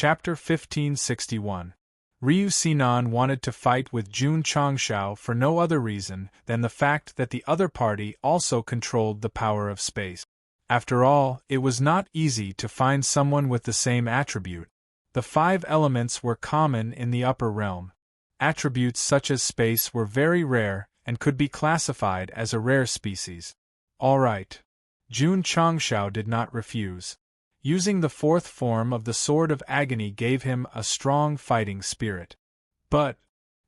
Chapter 1561. Ryu Sinan wanted to fight with Jun Changshao for no other reason than the fact that the other party also controlled the power of space. After all, it was not easy to find someone with the same attribute. The 5 elements were common in the upper realm. Attributes such as space were very rare and could be classified as a rare species. All right. Jun Changshao did not refuse. Using the 4th form of the Sword of Agony gave him a strong fighting spirit. But,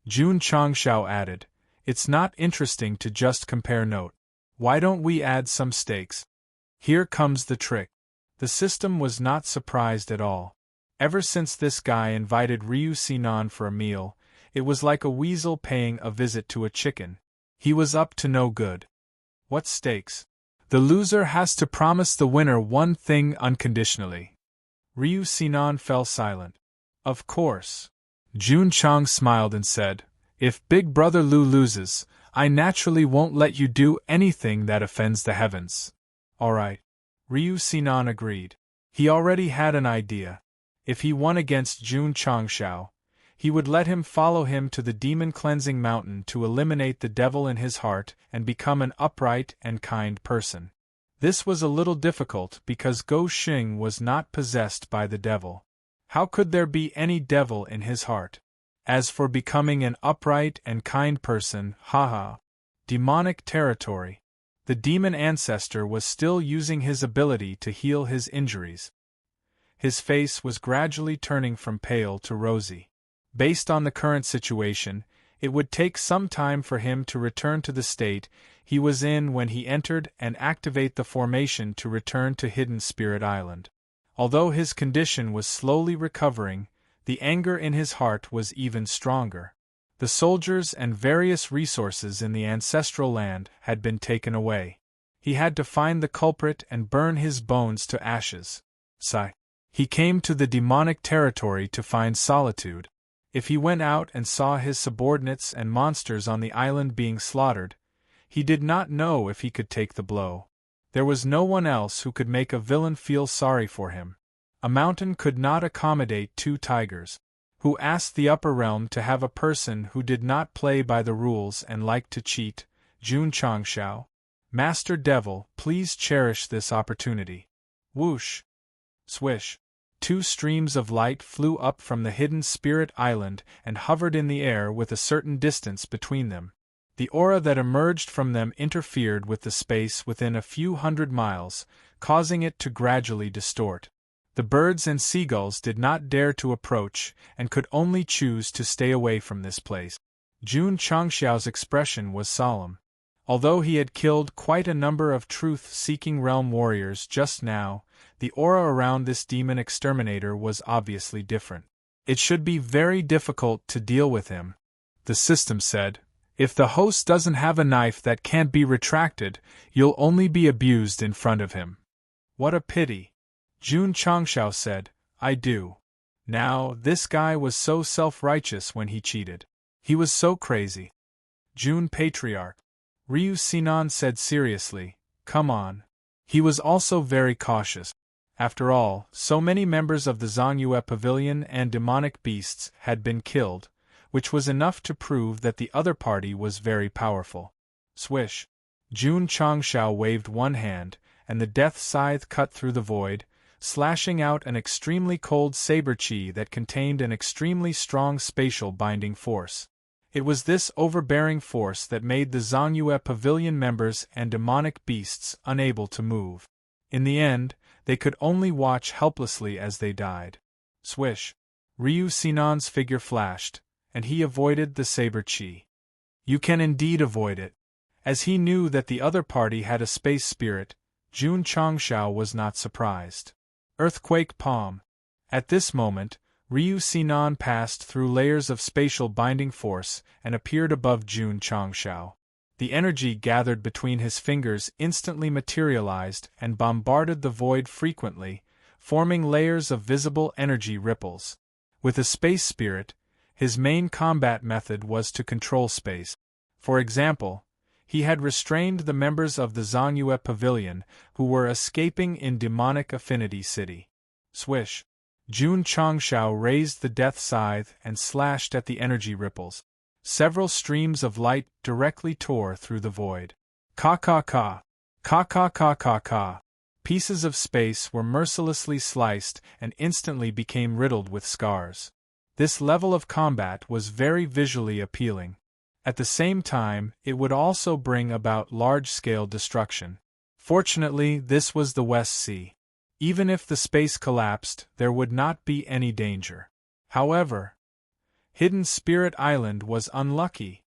Jun Changshao added, it's not interesting to just compare note. Why don't we add some stakes? Here comes the trick. The system was not surprised at all. Ever since this guy invited Ryu Sinan for a meal, it was like a weasel paying a visit to a chicken. He was up to no good. What stakes? The loser has to promise the winner one thing unconditionally. Ryu Sinan fell silent. Of course. Jun Chang smiled and said, if Big Brother Lu loses, I naturally won't let you do anything that offends the heavens. Alright. Ryu Sinan agreed. He already had an idea. If he won against Jun Changshao, he would let him follow him to the demon-cleansing mountain to eliminate the devil in his heart and become an upright and kind person. This was a little difficult because Go Xing was not possessed by the devil. How could there be any devil in his heart? As for becoming an upright and kind person, haha. Demonic territory. The demon ancestor was still using his ability to heal his injuries. His face was gradually turning from pale to rosy. Based on the current situation, it would take some time for him to return to the state he was in when he entered and activate the formation to return to Hidden Spirit Island. Although his condition was slowly recovering, the anger in his heart was even stronger. The soldiers and various resources in the ancestral land had been taken away. He had to find the culprit and burn his bones to ashes. Sigh. He came to the demonic territory to find solitude. If he went out and saw his subordinates and monsters on the island being slaughtered, he did not know if he could take the blow. There was no one else who could make a villain feel sorry for him. A mountain could not accommodate 2 tigers. Who asked the upper realm to have a person who did not play by the rules and liked to cheat? Jun Changshao. Master Devil, please cherish this opportunity. Whoosh! Swish! 2 streams of light flew up from the Hidden Spirit Island and hovered in the air with a certain distance between them. The aura that emerged from them interfered with the space within a few hundred miles, causing it to gradually distort. The birds and seagulls did not dare to approach and could only choose to stay away from this place. Jun Changshao's expression was solemn. Although he had killed quite a number of truth-seeking realm warriors just now, the aura around this demon exterminator was obviously different. It should be very difficult to deal with him. The system said, if the host doesn't have a knife that can't be retracted, you'll only be abused in front of him. What a pity. Jun Changshao said, I do. Now, this guy was so self-righteous when he cheated. He was so crazy. Jun Patriarch. Ryu Sinan said seriously, come on. He was also very cautious. After all, so many members of the Zongyue Pavilion and demonic beasts had been killed, which was enough to prove that the other party was very powerful. Swish! Jun Changshao waved one hand, and the death scythe cut through the void, slashing out an extremely cold saber chi that contained an extremely strong spatial binding force. It was this overbearing force that made the Zongyue Pavilion members and demonic beasts unable to move. In the end, they could only watch helplessly as they died. Swish! Ryu Sinan's figure flashed, and he avoided the saber chi. You can indeed avoid it. As he knew that the other party had a space spirit, Jun Changshao was not surprised. Earthquake Palm. At this moment, Ryu Sinan passed through layers of spatial binding force and appeared above Jun Changshao. The energy gathered between his fingers instantly materialized and bombarded the void frequently, forming layers of visible energy ripples. With a space spirit, his main combat method was to control space. For example, he had restrained the members of the Zongyue Pavilion who were escaping in Demonic Affinity City. Swish! Jun Changshao raised the death scythe and slashed at the energy ripples. Several streams of light directly tore through the void. Ka ka ka. Ka ka ka ka ka. Pieces of space were mercilessly sliced and instantly became riddled with scars. This level of combat was very visually appealing. At the same time, it would also bring about large-scale destruction. Fortunately, this was the West Sea. Even if the space collapsed, there would not be any danger. However, Hidden Spirit Island was unlucky.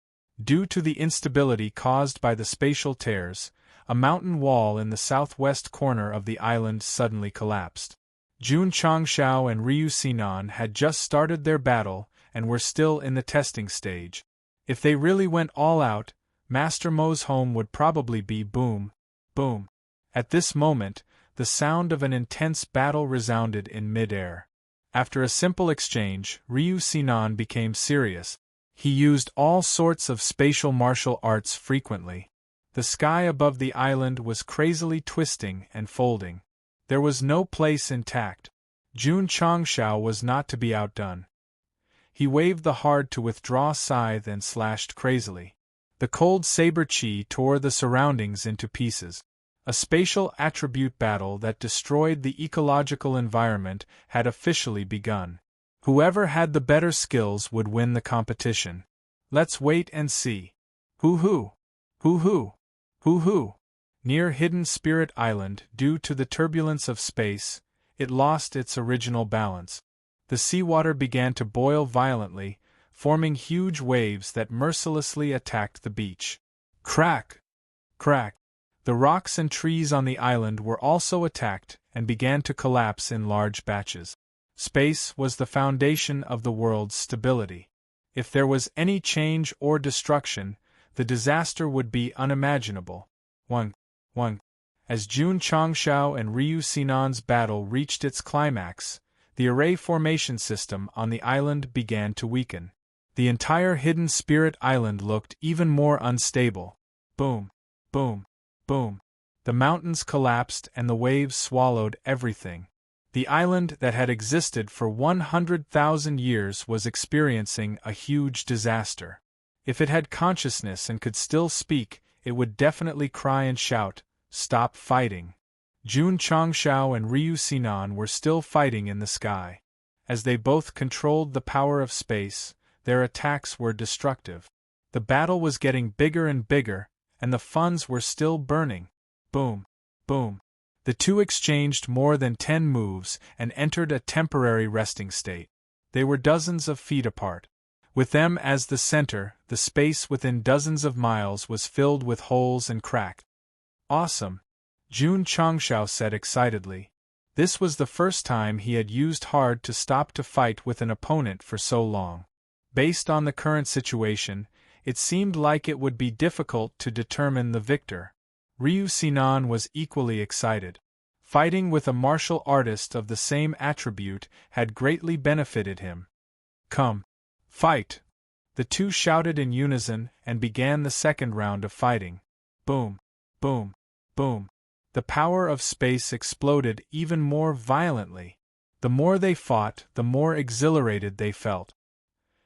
Due to the instability caused by the spatial tears, a mountain wall in the southwest corner of the island suddenly collapsed. Jun Changshao and Ryu Sinan had just started their battle and were still in the testing stage. If they really went all out, Master Mo's home would probably be boom, boom. At this moment, the sound of an intense battle resounded in mid-air. After a simple exchange, Ryu Sinan became serious. He used all sorts of spatial martial arts frequently. The sky above the island was crazily twisting and folding. There was no place intact. Jun Changshao was not to be outdone. He waved the hard-to-withdraw scythe and slashed crazily. The cold saber chi tore the surroundings into pieces. A spatial attribute battle that destroyed the ecological environment had officially begun. Whoever had the better skills would win the competition. Let's wait and see. Hoo-hoo! Hoo-hoo! Hoo-hoo! Near Hidden Spirit Island, due to the turbulence of space, it lost its original balance. The seawater began to boil violently, forming huge waves that mercilessly attacked the beach. Crack! Crack! The rocks and trees on the island were also attacked and began to collapse in large batches. Space was the foundation of the world's stability. If there was any change or destruction, the disaster would be unimaginable. 1. As Jun Changshao and Ryu Sinan's battle reached its climax, the array formation system on the island began to weaken. The entire Hidden Spirit Island looked even more unstable. Boom, boom, boom. The mountains collapsed and the waves swallowed everything. The island that had existed for 100,000 years was experiencing a huge disaster. If it had consciousness and could still speak, it would definitely cry and shout, "Stop fighting!" Jun Changshao and Ryu Sinan were still fighting in the sky. As they both controlled the power of space, their attacks were destructive. The battle was getting bigger and bigger, and the funds were still burning. Boom, boom. The two exchanged more than 10 moves and entered a temporary resting state. They were dozens of feet apart. With them as the center, the space within dozens of miles was filled with holes and cracks. Awesome! Jun Changshao said excitedly. This was the first time he had used hard to stop to fight with an opponent for so long. Based on the current situation, it seemed like it would be difficult to determine the victor. Ryu Sinan was equally excited. Fighting with a martial artist of the same attribute had greatly benefited him. Come, fight! The two shouted in unison and began the second round of fighting. Boom, boom, boom. The power of space exploded even more violently. The more they fought, the more exhilarated they felt.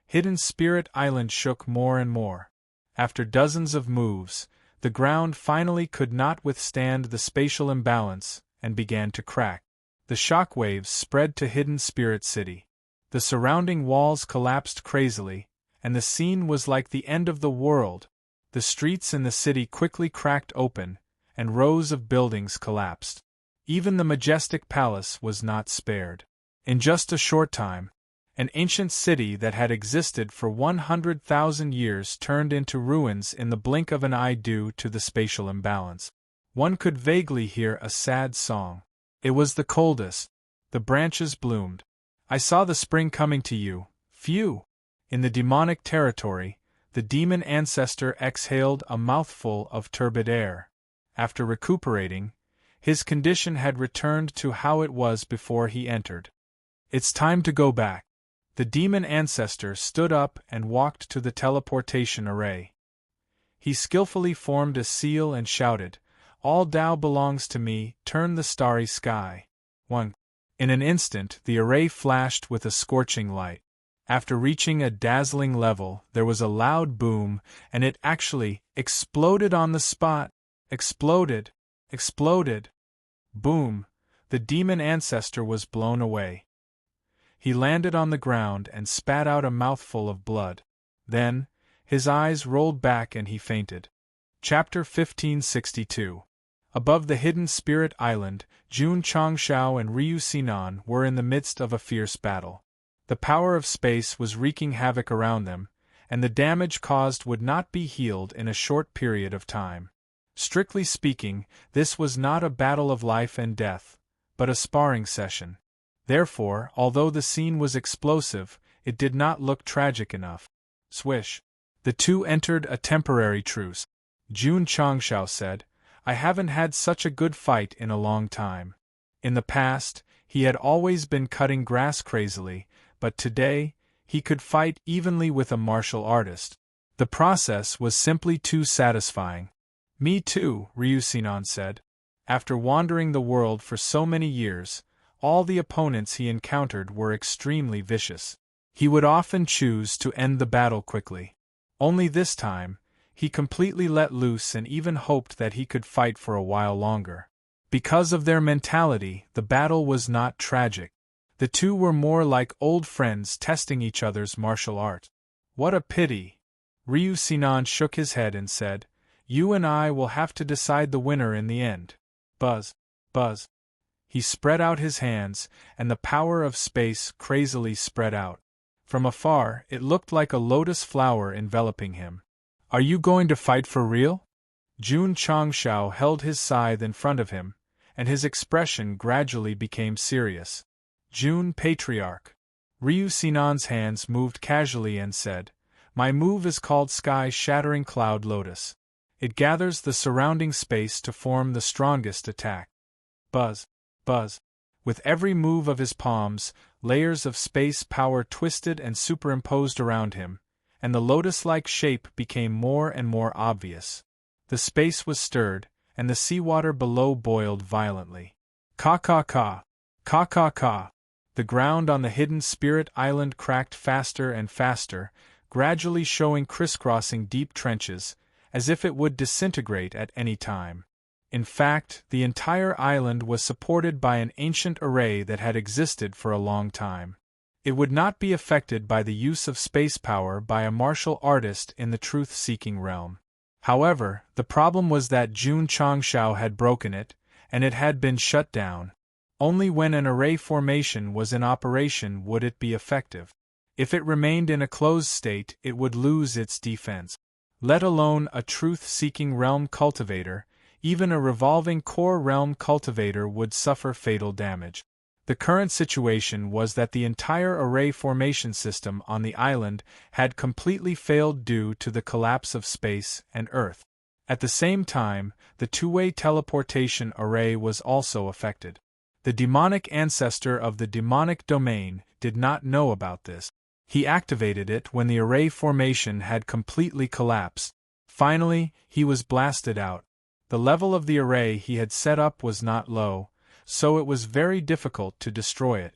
Hidden Spirit Island shook more and more. After dozens of moves, the ground finally could not withstand the spatial imbalance and began to crack. The shockwaves spread to Hidden Spirit City. The surrounding walls collapsed crazily, and the scene was like the end of the world. The streets in the city quickly cracked open, and rows of buildings collapsed. Even the majestic palace was not spared. In just a short time, an ancient city that had existed for 100,000 years turned into ruins in the blink of an eye due to the spatial imbalance. One could vaguely hear a sad song. It was the coldest. The branches bloomed. I saw the spring coming to you. Phew! In the demonic territory, the demon ancestor exhaled a mouthful of turbid air. After recuperating, his condition had returned to how it was before he entered. It's time to go back. The demon ancestor stood up and walked to the teleportation array. He skillfully formed a seal and shouted, "All Tao belongs to me, turn the starry sky." 1. In an instant, the array flashed with a scorching light. After reaching a dazzling level, there was a loud boom, and it actually exploded on the spot. Exploded. Exploded. Boom. The demon ancestor was blown away. He landed on the ground and spat out a mouthful of blood. Then, his eyes rolled back and he fainted. Chapter 1562. Above the hidden spirit island, Jun Changshao and Ryu Sinan were in the midst of a fierce battle. The power of space was wreaking havoc around them, and the damage caused would not be healed in a short period of time. Strictly speaking, this was not a battle of life and death, but a sparring session. Therefore, although the scene was explosive, it did not look tragic enough. Swish. The two entered a temporary truce. Jun Changshao said, "I haven't had such a good fight in a long time." In the past, he had always been cutting grass crazily, but today, he could fight evenly with a martial artist. The process was simply too satisfying. "Me too," Ryu Sinan said. After wandering the world for so many years, all the opponents he encountered were extremely vicious. He would often choose to end the battle quickly. Only this time, he completely let loose and even hoped that he could fight for a while longer. Because of their mentality, the battle was not tragic. The two were more like old friends testing each other's martial art. "What a pity." Ryu Sinan shook his head and said, "You and I will have to decide the winner in the end." Buzz, buzz. He spread out his hands, and the power of space crazily spread out. From afar, it looked like a lotus flower enveloping him. "Are you going to fight for real?" Jun Changshao held his scythe in front of him, and his expression gradually became serious. "Jun Patriarch." Ryu Sinan's hands moved casually and said, "My move is called Sky-Shattering Cloud Lotus. It gathers the surrounding space to form the strongest attack." Buzz, buzz. With every move of his palms, layers of space power twisted and superimposed around him, and the lotus-like shape became more and more obvious. The space was stirred, and the seawater below boiled violently. Ka-ka-ka! Ka-ka-ka! The ground on the hidden spirit island cracked faster and faster, gradually showing crisscrossing deep trenches, as if it would disintegrate at any time. In fact, the entire island was supported by an ancient array that had existed for a long time. It would not be affected by the use of space power by a martial artist in the truth-seeking realm. However, the problem was that Jun Changshao had broken it, and it had been shut down. Only when an array formation was in operation would it be effective. If it remained in a closed state, it would lose its defense. Let alone a truth-seeking realm cultivator, even a revolving core realm cultivator would suffer fatal damage. The current situation was that the entire array formation system on the island had completely failed due to the collapse of space and Earth. At the same time, the two-way teleportation array was also affected. The demonic ancestor of the demonic domain did not know about this. He activated it when the array formation had completely collapsed. Finally, he was blasted out. The level of the array he had set up was not low, so it was very difficult to destroy it.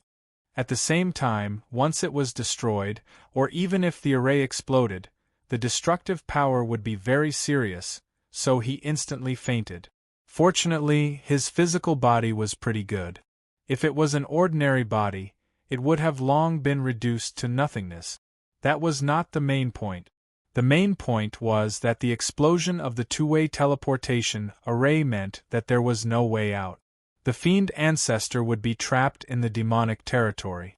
At the same time, once it was destroyed, or even if the array exploded, the destructive power would be very serious, so he instantly fainted. Fortunately, his physical body was pretty good. If it was an ordinary body, it would have long been reduced to nothingness. That was not the main point. The main point was that the explosion of the two-way teleportation array meant that there was no way out. The fiend ancestor would be trapped in the demonic territory.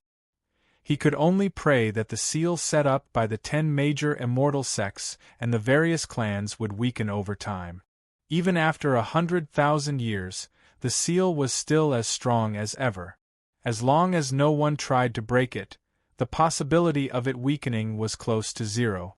He could only pray that the seal set up by the 10 major immortal sects and the various clans would weaken over time. Even after 100,000 years, the seal was still as strong as ever. As long as no one tried to break it, the possibility of it weakening was close to zero.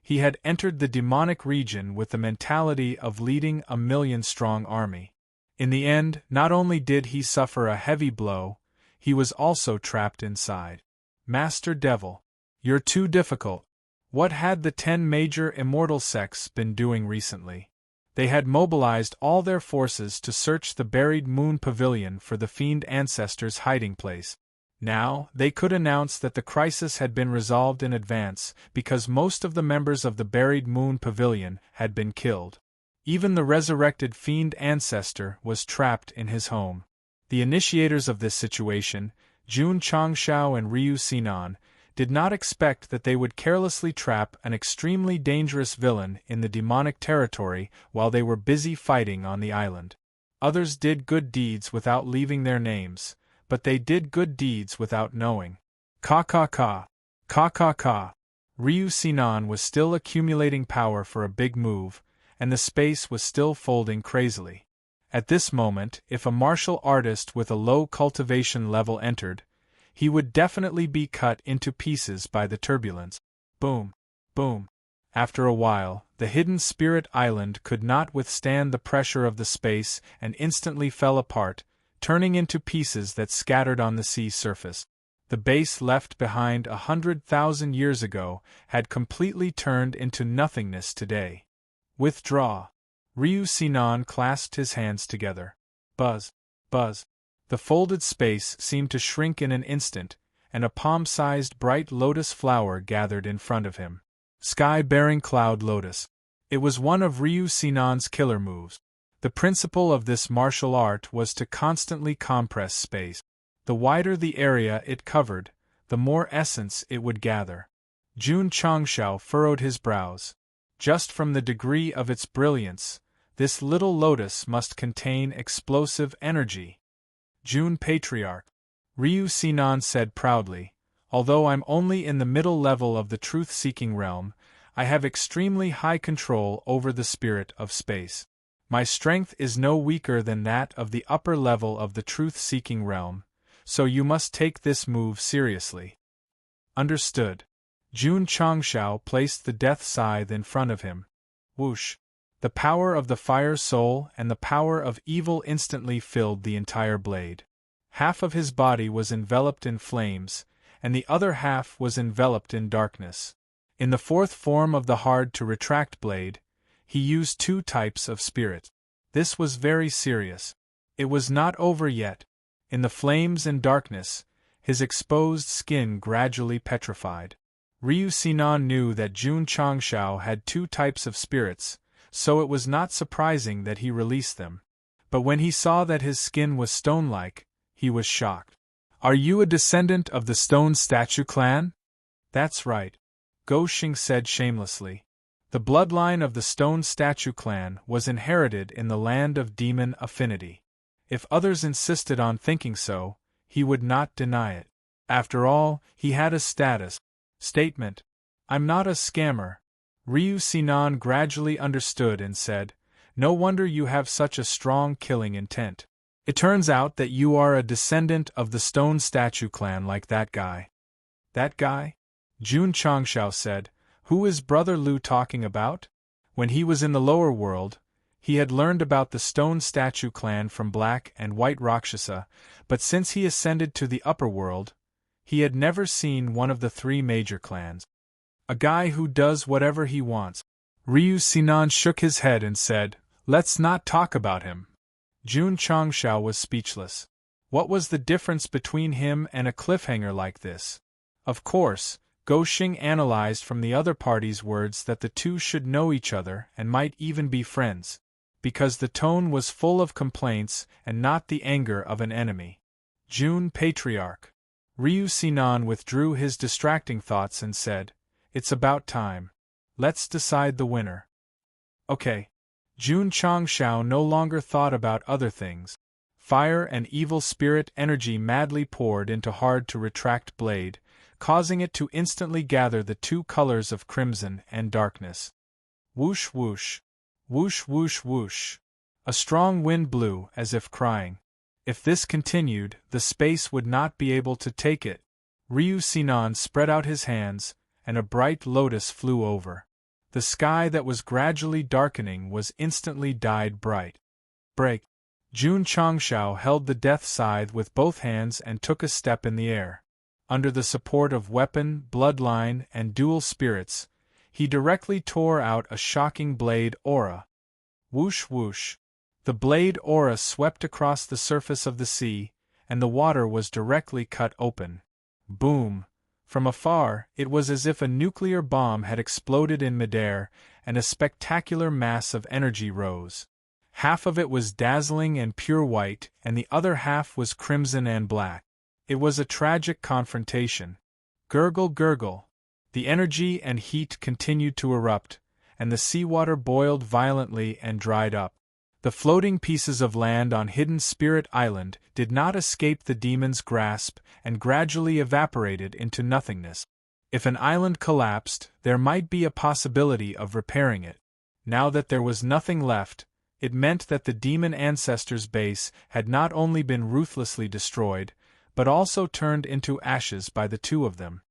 He had entered the demonic region with the mentality of leading a million-strong army. In the end, not only did he suffer a heavy blow, he was also trapped inside. "Master Devil, you're too difficult." What had the 10 major immortal sects been doing recently? They had mobilized all their forces to search the buried moon pavilion for the fiend ancestor's hiding place. Now, they could announce that the crisis had been resolved in advance because most of the members of the buried moon pavilion had been killed. Even the resurrected fiend ancestor was trapped in his home. The initiators of this situation, Jun Changshao and Ryu Sinan, did not expect that they would carelessly trap an extremely dangerous villain in the demonic territory while they were busy fighting on the island. Others did good deeds without leaving their names, but they did good deeds without knowing. Ka ka ka. Ka ka ka. Ryu Sinan was still accumulating power for a big move, and the space was still folding crazily. At this moment, if a martial artist with a low cultivation level entered, he would definitely be cut into pieces by the turbulence. Boom, boom. After a while, the hidden spirit island could not withstand the pressure of the space and instantly fell apart, turning into pieces that scattered on the sea surface. The base left behind 100,000 years ago had completely turned into nothingness today. Withdraw. Ryu Sinan clasped his hands together. Buzz, buzz. The folded space seemed to shrink in an instant, and a palm-sized bright lotus flower gathered in front of him. Sky-bearing cloud lotus. It was one of Ryu Sinan's killer moves. The principle of this martial art was to constantly compress space. The wider the area it covered, the more essence it would gather. Jun Changshao furrowed his brows. Just from the degree of its brilliance, this little lotus must contain explosive energy. Jun Patriarch. Ryu Sinan said proudly, although I'm only in the middle level of the truth-seeking realm, I have extremely high control over the spirit of space. My strength is no weaker than that of the upper level of the truth-seeking realm, so you must take this move seriously. Understood. Jun Changshao placed the death scythe in front of him. Whoosh. The power of the fire soul and the power of evil instantly filled the entire blade. Half of his body was enveloped in flames, and the other half was enveloped in darkness. In the fourth form of the hard-to-retract blade, he used two types of spirit. This was very serious. It was not over yet. In the flames and darkness, his exposed skin gradually petrified. Ryu Sinan knew that Jun Changshao had two types of spirits, so it was not surprising that he released them. But when he saw that his skin was stone-like, he was shocked. Are you a descendant of the Stone Statue clan? That's right. Go Xing said shamelessly. The bloodline of the Stone Statue clan was inherited in the land of demon affinity. If others insisted on thinking so, he would not deny it. After all, he had a status. Statement. I'm not a scammer. Ryu Sinan gradually understood and said, no wonder you have such a strong killing intent. It turns out that you are a descendant of the Stone Statue clan like that guy. That guy? Jun Changshao said, who is Brother Liu talking about? When he was in the lower world, he had learned about the Stone Statue clan from Black and White Rakshasa, but since he ascended to the upper world, he had never seen one of the three major clans. A guy who does whatever he wants. Ryu Sinan shook his head and said, let's not talk about him. Jun Changshao was speechless. What was the difference between him and a cliffhanger like this? Of course, Go Xing analyzed from the other party's words that the two should know each other and might even be friends, because the tone was full of complaints and not the anger of an enemy. Jun Patriarch. Ryu Sinan withdrew his distracting thoughts and said, it's about time. Let's decide the winner. Okay. Jun Changshao no longer thought about other things. Fire and evil spirit energy madly poured into hard-to-retract blade, causing it to instantly gather the two colors of crimson and darkness. Whoosh whoosh. Whoosh whoosh whoosh. A strong wind blew as if crying. If this continued, the space would not be able to take it. Ryu Sinan spread out his hands, and a bright lotus flew over. The sky that was gradually darkening was instantly dyed bright. Break. Jun Changshao held the death scythe with both hands and took a step in the air. Under the support of weapon, bloodline, and dual spirits, he directly tore out a shocking blade aura. Whoosh whoosh. The blade aura swept across the surface of the sea, and the water was directly cut open. Boom! From afar, it was as if a nuclear bomb had exploded in midair, and a spectacular mass of energy rose. Half of it was dazzling and pure white, and the other half was crimson and black. It was a tragic confrontation. Gurgle, gurgle. The energy and heat continued to erupt, and the seawater boiled violently and dried up. The floating pieces of land on Hidden Spirit Island did not escape the demon's grasp and gradually evaporated into nothingness. If an island collapsed, there might be a possibility of repairing it. Now that there was nothing left, it meant that the demon ancestor's base had not only been ruthlessly destroyed, but also turned into ashes by the two of them.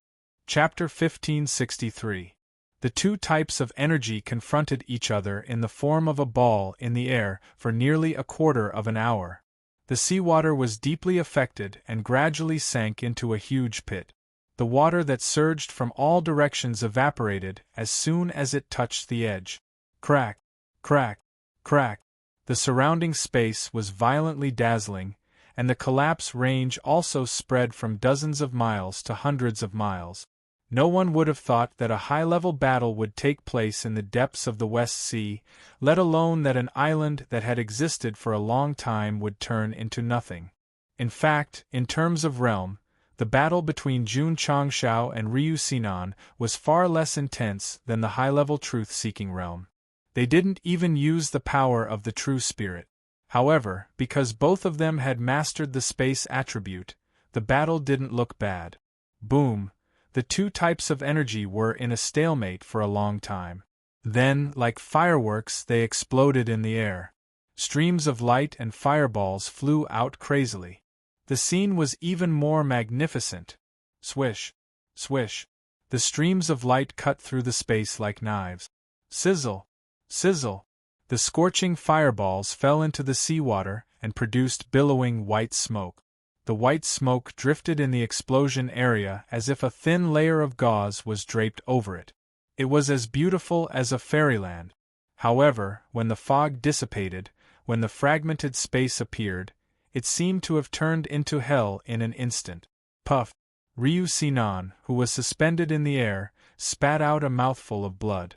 Chapter 1563. The two types of energy confronted each other in the form of a ball in the air for nearly a quarter of an hour. The seawater was deeply affected and gradually sank into a huge pit. The water that surged from all directions evaporated as soon as it touched the edge. Crack, crack, crack. The surrounding space was violently dazzling, and the collapse range also spread from dozens of miles to hundreds of miles. No one would have thought that a high-level battle would take place in the depths of the West Sea, let alone that an island that had existed for a long time would turn into nothing. In fact, in terms of realm, the battle between Jun Changshao and Ryu Sinan was far less intense than the high-level truth-seeking realm. They didn't even use the power of the true spirit. However, because both of them had mastered the space attribute, the battle didn't look bad. Boom! The two types of energy were in a stalemate for a long time. Then, like fireworks, they exploded in the air. Streams of light and fireballs flew out crazily. The scene was even more magnificent. Swish, swish. The streams of light cut through the space like knives. Sizzle, sizzle. The scorching fireballs fell into the seawater and produced billowing white smoke. The white smoke drifted in the explosion area as if a thin layer of gauze was draped over it. It was as beautiful as a fairyland. However, when the fog dissipated, when the fragmented space appeared, it seemed to have turned into hell in an instant. Puff! Ryu Sinan, who was suspended in the air, spat out a mouthful of blood.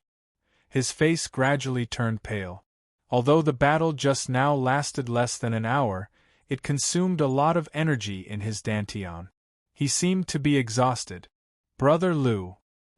His face gradually turned pale. Although the battle just now lasted less than an hour, it consumed a lot of energy in his dantian. He seemed to be exhausted. Brother Liu.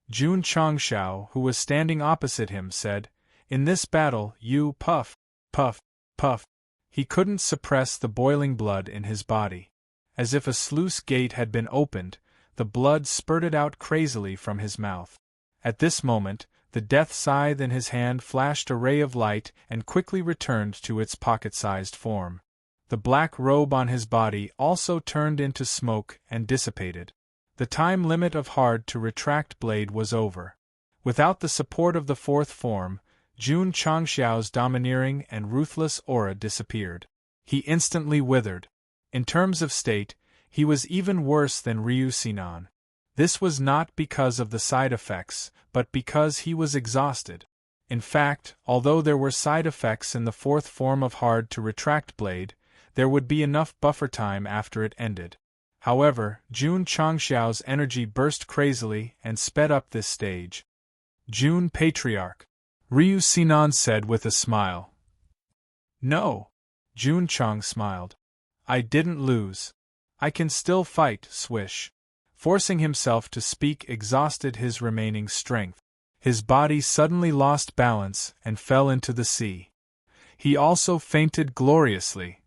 Jun Changshao, who was standing opposite him, said, "In this battle, you puff, puff, puff." He couldn't suppress the boiling blood in his body. As if a sluice gate had been opened, the blood spurted out crazily from his mouth. At this moment, the death scythe in his hand flashed a ray of light and quickly returned to its pocket-sized form. The black robe on his body also turned into smoke and dissipated. The time limit of hard to retract blade was over. Without the support of the fourth form, Jun Changxiao's domineering and ruthless aura disappeared. He instantly withered. In terms of state, he was even worse than Ryu Sinan. This was not because of the side effects, but because he was exhausted. In fact, although there were side effects in the fourth form of hard to retract blade, there would be enough buffer time after it ended. However, Jun Changxiao's energy burst crazily and sped up this stage. Jun Patriarch. Ryu Sinan said with a smile. No. Jun Chang smiled. I didn't lose. I can still fight, swish. Forcing himself to speak exhausted his remaining strength. His body suddenly lost balance and fell into the sea. He also fainted gloriously.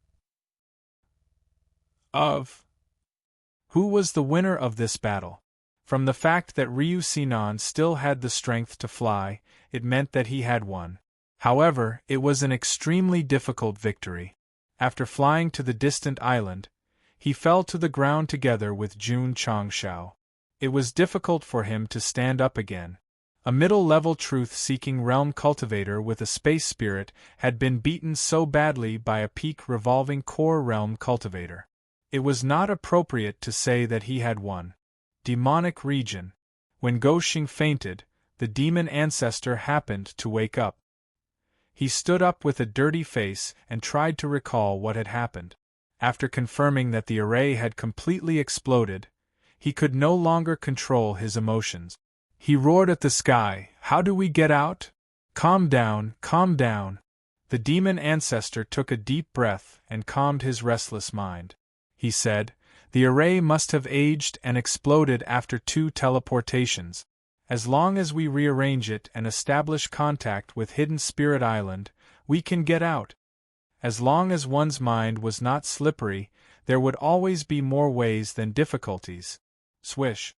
Who was the winner of this battle? From the fact that Ryu Sinan still had the strength to fly, it meant that he had won. However, it was an extremely difficult victory. After flying to the distant island, he fell to the ground together with Jun Changshao. It was difficult for him to stand up again. A middle-level truth-seeking realm cultivator with a space spirit had been beaten so badly by a peak revolving core realm cultivator. It was not appropriate to say that he had won. Demonic region. When Go Xing fainted, the demon ancestor happened to wake up. He stood up with a dirty face and tried to recall what had happened. After confirming that the array had completely exploded, he could no longer control his emotions. He roared at the sky, "How do we get out? Calm down, calm down." The demon ancestor took a deep breath and calmed his restless mind. He said, "The array must have aged and exploded after 2 teleportations. As long as we rearrange it and establish contact with Hidden Spirit Island, we can get out. As long as one's mind was not slippery, there would always be more ways than difficulties." Swish.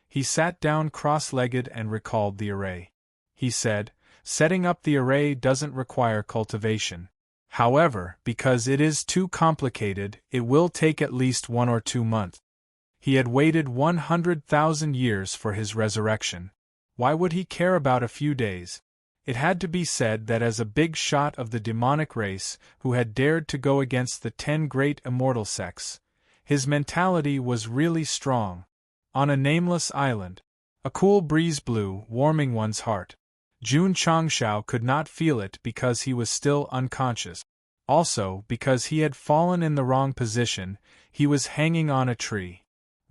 He sat down cross-legged and recalled the array. He said, "Setting up the array doesn't require cultivation. However, because it is too complicated, it will take at least 1 or 2 months. He had waited 100,000 years for his resurrection. Why would he care about a few days? It had to be said that as a big shot of the demonic race who had dared to go against the 10 great immortal sects, his mentality was really strong. On a nameless island, a cool breeze blew, warming one's heart. Jun Changshao could not feel it because he was still unconscious. Also, because he had fallen in the wrong position, he was hanging on a tree.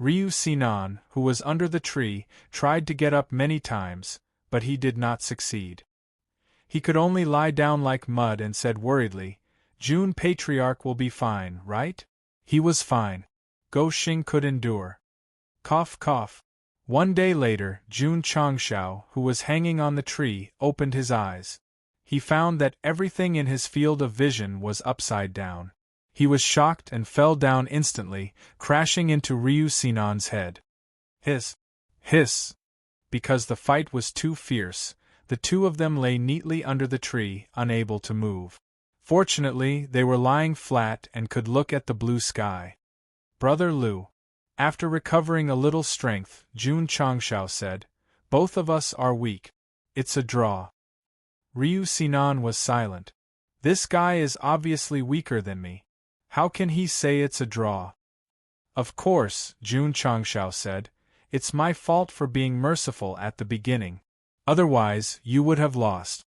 Ryu Sinan, who was under the tree, tried to get up many times, but he did not succeed. He could only lie down like mud and said worriedly, "Jun Patriarch will be fine, right?" He was fine. Go Xing could endure. Cough cough. One day later, Jun Changshao, who was hanging on the tree, opened his eyes. He found that everything in his field of vision was upside down. He was shocked and fell down instantly, crashing into Ryu Sinan's head. Hiss! Hiss! Because the fight was too fierce, the two of them lay neatly under the tree, unable to move. Fortunately, they were lying flat and could look at the blue sky. "Brother Lu." After recovering a little strength, Jun Changshao said, "Both of us are weak. It's a draw." Ryu Sinan was silent. "This guy is obviously weaker than me. How can he say it's a draw?" "Of course," Jun Changshao said, "it's my fault for being merciful at the beginning. Otherwise, you would have lost."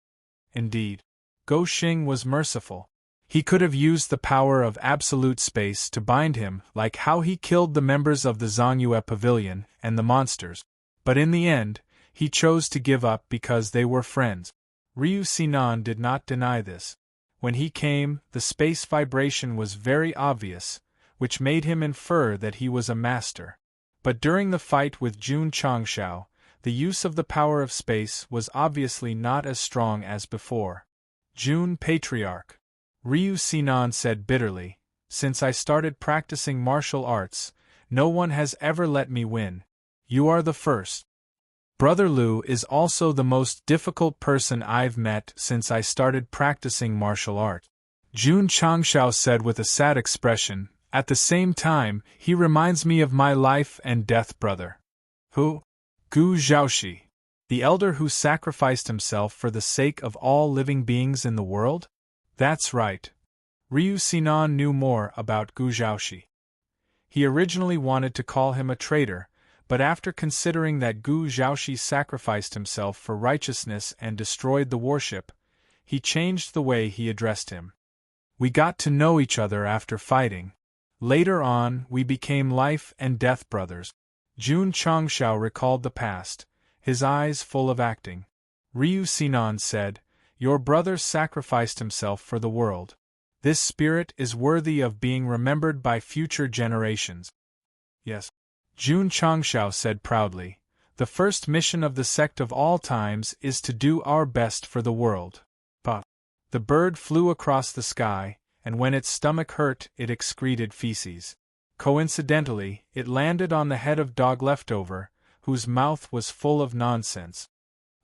Indeed. Go Xing was merciful. He could have used the power of absolute space to bind him, like how he killed the members of the Zongyue Pavilion and the monsters. But in the end, he chose to give up because they were friends. Ryu Sinan did not deny this. When he came, the space vibration was very obvious, which made him infer that he was a master. But during the fight with Jun Changshao, the use of the power of space was obviously not as strong as before. "Jun Patriarch," Ryu Sinan said bitterly, "since I started practicing martial arts, no one has ever let me win. You are the first. Brother Lu is also the most difficult person I've met since I started practicing martial art." Jun Changshao said with a sad expression, "At the same time, he reminds me of my life and death brother." "Who?" "Gu Zhaoxi. The elder who sacrificed himself for the sake of all living beings in the world?" "That's right." Ryu Sinan knew more about Gu Zhaoxi. He originally wanted to call him a traitor, but after considering that Gu Zhaoxi sacrificed himself for righteousness and destroyed the warship, he changed the way he addressed him. "We got to know each other after fighting. Later on, we became life and death brothers." Jun Changshao recalled the past, his eyes full of acting. Ryu Sinan said, "Your brother sacrificed himself for the world. This spirit is worthy of being remembered by future generations." "Yes." Jun Changshao said proudly, "The first mission of the sect of all times is to do our best for the world." Puff. The bird flew across the sky, and when its stomach hurt, it excreted feces. Coincidentally, it landed on the head of Dog Leftover, whose mouth was full of nonsense.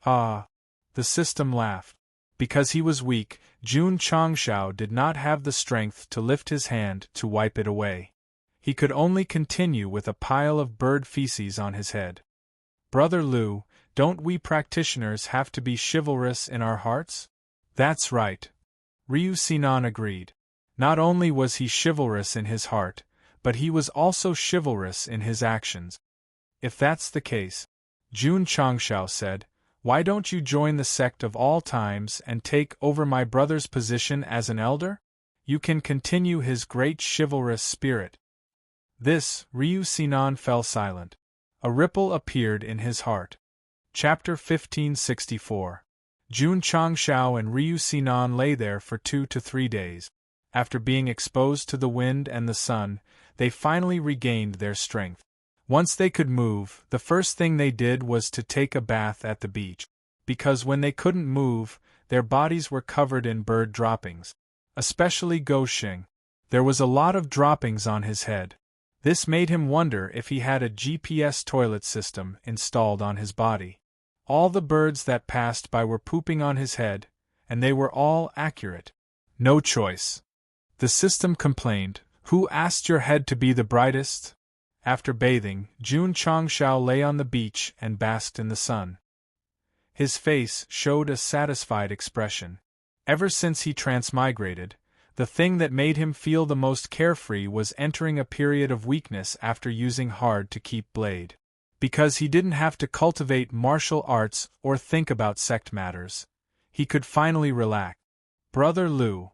"Ah!" The system laughed. Because he was weak, Jun Changshao did not have the strength to lift his hand to wipe it away. He could only continue with a pile of bird feces on his head. "Brother Lu, don't we practitioners have to be chivalrous in our hearts?" "That's right." Ryu Sinan agreed. Not only was he chivalrous in his heart, but he was also chivalrous in his actions. "If that's the case," Jun Changshao said, Why don't you join the sect of all times and take over my brother's position as an elder? You can continue his great chivalrous spirit. This, Ryu Sinan fell silent. A ripple appeared in his heart. Chapter 1564. Jun Changshao and Ryu Sinan lay there for 2 to 3 days. After being exposed to the wind and the sun, they finally regained their strength. Once they could move, the first thing they did was to take a bath at the beach. Because when they couldn't move, their bodies were covered in bird droppings. Especially Go Xing. There was a lot of droppings on his head. This made him wonder if he had a GPS toilet system installed on his body. All the birds that passed by were pooping on his head, and they were all accurate. No choice. The system complained, "Who asked your head to be the brightest?" After bathing, Jun Changshao lay on the beach and basked in the sun. His face showed a satisfied expression. Ever since he transmigrated, the thing that made him feel the most carefree was entering a period of weakness after using hard to keep blade. Because he didn't have to cultivate martial arts or think about sect matters, he could finally relax. "Brother Liu,"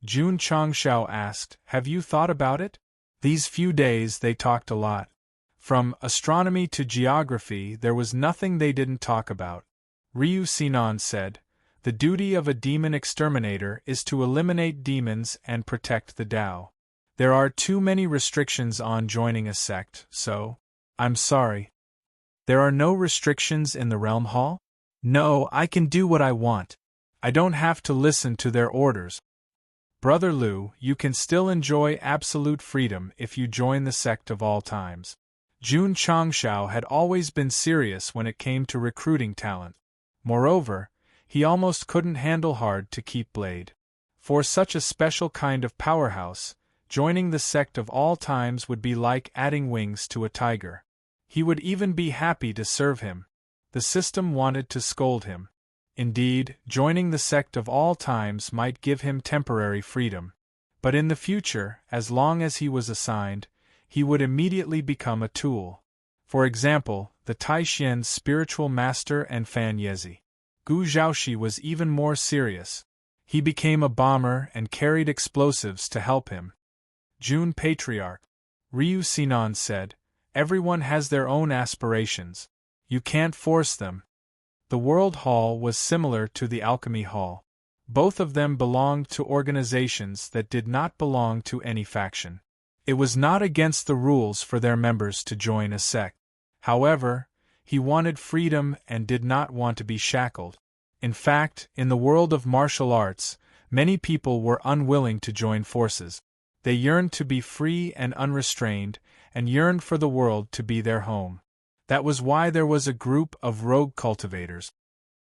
Jun Changshao asked, "have you thought about it?" These few days they talked a lot. From astronomy to geography, there was nothing they didn't talk about. Ryu Sinan said, "The duty of a demon exterminator is to eliminate demons and protect the Tao. There are too many restrictions on joining a sect, so…" "I'm sorry. There are no restrictions in the Realm Hall?" "No, I can do what I want. I don't have to listen to their orders." "Brother Liu, you can still enjoy absolute freedom if you join the sect of all times." Jun Changshao had always been serious when it came to recruiting talent. Moreover, he almost couldn't handle hard to keep blade. For such a special kind of powerhouse, joining the sect of all times would be like adding wings to a tiger. He would even be happy to serve him. The system wanted to scold him. Indeed, joining the sect of all times might give him temporary freedom. But in the future, as long as he was assigned, he would immediately become a tool. For example, the Taishien's spiritual master and Fan Yezi. Gu Zhaoxi was even more serious. He became a bomber and carried explosives to help him. Jun Patriarch. Ryu Sinan said, "Everyone has their own aspirations. You can't force them." The World Hall was similar to the Alchemy Hall. Both of them belonged to organizations that did not belong to any faction. It was not against the rules for their members to join a sect. However, he wanted freedom and did not want to be shackled. In fact, in the world of martial arts, many people were unwilling to join forces. They yearned to be free and unrestrained, and yearned for the world to be their home. That was why there was a group of rogue cultivators.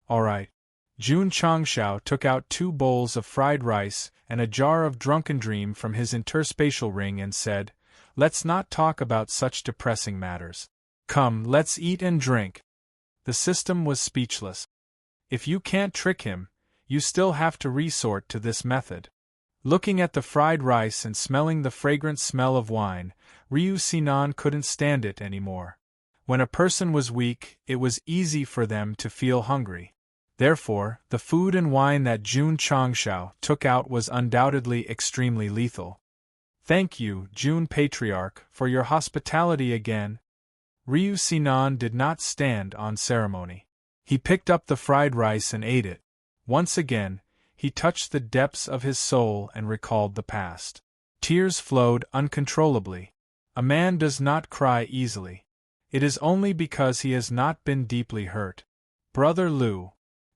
"All right." Jun Changshao took out 2 bowls of fried rice and a jar of drunken dream from his interspatial ring and said, "Let's not talk about such depressing matters. Come, let's eat and drink." The system was speechless. If you can't trick him, you still have to resort to this method. Looking at the fried rice and smelling the fragrant smell of wine, Ryu Sinan couldn't stand it anymore. When a person was weak, it was easy for them to feel hungry. Therefore, the food and wine that Jun Changshao took out was undoubtedly extremely lethal. "Thank you, Jun Patriarch, for your hospitality again." Ryu Sinan did not stand on ceremony. He picked up the fried rice and ate it. Once again, he touched the depths of his soul and recalled the past. Tears flowed uncontrollably. A man does not cry easily. It is only because he has not been deeply hurt. "Brother Liu."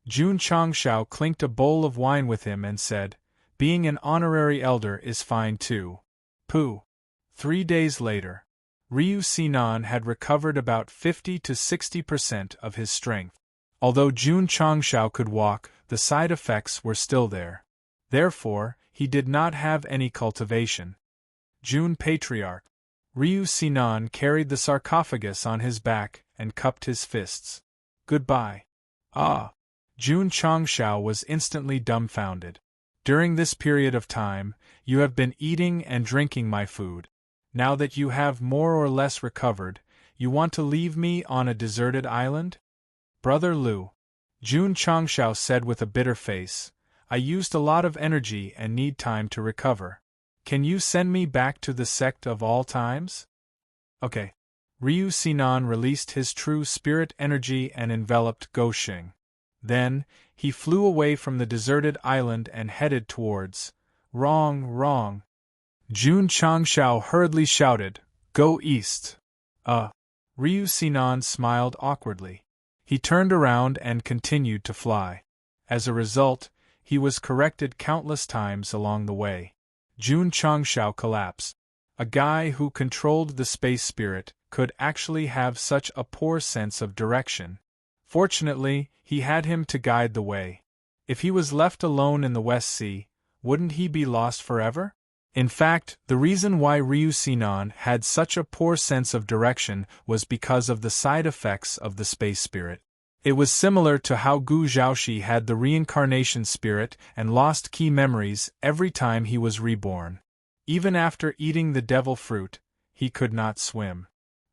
Jun Changshao clinked a bowl of wine with him and said, "Being an honorary elder is fine too." Pooh. 3 days later, Ryu Sinan had recovered about 50 to 60% of his strength. Although Jun Changshao could walk, the side effects were still there. Therefore, he did not have any cultivation. Jun Patriarch. Ryu Sinan carried the sarcophagus on his back and cupped his fists. "Goodbye." "Ah." Jun Changshao was instantly dumbfounded. "During this period of time, you have been eating and drinking my food. Now that you have more or less recovered, you want to leave me on a deserted island?" "Brother Liu." Jun Changshao said with a bitter face. I used a lot of energy and need time to recover. Can you send me back to the sect of all times? Okay. Ryu Sinan released his true spirit energy and enveloped Goshing. Then, he flew away from the deserted island and headed towards. Wrong. Jun Changshao hurriedly shouted, Go east. Ryu Sinan smiled awkwardly. He turned around and continued to fly. As a result, he was corrected countless times along the way. Jun Changshao collapsed. A guy who controlled the space spirit could actually have such a poor sense of direction. Fortunately, he had him to guide the way. If he was left alone in the West Sea, wouldn't he be lost forever? In fact, the reason why Ryu Sinan had such a poor sense of direction was because of the side effects of the space spirit. It was similar to how Gu Zhaoxi had the reincarnation spirit and lost key memories every time he was reborn. Even after eating the devil fruit, he could not swim.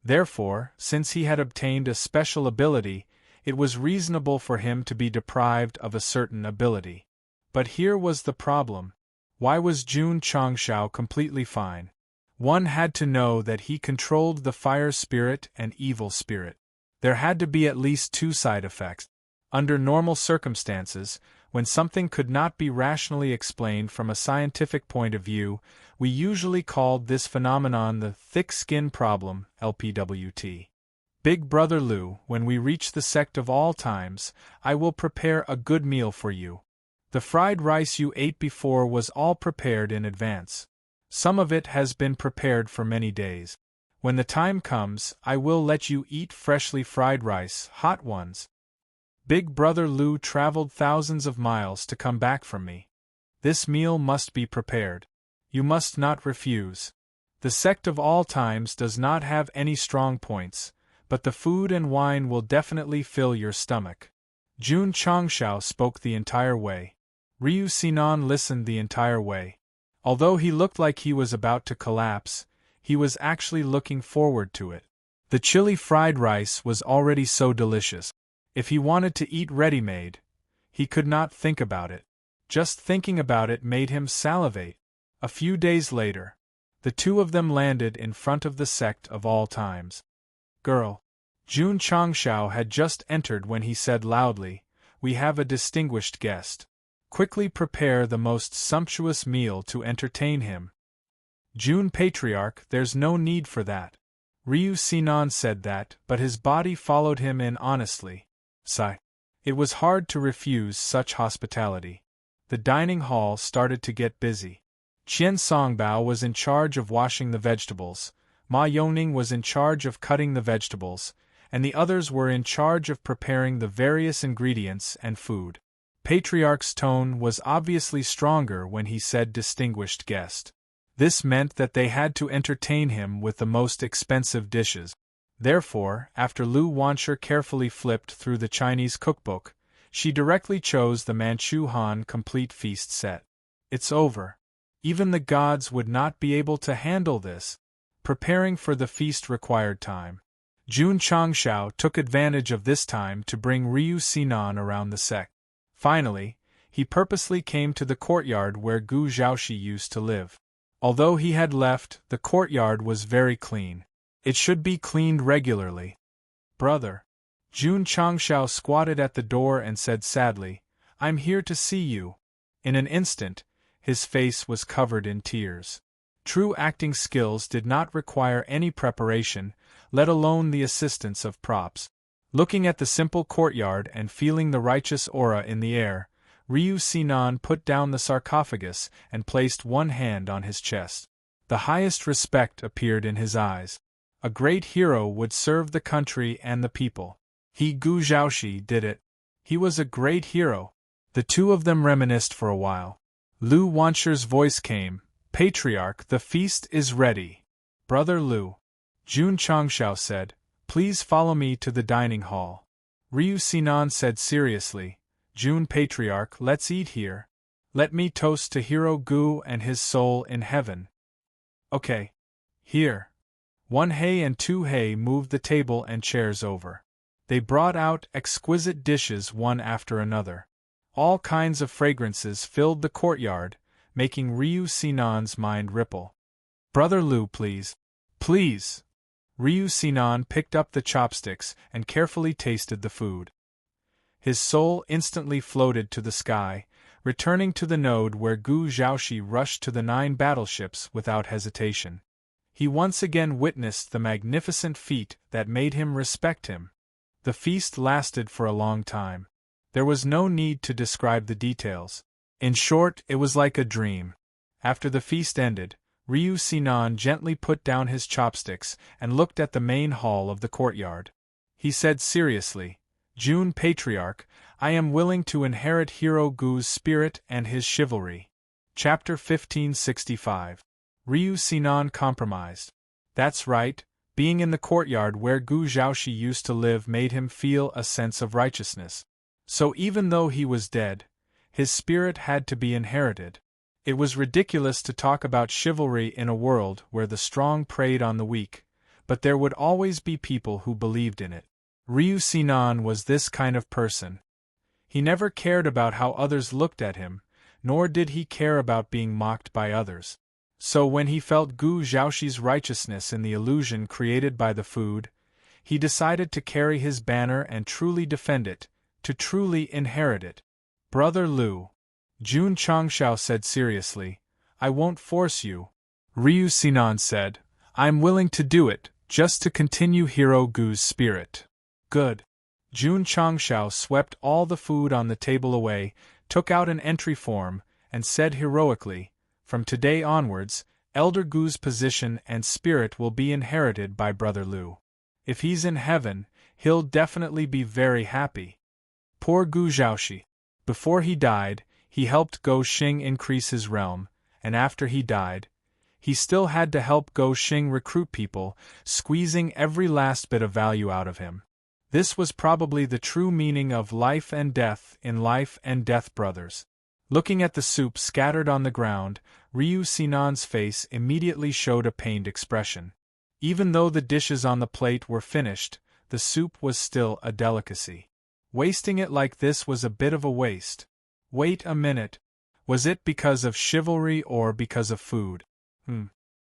Therefore, since he had obtained a special ability, it was reasonable for him to be deprived of a certain ability. But here was the problem. Why was Jun Changshao completely fine? One had to know that he controlled the fire spirit and evil spirit. There had to be at least two side effects. Under normal circumstances, when something could not be rationally explained from a scientific point of view, we usually called this phenomenon the thick skin problem, LPWT. Big Brother Lu, when we reach the sect of all times, I will prepare a good meal for you. The fried rice you ate before was all prepared in advance. Some of it has been prepared for many days. When the time comes, I will let you eat freshly fried rice, hot ones. Big Brother Lu traveled thousands of miles to come back from me. This meal must be prepared. You must not refuse. The sect of all times does not have any strong points, but the food and wine will definitely fill your stomach. Jun Changshao spoke the entire way. Ryu Sinan listened the entire way. Although he looked like he was about to collapse, he was actually looking forward to it. The chili fried rice was already so delicious. If he wanted to eat ready-made, he could not think about it. Just thinking about it made him salivate. A few days later, the two of them landed in front of the sect of all times. Girl. Jun Changshao had just entered when he said loudly, We have a distinguished guest. Quickly prepare the most sumptuous meal to entertain him. Jun Patriarch, there's no need for that. Ryu Sinan said that, but his body followed him in honestly. Sigh. It was hard to refuse such hospitality. The dining hall started to get busy. Qian Songbao was in charge of washing the vegetables, Ma Yongning was in charge of cutting the vegetables, and the others were in charge of preparing the various ingredients and food. Patriarch's tone was obviously stronger when he said distinguished guest. This meant that they had to entertain him with the most expensive dishes. Therefore, after Lu Wanshur carefully flipped through the Chinese cookbook, she directly chose the Manchu Han complete feast set. It's over. Even the gods would not be able to handle this. Preparing for the feast required time. Jun Changshao took advantage of this time to bring Ryu Sinan around the sect. Finally, he purposely came to the courtyard where Gu Zhaoxi used to live. Although he had left, the courtyard was very clean. It should be cleaned regularly. Brother. Jun Changshao squatted at the door and said sadly, I'm here to see you. In an instant, his face was covered in tears. True acting skills did not require any preparation, let alone the assistance of props. Looking at the simple courtyard and feeling the righteous aura in the air, Ryu Sinan put down the sarcophagus and placed one hand on his chest. The highest respect appeared in his eyes. A great hero would serve the country and the people. He Gu Zhaoxi did it. He was a great hero. The two of them reminisced for a while. Lu Wanshur's voice came, Patriarch, the feast is ready. Brother Lu. Jun Changshao said, Please follow me to the dining hall. Ryu Sinan said seriously, Jun Patriarch, let's eat here. Let me toast to Hero Gu and his soul in heaven. Okay. Here. 1 He and 2 He moved the table and chairs over. They brought out exquisite dishes one after another. All kinds of fragrances filled the courtyard, making Ryu Sinan's mind ripple. "Brother Lu, please. Please!" Ryu Sinan picked up the chopsticks and carefully tasted the food. His soul instantly floated to the sky, returning to the node where Gu Zhaoxi rushed to the 9 battleships without hesitation. He once again witnessed the magnificent feat that made him respect him. The feast lasted for a long time. There was no need to describe the details. In short, it was like a dream. After the feast ended, Ryu Sinan gently put down his chopsticks and looked at the main hall of the courtyard. He said seriously, "Jun Patriarch, I am willing to inherit Hero Gu's spirit and his chivalry." Chapter 1565. Ryu Sinan compromised. That's right, being in the courtyard where Gu Zhaoxi used to live made him feel a sense of righteousness. So even though he was dead, his spirit had to be inherited. It was ridiculous to talk about chivalry in a world where the strong preyed on the weak, but there would always be people who believed in it. Ryu Sinan was this kind of person. He never cared about how others looked at him, nor did he care about being mocked by others. So when he felt Gu Zhaoxi's righteousness in the illusion created by the food, he decided to carry his banner and truly defend it, to truly inherit it. "Brother Lu," Jun Changshao said seriously, "I won't force you." Ryu Sinan said, "I'm willing to do it, just to continue Hero Gu's spirit." "Good." Jun Changshao swept all the food on the table away, took out an entry form, and said heroically, "From today onwards, Elder Gu's position and spirit will be inherited by Brother Lu. If he's in heaven, he'll definitely be very happy." Poor Gu Zhaoxi. Before he died, he helped Go Xing increase his realm, and after he died, he still had to help Go Xing recruit people, squeezing every last bit of value out of him. This was probably the true meaning of life and death in Life and Death Brothers. Looking at the soup scattered on the ground, Ryu Sinan's face immediately showed a pained expression. Even though the dishes on the plate were finished, the soup was still a delicacy. Wasting it like this was a bit of a waste. Wait a minute. Was it because of chivalry or because of food?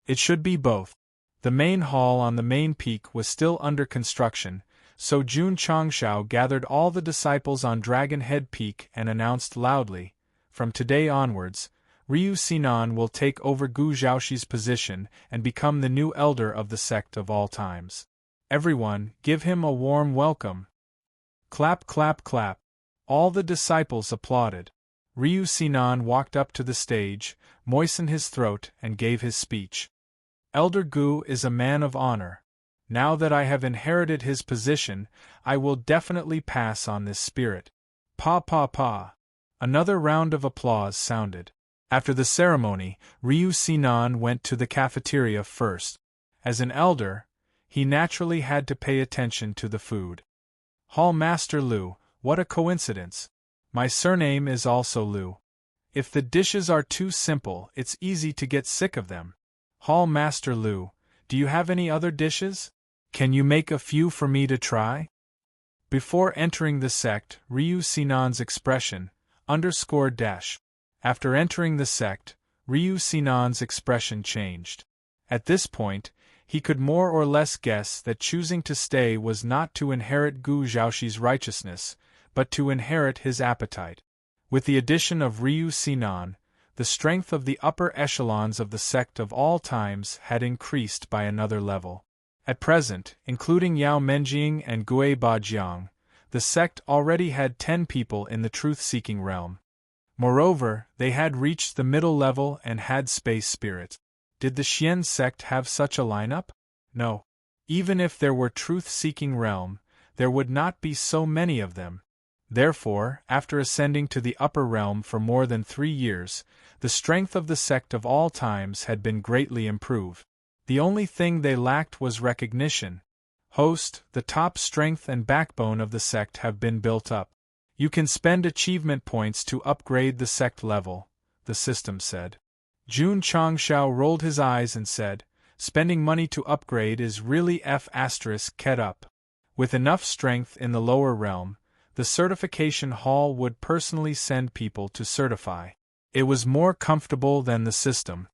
It should be both. The main hall on the main peak was still under construction, so Jun Changshao gathered all the disciples on Dragon Head Peak and announced loudly, "From today onwards, Ryu Sinan will take over Gu Zhaoxi's position and become the new elder of the sect of all times. Everyone, give him a warm welcome." Clap, clap, clap. All the disciples applauded. Ryu Sinan walked up to the stage, moistened his throat, and gave his speech. "Elder Gu is a man of honor. Now that I have inherited his position, I will definitely pass on this spirit." Pa pa pa. Another round of applause sounded. After the ceremony, Ryu Sinan went to the cafeteria first. As an elder, he naturally had to pay attention to the food. "Hall Master Lu, what a coincidence. My surname is also Lu. If the dishes are too simple, it's easy to get sick of them. Hall Master Lu, do you have any other dishes? Can you make a few for me to try?" Before entering the sect, Ryu Sinan's expression underscore dash. After entering the sect, Ryu Sinan's expression changed. At this point, he could more or less guess that choosing to stay was not to inherit Gu Zhaoxi's righteousness, but to inherit his appetite. With the addition of Ryu Sinan, the strength of the upper echelons of the sect of all times had increased by another level. At present, including Yao Menjing and Gui Bajiang, the sect already had 10 people in the truth-seeking realm. Moreover, they had reached the middle level and had space spirits. Did the Xian sect have such a lineup? No. Even if there were truth-seeking realm, there would not be so many of them. Therefore, after ascending to the upper realm for more than 3 years, the strength of the sect of all times had been greatly improved. The only thing they lacked was recognition. Host, the top strength and backbone of the sect have been built up. You can spend achievement points to upgrade the sect level, the system said. Jun Changshao rolled his eyes and said, "Spending money to upgrade is really F***ket up. With enough strength in the lower realm, the certification hall would personally send people to certify. It was more comfortable than the system.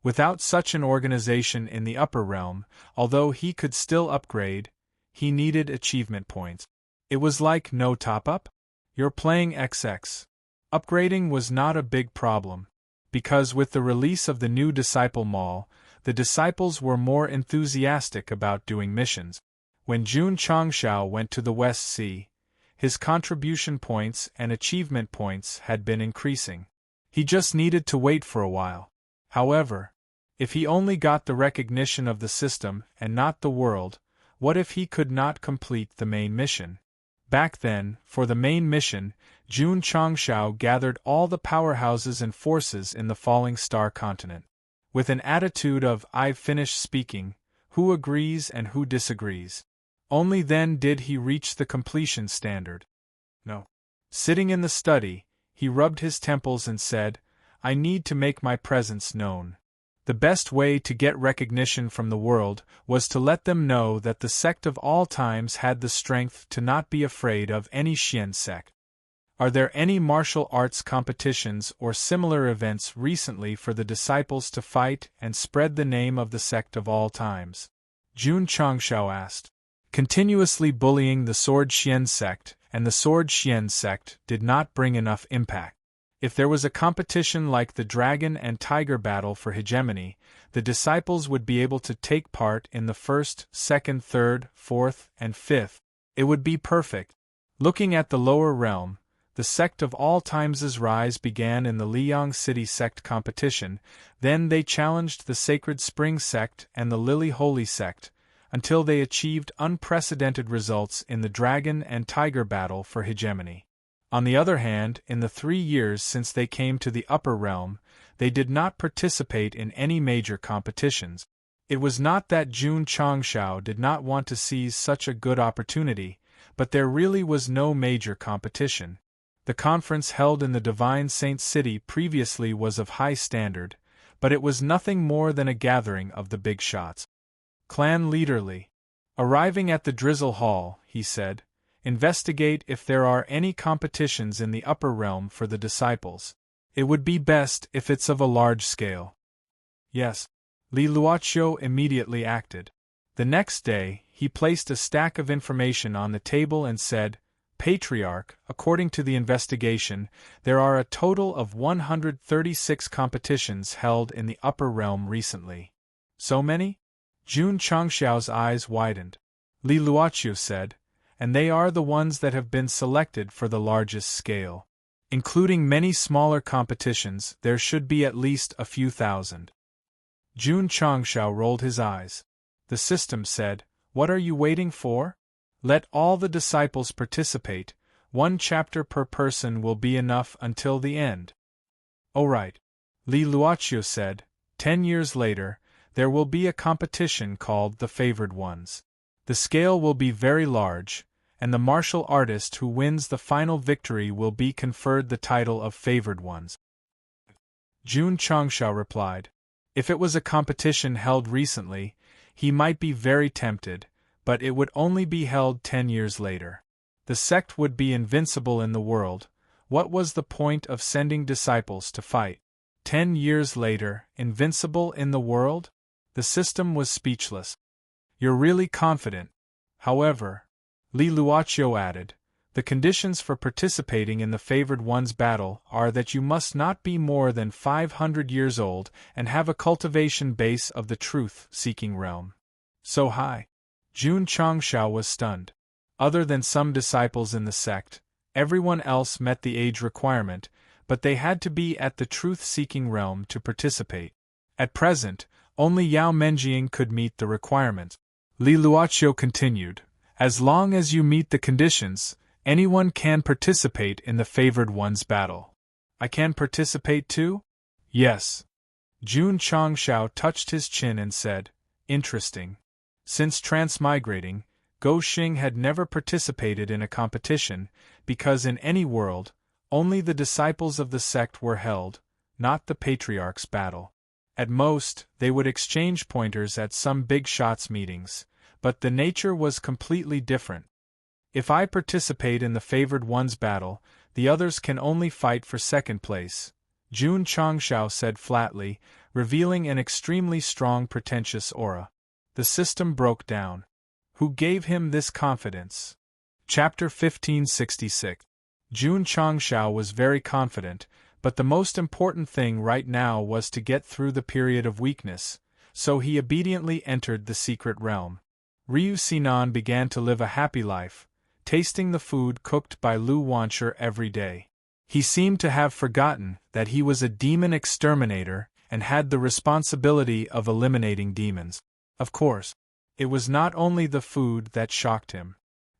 Without such an organization in the upper realm, although he could still upgrade, he needed achievement points. It was like no top-up? You're playing XX. Upgrading was not a big problem, because with the release of the new Disciple Mall, the disciples were more enthusiastic about doing missions. When Jun Changshao went to the West Sea, his contribution points and achievement points had been increasing. He just needed to wait for a while. However, if he only got the recognition of the system and not the world, what if he could not complete the main mission? Back then, for the main mission, Jun Changshao gathered all the powerhouses and forces in the Falling Star continent. With an attitude of "I've finished speaking, who agrees and who disagrees?" Only then did he reach the completion standard. No. Sitting in the study, he rubbed his temples and said, "I need to make my presence known." The best way to get recognition from the world was to let them know that the sect of all times had the strength to not be afraid of any Xian sect. Are there any martial arts competitions or similar events recently for the disciples to fight and spread the name of the sect of all times? Jun Changshao asked. Continuously bullying the Sword Xian sect and the Sword Xian sect did not bring enough impact. If there was a competition like the Dragon and Tiger battle for hegemony, the disciples would be able to take part in the first, second, third, fourth, and fifth. It would be perfect. Looking at the lower realm, the sect of all times' rise began in the Liang City sect competition, then they challenged the Sacred Spring sect and the Lily Holy sect, until they achieved unprecedented results in the Dragon and Tiger battle for hegemony. On the other hand, in the 3 years since they came to the upper realm, they did not participate in any major competitions. It was not that Jun Changshao did not want to seize such a good opportunity, but there really was no major competition. The conference held in the Divine Saint City previously was of high standard, but it was nothing more than a gathering of the big shots. Clan Leader Li. Arriving at the Drizzle Hall, he said, "Investigate if there are any competitions in the upper realm for the disciples. It would be best if it's of a large scale." Yes. Li Luoqiu immediately acted. The next day, he placed a stack of information on the table and said, "Patriarch, according to the investigation, there are a total of 136 competitions held in the upper realm recently." So many? Jun Changshao's eyes widened. Li Luoqiu said, "And they are the ones that have been selected for the largest scale. Including many smaller competitions, there should be at least a few thousand." Jun Changshao rolled his eyes. The system said, "What are you waiting for? Let all the disciples participate, 1 chapter per person will be enough until the end." "Oh right." Li Luoqiu said, 10 years later, there will be a competition called the Favored Ones. The scale will be very large, and the martial artist who wins the final victory will be conferred the title of Favored Ones." Jun Changshao replied. If it was a competition held recently, he might be very tempted, but it would only be held 10 years later. The sect would be invincible in the world. What was the point of sending disciples to fight? 10 years later, invincible in the world? The system was speechless. "You're really confident." However, Li Luoqiu added, "the conditions for participating in the Favored One's battle are that you must not be more than 500 years old and have a cultivation base of the truth-seeking realm." So high. Jun Changshao was stunned. Other than some disciples in the sect, everyone else met the age requirement, but they had to be at the truth-seeking realm to participate. At present, only Yao Menjing could meet the requirement. Li Luoqiu continued, "As long as you meet the conditions, anyone can participate in the Favored One's battle." "I can participate too?" "Yes." Jun Changshao touched his chin and said, "Interesting." Since transmigrating, Go Xing had never participated in a competition, because in any world, only the disciples of the sect were held, not the Patriarch's battle. At most, they would exchange pointers at some big shots meetings, but the nature was completely different. If I participate in the favored one's battle, the others can only fight for second place, Jun Changshao said flatly, revealing an extremely strong pretentious aura. The system broke down. Who gave him this confidence? Chapter 1566. Jun Changshao was very confident, but the most important thing right now was to get through the period of weakness, so he obediently entered the secret realm. Ryu Sinan began to live a happy life, tasting the food cooked by Lu Wancher every day. He seemed to have forgotten that he was a demon exterminator and had the responsibility of eliminating demons. Of course, it was not only the food that shocked him.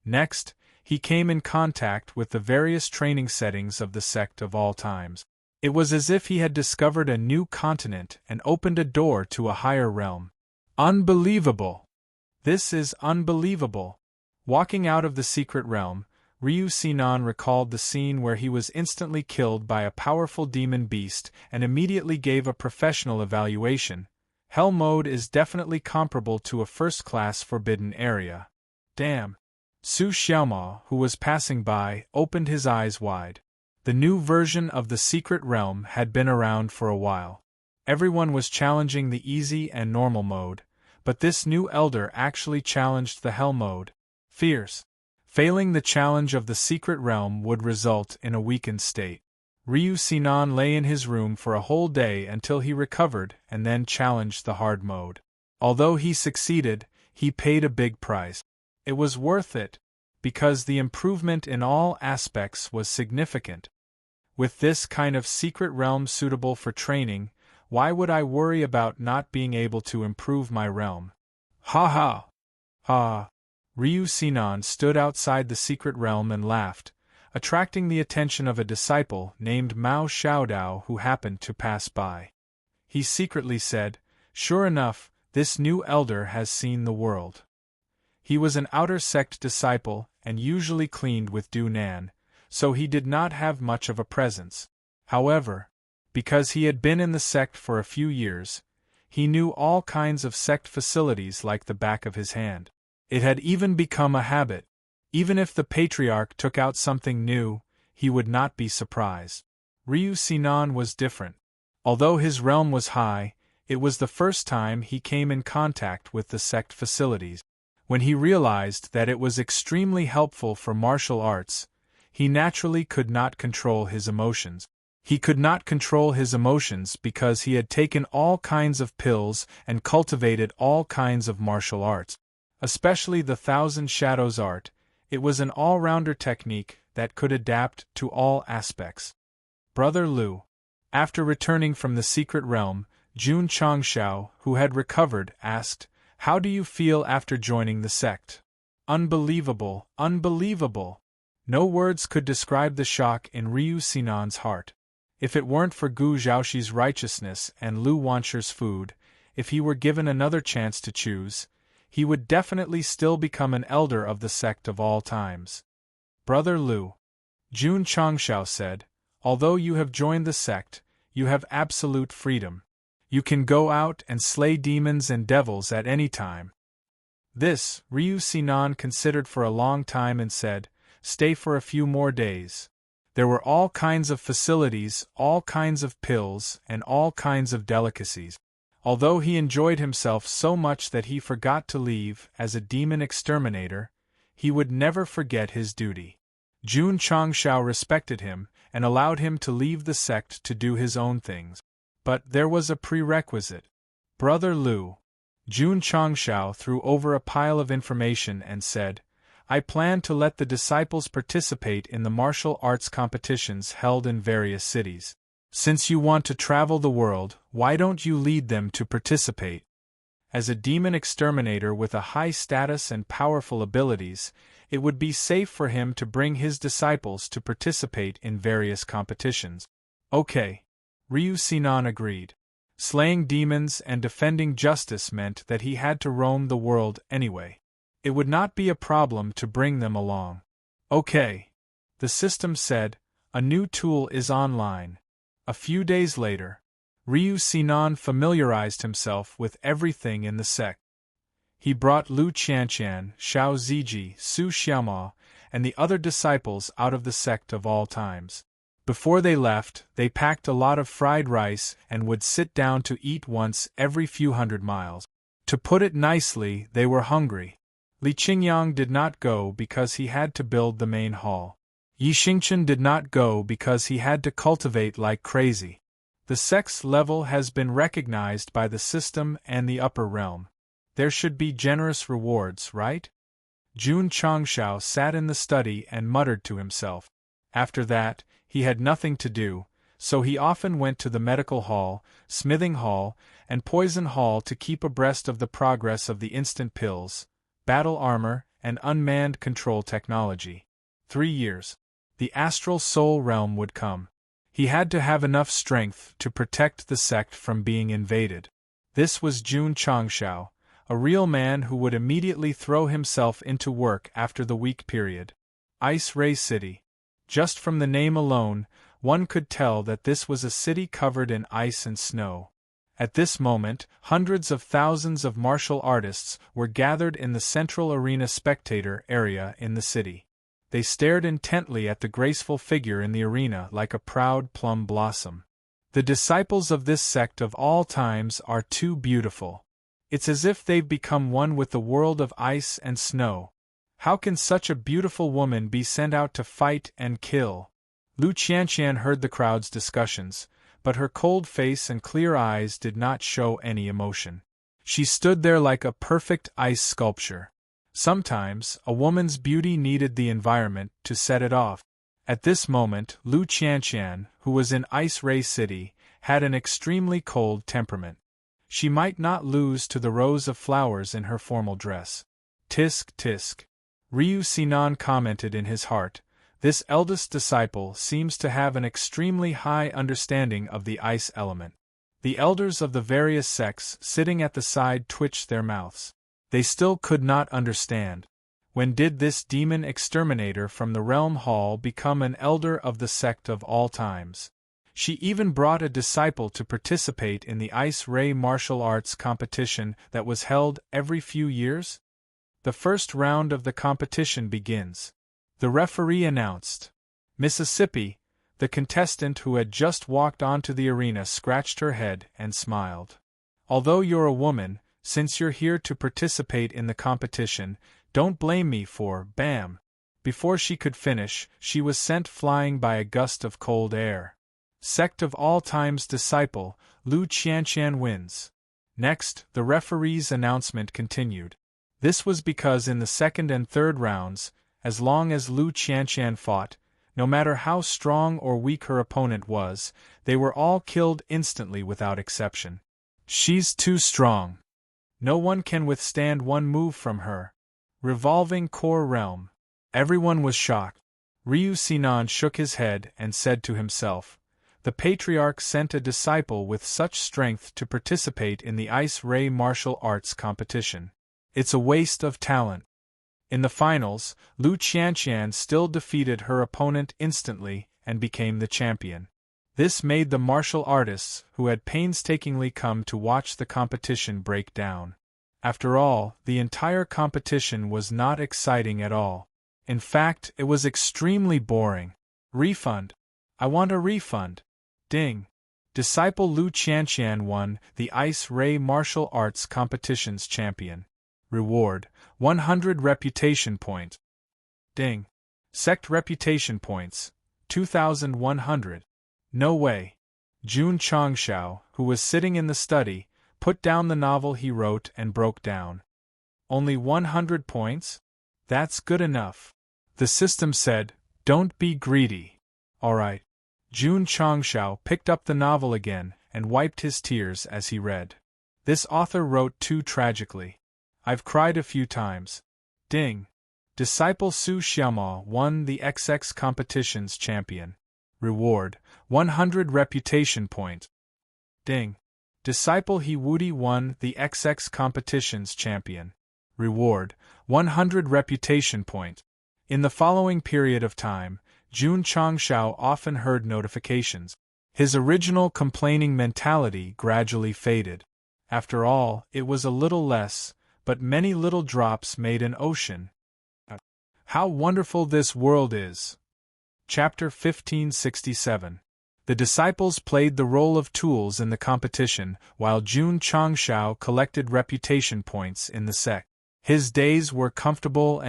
Next, he came in contact with the various training settings of the sect of all times. It was as if he had discovered a new continent and opened a door to a higher realm. Unbelievable! This is unbelievable! Walking out of the secret realm, Ryu Sinan recalled the scene where he was instantly killed by a powerful demon beast and immediately gave a professional evaluation. Hell mode is definitely comparable to a first-class forbidden area. Damn! Su Xiaomao, who was passing by, opened his eyes wide. The new version of the secret realm had been around for a while. Everyone was challenging the easy and normal mode, but this new elder actually challenged the hell mode. Fierce. Failing the challenge of the secret realm would result in a weakened state. Ryu Sinan lay in his room for a whole day until he recovered and then challenged the hard mode. Although he succeeded, he paid a big price. It was worth it, because the improvement in all aspects was significant. With this kind of secret realm suitable for training, why would I worry about not being able to improve my realm? Ha ha! Ha! Ryu Sinan stood outside the secret realm and laughed, attracting the attention of a disciple named Mao Xiaodao who happened to pass by. He secretly said, "Sure enough, this new elder has seen the world." He was an outer sect disciple and usually cleaned with Du Nan, so he did not have much of a presence. However, because he had been in the sect for a few years, he knew all kinds of sect facilities like the back of his hand. It had even become a habit. Even if the patriarch took out something new, he would not be surprised. Ryu Sinan was different. Although his realm was high, it was the first time he came in contact with the sect facilities. When he realized that it was extremely helpful for martial arts, he naturally could not control his emotions. He could not control his emotions because he had taken all kinds of pills and cultivated all kinds of martial arts. Especially the Thousand Shadows art, it was an all-rounder technique that could adapt to all aspects. Brother Lu. After returning from the secret realm, Jun Changshao, who had recovered, asked, "How do you feel after joining the sect?" Unbelievable, unbelievable! No words could describe the shock in Ryu Sinan's heart. If it weren't for Gu Zhaoxi's righteousness and Lu Wancher's food, if he were given another chance to choose, he would definitely still become an elder of the sect of all times. Brother Lu. Jun Changshao said, "Although you have joined the sect, you have absolute freedom. You can go out and slay demons and devils at any time." This, Ryu Sinan considered for a long time and said, "Stay for a few more days." There were all kinds of facilities, all kinds of pills, and all kinds of delicacies. Although he enjoyed himself so much that he forgot to leave as a demon exterminator, he would never forget his duty. Jun Changshao respected him and allowed him to leave the sect to do his own things. But there was a prerequisite. Brother Lu. Jun Changshao threw over a pile of information and said, "I plan to let the disciples participate in the martial arts competitions held in various cities. Since you want to travel the world, why don't you lead them to participate?" As a demon exterminator with a high status and powerful abilities, it would be safe for him to bring his disciples to participate in various competitions. Okay. Ryu Sinan agreed. Slaying demons and defending justice meant that he had to roam the world anyway. It would not be a problem to bring them along. Okay. The system said, "A new tool is online." A few days later, Ryu Sinan familiarized himself with everything in the sect. He brought Lu Qianqian, Xiao Ziji, Su Xiaomao, and the other disciples out of the sect of all times. Before they left, they packed a lot of fried rice and would sit down to eat once every few hundred miles. To put it nicely, they were hungry. Li Qingyang did not go because he had to build the main hall. Yi Xingchen did not go because he had to cultivate like crazy. The sect's level has been recognized by the system and the upper realm. There should be generous rewards, right? Jun Changshao sat in the study and muttered to himself. After that, he had nothing to do, so he often went to the medical hall, smithing hall, and poison hall to keep abreast of the progress of the instant pills, battle armor, and unmanned control technology. 3 years. The astral soul realm would come. He had to have enough strength to protect the sect from being invaded. This was Jun Changshao, a real man who would immediately throw himself into work after the week period. Ice Ray City. Just from the name alone, one could tell that this was a city covered in ice and snow. At this moment, hundreds of thousands of martial artists were gathered in the central arena spectator area in the city. They stared intently at the graceful figure in the arena like a proud plum blossom. The disciples of this sect of all times are too beautiful. It's as if they've become one with the world of ice and snow. How can such a beautiful woman be sent out to fight and kill? Lu Qianqian heard the crowd's discussions, but her cold face and clear eyes did not show any emotion. She stood there like a perfect ice sculpture. Sometimes, a woman's beauty needed the environment to set it off. At this moment, Lu Qianqian, who was in Ice Ray City, had an extremely cold temperament. She might not lose to the rows of flowers in her formal dress. Tisk tisk. Ryu Sinan commented in his heart, this eldest disciple seems to have an extremely high understanding of the ice element. The elders of the various sects sitting at the side twitched their mouths. They still could not understand. When did this demon exterminator from the realm hall become an elder of the sect of all times? She even brought a disciple to participate in the Ice Ray martial arts competition that was held every few years? The first round of the competition begins. The referee announced. Mississippi, the contestant who had just walked onto the arena, scratched her head and smiled. Although you're a woman, since you're here to participate in the competition, don't blame me for, bam. Before she could finish, she was sent flying by a gust of cold air. Sect of all times disciple, Lu Qianqian wins. Next, the referee's announcement continued. This was because in the second and third rounds, as long as Lu Qianqian fought, no matter how strong or weak her opponent was, they were all killed instantly without exception. She's too strong. No one can withstand one move from her. Revolving core realm. Everyone was shocked. Ryu Sinan shook his head and said to himself, the patriarch sent a disciple with such strength to participate in the Ice Ray martial arts competition. It's a waste of talent. In the finals, Lu Qianqian still defeated her opponent instantly and became the champion. This made the martial artists who had painstakingly come to watch the competition break down. After all, the entire competition was not exciting at all. In fact, it was extremely boring. Refund. I want a refund. Ding. Disciple Lu Qianqian won the Ice Ray martial arts competition's champion. Reward, 100 reputation points. Ding. Sect reputation points, 2,100. No way. Jun Changshao, who was sitting in the study, put down the novel he wrote and broke down. Only 100 points? That's good enough. The system said, don't be greedy. All right. Jun Changshao picked up the novel again and wiped his tears as he read. This author wrote too tragically. I've cried a few times. Ding. Disciple Su Xiaoma won the XX competition's champion. Reward, 100 reputation point. Ding. Disciple He Wudi won the XX competition's champion. Reward, 100 reputation point. In the following period of time, Jun Changshao often heard notifications. His original complaining mentality gradually faded. After all, it was a little less, but many little drops made an ocean. How wonderful this world is! Chapter 1567. The disciples played the role of tools in the competition, while Jun Changshao collected reputation points in the sect. His days were comfortable.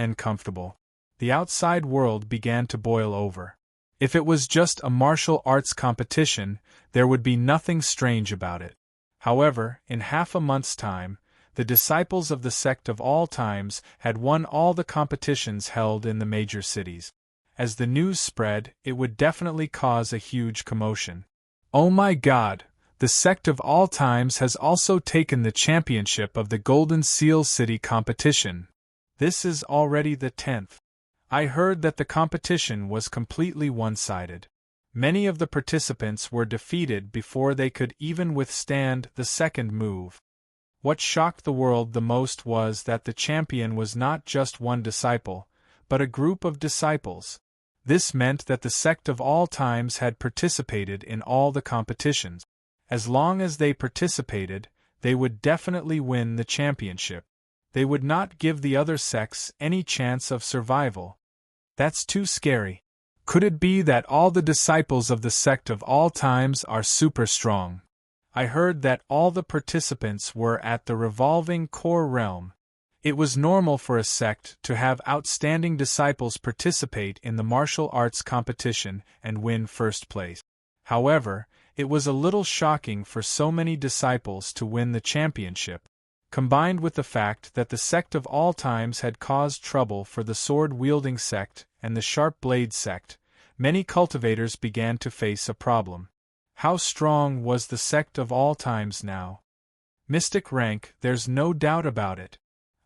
The outside world began to boil over. If it was just a martial arts competition, there would be nothing strange about it. However, in half a month's time, the disciples of the Sect of all times had won all the competitions held in the major cities. As the news spread, it would definitely cause a huge commotion. Oh my God! The Sect of all times has also taken the championship of the Golden Seal City competition. This is already the 10th. I heard that the competition was completely one-sided. Many of the participants were defeated before they could even withstand the second move. What shocked the world the most was that the champion was not just one disciple, but a group of disciples. This meant that the Sect of all times had participated in all the competitions. As long as they participated, they would definitely win the championship. They would not give the other sects any chance of survival. That's too scary. Could it be that all the disciples of the Sect of all times are super strong? I heard that all the participants were at the revolving core realm. It was normal for a sect to have outstanding disciples participate in the martial arts competition and win first place. However, it was a little shocking for so many disciples to win the championship, combined with the fact that the Sect of all times had caused trouble for the sword-wielding sect and the sharp-blade sect. Many cultivators began to face a problem. How strong was the Sect of all times now? Mystic rank, there's no doubt about it.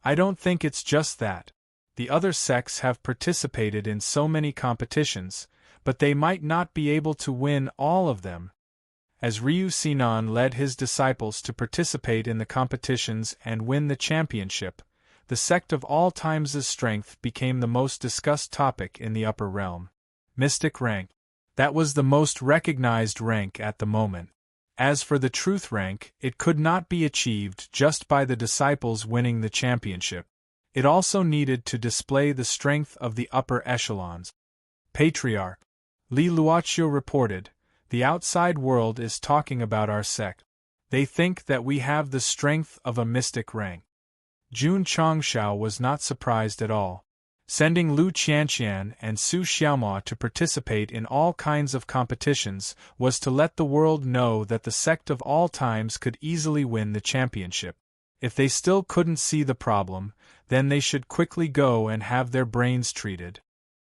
I don't think it's just that. The other sects have participated in so many competitions, but they might not be able to win all of them. As Ryu Sinan led his disciples to participate in the competitions and win the championship, the Sect of all times' strength became the most discussed topic in the upper realm. Mystic rank. That was the most recognized rank at the moment. As for the truth rank, it could not be achieved just by the disciples winning the championship. It also needed to display the strength of the upper echelons. Patriarch Li Luoqiu reported, "The outside world is talking about our sect. They think that we have the strength of a mystic rank." Jun Changshao was not surprised at all. Sending Lu Qianqian and Su Xiaoma to participate in all kinds of competitions was to let the world know that the Sect of all times could easily win the championship. If they still couldn't see the problem, then they should quickly go and have their brains treated.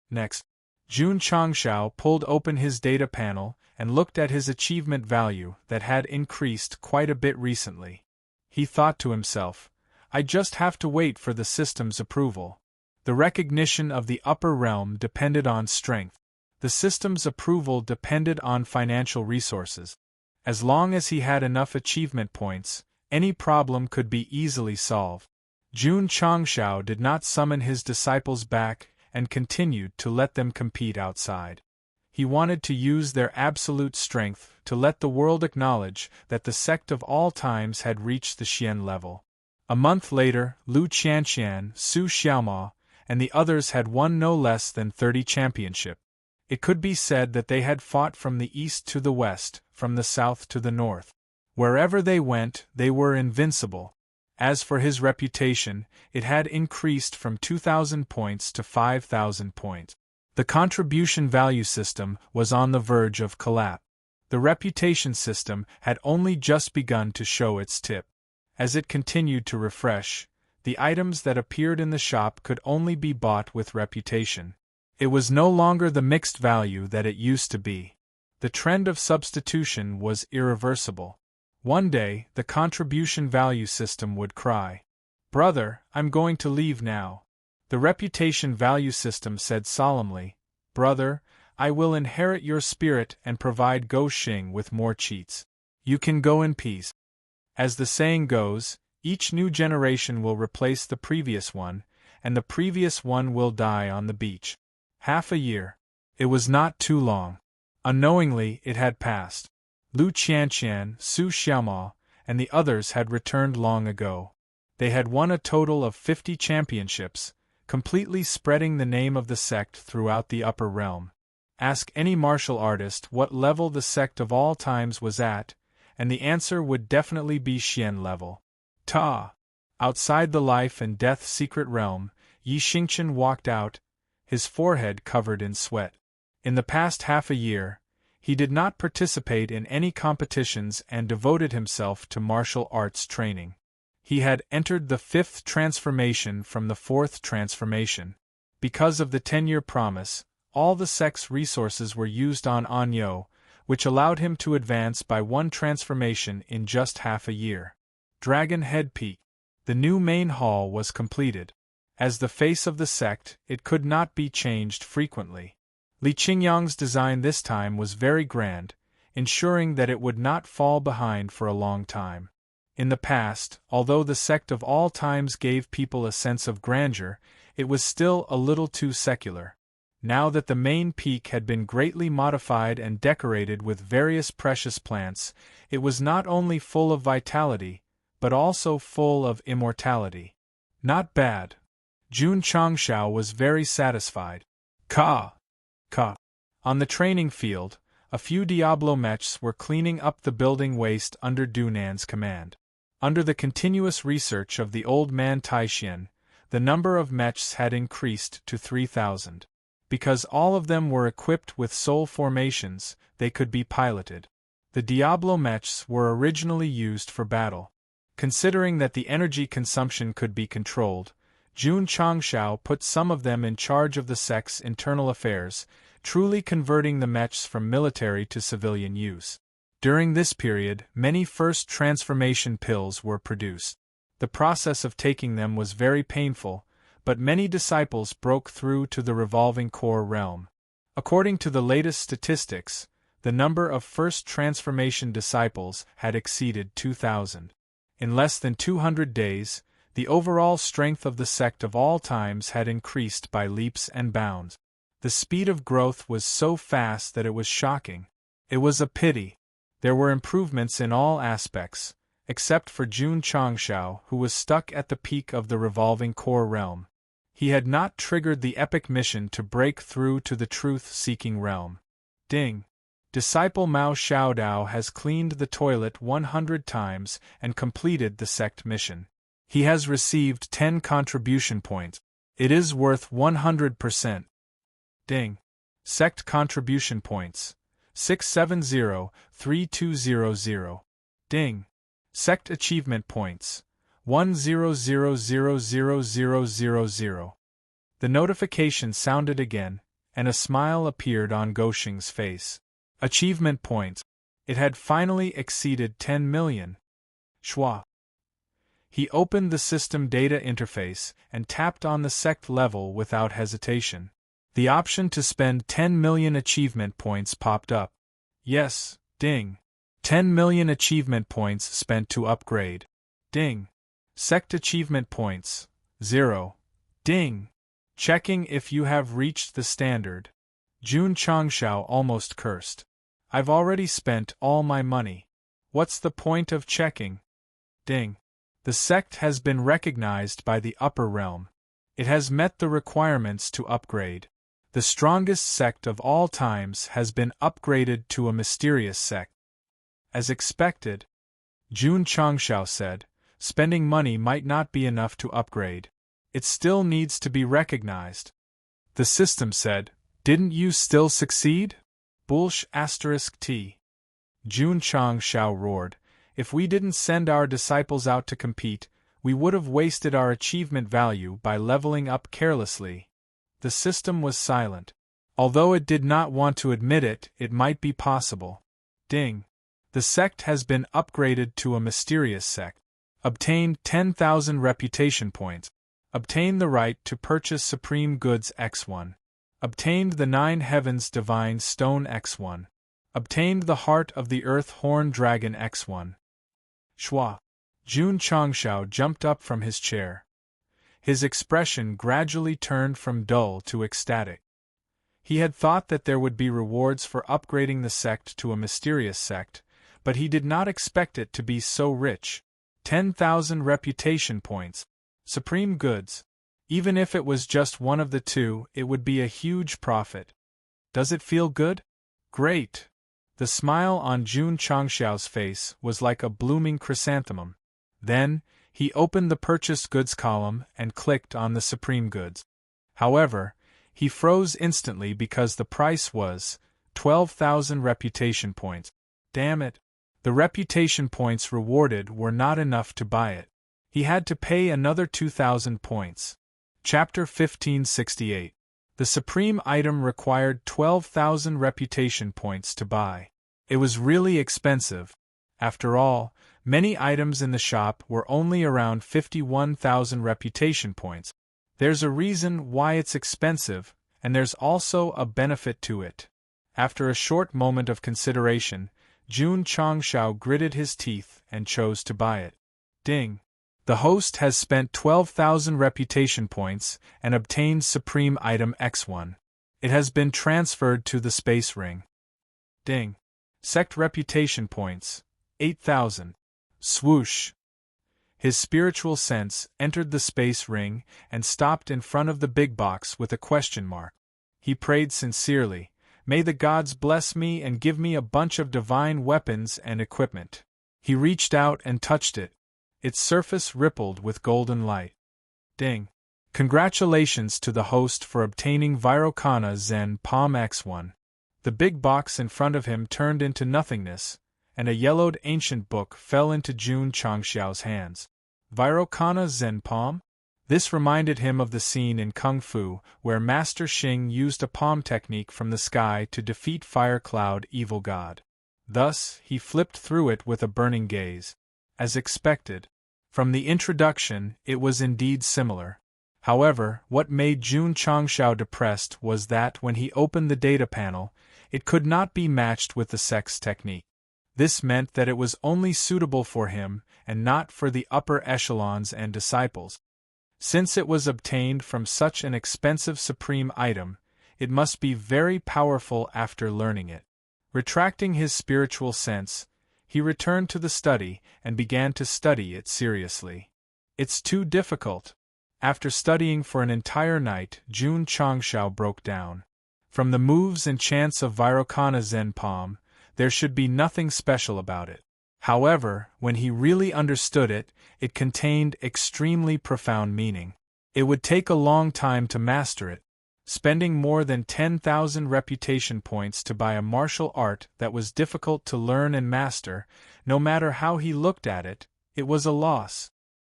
Next, Jun Changshao pulled open his data panel and looked at his achievement value that had increased quite a bit recently. He thought to himself, I just have to wait for the system's approval. The recognition of the upper realm depended on strength. The system's approval depended on financial resources. As long as he had enough achievement points, any problem could be easily solved. Jun Changshao did not summon his disciples back and continued to let them compete outside. He wanted to use their absolute strength to let the world acknowledge that the Sect of all times had reached the Xian level. A month later, Lu Qianqian, Su Xiaoma, and the others had won no less than 30 championships. It could be said that they had fought from the east to the west, from the south to the north. Wherever they went, they were invincible. As for his reputation, it had increased from 2,000 points to 5,000 points. The contribution value system was on the verge of collapse. The reputation system had only just begun to show its tip. As it continued to refresh, the items that appeared in the shop could only be bought with reputation. It was no longer the mixed value that it used to be. The trend of substitution was irreversible. One day, the contribution value system would cry, "Brother, I'm going to leave now." The reputation value system said solemnly, "Brother, I will inherit your spirit and provide Go Xing with more cheats. You can go in peace." As the saying goes, each new generation will replace the previous one, and the previous one will die on the beach. Half a year. It was not too long. Unknowingly, it had passed. Lu Qianqian, Su Xiaoma, and the others had returned long ago. They had won a total of 50 championships, completely spreading the name of the sect throughout the upper realm. Ask any martial artist what level the sect of all times was at, and the answer would definitely be Xian level. Ta! Outside the life and death secret realm, Yi Xingqian walked out, his forehead covered in sweat. In the past half a year, he did not participate in any competitions and devoted himself to martial arts training. He had entered the 5th transformation from the 4th transformation. Because of the 10-year promise, all the sect's resources were used on Anyo, which allowed him to advance by 1 transformation in just half a year. Dragon Head Peak. The new main hall was completed. As the face of the sect, it could not be changed frequently. Li Qingyang's design this time was very grand, ensuring that it would not fall behind for a long time. In the past, although the sect of all times gave people a sense of grandeur, it was still a little too secular. Now that the main peak had been greatly modified and decorated with various precious plants, it was not only full of vitality, but also full of immortality. Not bad. Jun Changshao was very satisfied. Ka! On the training field, a few Diablo mechs were cleaning up the building waste under Dunan's command. Under the continuous research of the old man Taixian, the number of mechs had increased to 3,000. Because all of them were equipped with soul formations, they could be piloted. The Diablo mechs were originally used for battle. Considering that the energy consumption could be controlled, Jun Changshao put some of them in charge of the sect's internal affairs, truly converting the mechs from military to civilian use. During this period, many first transformation pills were produced. The process of taking them was very painful, but many disciples broke through to the revolving core realm. According to the latest statistics, the number of first transformation disciples had exceeded 2,000. In less than 200 days, the overall strength of the sect of all times had increased by leaps and bounds. The speed of growth was so fast that it was shocking. It was a pity. There were improvements in all aspects, except for Jun Changshao, who was stuck at the peak of the revolving core realm. He had not triggered the epic mission to break through to the truth-seeking realm. Ding! Disciple Mao Xiaodao has cleaned the toilet 100 times and completed the sect mission. He has received 10 contribution points. It is worth 100%. Ding! Sect contribution points. 670-3200. Ding! Sect achievement points. 100000000. The notification sounded again, and a smile appeared on Goshing's face. Achievement points. It had finally exceeded 10 million. Schwa. He opened the system data interface and tapped on the sect level without hesitation. The option to spend 10 million achievement points popped up. Yes, ding. 10 million achievement points spent to upgrade. Ding. Sect achievement points. 0. Ding. Checking if you have reached the standard. Jun Changshao almost cursed. I've already spent all my money. What's the point of checking? Ding. The sect has been recognized by the upper realm. It has met the requirements to upgrade. The strongest sect of all times has been upgraded to a mysterious sect. As expected, Jun Changshao said, spending money might not be enough to upgrade. It still needs to be recognized. The system said, didn't you still succeed? Bullsh *T. Jun Changshao roared, if we didn't send our disciples out to compete, we would have wasted our achievement value by leveling up carelessly. The system was silent. Although it did not want to admit it, it might be possible. Ding. The sect has been upgraded to a mysterious sect. Obtained 10,000 reputation points. Obtained the right to purchase Supreme Goods X1. Obtained the 9 Heavens Divine Stone X1. Obtained the Heart of the Earth Horn Dragon X1. Schwa. Jun Changshao jumped up from his chair. His expression gradually turned from dull to ecstatic. He had thought that there would be rewards for upgrading the sect to a mysterious sect, but he did not expect it to be so rich. 10,000 reputation points. Supreme goods. Even if it was just one of the two, it would be a huge profit. Does it feel good? Great! The smile on Jun Changxiao's face was like a blooming chrysanthemum. Then, he opened the purchased goods column and clicked on the supreme goods. However, he froze instantly because the price was 12,000 reputation points. Damn it! The reputation points rewarded were not enough to buy it. He had to pay another 2,000 points. Chapter 1568. The supreme item required 12,000 reputation points to buy. It was really expensive. After all, many items in the shop were only around 51,000 reputation points. There's a reason why it's expensive, and there's also a benefit to it. After a short moment of consideration, Jun Changxiao gritted his teeth and chose to buy it. Ding! The host has spent 12,000 reputation points and obtained Supreme Item X1. It has been transferred to the Space Ring. Ding! Sect Reputation Points, 8,000. Swoosh! His spiritual sense entered the Space Ring and stopped in front of the big box with a question mark. He prayed sincerely, "May the gods bless me and give me a bunch of divine weapons and equipment." He reached out and touched it. Its surface rippled with golden light. Ding! Congratulations to the host for obtaining Vairocana Zen Palm X1. The big box in front of him turned into nothingness, and a yellowed ancient book fell into Jun Changxiao's hands. Vairocana Zen Palm? This reminded him of the scene in Kung Fu where Master Xing used a palm technique from the sky to defeat Fire Cloud Evil God. Thus, he flipped through it with a burning gaze. As expected. From the introduction, it was indeed similar. However, what made Jun Changxiao depressed was that when he opened the data panel, it could not be matched with the Sect's technique. This meant that it was only suitable for him and not for the upper echelons and disciples. Since it was obtained from such an expensive supreme item, it must be very powerful after learning it. Retracting his spiritual sense, he returned to the study and began to study it seriously. It's too difficult. After studying for an entire night, Jun Changxiao broke down. From the moves and chants of Vairocana Zen Palm, there should be nothing special about it. However, when he really understood it, it contained extremely profound meaning. It would take a long time to master it. Spending more than 10,000 reputation points to buy a martial art that was difficult to learn and master, no matter how he looked at it, it was a loss.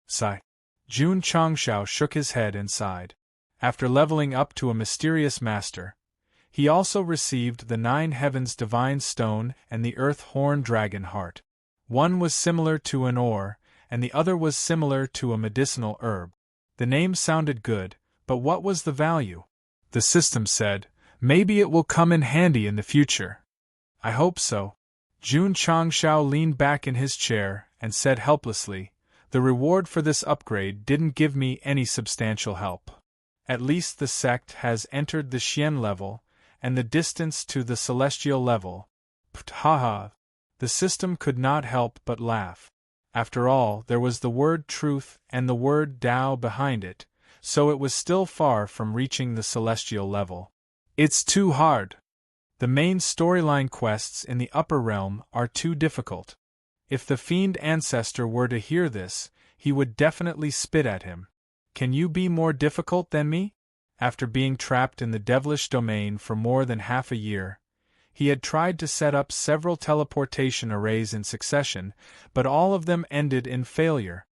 Sigh. Jun Changxiao shook his head and sighed. After leveling up to a mysterious master, he also received the 9 Heavens Divine Stone and the Earth Horn Dragon Heart. One was similar to an ore, and the other was similar to a medicinal herb. The name sounded good, but what was the value? The system said, "Maybe it will come in handy in the future." I hope so. Jun Changxiao leaned back in his chair and said helplessly, "The reward for this upgrade didn't give me any substantial help. At least the sect has entered the Xian level, and the distance to the celestial level. Haha. The system could not help but laugh. After all, there was the word truth and the word Tao behind it, so it was still far from reaching the celestial level. It's too hard. The main storyline quests in the upper realm are too difficult. If the fiend ancestor were to hear this, he would definitely spit at him. Can you be more difficult than me? After being trapped in the devilish domain for more than half a year, he had tried to set up several teleportation arrays in succession, but all of them ended in failure.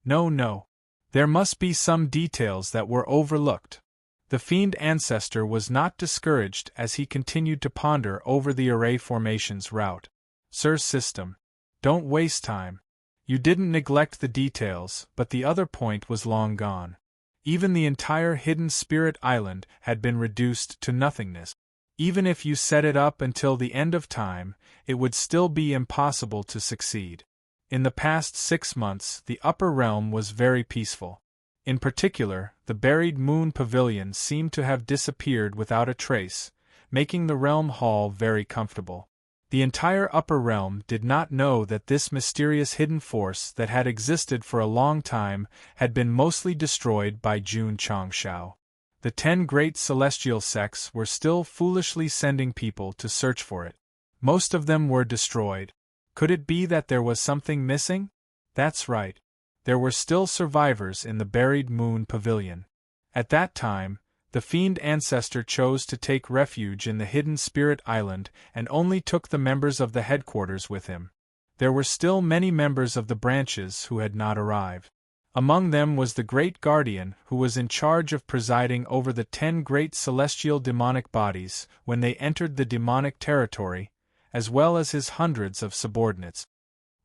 No. There must be some details that were overlooked. The fiend ancestor was not discouraged as he continued to ponder over the array formation's route. Sir System, don't waste time. You didn't neglect the details, but the other point was long gone. Even the entire hidden spirit island had been reduced to nothingness. Even if you set it up until the end of time, it would still be impossible to succeed. In the past 6 months, the upper realm was very peaceful. In particular, the buried moon pavilion seemed to have disappeared without a trace, making the realm hall very comfortable. The entire upper realm did not know that this mysterious hidden force that had existed for a long time had been mostly destroyed by Jun Changshao. The 10 great celestial sects were still foolishly sending people to search for it. Most of them were destroyed. Could it be that there was something missing? That's right. There were still survivors in the buried moon pavilion. At that time, the fiend ancestor chose to take refuge in the hidden spirit island and only took the members of the headquarters with him. There were still many members of the branches who had not arrived. Among them was the great guardian who was in charge of presiding over the 10 great celestial demonic bodies when they entered the demonic territory, as well as his hundreds of subordinates.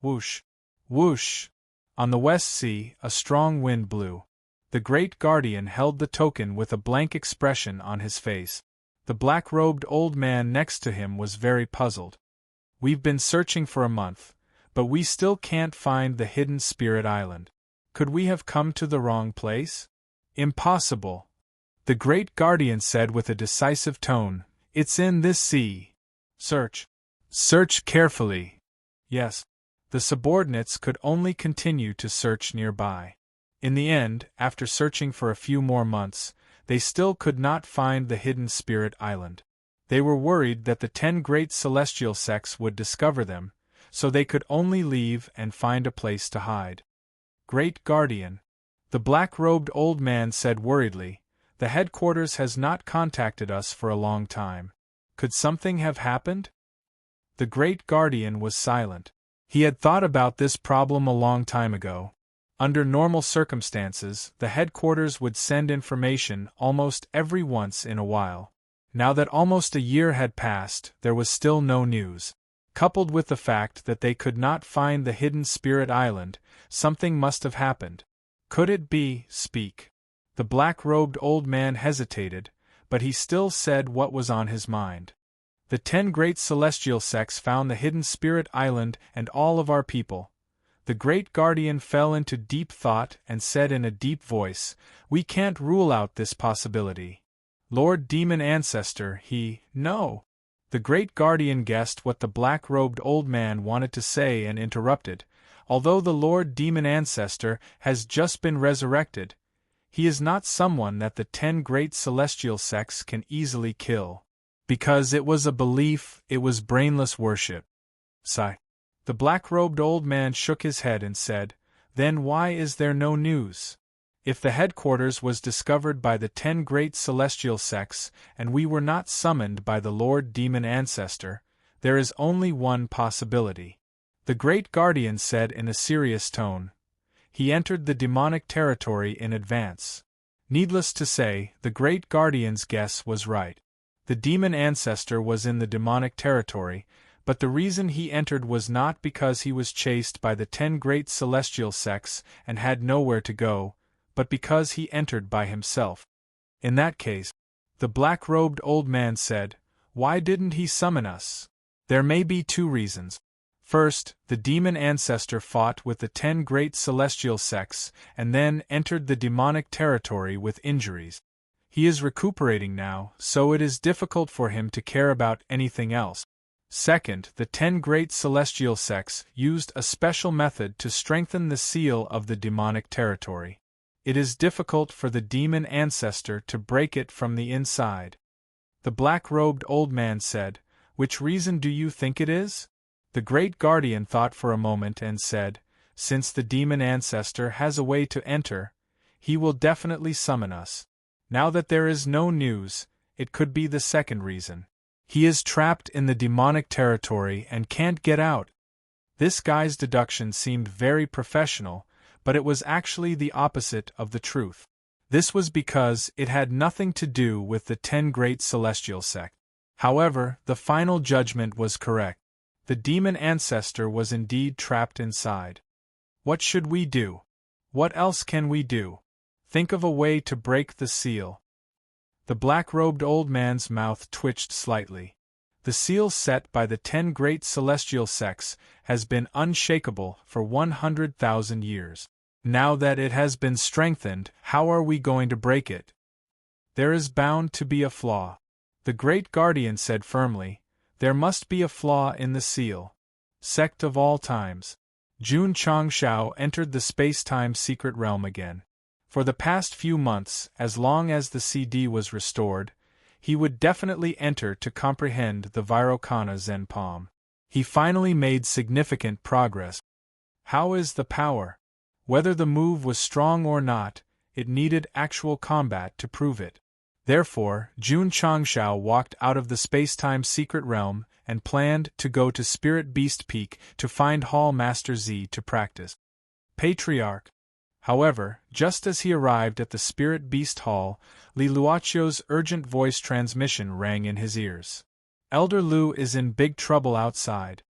Whoosh! Whoosh! On the West Sea, a strong wind blew. The great guardian held the token with a blank expression on his face. The black-robed old man next to him was very puzzled. We've been searching for a month, but we still can't find the hidden spirit island. Could we have come to the wrong place? Impossible. The great guardian said with a decisive tone, "It's in this sea. Search. Search carefully." Yes. The subordinates could only continue to search nearby. In the end, after searching for a few more months, they still could not find the hidden spirit island. They were worried that the 10 great celestial sects would discover them, so they could only leave and find a place to hide. Great Guardian, the black-robed old man said worriedly, the headquarters has not contacted us for a long time. Could something have happened? The Great Guardian was silent. He had thought about this problem a long time ago. Under normal circumstances, the headquarters would send information almost every once in a while. Now that almost a year had passed, there was still no news. Coupled with the fact that they could not find the hidden spirit island, something must have happened. Could it be, speak? The black-robed old man hesitated, but he still said what was on his mind. The 10 great celestial sects found the hidden spirit island and all of our people. The great guardian fell into deep thought and said in a deep voice, "We can't rule out this possibility. Lord Demon Ancestor, No." The great guardian guessed what the black-robed old man wanted to say and interrupted. Although the Lord Demon Ancestor has just been resurrected, he is not someone that the 10 great celestial sects can easily kill. Because it was a belief, it was brainless worship. Sigh. The black-robed old man shook his head and said, "Then why is there no news? If the headquarters was discovered by the 10 great celestial sects and we were not summoned by the Lord Demon Ancestor, there is only one possibility." The great guardian said in a serious tone. He entered the demonic territory in advance. Needless to say, the great guardian's guess was right. The demon ancestor was in the demonic territory, but the reason he entered was not because he was chased by the 10 great celestial sects and had nowhere to go, but because he entered by himself. In that case, the black-robed old man said, "Why didn't he summon us?" There may be 2 reasons. First, the demon ancestor fought with the 10 great celestial sects and then entered the demonic territory with injuries. He is recuperating now, so it is difficult for him to care about anything else. Second, the 10 great celestial sects used a special method to strengthen the seal of the demonic territory. It is difficult for the demon ancestor to break it from the inside. The black-robed old man said, "Which reason do you think it is?" The great guardian thought for a moment and said, "Since the demon ancestor has a way to enter, he will definitely summon us. Now that there is no news, it could be the second reason. He is trapped in the demonic territory and can't get out." This guy's deduction seemed very professional, but it was actually the opposite of the truth. This was because it had nothing to do with the 10 great celestial sects. However, the final judgment was correct. The demon ancestor was indeed trapped inside. What should we do? What else can we do? Think of a way to break the seal. The black-robed old man's mouth twitched slightly. The seal set by the 10 great celestial sects has been unshakable for 100,000 years. Now that it has been strengthened, how are we going to break it? There is bound to be a flaw. The great guardian said firmly, There must be a flaw in the seal. Sect of all times. Jun Changshao entered the space-time secret realm again. For the past few months, as long as the CD was restored, he would definitely enter to comprehend the Vairocana Zen palm. He finally made significant progress. How is the power? Whether the move was strong or not, it needed actual combat to prove it. Therefore, Jun Changshao walked out of the space-time secret realm and planned to go to Spirit Beast Peak to find Hall Master Z to practice. Patriarch. However, just as he arrived at the Spirit Beast Hall, Li Luochio's urgent voice transmission rang in his ears. Elder Lu is in big trouble outside.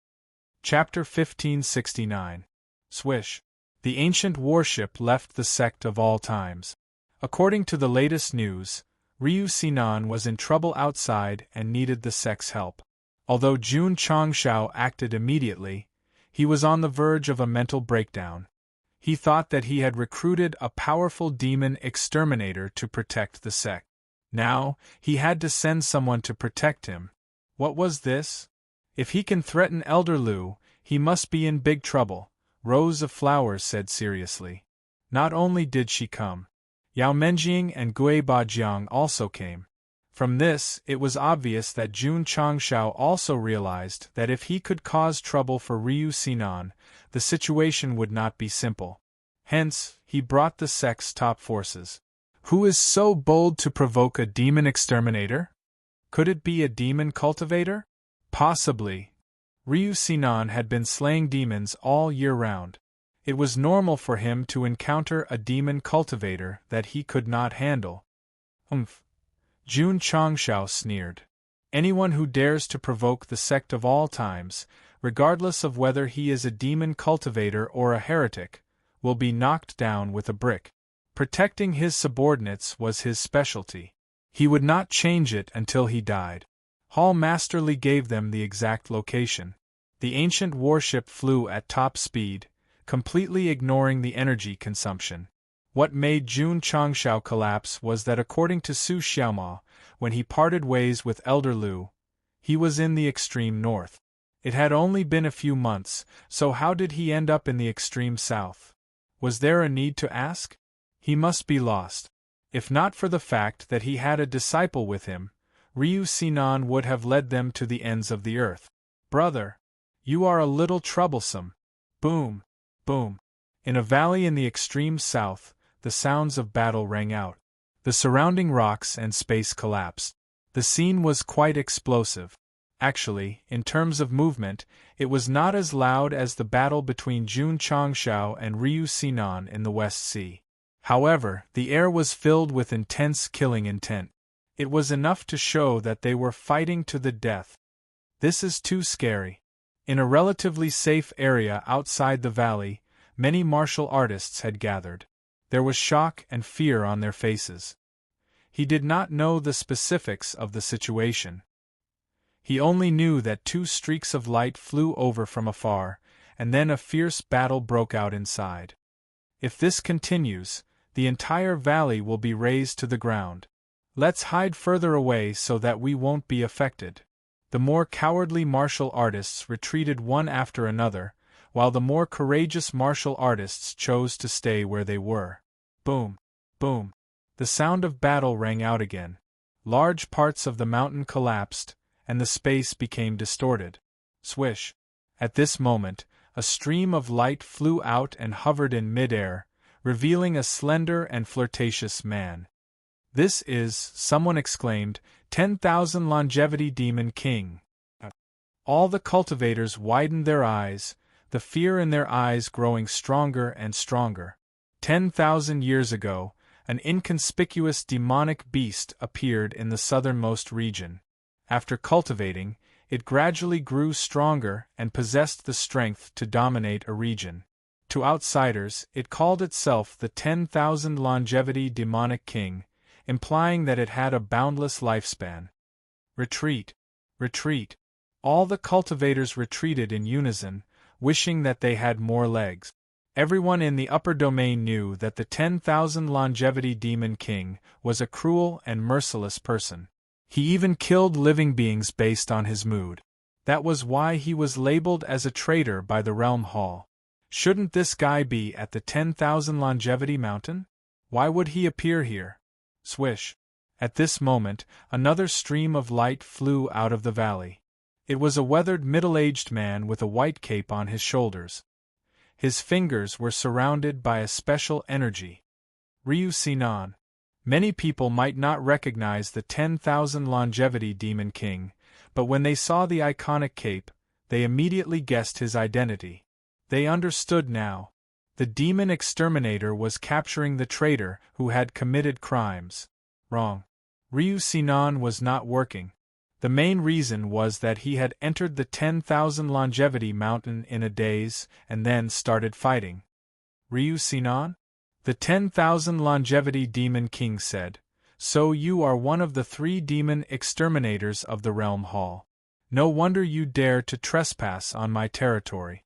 Chapter 1569. Swish. The ancient warship left the Sect of all times. According to the latest news, Ryu Sinan was in trouble outside and needed the Sect's help. Although Jun Changshao acted immediately, he was on the verge of a mental breakdown. He thought that he had recruited a powerful demon exterminator to protect the Sect. Now, he had to send someone to protect him. What was this? If he can threaten Elder Lu, he must be in big trouble, Rose of Flowers said seriously. Not only did she come. Yao Menjing and Gui Bajiang also came. From this, it was obvious that Jun Changshao also realized that if he could cause trouble for Ryu Sinan, the situation would not be simple. Hence, he brought the Sect's top forces. Who is so bold to provoke a demon exterminator? Could it be a demon cultivator? Possibly. Ryu Sinan had been slaying demons all year round. It was normal for him to encounter a demon cultivator that he could not handle. Jun Changshao sneered. Anyone who dares to provoke the Sect of all times, regardless of whether he is a demon cultivator or a heretic, will be knocked down with a brick. Protecting his subordinates was his specialty. He would not change it until he died. Hall masterly gave them the exact location. The ancient warship flew at top speed, completely ignoring the energy consumption. What made Jun Changshao collapse was that according to Su Xiaoma, when he parted ways with Elder Lu, he was in the extreme north. It had only been a few months, so how did he end up in the extreme south? Was there a need to ask? He must be lost. If not for the fact that he had a disciple with him, Ryu Sinan would have led them to the ends of the earth. Brother, you are a little troublesome. Boom, boom. In a valley in the extreme south, the sounds of battle rang out. The surrounding rocks and space collapsed. The scene was quite explosive. Actually, in terms of movement, it was not as loud as the battle between Jun Changshao and Ryu Sinan in the West Sea. However, the air was filled with intense killing intent. It was enough to show that they were fighting to the death. This is too scary. In a relatively safe area outside the valley, many martial artists had gathered. There was shock and fear on their faces. He did not know the specifics of the situation. He only knew that two streaks of light flew over from afar, and then a fierce battle broke out inside. If this continues, the entire valley will be razed to the ground. Let's hide further away so that we won't be affected. The more cowardly martial artists retreated one after another, while the more courageous martial artists chose to stay where they were. Boom, boom. The sound of battle rang out again. Large parts of the mountain collapsed, and the space became distorted. Swish. At this moment, a stream of light flew out and hovered in mid-air, revealing a slender and flirtatious man. This is, someone exclaimed, 10,000 Longevity Demon King. All the cultivators widened their eyes, the fear in their eyes growing stronger and stronger. 10,000 years ago, an inconspicuous demonic beast appeared in the southernmost region. After cultivating, it gradually grew stronger and possessed the strength to dominate a region. To outsiders, it called itself the 10,000 Longevity Demonic King, implying that it had a boundless lifespan. Retreat! Retreat! All the cultivators retreated in unison, wishing that they had more legs. Everyone in the upper domain knew that the 10,000 Longevity Demon King was a cruel and merciless person. He even killed living beings based on his mood. That was why he was labeled as a traitor by the Realm Hall. Shouldn't this guy be at the 10,000 Longevity Mountain? Why would he appear here? Swish. At this moment, another stream of light flew out of the valley. It was a weathered middle-aged man with a white cape on his shoulders. His fingers were surrounded by a special energy. Ryu Sinan. Many people might not recognize the 10,000 Longevity Demon King, but when they saw the iconic cape, they immediately guessed his identity. They understood now. The demon exterminator was capturing the traitor who had committed crimes. Wrong. Ryu Sinan was not working. The main reason was that he had entered the 10,000 Longevity Mountain in a daze and then started fighting. Ryu Sinan? The 10,000 Longevity Demon King said, "So you are one of the 3 demon exterminators of the Realm Hall. No wonder you dare to trespass on my territory."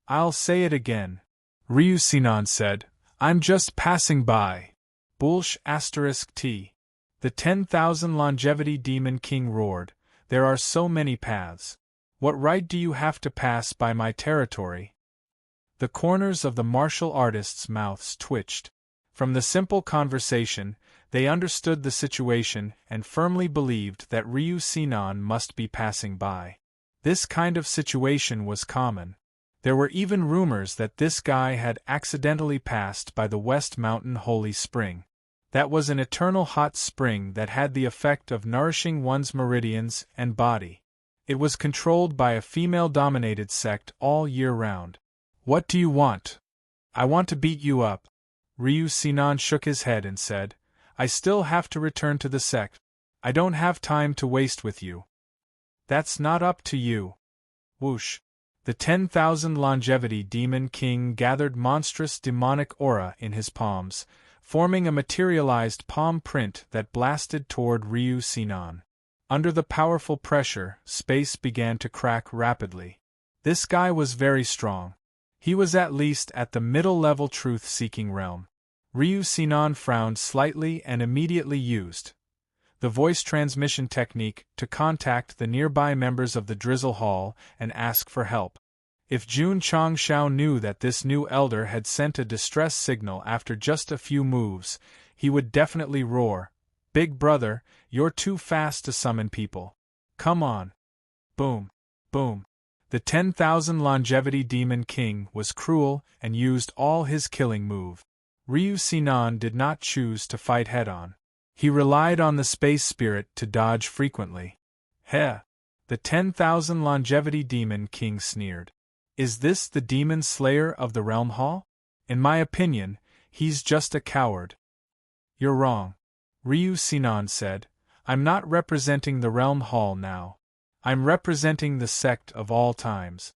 "I'll say it again," Ryu Sinan said, "I'm just passing by." Bullsh *T. The 10,000 Longevity Demon King roared, "There are so many paths. What right do you have to pass by my territory?" The corners of the martial artists' mouths twitched. From the simple conversation, they understood the situation and firmly believed that Ryu Sinan must be passing by. This kind of situation was common. There were even rumors that this guy had accidentally passed by the West Mountain Holy Spring. That was an eternal hot spring that had the effect of nourishing one's meridians and body. It was controlled by a female-dominated sect all year round. "What do you want?" "I want to beat you up." Ryu Sinan shook his head and said, "I still have to return to the sect. I don't have time to waste with you." "That's not up to you." Whoosh. The 10,000 Longevity Demon King gathered monstrous demonic aura in his palms, forming a materialized palm print that blasted toward Ryu Sinan. Under the powerful pressure, space began to crack rapidly. This guy was very strong. He was at least at the middle-level truth-seeking realm. Ryu Sinan frowned slightly and immediately used the voice transmission technique to contact the nearby members of the Drizzle Hall and ask for help. If Jun Changshao knew that this new elder had sent a distress signal after just a few moves, he would definitely roar, "Big brother, you're too fast to summon people. Come on." Boom. Boom. The 10,000 Longevity Demon King was cruel and used all his killing move. Ryu Sinan did not choose to fight head-on. He relied on the space spirit to dodge frequently. "Heh!" The 10,000 Longevity Demon King sneered. "Is this the demon slayer of the Realm Hall? In my opinion, he's just a coward." "You're wrong," Ryu Sinan said. "I'm not representing the Realm Hall now. I'm representing the Sect of all times."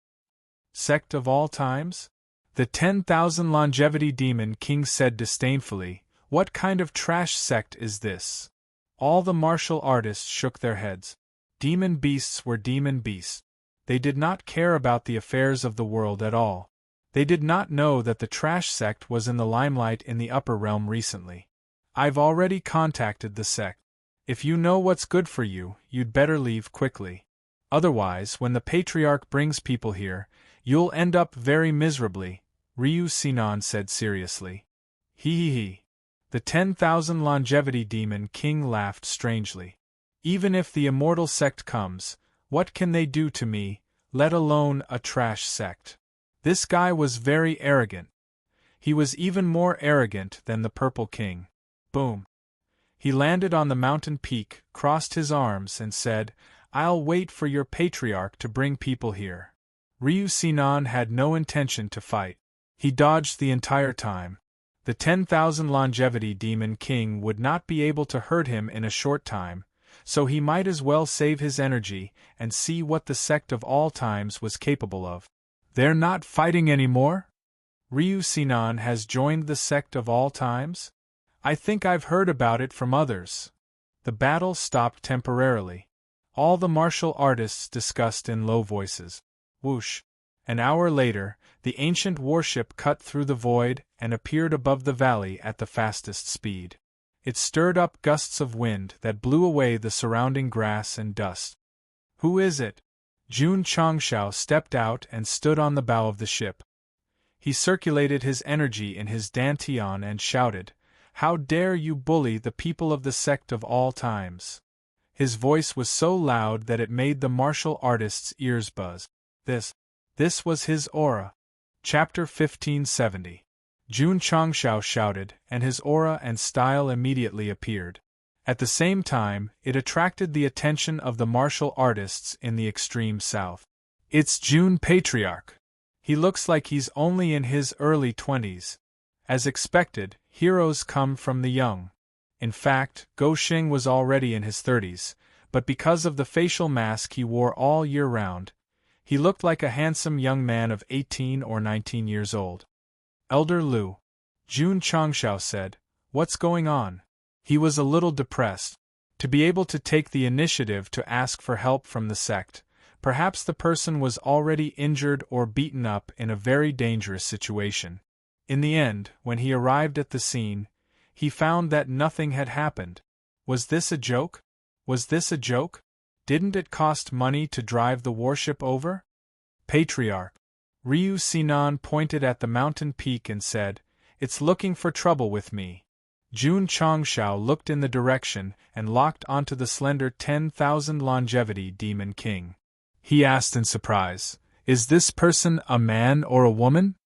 "Sect of all times?" The 10,000 Longevity Demon King said disdainfully, "What kind of trash sect is this?" All the martial artists shook their heads. Demon beasts were demon beasts. They did not care about the affairs of the world at all. They did not know that the trash sect was in the limelight in the upper realm recently. "I've already contacted the sect. If you know what's good for you, you'd better leave quickly. Otherwise, when the Patriarch brings people here, you'll end up very miserably," Ryu Sinan said seriously. He. The 10,000 Longevity Demon King laughed strangely. "Even if the immortal sect comes, what can they do to me, let alone a trash sect?" This guy was very arrogant. He was even more arrogant than the Purple King. Boom. He landed on the mountain peak, crossed his arms and said, "I'll wait for your patriarch to bring people here." Ryu Sinan had no intention to fight. He dodged the entire time. The 10,000 Longevity Demon King would not be able to hurt him in a short time, so he might as well save his energy and see what the Sect of all times was capable of. "They're not fighting anymore? Ryu Sinan has joined the Sect of all times? I think I've heard about it from others." The battle stopped temporarily. All the martial artists discussed in low voices. Whoosh. An hour later, the ancient warship cut through the void and appeared above the valley at the fastest speed. It stirred up gusts of wind that blew away the surrounding grass and dust. "Who is it?" Jun Changshao stepped out and stood on the bow of the ship. He circulated his energy in his dantian and shouted, "How dare you bully the people of the sect of all times?" His voice was so loud that it made the martial artist's ears buzz. This was his aura. Chapter 1570. Jun Changshao shouted, and his aura and style immediately appeared. At the same time, it attracted the attention of the martial artists in the extreme south. "It's Jun Patriarch. He looks like he's only in his early 20s. As expected, heroes come from the young." In fact, Go Xing was already in his 30s, but because of the facial mask he wore all year round, he looked like a handsome young man of 18 or 19 years old. "Elder Lu," Jun Changshao said, "what's going on?" He was a little depressed. To be able to take the initiative to ask for help from the sect, perhaps the person was already injured or beaten up in a very dangerous situation. In the end, when he arrived at the scene, he found that nothing had happened. Was this a joke? Was this a joke? Didn't it cost money to drive the warship over? "Patriarch." Ryu Sinan pointed at the mountain peak and said, "It's looking for trouble with me." Jun Changshao looked in the direction and locked onto the slender 10,000 longevity Demon King. He asked in surprise, "Is this person a man or a woman?"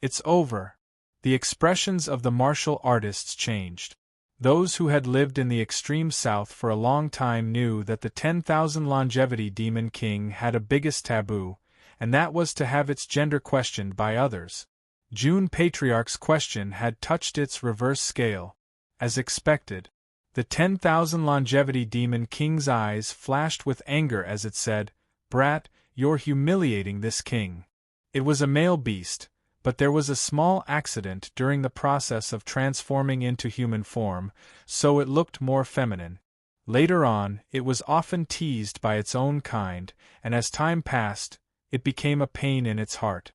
"It's over." The expressions of the martial artists changed. Those who had lived in the extreme south for a long time knew that the 10,000 longevity Demon King had a biggest taboo, and that was to have its gender questioned by others. Jun Patriarch's question had touched its reverse scale. As expected, the 10,000 longevity Demon King's eyes flashed with anger as it said, "Brat, you're humiliating this king." It was a male beast, but there was a small accident during the process of transforming into human form, so it looked more feminine. Later on, it was often teased by its own kind, and as time passed, it became a pain in its heart.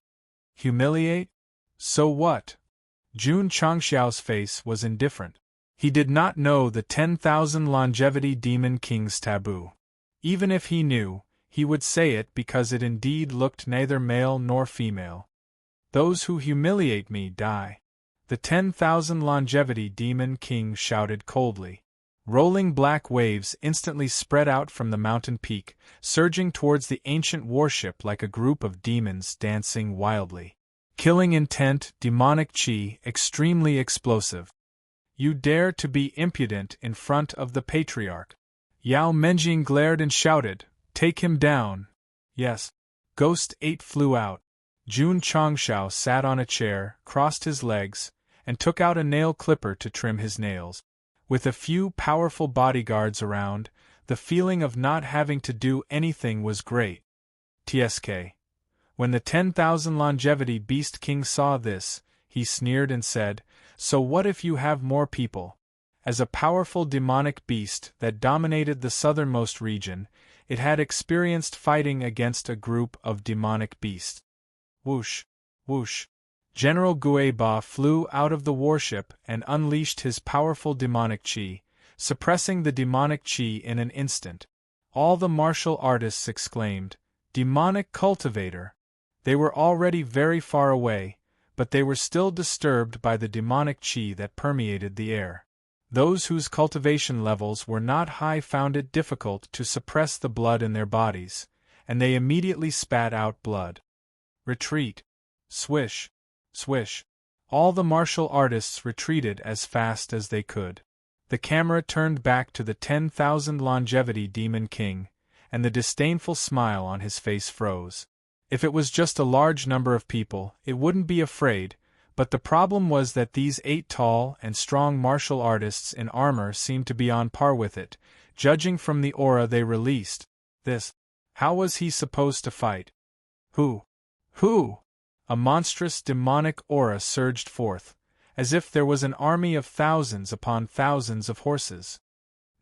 Humiliate? So what? Jun Changshao's face was indifferent. He did not know the 10,000 longevity Demon King's taboo. Even if he knew, he would say it because it indeed looked neither male nor female. "Those who humiliate me die." The 10,000 longevity Demon King shouted coldly. Rolling black waves instantly spread out from the mountain peak, surging towards the ancient warship like a group of demons dancing wildly. Killing intent, demonic chi, extremely explosive. "You dare to be impudent in front of the Patriarch." Yao Menjing glared and shouted, "Take him down." "Yes." Ghost 8 flew out. Jun Changshao sat on a chair, crossed his legs, and took out a nail clipper to trim his nails. With a few powerful bodyguards around, the feeling of not having to do anything was great. TSK. When the 10,000 longevity Beast King saw this, he sneered and said, "So what if you have more people?" As a powerful demonic beast that dominated the southernmost region, it had experienced fighting against a group of demonic beasts. Whoosh! Whoosh! General Gueba flew out of the warship and unleashed his powerful demonic chi, suppressing the demonic chi in an instant. All the martial artists exclaimed, "Demonic cultivator!" They were already very far away, but they were still disturbed by the demonic chi that permeated the air. Those whose cultivation levels were not high found it difficult to suppress the blood in their bodies, and they immediately spat out blood. Retreat! Swish! Swish! All the martial artists retreated as fast as they could. The camera turned back to the 10,000 longevity Demon King, and the disdainful smile on his face froze. If it was just a large number of people, it wouldn't be afraid, but the problem was that these 8 tall and strong martial artists in armor seemed to be on par with it, judging from the aura they released. How was he supposed to fight? Who? A monstrous demonic aura surged forth, as if there was an army of thousands upon thousands of horses.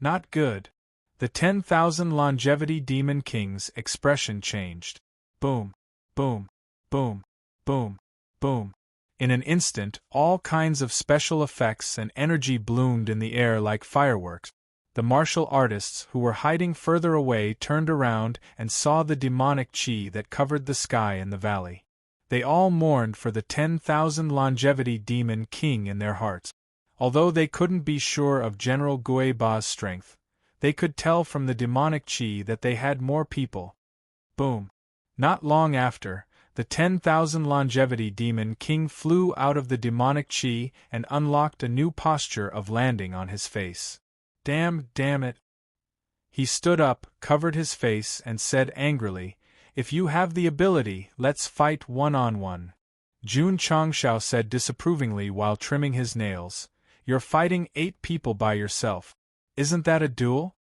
Not good. The 10,000 longevity Demon King's expression changed. Boom, boom, boom, boom, boom. In an instant, all kinds of special effects and energy bloomed in the air like fireworks. The martial artists who were hiding further away turned around and saw the demonic chi that covered the sky in the valley. They all mourned for the 10,000 longevity demon king in their hearts. Although they couldn't be sure of General Gueba's strength, they could tell from the demonic chi that they had more people. Boom. Not long after, the 10,000 longevity demon king flew out of the demonic chi and unlocked a new posture of landing on his face. Damn it. He stood up, covered his face, and said angrily, "If you have the ability, let's fight one-on-one." Jun Changshao said disapprovingly while trimming his nails, "You're fighting 8 people by yourself. Isn't that a duel?"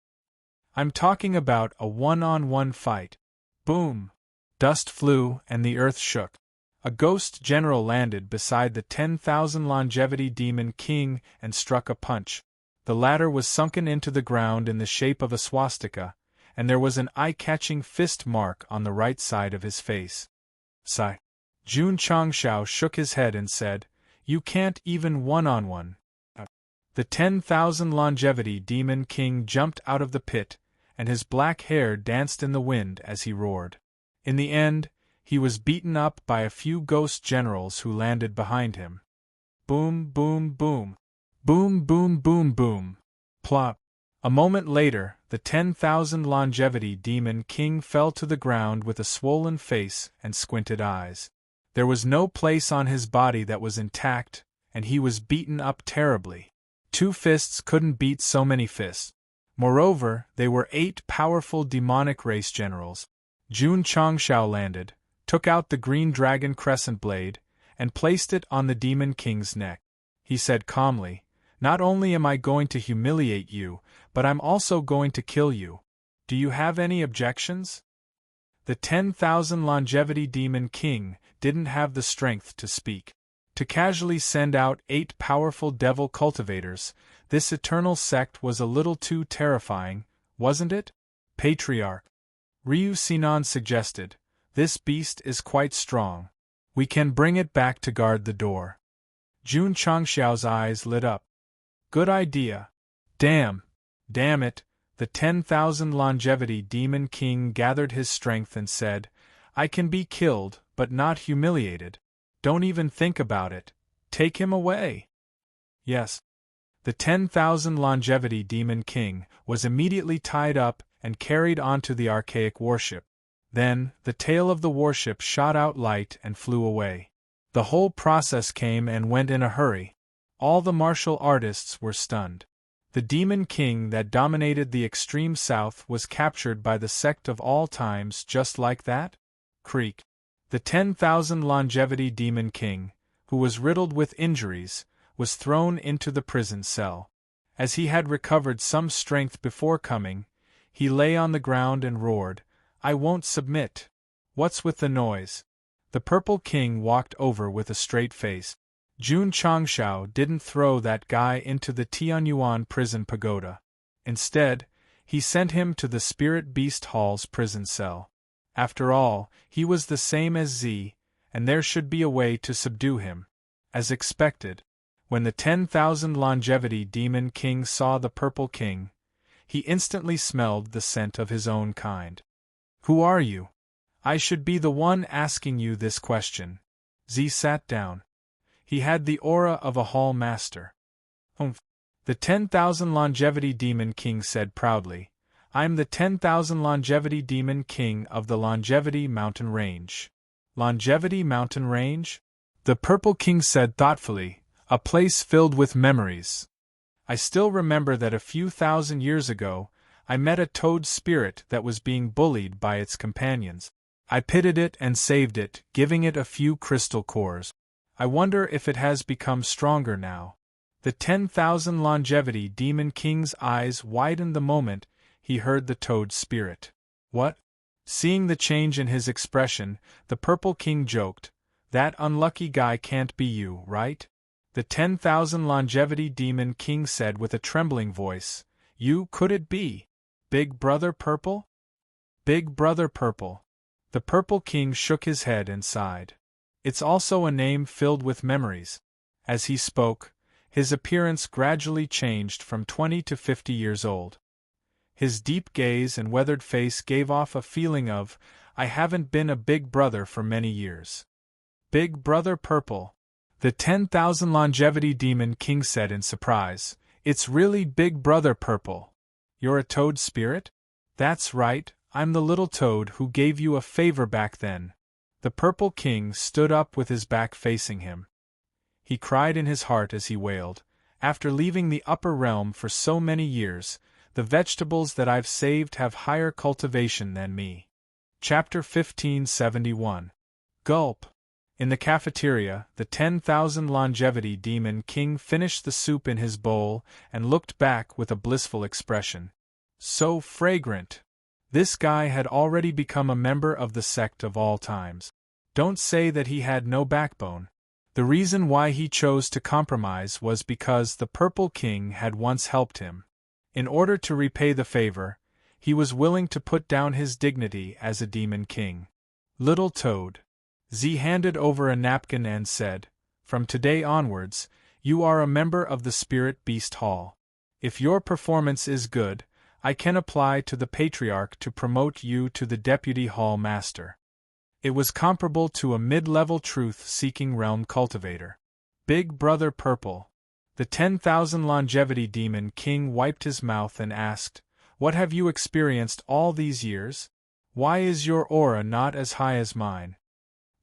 "I'm talking about a one-on-one fight." Boom! Dust flew and the earth shook. A ghost general landed beside the 10,000 longevity demon king and struck a punch. The latter was sunken into the ground in the shape of a swastika, and there was an eye-catching fist mark on the right side of his face. Sigh. Jun Changshao shook his head and said, "You can't even one-on-one." The 10,000 longevity demon king jumped out of the pit, and his black hair danced in the wind as he roared. In the end, he was beaten up by a few ghost generals who landed behind him. Boom, boom, boom. Boom, boom, boom, boom. Plop. A moment later, the 10,000 longevity demon king fell to the ground with a swollen face and squinted eyes. There was no place on his body that was intact, and he was beaten up terribly. 2 fists couldn't beat so many fists. Moreover, they were 8 powerful demonic race generals. Jun Changshao landed, took out the green dragon crescent blade, and placed it on the demon king's neck. He said calmly, "Not only am I going to humiliate you, but I'm also going to kill you. Do you have any objections?" The 10,000 longevity demon king didn't have the strength to speak. To casually send out 8 powerful devil cultivators, this eternal sect was a little too terrifying, wasn't it? Patriarch Ryu Sinan suggested, "This beast is quite strong. We can bring it back to guard the door." Jun Changshao's eyes lit up. "Good idea." Damn it, the 10,000 longevity demon king gathered his strength and said, "I can be killed, but not humiliated. Don't even think about it. Take him away." Yes. The 10,000 longevity demon king was immediately tied up and carried onto the archaic warship. Then, the tail of the warship shot out light and flew away. The whole process came and went in a hurry. All the martial artists were stunned. The demon king that dominated the extreme south was captured by the sect of all times just like that? Creak. The 10,000 longevity demon king, who was riddled with injuries, was thrown into the prison cell. As he had recovered some strength before coming, he lay on the ground and roared, "I won't submit. What's with the noise?" The Purple King walked over with a straight face. Jun Changshao didn't throw that guy into the Tianyuan prison pagoda. Instead, he sent him to the Spirit Beast Hall's prison cell. After all, he was the same as Z, and there should be a way to subdue him. As expected, when the 10,000 longevity demon king saw the Purple King, he instantly smelled the scent of his own kind. "Who are you? I should be the one asking you this question." Z sat down. He had the aura of a hall master. "Humph." The 10,000 longevity demon king said proudly, "I'm the 10,000 longevity demon king of the Longevity Mountain Range." Longevity Mountain Range? The Purple King said thoughtfully, "A place filled with memories. I still remember that a few thousand years ago, I met a toad spirit that was being bullied by its companions. I pitied it and saved it, giving it a few crystal cores. I wonder if it has become stronger now." The 10,000 longevity demon king's eyes widened the moment he heard the toad spirit. "What?" Seeing the change in his expression, the Purple King joked, "That unlucky guy can't be you, right?" The 10,000 longevity demon king said with a trembling voice, "You, could it be? Big Brother Purple?" Big Brother Purple. The Purple King shook his head and sighed. "It's also a name filled with memories." As he spoke, his appearance gradually changed from 20 to 50 years old. His deep gaze and weathered face gave off a feeling of, I haven't been a big brother for many years. Big Brother Purple. The 10,000 Longevity Demon King said in surprise, It's really Big Brother Purple. You're a toad spirit? That's right, I'm the little toad who gave you a favor back then. The Purple King stood up with his back facing him. He cried in his heart as he wailed, After leaving the upper realm for so many years, the vegetables that I've saved have higher cultivation than me. Chapter 1571. Gulp. In the cafeteria, the 10,000 Longevity Demon King finished the soup in his bowl and looked back with a blissful expression. So fragrant! This guy had already become a member of the Sect of all times. Don't say that he had no backbone. The reason why he chose to compromise was because the Purple King had once helped him. In order to repay the favor, he was willing to put down his dignity as a Demon King. Little Toad. Z handed over a napkin and said, From today onwards, you are a member of the Spirit Beast Hall. If your performance is good, I can apply to the Patriarch to promote you to the Deputy Hall Master. It was comparable to a mid-level truth-seeking realm cultivator. Big Brother Purple. The 10,000 Longevity Demon King wiped his mouth and asked, What have you experienced all these years? Why is your aura not as high as mine?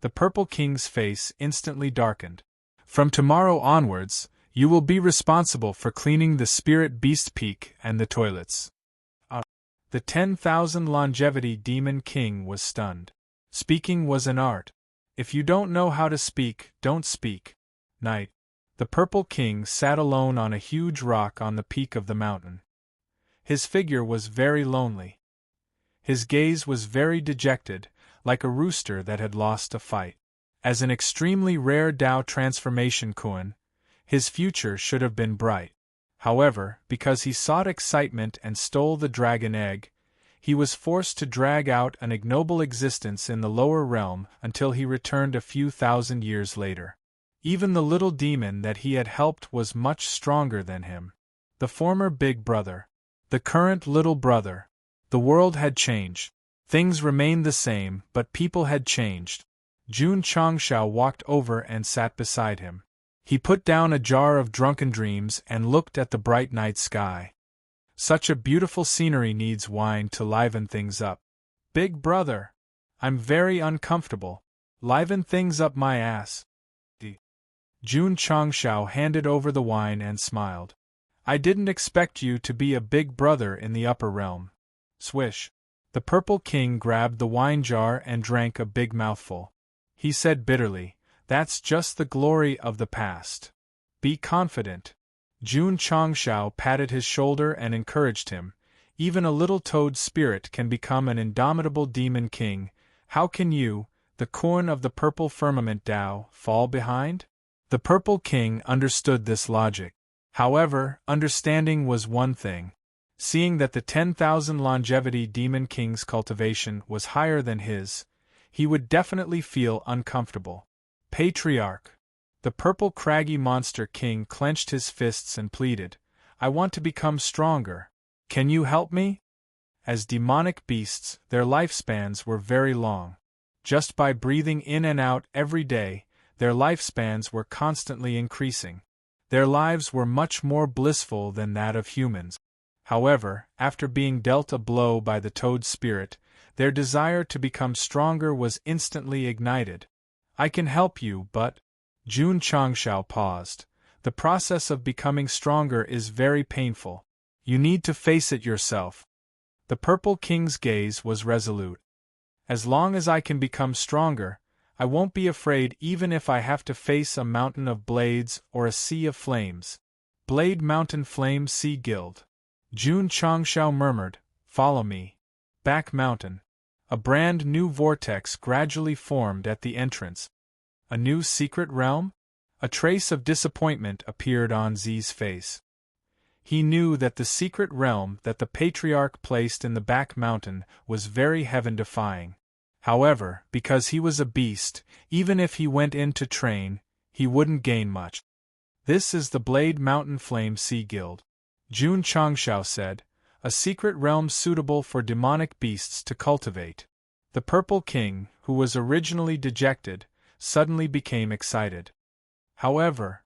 The Purple King's face instantly darkened. From tomorrow onwards, you will be responsible for cleaning the Spirit Beast Peak and the toilets. The 10,000 Longevity Demon King was stunned. Speaking was an art. If you don't know how to speak, don't speak. Night. The Purple King sat alone on a huge rock on the peak of the mountain. His figure was very lonely. His gaze was very dejected, like a rooster that had lost a fight. As an extremely rare Dao transformation Kuan, his future should have been bright. However, because he sought excitement and stole the dragon egg, he was forced to drag out an ignoble existence in the lower realm until he returned a few thousand years later. Even the little demon that he had helped was much stronger than him. The former big brother. The current little brother. The world had changed. Things remained the same, but people had changed. Jun Changshao walked over and sat beside him. He put down a jar of drunken dreams and looked at the bright night sky. Such a beautiful scenery needs wine to liven things up. Big brother. I'm very uncomfortable. Liven things up my ass. Jun Changshao handed over the wine and smiled. I didn't expect you to be a big brother in the upper realm. Swish. The Purple King grabbed the wine jar and drank a big mouthful. He said bitterly, That's just the glory of the past. Be confident. Jun Changshao patted his shoulder and encouraged him. Even a little toad spirit can become an indomitable demon king. How can you, the Kuan of the purple firmament Dao, fall behind? The Purple King understood this logic. However, understanding was one thing. Seeing that the 10,000 Longevity Demon King's cultivation was higher than his, he would definitely feel uncomfortable. Patriarch. The purple craggy monster king clenched his fists and pleaded, I want to become stronger. Can you help me? As demonic beasts, their lifespans were very long. Just by breathing in and out every day, their lifespans were constantly increasing. Their lives were much more blissful than that of humans. However, after being dealt a blow by the toad spirit, their desire to become stronger was instantly ignited. I can help you, but... Jun Changshao paused. The process of becoming stronger is very painful. You need to face it yourself. The Purple King's gaze was resolute. As long as I can become stronger, I won't be afraid even if I have to face a mountain of blades or a sea of flames. Blade Mountain Flame Sea Guild. Jun Changshao murmured, Follow me. Back Mountain. A brand new vortex gradually formed at the entrance. A new secret realm? A trace of disappointment appeared on Z's face. He knew that the secret realm that the Patriarch placed in the back mountain was very heaven-defying. However, because he was a beast, even if he went in to train, he wouldn't gain much. This is the Blade Mountain Flame Sea Guild. Jun Changshao said, a secret realm suitable for demonic beasts to cultivate. The Purple King, who was originally dejected, suddenly became excited. However,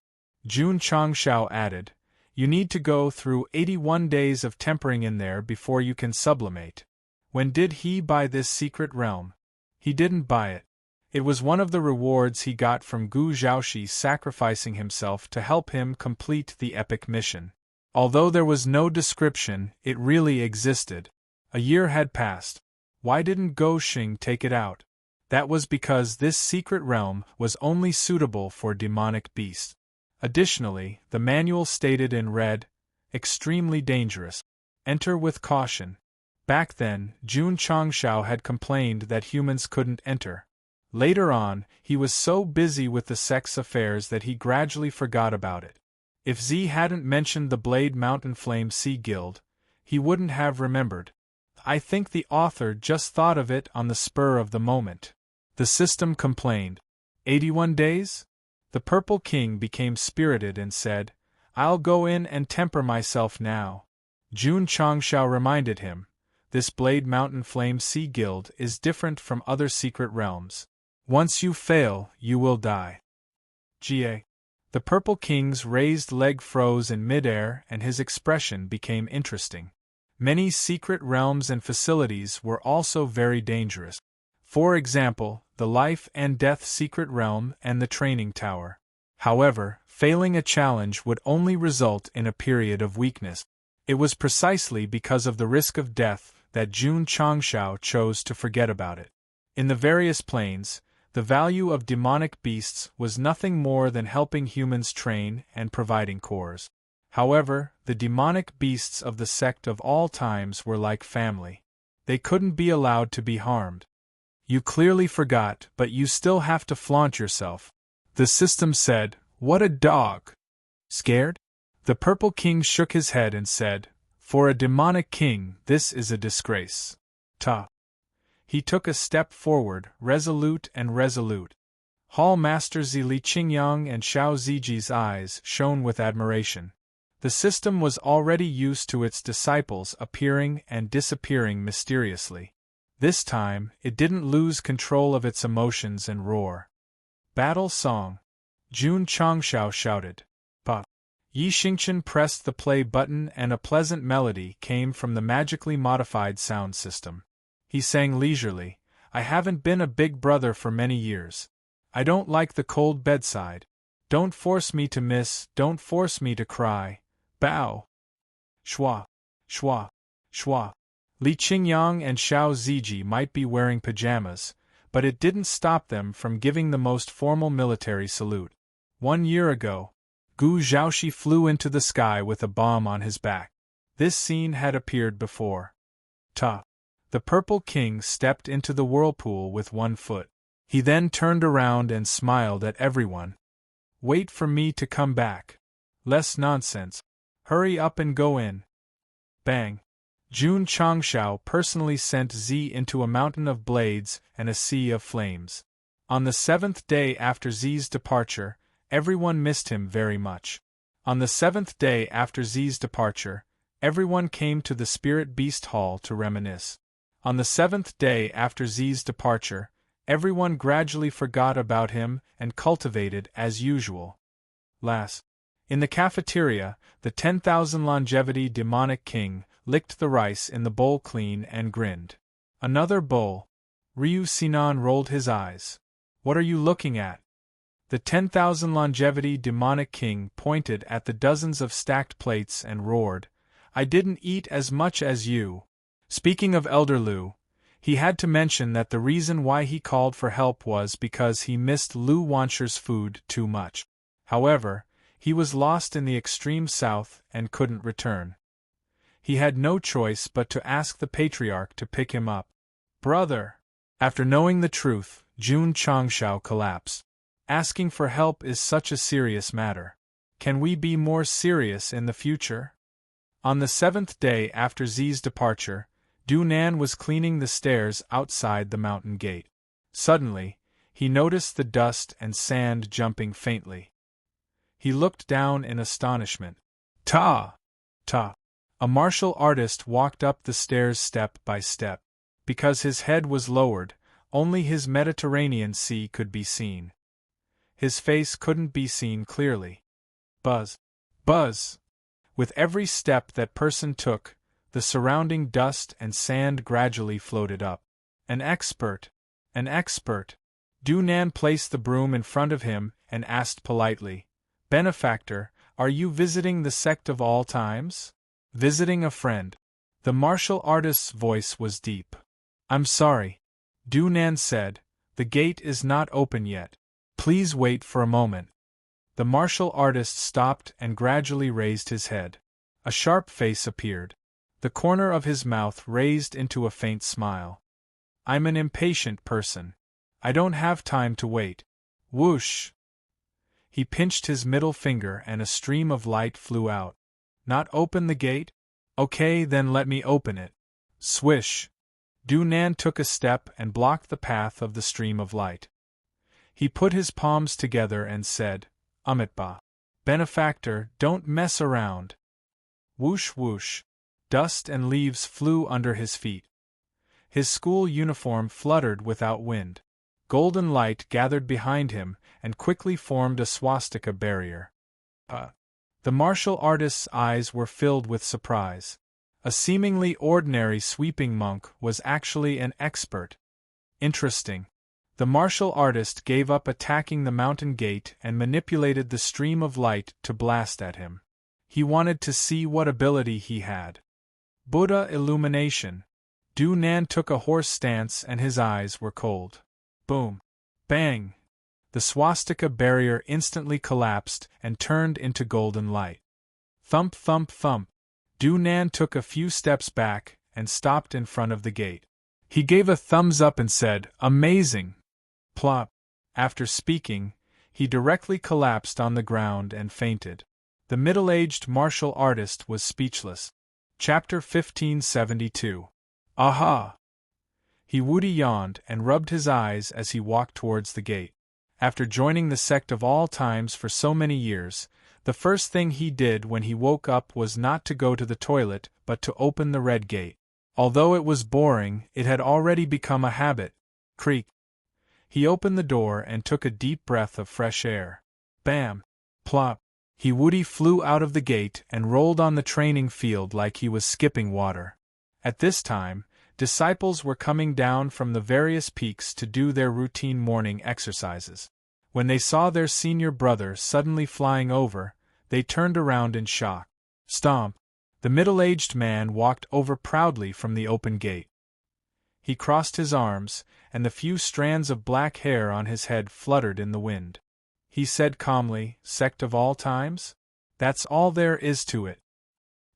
Jun Changshao added, you need to go through 81 days of tempering in there before you can sublimate. When did he buy this secret realm? He didn't buy it. It was one of the rewards he got from Gu Zhaoxi sacrificing himself to help him complete the epic mission. Although there was no description, it really existed. A year had passed. Why didn't Go Xing take it out? That was because this secret realm was only suitable for demonic beasts. Additionally, the manual stated in red, extremely dangerous. Enter with caution. Back then, Jun Changshao had complained that humans couldn't enter. Later on, he was so busy with the Sect's affairs that he gradually forgot about it. If Z hadn't mentioned the Blade Mountain Flame Sea Guild, he wouldn't have remembered. I think the author just thought of it on the spur of the moment. The system complained. 81 days? The Purple King became spirited and said, I'll go in and temper myself now. Jun Changshao reminded him, this Blade Mountain Flame Sea Guild is different from other secret realms. Once you fail, you will die. Ga. The Purple King's raised leg froze in midair and his expression became interesting. Many secret realms and facilities were also very dangerous. For example, the Life and Death Secret Realm and the Training Tower. However, failing a challenge would only result in a period of weakness. It was precisely because of the risk of death that Jun Changshao chose to forget about it. In the various planes, the value of demonic beasts was nothing more than helping humans train and providing cores. However, the demonic beasts of the Sect of all times were like family. They couldn't be allowed to be harmed. You clearly forgot, but you still have to flaunt yourself. The system said, what a dog! Scared? The Purple King shook his head and said, for a demonic king, this is a disgrace. Ta. He took a step forward, resolute and resolute. Hall Master Zili Qingyang and Xiao Ziji's eyes shone with admiration. The system was already used to its disciples appearing and disappearing mysteriously. This time, it didn't lose control of its emotions and roar. Battle Song. Jun Changshao shouted. Pa. Yi Xingchen pressed the play button and a pleasant melody came from the magically modified sound system. He sang leisurely, I haven't been a big brother for many years. I don't like the cold bedside. Don't force me to miss, don't force me to cry. Bow. Shua. Shua. Shua. Li Qingyang and Xiao Ziji might be wearing pajamas, but it didn't stop them from giving the most formal military salute. 1 year ago, Gu Zhaoxi flew into the sky with a bomb on his back. This scene had appeared before. Ta. The Purple King stepped into the whirlpool with one foot. He then turned around and smiled at everyone. Wait for me to come back. Less nonsense. Hurry up and go in. Bang. Jun Changshao personally sent Z into a mountain of blades and a sea of flames. On the 7th day after Z's departure, everyone missed him very much. On the 7th day after Z's departure, everyone came to the Spirit Beast Hall to reminisce. On the 7th day after Z's departure, everyone gradually forgot about him and cultivated as usual. Last. In the cafeteria, the 10,000 longevity demonic king licked the rice in the bowl clean and grinned. Another bowl. Ryu Sinan rolled his eyes. What are you looking at? The 10,000 longevity demonic king pointed at the dozens of stacked plates and roared, I didn't eat as much as you. Speaking of Elder Lu, he had to mention that the reason why he called for help was because he missed Lu Wansher's food too much. However, he was lost in the extreme south and couldn't return. He had no choice but to ask the patriarch to pick him up. Brother! After knowing the truth, Jun Changshao collapsed. Asking for help is such a serious matter. Can we be more serious in the future? On the 7th day after Z's departure, Du Nan was cleaning the stairs outside the mountain gate. Suddenly, he noticed the dust and sand jumping faintly. He looked down in astonishment. Ta! Ta! A martial artist walked up the stairs step by step. Because his head was lowered, only his Mediterranean Sea could be seen. His face couldn't be seen clearly. Buzz. Buzz! With every step that person took, the surrounding dust and sand gradually floated up. An expert! An expert! Du Nan placed the broom in front of him and asked politely, "Benefactor, are you visiting the sect of all times?" "Visiting a friend." The martial artist's voice was deep. "I'm sorry," Du Nan said, "the gate is not open yet. Please wait for a moment." The martial artist stopped and gradually raised his head. A sharp face appeared. The corner of his mouth raised into a faint smile. "I'm an impatient person. I don't have time to wait." Whoosh! He pinched his middle finger and a stream of light flew out. "Not open the gate? Okay, then let me open it." Swish! Du Nan took a step and blocked the path of the stream of light. He put his palms together and said, "Amitba. Benefactor, don't mess around." Whoosh whoosh! Dust and leaves flew under his feet. His school uniform fluttered without wind. Golden light gathered behind him and quickly formed a swastika barrier. The martial artist's eyes were filled with surprise. A seemingly ordinary sweeping monk was actually an expert. Interesting. The martial artist gave up attacking the mountain gate and manipulated the stream of light to blast at him. He wanted to see what ability he had. Buddha illumination. Du Nan took a horse stance and his eyes were cold. Boom! Bang! The swastika barrier instantly collapsed and turned into golden light. Thump thump thump! Du Nan took a few steps back and stopped in front of the gate. He gave a thumbs up and said, "Amazing!" Plop! After speaking, he directly collapsed on the ground and fainted. The middle-aged martial artist was speechless. Chapter 1572. Aha! He woody yawned and rubbed his eyes as he walked towards the gate. After joining the sect of all times for so many years, the first thing he did when he woke up was not to go to the toilet but to open the red gate. Although it was boring, it had already become a habit. Creak! He opened the door and took a deep breath of fresh air. Bam! Plop! He woody flew out of the gate and rolled on the training field like he was skipping water. At this time, disciples were coming down from the various peaks to do their routine morning exercises. When they saw their senior brother suddenly flying over, they turned around in shock. Stomp! The middle-aged man walked over proudly from the open gate. He crossed his arms, and the few strands of black hair on his head fluttered in the wind. He said calmly, "Sect of all times? That's all there is to it.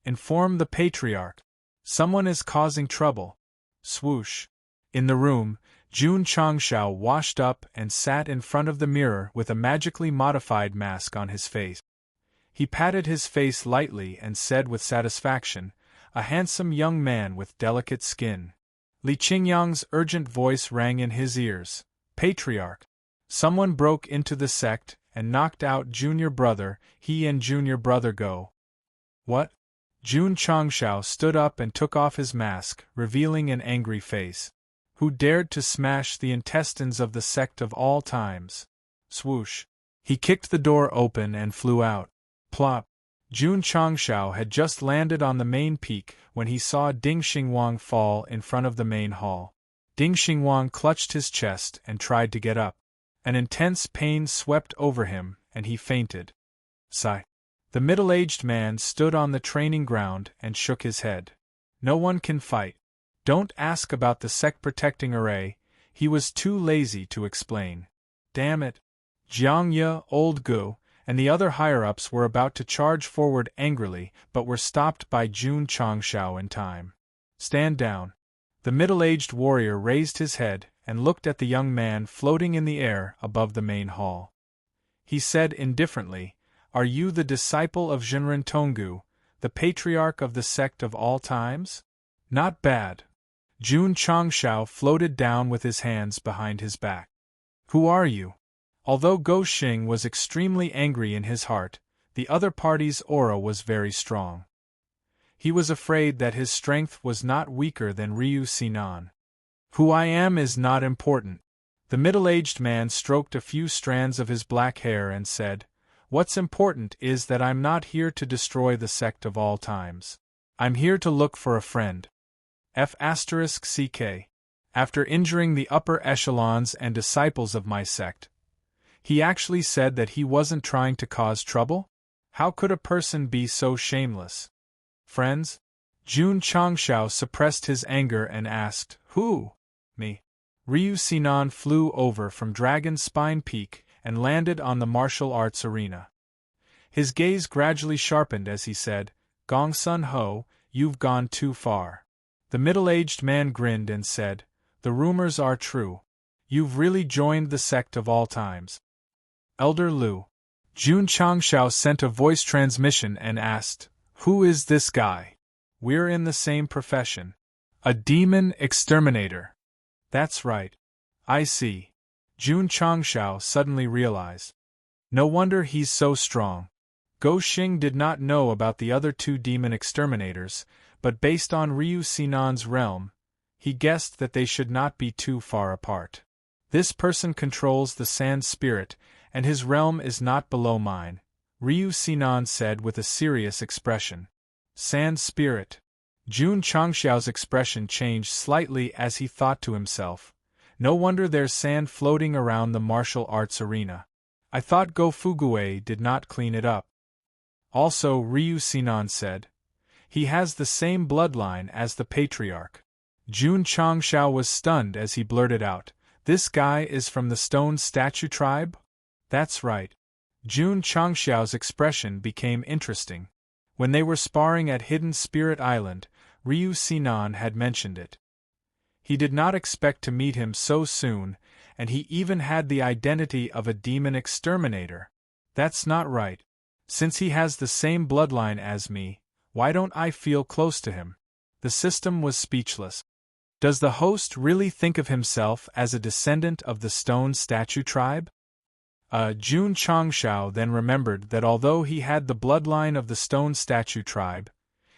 Inform the patriarch. Someone is causing trouble." Swoosh! In the room, Jun Changshao washed up and sat in front of the mirror with a magically modified mask on his face. He patted his face lightly and said with satisfaction, "A handsome young man with delicate skin." Li Qingyang's urgent voice rang in his ears. "Patriarch! Someone broke into the sect and knocked out junior brother, he and junior brother go." "What?" Jun Changshao stood up and took off his mask, revealing an angry face. "Who dared to smash the intestines of the sect of all times?" Swoosh! He kicked the door open and flew out. Plop! Jun Changshao had just landed on the main peak when he saw Ding Xingwang fall in front of the main hall. Ding Xingwang clutched his chest and tried to get up. An intense pain swept over him, and he fainted. Sigh. The middle-aged man stood on the training ground and shook his head. "No one can fight. Don't ask about the sect protecting array," he was too lazy to explain. "Damn it." Jiang Ye, Old Gu, and the other higher-ups were about to charge forward angrily but were stopped by Jun Changshao in time. "Stand down." The middle-aged warrior raised his head and looked at the young man floating in the air above the main hall. He said indifferently, "Are you the disciple of Zhenren Tonggu, the patriarch of the sect of all times?" "Not bad." Jun Changshao floated down with his hands behind his back. "Who are you?" Although Go Xing was extremely angry in his heart, the other party's aura was very strong. He was afraid that his strength was not weaker than Ryu Sinan. Who I am is not important. The middle-aged man stroked a few strands of his black hair and said, "What's important is that I'm not here to destroy the sect of all times. I'm here to look for a friend. F***ck. After injuring the upper echelons and disciples of my sect, he actually said that he wasn't trying to cause trouble? How could a person be so shameless? Friends?" Jun Changshao suppressed his anger and asked, "Who? Me?" Ryu Sinan flew over from Dragon Spine Peak and landed on the martial arts arena. His gaze gradually sharpened as he said, "Gong Sun Ho, you've gone too far." The middle-aged man grinned and said, "The rumors are true. You've really joined the sect of all times." Elder Lu. Jun Changshao sent a voice transmission and asked, "Who is this guy? We're in the same profession." "A demon exterminator." "That's right. I see." Jun Changshao suddenly realized. No wonder he's so strong. Go Xing did not know about the other two demon exterminators, but based on Ryu Sinan's realm, he guessed that they should not be too far apart. This person controls the sand spirit, and his realm is not below mine, Ryu Sinan said with a serious expression. Sand spirit. Jun Changshao's expression changed slightly as he thought to himself, no wonder there's sand floating around the martial arts arena. I thought Go Fuguei did not clean it up. Also, Ryu Sinan said, he has the same bloodline as the patriarch. Jun Changshao was stunned as he blurted out, "This guy is from the stone statue tribe?" "That's right." Jun Changshao's expression became interesting. When they were sparring at Hidden Spirit Island, Ryu Sinan had mentioned it. He did not expect to meet him so soon, and he even had the identity of a demon exterminator. That's not right. Since he has the same bloodline as me, why don't I feel close to him? The system was speechless. Does the host really think of himself as a descendant of the stone statue tribe? Jun Changshao then remembered that although he had the bloodline of the stone statue tribe,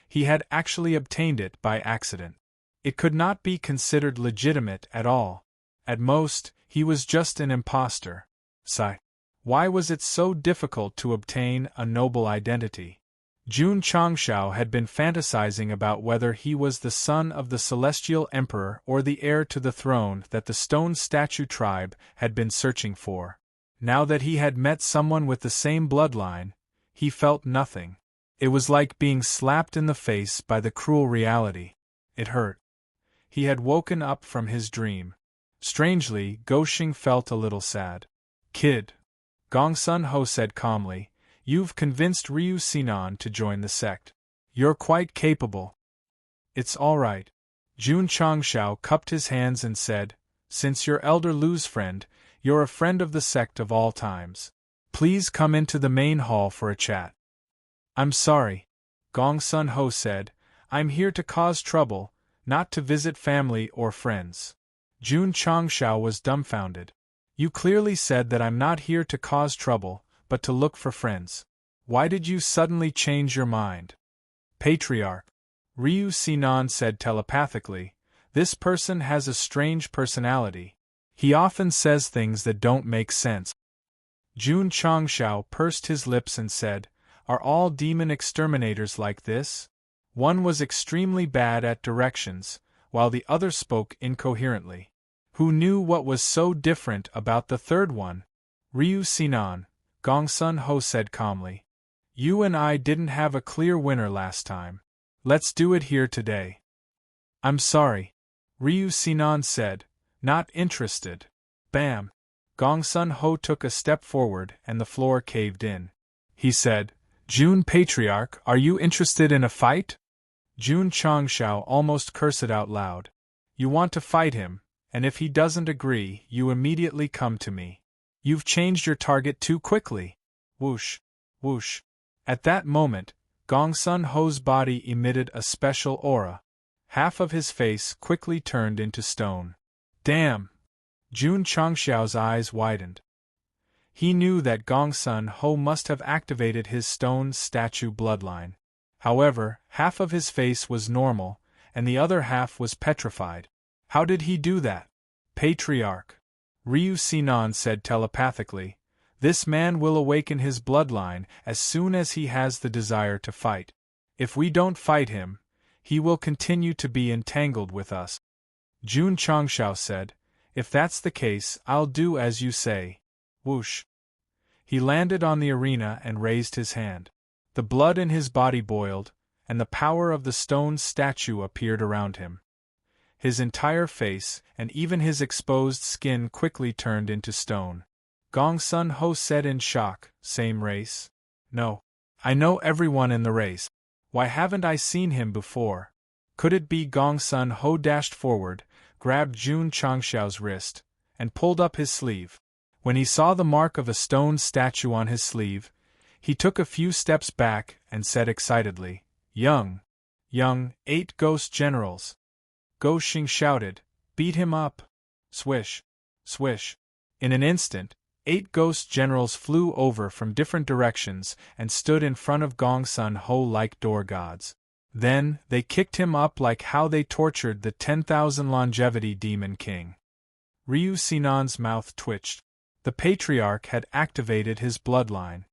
he had actually obtained it by accident. It could not be considered legitimate at all. At most, he was just an impostor. Sigh. Why was it so difficult to obtain a noble identity? Jun Changshao had been fantasizing about whether he was the son of the Celestial Emperor or the heir to the throne that the stone statue tribe had been searching for. Now that he had met someone with the same bloodline, he felt nothing. It was like being slapped in the face by the cruel reality. It hurt. He had woken up from his dream. Strangely, Goxing felt a little sad. "Kid," Gong Sun Ho said calmly, "you've convinced Ryu Sinan to join the sect. You're quite capable." "It's all right." Jun Changshao cupped his hands and said, "Since you're Elder Lu's friend, you're a friend of the sect of all times. Please come into the main hall for a chat." "I'm sorry," Gong Sun Ho said, "I'm here to cause trouble, not to visit family or friends." Jun Changshao was dumbfounded. "You clearly said that I'm not here to cause trouble, but to look for friends. Why did you suddenly change your mind?" "Patriarch," Ryu Sinan said telepathically, "this person has a strange personality. He often says things that don't make sense." Jun Changshao pursed his lips and said, "Are all demon exterminators like this?" One was extremely bad at directions, while the other spoke incoherently. Who knew what was so different about the third one? Ryu Sinan, Gong Sun Ho said calmly. "You and I didn't have a clear winner last time. Let's do it here today." "I'm sorry," Ryu Sinan said, not interested. Bam! Gong Sun Ho took a step forward and the floor caved in. He said, "Jun Patriarch, are you interested in a fight?" Jun Changshao almost cursed out loud. "You want to fight him, and if he doesn't agree, you immediately come to me. You've changed your target too quickly." Whoosh, whoosh. At that moment, Gong Sun Ho's body emitted a special aura. Half of his face quickly turned into stone. Damn! Jun Changshao's eyes widened. He knew that Gong Sun Ho must have activated his stone statue bloodline. However, half of his face was normal, and the other half was petrified. How did he do that? Patriarch. Ryu Sinan said telepathically, "This man will awaken his bloodline as soon as he has the desire to fight. If we don't fight him, he will continue to be entangled with us." Jun Changshao said, "If that's the case, I'll do as you say." Whoosh. He landed on the arena and raised his hand. The blood in his body boiled, and the power of the stone statue appeared around him. His entire face, and even his exposed skin quickly turned into stone. Gongsun Ho said in shock, "Same race?" "No. I know everyone in the race. Why haven't I seen him before?" Could it be? Gongsun Ho dashed forward, grabbed Jun Changshao's wrist, and pulled up his sleeve. When he saw the mark of a stone statue on his sleeve, he took a few steps back and said excitedly, Young, 8 ghost generals." Go Xing shouted, "Beat him up!" Swish, swish. In an instant, 8 ghost generals flew over from different directions and stood in front of Gongsun Ho like door gods. Then, they kicked him up like how they tortured the 10,000 longevity demon king. Ryu Sinan's mouth twitched. The patriarch had activated his bloodline.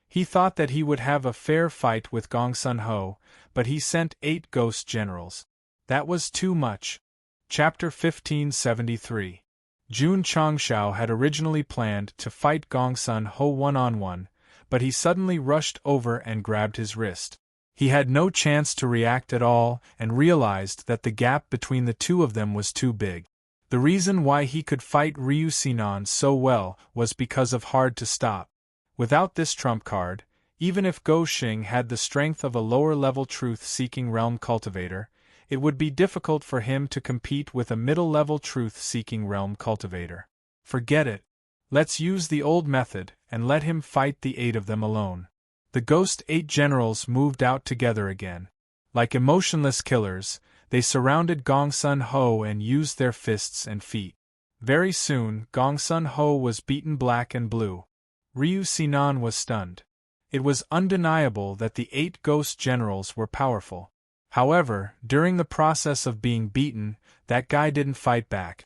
He thought that he would have a fair fight with Gongsun Ho, but he sent 8 ghost generals. That was too much. Chapter 1573. Jun Changshao had originally planned to fight Gongsun Ho one-on-one, but he suddenly rushed over and grabbed his wrist. He had no chance to react at all and realized that the gap between the two of them was too big. The reason why he could fight Ryu Sinan so well was because of hard to stop. Without this trump card, even if Go Xing had the strength of a lower-level truth-seeking realm cultivator, it would be difficult for him to compete with a middle-level truth-seeking realm cultivator. Forget it. Let's use the old method and let him fight the 8 of them alone. The Ghost 8 generals moved out together again. Like emotionless killers, they surrounded Gongsun Ho and used their fists and feet. Very soon, Gongsun Ho was beaten black and blue. Ryu Sinan was stunned. It was undeniable that the 8 ghost generals were powerful. However, during the process of being beaten, that guy didn't fight back.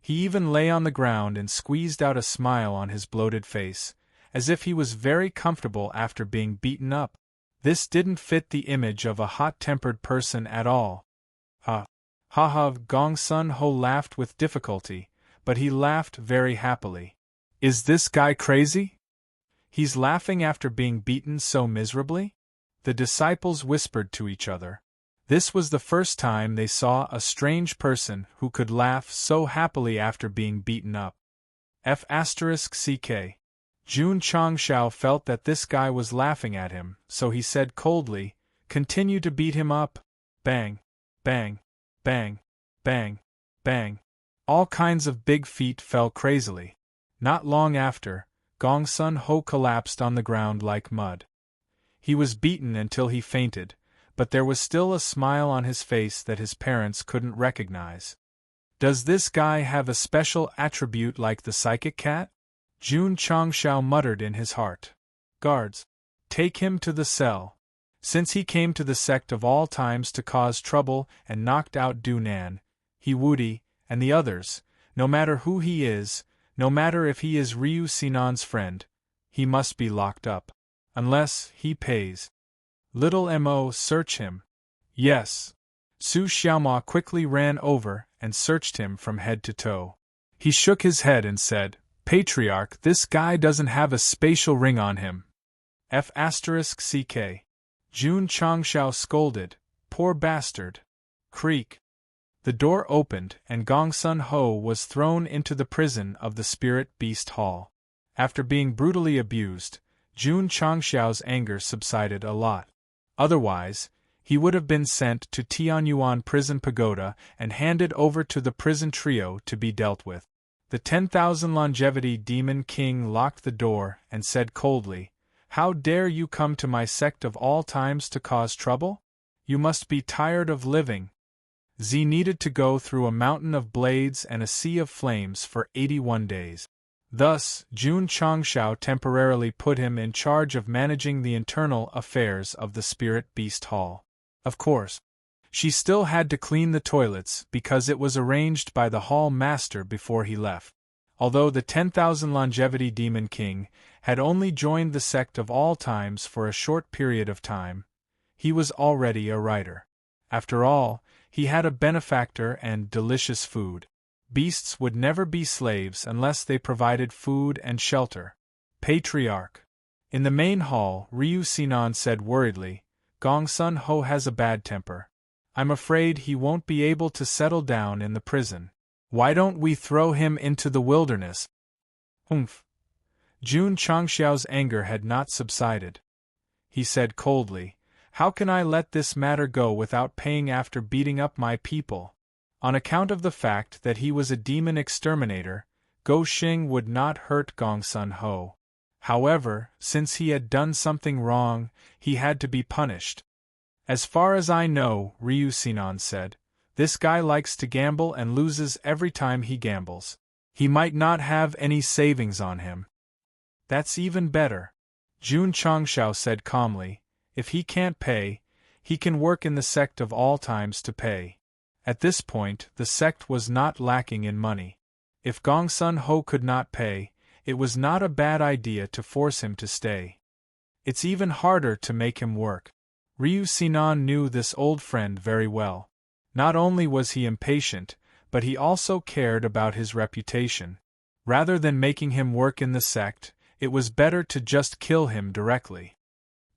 He even lay on the ground and squeezed out a smile on his bloated face, as if he was very comfortable after being beaten up. This didn't fit the image of a hot-tempered person at all. Ha! Ha ha! Gongsun Ho laughed with difficulty, but he laughed very happily. Is this guy crazy? He's laughing after being beaten so miserably? The disciples whispered to each other. This was the first time they saw a strange person who could laugh so happily after being beaten up. F***ck. Jun Changshao felt that this guy was laughing at him, so he said coldly, "Continue to beat him up." Bang, bang, bang, bang, bang. All kinds of big feet fell crazily. Not long after, Gongsun Ho collapsed on the ground like mud. He was beaten until he fainted, but there was still a smile on his face that his parents couldn't recognize. Does this guy have a special attribute like the psychic cat? Jun Changshao muttered in his heart. Guards, take him to the cell. Since he came to the sect of all times to cause trouble and knocked out Du Nan, He Wudi, and the others, no matter who he is, no matter if he is Ryu Sinan's friend, he must be locked up. Unless he pays. Little Mo, search him. Yes. Su Xiaoma quickly ran over and searched him from head to toe. He shook his head and said, Patriarch, this guy doesn't have a spatial ring on him. F***ck. Jun Changshao scolded, Poor bastard. Creak. The door opened and Gongsun Ho was thrown into the prison of the Spirit Beast Hall. After being brutally abused, Jun Changshao's anger subsided a lot. Otherwise, he would have been sent to Tianyuan Prison Pagoda and handed over to the prison trio to be dealt with. The 10,000 longevity demon king locked the door and said coldly, How dare you come to my sect of all times to cause trouble? You must be tired of living. Z needed to go through a mountain of blades and a sea of flames for 81 days. Thus, Jun Changshao temporarily put him in charge of managing the internal affairs of the Spirit Beast Hall. Of course, she still had to clean the toilets because it was arranged by the hall master before he left. Although the 10,000 longevity Demon King had only joined the sect of all times for a short period of time, he was already a writer. After all, he had a benefactor and delicious food. Beasts would never be slaves unless they provided food and shelter. Patriarch. In the main hall, Ryu Sinan said worriedly, Gongsun Ho has a bad temper. I'm afraid he won't be able to settle down in the prison. Why don't we throw him into the wilderness? Humph. Jun Changxiao's anger had not subsided. He said coldly, How can I let this matter go without paying after beating up my people? On account of the fact that he was a demon exterminator, Go Xing would not hurt Gongsun Ho. However, since he had done something wrong, he had to be punished. As far as I know, Ryu Sinan said, this guy likes to gamble and loses every time he gambles. He might not have any savings on him. That's even better. Jun Changshao said calmly, if he can't pay, he can work in the sect of all times to pay. At this point, the sect was not lacking in money. If Gongsun Ho could not pay, it was not a bad idea to force him to stay. It's even harder to make him work. Ryu Sinan knew this old friend very well. Not only was he impatient, but he also cared about his reputation. Rather than making him work in the sect, it was better to just kill him directly.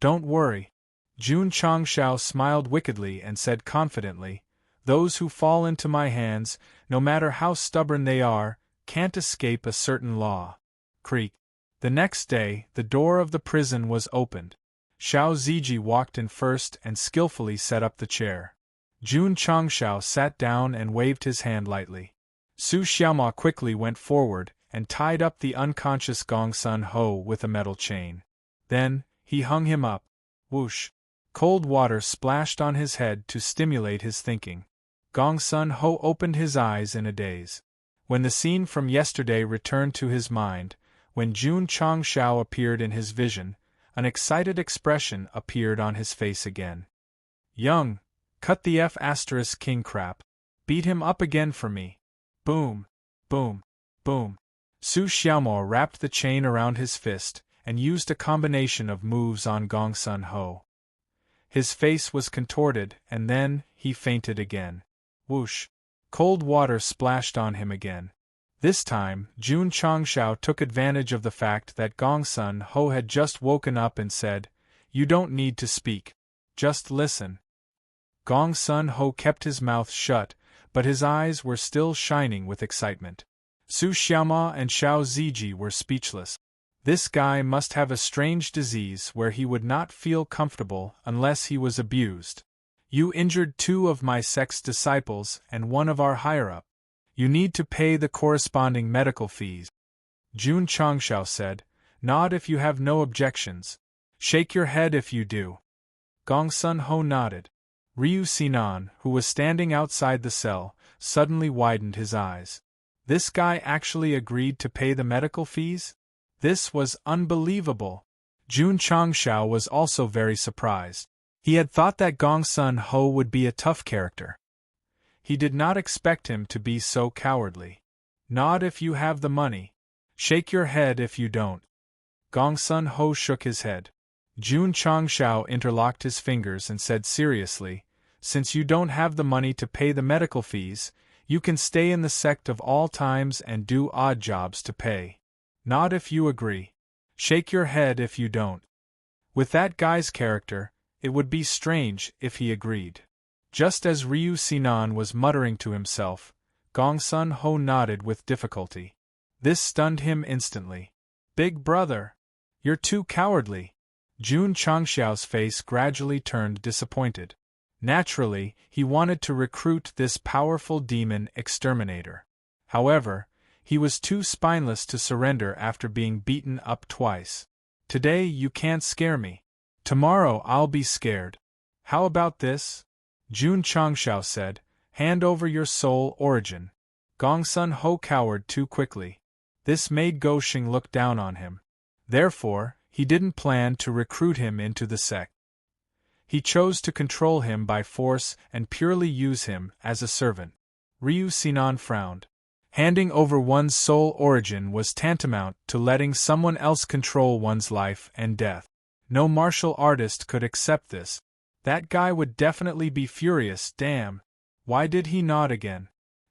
Don't worry. Jun Changshao smiled wickedly and said confidently, Those who fall into my hands, no matter how stubborn they are, can't escape a certain law. Creak. The next day, the door of the prison was opened. Xiao Ziji walked in first and skillfully set up the chair. Jun Changshao sat down and waved his hand lightly. Su Xiaoma quickly went forward and tied up the unconscious Gongsun Ho with a metal chain. Then, he hung him up. Whoosh! Cold water splashed on his head to stimulate his thinking. Gongsun Ho opened his eyes in a daze. When the scene from yesterday returned to his mind, when Jun Changshao appeared in his vision, an excited expression appeared on his face again. Young, cut the F***king crap. Beat him up again for me. Boom, boom, boom. Su Xiaomo wrapped the chain around his fist and used a combination of moves on Gongsun Ho. His face was contorted and then he fainted again. Whoosh! Cold water splashed on him again. This time, Jun Changshao took advantage of the fact that Gongsun Ho had just woken up and said, You don't need to speak. Just listen. Gongsun Ho kept his mouth shut, but his eyes were still shining with excitement. Su Xiaoma and Xiao Ziji were speechless. This guy must have a strange disease where he would not feel comfortable unless he was abused. You injured 2 of my sect's disciples and 1 of our higher-up. You need to pay the corresponding medical fees. Jun Changshao said, Nod if you have no objections. Shake your head if you do. Gongsun Ho nodded. Ryu Sinan, who was standing outside the cell, suddenly widened his eyes. This guy actually agreed to pay the medical fees? This was unbelievable. Jun Changshao was also very surprised. He had thought that Gongsun Ho would be a tough character. He did not expect him to be so cowardly. Nod if you have the money. Shake your head if you don't. Gongsun Ho shook his head. Jun Changshao interlocked his fingers and said seriously, Since you don't have the money to pay the medical fees, you can stay in the sect of all times and do odd jobs to pay. Nod if you agree. Shake your head if you don't. With that guy's character, it would be strange if he agreed. Just as Ryu Sinan was muttering to himself, Gongsun Ho nodded with difficulty. This stunned him instantly. Big brother! You're too cowardly! Jun Changxiao's face gradually turned disappointed. Naturally, he wanted to recruit this powerful demon exterminator. However, he was too spineless to surrender after being beaten up twice. Today you can't scare me. Tomorrow I'll be scared. How about this? Jun Changshao said, Hand over your soul origin. Gongsun Ho cowered too quickly. This made Goshing look down on him. Therefore, he didn't plan to recruit him into the sect. He chose to control him by force and purely use him as a servant. Ryu Sinan frowned. Handing over one's soul origin was tantamount to letting someone else control one's life and death. No martial artist could accept this. That guy would definitely be furious, damn. Why did he nod again?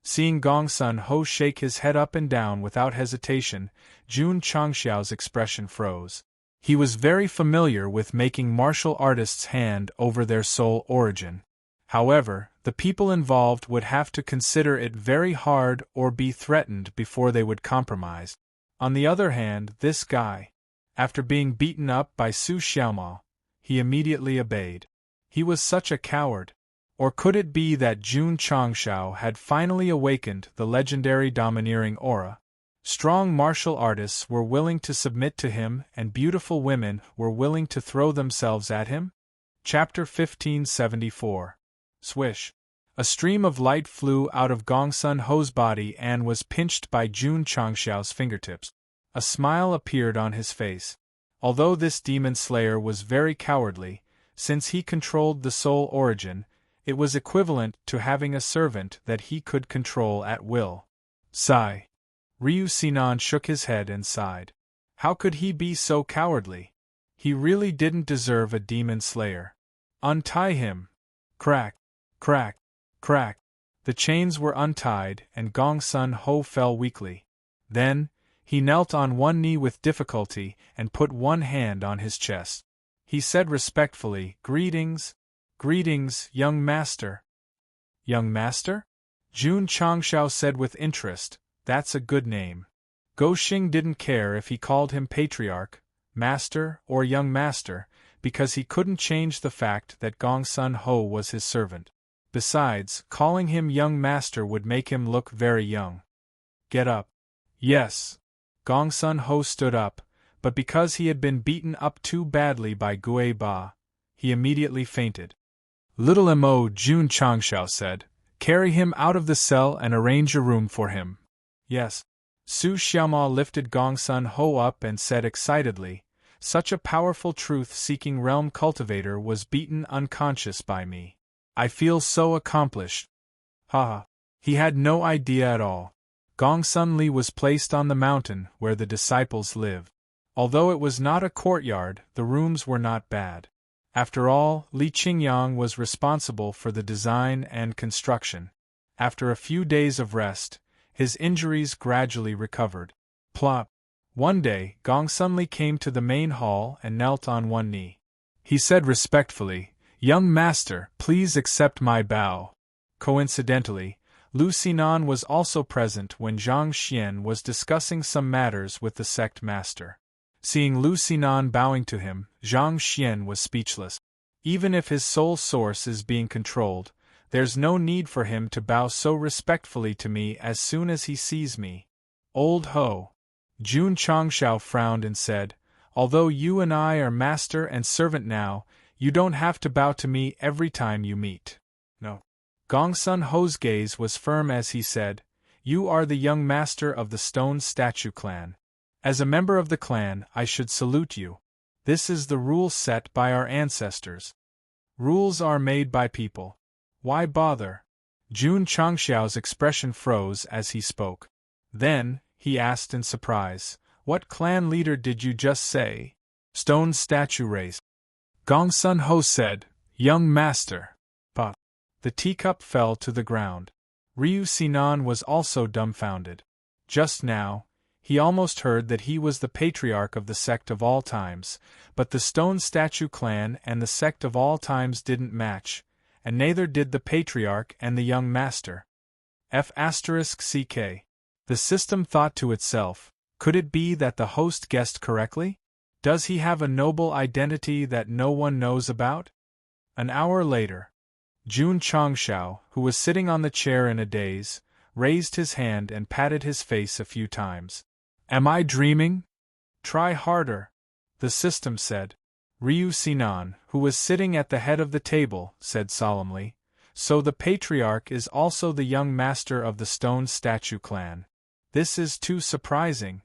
Seeing Gongsun Ho shake his head up and down without hesitation, Jun Changxiao's expression froze. He was very familiar with making martial artists hand over their soul origin. However, the people involved would have to consider it very hard or be threatened before they would compromise. On the other hand, this guy, after being beaten up by Su Xiaomao, he immediately obeyed. He was such a coward. Or could it be that Jun Changxiao had finally awakened the legendary domineering aura? Strong martial artists were willing to submit to him, and beautiful women were willing to throw themselves at him? Chapter 1574. Swish. A stream of light flew out of Gongsun Ho's body and was pinched by Jun Changxiao's fingertips. A smile appeared on his face. Although this demon slayer was very cowardly, since he controlled the soul origin, it was equivalent to having a servant that he could control at will. Sigh. Ryu Sinan shook his head and sighed. How could he be so cowardly? He really didn't deserve a demon slayer. Untie him! Crack, crack, crack. The chains were untied and Gongsun Ho fell weakly. Then, he knelt on one knee with difficulty and put one hand on his chest. He said respectfully, "Greetings. Greetings, young master." Young master? Jun Changxiao said with interest, "That's a good name." Goshing didn't care if he called him patriarch, master, or young master, because he couldn't change the fact that Gongsun Ho was his servant. Besides, calling him young master would make him look very young. Get up. Yes. Gongsun Ho stood up, but because he had been beaten up too badly by Gui Ba, he immediately fainted. Little Mo, Jun Changxiao said, "Carry him out of the cell and arrange a room for him." Yes. Su Xiaomao lifted Gongsun Ho up and said excitedly, "Such a powerful truth-seeking realm cultivator was beaten unconscious by me. I feel so accomplished." Haha. He had no idea at all. Gongsun Li was placed on the mountain where the disciples lived. Although it was not a courtyard, the rooms were not bad. After all, Li Qingyang was responsible for the design and construction. After a few days of rest, his injuries gradually recovered. Plop! One day, Gongsun Li came to the main hall and knelt on one knee. He said respectfully, "Young master, please accept my bow." Coincidentally, Lu Sinan was also present when Zhang Xian was discussing some matters with the sect master. Seeing Lu Sinan bowing to him, Zhang Xian was speechless. Even if his soul source is being controlled, there's no need for him to bow so respectfully to me as soon as he sees me. Old Ho. Jun Changxiao frowned and said, "Although you and I are master and servant now, you don't have to bow to me every time you meet." No. Gongsun Ho's gaze was firm as he said, "You are the young master of the Stone Statue clan. As a member of the clan, I should salute you. This is the rule set by our ancestors. Rules are made by people. Why bother?" Jun Changxiao's expression froze as he spoke. Then, he asked in surprise, "What clan leader did you just say?" "Stone Statue race." Gongsun Ho said, "Young master." But the teacup fell to the ground. Ryu Sinan was also dumbfounded. Just now, he almost heard that he was the patriarch of the Sect of All Times, but the Stone Statue clan and the Sect of All Times didn't match, and neither did the patriarch and the young master. F***ck. The system thought to itself, could it be that the host guessed correctly? Does he have a noble identity that no one knows about? An hour later, Jun Changxiao, who was sitting on the chair in a daze, raised his hand and patted his face a few times. "Am I dreaming?" "Try harder," the system said. Ryu Sinan, who was sitting at the head of the table, said solemnly, "So the patriarch is also the young master of the Stone Statue clan. This is too surprising."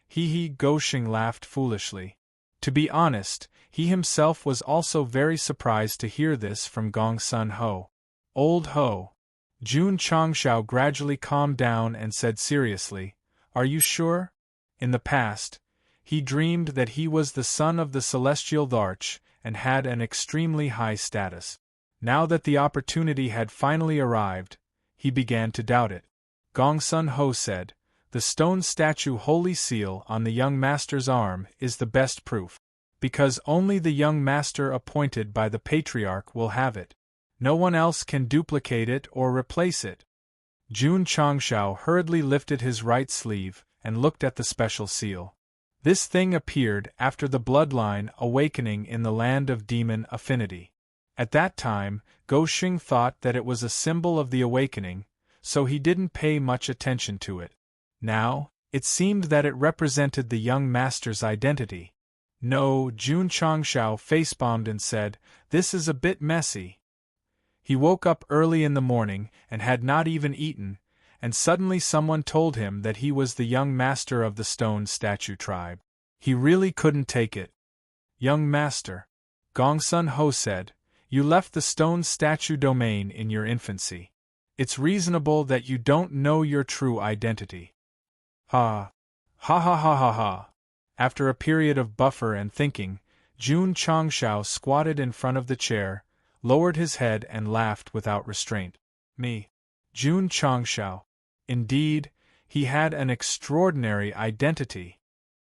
He Goshing laughed foolishly. To be honest, he himself was also very surprised to hear this from Gongsun Ho. Old Ho. Jun Changshao gradually calmed down and said seriously, "Are you sure?" In the past, he dreamed that he was the son of the celestial Dharch and had an extremely high status. Now that the opportunity had finally arrived, he began to doubt it. Gongsun Ho said, "The stone statue holy seal on the young master's arm is the best proof. Because only the young master appointed by the patriarch will have it. No one else can duplicate it or replace it." Jun Changshao hurriedly lifted his right sleeve and looked at the special seal. This thing appeared after the bloodline awakening in the land of demon affinity. At that time, Goshing thought that it was a symbol of the awakening, so he didn't pay much attention to it. Now, it seemed that it represented the young master's identity. No, Jun Changshao facepalmed and said, "This is a bit messy." He woke up early in the morning and had not even eaten, and suddenly someone told him that he was the young master of the stone statue tribe. He really couldn't take it. "Young master," Gongsun Ho said, "you left the stone statue domain in your infancy. It's reasonable that you don't know your true identity." Ha! Ha ha ha ha ha! After a period of buffer and thinking, Jun Changshao squatted in front of the chair, lowered his head and laughed without restraint. Me. Jun Changshao. Indeed, he had an extraordinary identity.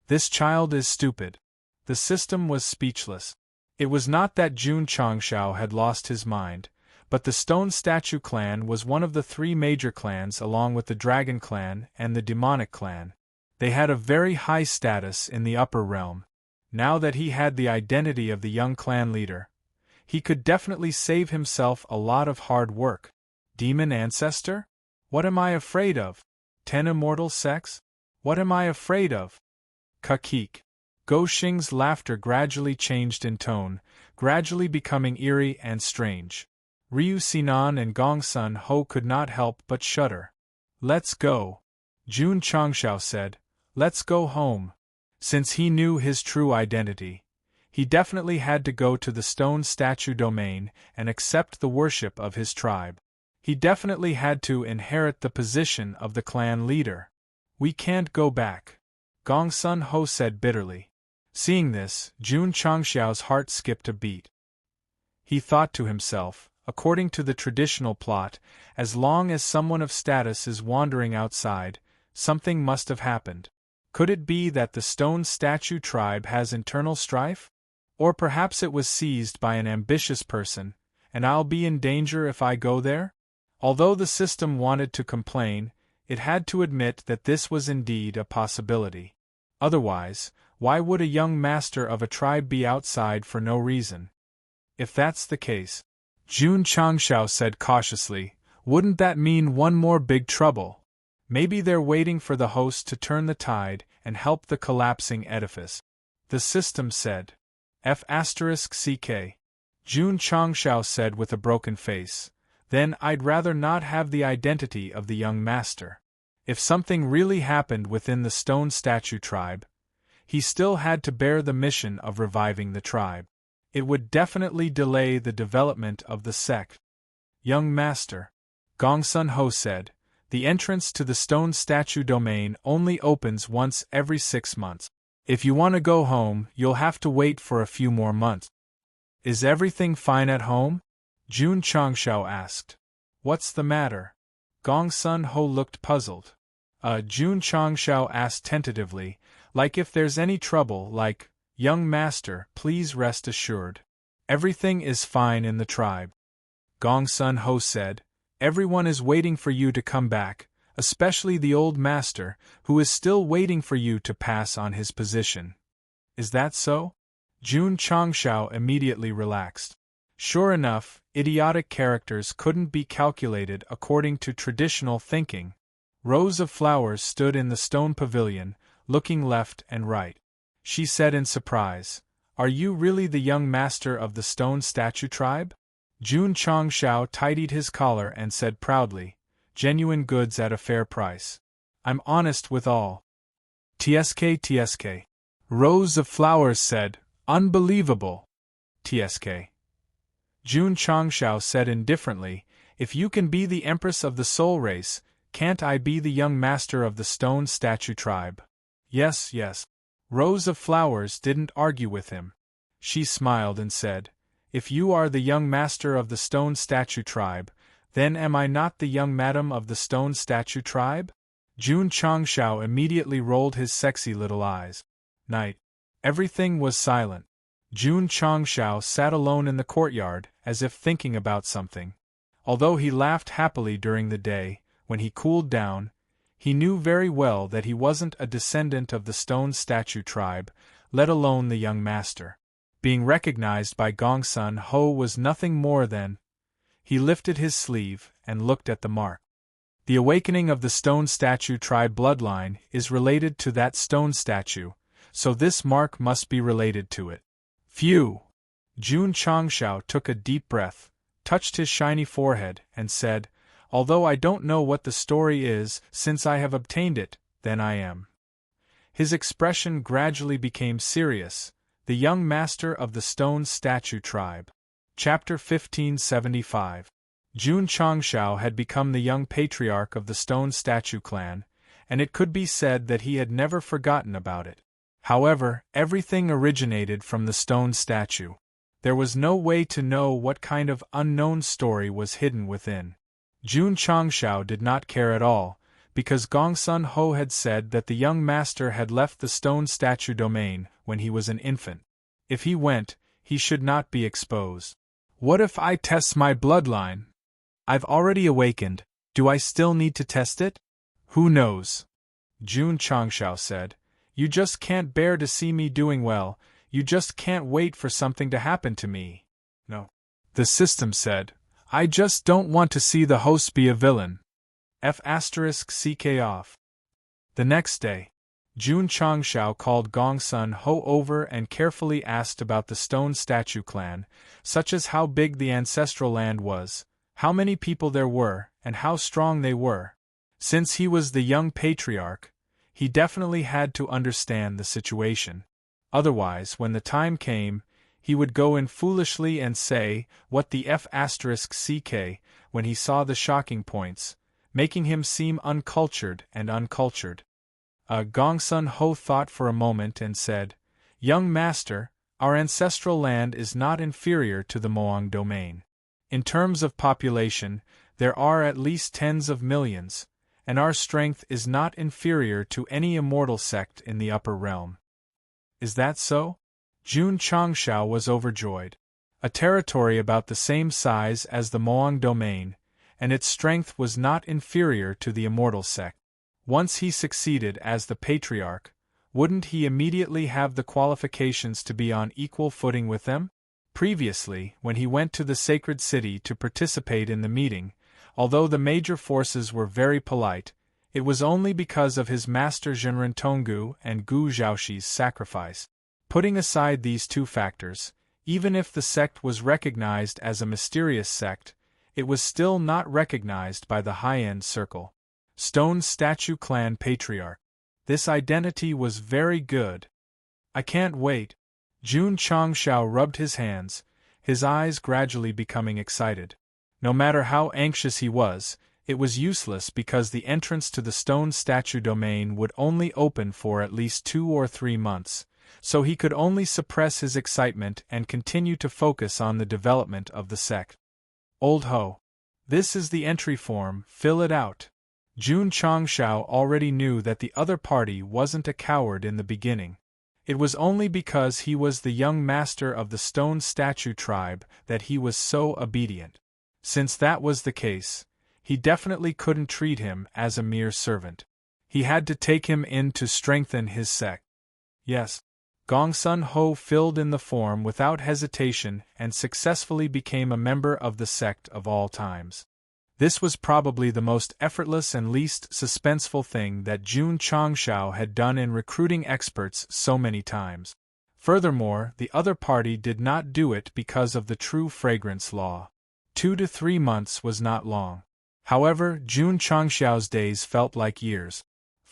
This child is stupid. The system was speechless. It was not that Jun Changshao had lost his mind, but the Stone Statue clan was one of the three major clans along with the Dragon clan and the Demonic clan. They had a very high status in the upper realm. Now that he had the identity of the young clan leader, he could definitely save himself a lot of hard work. Demon ancestor? What am I afraid of? 10 immortal sects? What am I afraid of? Kakik. Goshing's laughter gradually changed in tone, gradually becoming eerie and strange. Ryu Sinan and Gongsun Ho could not help but shudder. "Let's go," Jun Changshao said. "Let's go home." Since he knew his true identity, he definitely had to go to the stone statue domain and accept the worship of his tribe. He definitely had to inherit the position of the clan leader. "We can't go back," Gongsun Ho said bitterly. Seeing this, Jun Changshao's heart skipped a beat. He thought to himself, according to the traditional plot, as long as someone of status is wandering outside, something must have happened. Could it be that the stone statue tribe has internal strife? Or perhaps it was seized by an ambitious person, and I'll be in danger if I go there? Although the system wanted to complain, it had to admit that this was indeed a possibility. Otherwise, why would a young master of a tribe be outside for no reason? If that's the case, Jun Changshao said cautiously, wouldn't that mean one more big trouble? Maybe they're waiting for the host to turn the tide and help the collapsing edifice. The system said. F***ck. Jun Changshao said with a broken face. Then I'd rather not have the identity of the young master. If something really happened within the stone statue tribe, he still had to bear the mission of reviving the tribe. It would definitely delay the development of the sect. Young master, Gongsun Ho said, the entrance to the stone statue domain only opens once every 6 months. If you want to go home, you'll have to wait for a few more months. Is everything fine at home? Jun Changshao asked. What's the matter? Gongsun Ho looked puzzled. Jun Changshao asked tentatively, like if there's any trouble, like, young master, please rest assured. Everything is fine in the tribe. Gongsun Ho said, everyone is waiting for you to come back, especially the old master, who is still waiting for you to pass on his position. Is that so? Jun Changshao immediately relaxed. Sure enough, idiotic characters couldn't be calculated according to traditional thinking. Rows of flowers stood in the stone pavilion, looking left and right. She said in surprise, are you really the young master of the stone statue tribe? Jun Changshao tidied his collar and said proudly, genuine goods at a fair price. I'm honest with all. Tsk. Rows of flowers said, unbelievable. Tsk. Jun Changshao said indifferently, if you can be the empress of the soul race, can't I be the young master of the stone statue tribe? Yes, yes. Rows of flowers didn't argue with him. She smiled and said, if you are the young master of the stone statue tribe, then am I not the young madam of the stone statue tribe? Jun Changshao immediately rolled his sexy little eyes. Night. Everything was silent. Jun Changshao sat alone in the courtyard, as if thinking about something. Although he laughed happily during the day, when he cooled down, he knew very well that he wasn't a descendant of the stone statue tribe, let alone the young master. Being recognized by Gongsun Ho was nothing more than. He lifted his sleeve and looked at the mark. The awakening of the stone statue tribe bloodline is related to that stone statue, so this mark must be related to it. Phew! Jun Changshao took a deep breath, touched his shiny forehead, and said, although I don't know what the story is, since I have obtained it, then I am. His expression gradually became serious. The young master of the stone statue tribe. Chapter 1575. Jun Changshao had become the young patriarch of the stone statue clan, and it could be said that he had never forgotten about it. However, everything originated from the stone statue. There was no way to know what kind of unknown story was hidden within. Jun Changshao did not care at all, because Gongsun Ho had said that the young master had left the stone statue domain when he was an infant. If he went, he should not be exposed. What if I test my bloodline? I've already awakened, do I still need to test it? Who knows? Jun Changshao said, you just can't bear to see me doing well, you just can't wait for something to happen to me. No. The system said, I just don't want to see the host be a villain. F***ck off. The next day, Jun Changshao called Gongsun Ho over and carefully asked about the stone statue clan, such as how big the ancestral land was, how many people there were, and how strong they were. Since he was the young patriarch, he definitely had to understand the situation. Otherwise, when the time came, he would go in foolishly and say, what the F***ck, when he saw the shocking points, making him seem uncultured and uncultured. Gongsun Ho thought for a moment and said, young master, our ancestral land is not inferior to the Moang domain. In terms of population, there are at least tens of millions, and our strength is not inferior to any immortal sect in the upper realm. Is that so? Jun Changshao was overjoyed. A territory about the same size as the Moang domain, and its strength was not inferior to the immortal sect. Once he succeeded as the patriarch, wouldn't he immediately have the qualifications to be on equal footing with them? Previously, when he went to the sacred city to participate in the meeting, although the major forces were very polite, it was only because of his master Zhenren Tonggu and Gu Zhaoxi's sacrifice. Putting aside these two factors, even if the sect was recognized as a mysterious sect, it was still not recognized by the high-end circle. Stone Statue Clan Patriarch. This identity was very good. I can't wait. Jun Changshao rubbed his hands, his eyes gradually becoming excited. No matter how anxious he was, it was useless because the entrance to the stone statue domain would only open for at least 2 or 3 months, so he could only suppress his excitement and continue to focus on the development of the sect. Old Ho. This is the entry form, fill it out. Jun Changshao already knew that the other party wasn't a coward in the beginning. It was only because he was the young master of the stone statue tribe that he was so obedient. Since that was the case, he definitely couldn't treat him as a mere servant. He had to take him in to strengthen his sect. Yes. Gongsun Ho filled in the form without hesitation and successfully became a member of the sect of all times. This was probably the most effortless and least suspenseful thing that Jun Changshao had done in recruiting experts so many times. Furthermore, the other party did not do it because of the true fragrance law. 2 to 3 months was not long. However, Jun Changshao's days felt like years.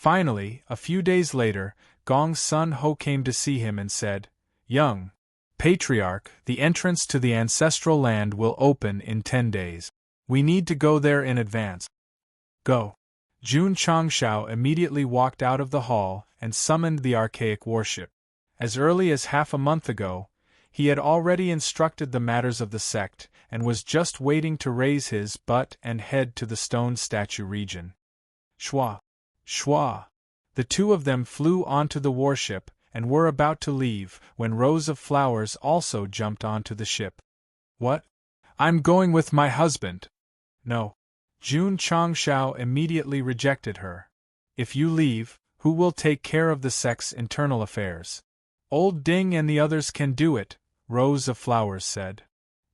Finally, a few days later, Gong's son Ho came to see him and said, "Young Patriarch, the entrance to the ancestral land will open in 10 days. We need to go there in advance." Go. Jun Changshao immediately walked out of the hall and summoned the archaic warship. As early as half a month ago, he had already instructed the matters of the sect and was just waiting to raise his butt and head to the stone statue region. Shwa! Shwa! The two of them flew onto the warship and were about to leave when Rose of Flowers also jumped onto the ship. "What? I'm going with my husband." "No." Jun Changshao immediately rejected her. "If you leave, who will take care of the sect's internal affairs?" "Old Ding and the others can do it," Rose of Flowers said.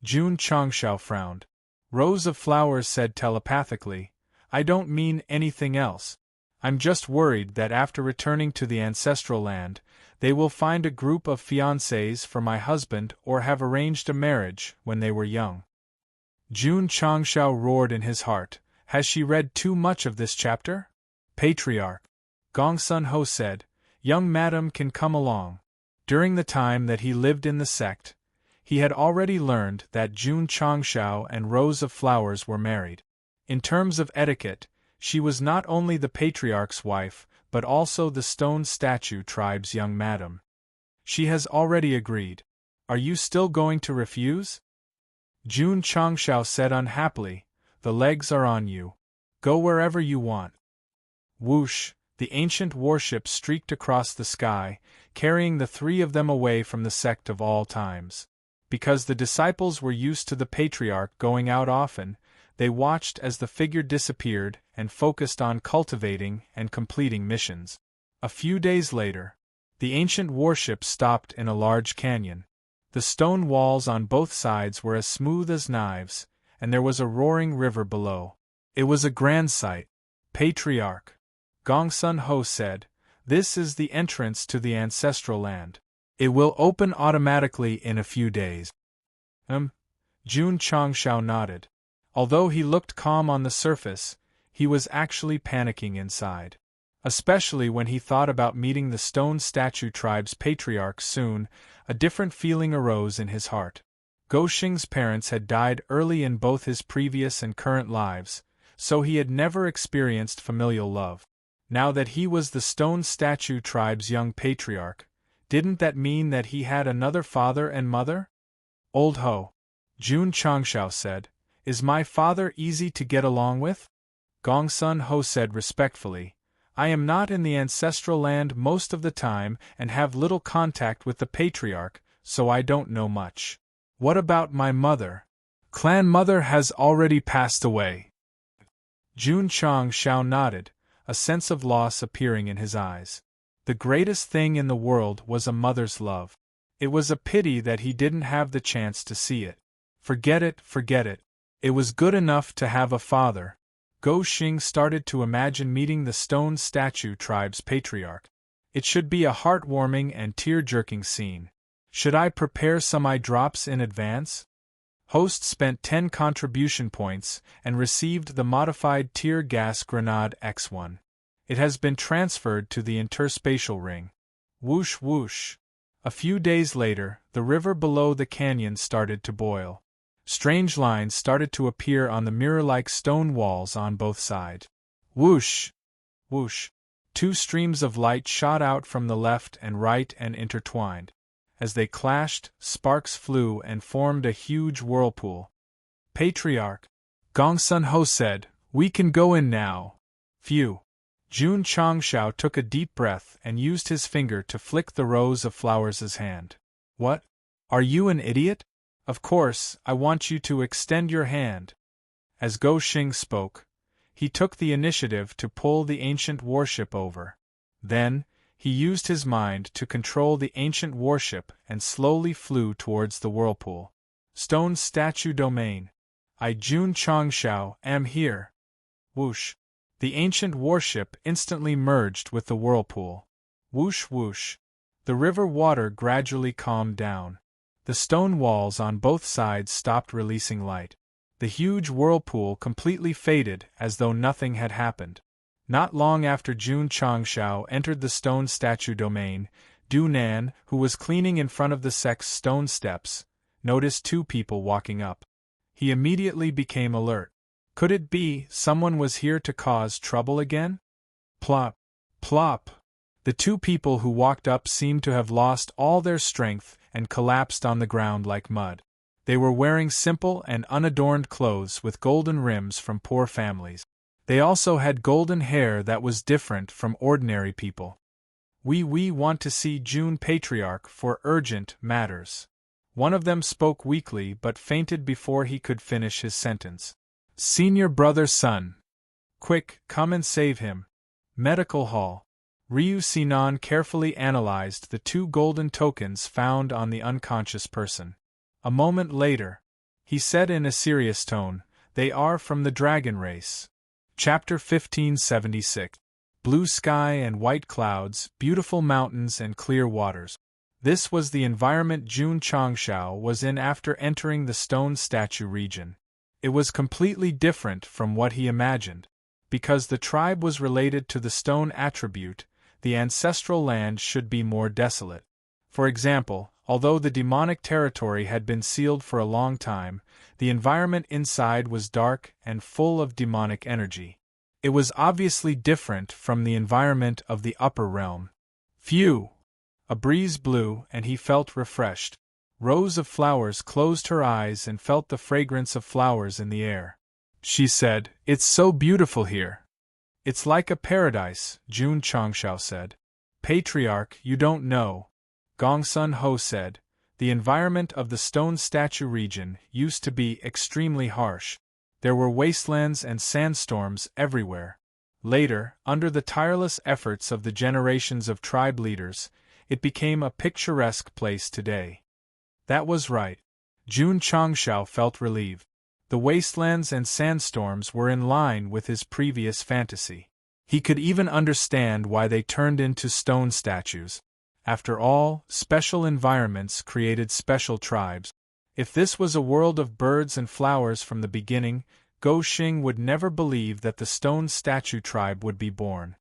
Jun Changshao frowned. Rose of Flowers said telepathically, "I don't mean anything else. I'm just worried that after returning to the ancestral land, they will find a group of fiancés for my husband or have arranged a marriage when they were young." Jun Changshao roared in his heart, "Has she read too much of this chapter?" "Patriarch," Gongsun Ho said, "young madam can come along." During the time that he lived in the sect, he had already learned that Jun Changshao and Rose of Flowers were married. In terms of etiquette, she was not only the patriarch's wife, but also the stone statue tribe's young madam. "She has already agreed. Are you still going to refuse?" Jun Changshao said unhappily, "The legs are on you. Go wherever you want." Whoosh! The ancient warship streaked across the sky, carrying the three of them away from the sect of all times. Because the disciples were used to the patriarch going out often, they watched as the figure disappeared and focused on cultivating and completing missions. A few days later, the ancient warship stopped in a large canyon. The stone walls on both sides were as smooth as knives, and there was a roaring river below. It was a grand sight. "Patriarch," Gongsun Ho said, "this is the entrance to the ancestral land. It will open automatically in a few days." Jun Changshao nodded. Although he looked calm on the surface, he was actually panicking inside. Especially when he thought about meeting the stone statue tribe's patriarch soon, a different feeling arose in his heart. Go Xing's parents had died early in both his previous and current lives, so he had never experienced familial love. Now that he was the stone statue tribe's young patriarch, didn't that mean that he had another father and mother? "Old Ho," Jun Changshao said, "is my father easy to get along with?" Gongsun Ho said respectfully, "I am not in the ancestral land most of the time and have little contact with the patriarch, so I don't know much." "What about my mother?" "Clan mother has already passed away." Jun Changshao nodded, a sense of loss appearing in his eyes. The greatest thing in the world was a mother's love. It was a pity that he didn't have the chance to see it. Forget it, forget it. It was good enough to have a father. Go Xing started to imagine meeting the stone statue tribe's patriarch. It should be a heartwarming and tear-jerking scene. Should I prepare some eye drops in advance? Host spent 10 contribution points and received the modified tear gas grenade X1. It has been transferred to the interspatial ring. Whoosh whoosh. A few days later, the river below the canyon started to boil. Strange lines started to appear on the mirror-like stone walls on both sides. Whoosh! Whoosh! 2 streams of light shot out from the left and right and intertwined. As they clashed, sparks flew and formed a huge whirlpool. "Patriarch," Gongsun Ho said, "we can go in now." Phew! Jun Changshao took a deep breath and used his finger to flick the Rose of Flowers' hand. "What? Are you an idiot? Of course, I want you to extend your hand." As Go Xing spoke, he took the initiative to pull the ancient warship over. Then, he used his mind to control the ancient warship and slowly flew towards the whirlpool. "Stone statue domain. I Jun Changshao am here." Whoosh! The ancient warship instantly merged with the whirlpool. Whoosh whoosh! The river water gradually calmed down. The stone walls on both sides stopped releasing light. The huge whirlpool completely faded as though nothing had happened. Not long after Jun Changshao entered the stone statue domain, Du Nan, who was cleaning in front of the Sect's stone steps, noticed two people walking up. He immediately became alert. Could it be someone was here to cause trouble again? Plop! Plop! The two people who walked up seemed to have lost all their strength and collapsed on the ground like mud. They were wearing simple and unadorned clothes with golden rims from poor families. They also had golden hair that was different from ordinary people. We want to see Jun Patriarch for urgent matters. One of them spoke weakly but fainted before he could finish his sentence. Senior brother's son. Quick, come and save him. Medical hall. Ryu Sinan carefully analyzed the two golden tokens found on the unconscious person. A moment later, he said in a serious tone, "They are from the dragon race." Chapter 1576. Blue sky and white clouds, beautiful mountains and clear waters. This was the environment Jun Changshao was in after entering the stone statue region. It was completely different from what he imagined. Because the tribe was related to the stone attribute, the ancestral land should be more desolate. For example, although the demonic territory had been sealed for a long time, the environment inside was dark and full of demonic energy. It was obviously different from the environment of the upper realm. Phew! A breeze blew and he felt refreshed. Rows of flowers closed her eyes and felt the fragrance of flowers in the air. She said, "It's so beautiful here." "It's like a paradise," Jun Changshao said. "Patriarch, you don't know," Gongsun Ho said. "The environment of the stone statue region used to be extremely harsh. There were wastelands and sandstorms everywhere. Later, under the tireless efforts of the generations of tribe leaders, it became a picturesque place today." That was right. Jun Changshao felt relieved. The wastelands and sandstorms were in line with his previous fantasy. He could even understand why they turned into stone statues. After all, special environments created special tribes. If this was a world of birds and flowers from the beginning, Go Xing would never believe that the stone statue tribe would be born.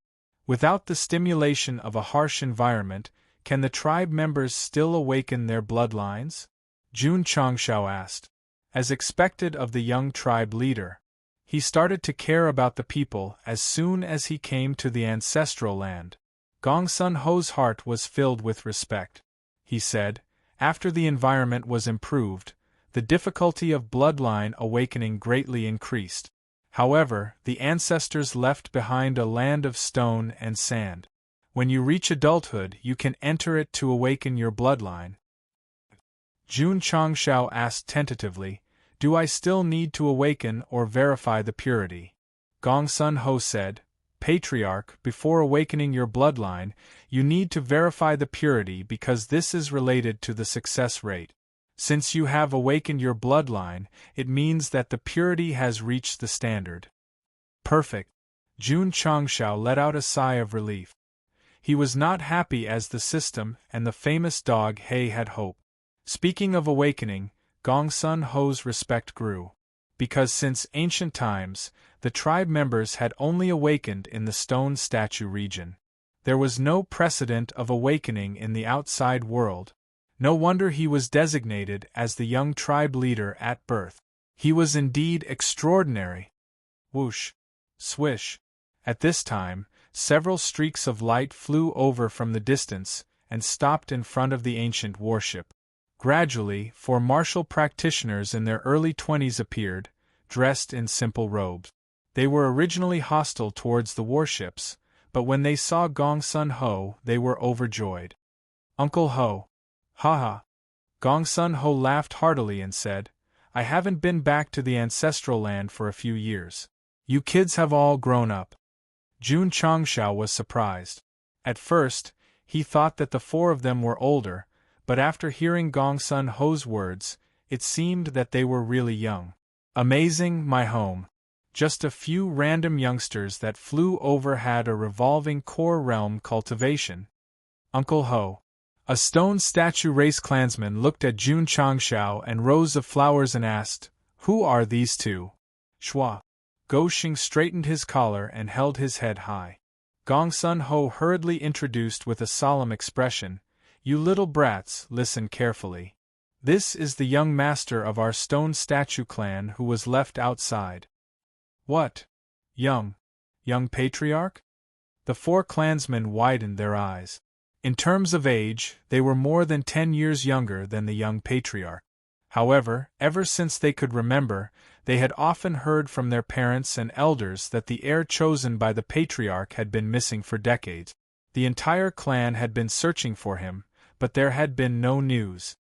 Without the stimulation of a harsh environment, can the tribe members still awaken their bloodlines? Jun Changshao asked. As expected of the young tribe leader, he started to care about the people as soon as he came to the ancestral land. Gongsun Ho's heart was filled with respect. He said, after the environment was improved, the difficulty of bloodline awakening greatly increased. However, the ancestors left behind a land of stone and sand. When you reach adulthood, you can enter it to awaken your bloodline. Jun Changshao asked tentatively, "Do I still need to awaken or verify the purity?" Gongsun Ho said, "Patriarch, before awakening your bloodline, you need to verify the purity because this is related to the success rate. Since you have awakened your bloodline, it means that the purity has reached the standard." Perfect. Jun Changshao let out a sigh of relief. He was not happy as the system and the famous dog He had hoped. Speaking of awakening, Gongsun Ho's respect grew. Because since ancient times, the tribe members had only awakened in the stone statue region. There was no precedent of awakening in the outside world. No wonder he was designated as the young tribe leader at birth. He was indeed extraordinary. Whoosh! Swish! At this time, several streaks of light flew over from the distance and stopped in front of the ancient warship. Gradually, four martial practitioners in their early 20s appeared, dressed in simple robes. They were originally hostile towards the warships, but when they saw Gongsun Ho, they were overjoyed. "Uncle Ho." "Haha." Gongsun Ho laughed heartily and said, "I haven't been back to the ancestral land for a few years. You kids have all grown up." Jun Changshao was surprised. At first, he thought that the four of them were older, but after hearing Gongsun Ho's words, it seemed that they were really young. "Amazing, my home. Just a few random youngsters that flew over had a revolving core realm cultivation." "Uncle Ho." A stone statue race clansman looked at Jun Changshao and rows of flowers and asked, "Who are these two?" "Shwa." Go Xing straightened his collar and held his head high. Gong Sun Ho hurriedly introduced with a solemn expression, "You little brats, listen carefully. This is the young master of our stone statue clan who was left outside." "What? Young patriarch?" The 4 clansmen widened their eyes. In terms of age, they were more than 10 years younger than the young patriarch. However, ever since they could remember, they had often heard from their parents and elders that the heir chosen by the patriarch had been missing for decades. The entire clan had been searching for him, but there had been no news.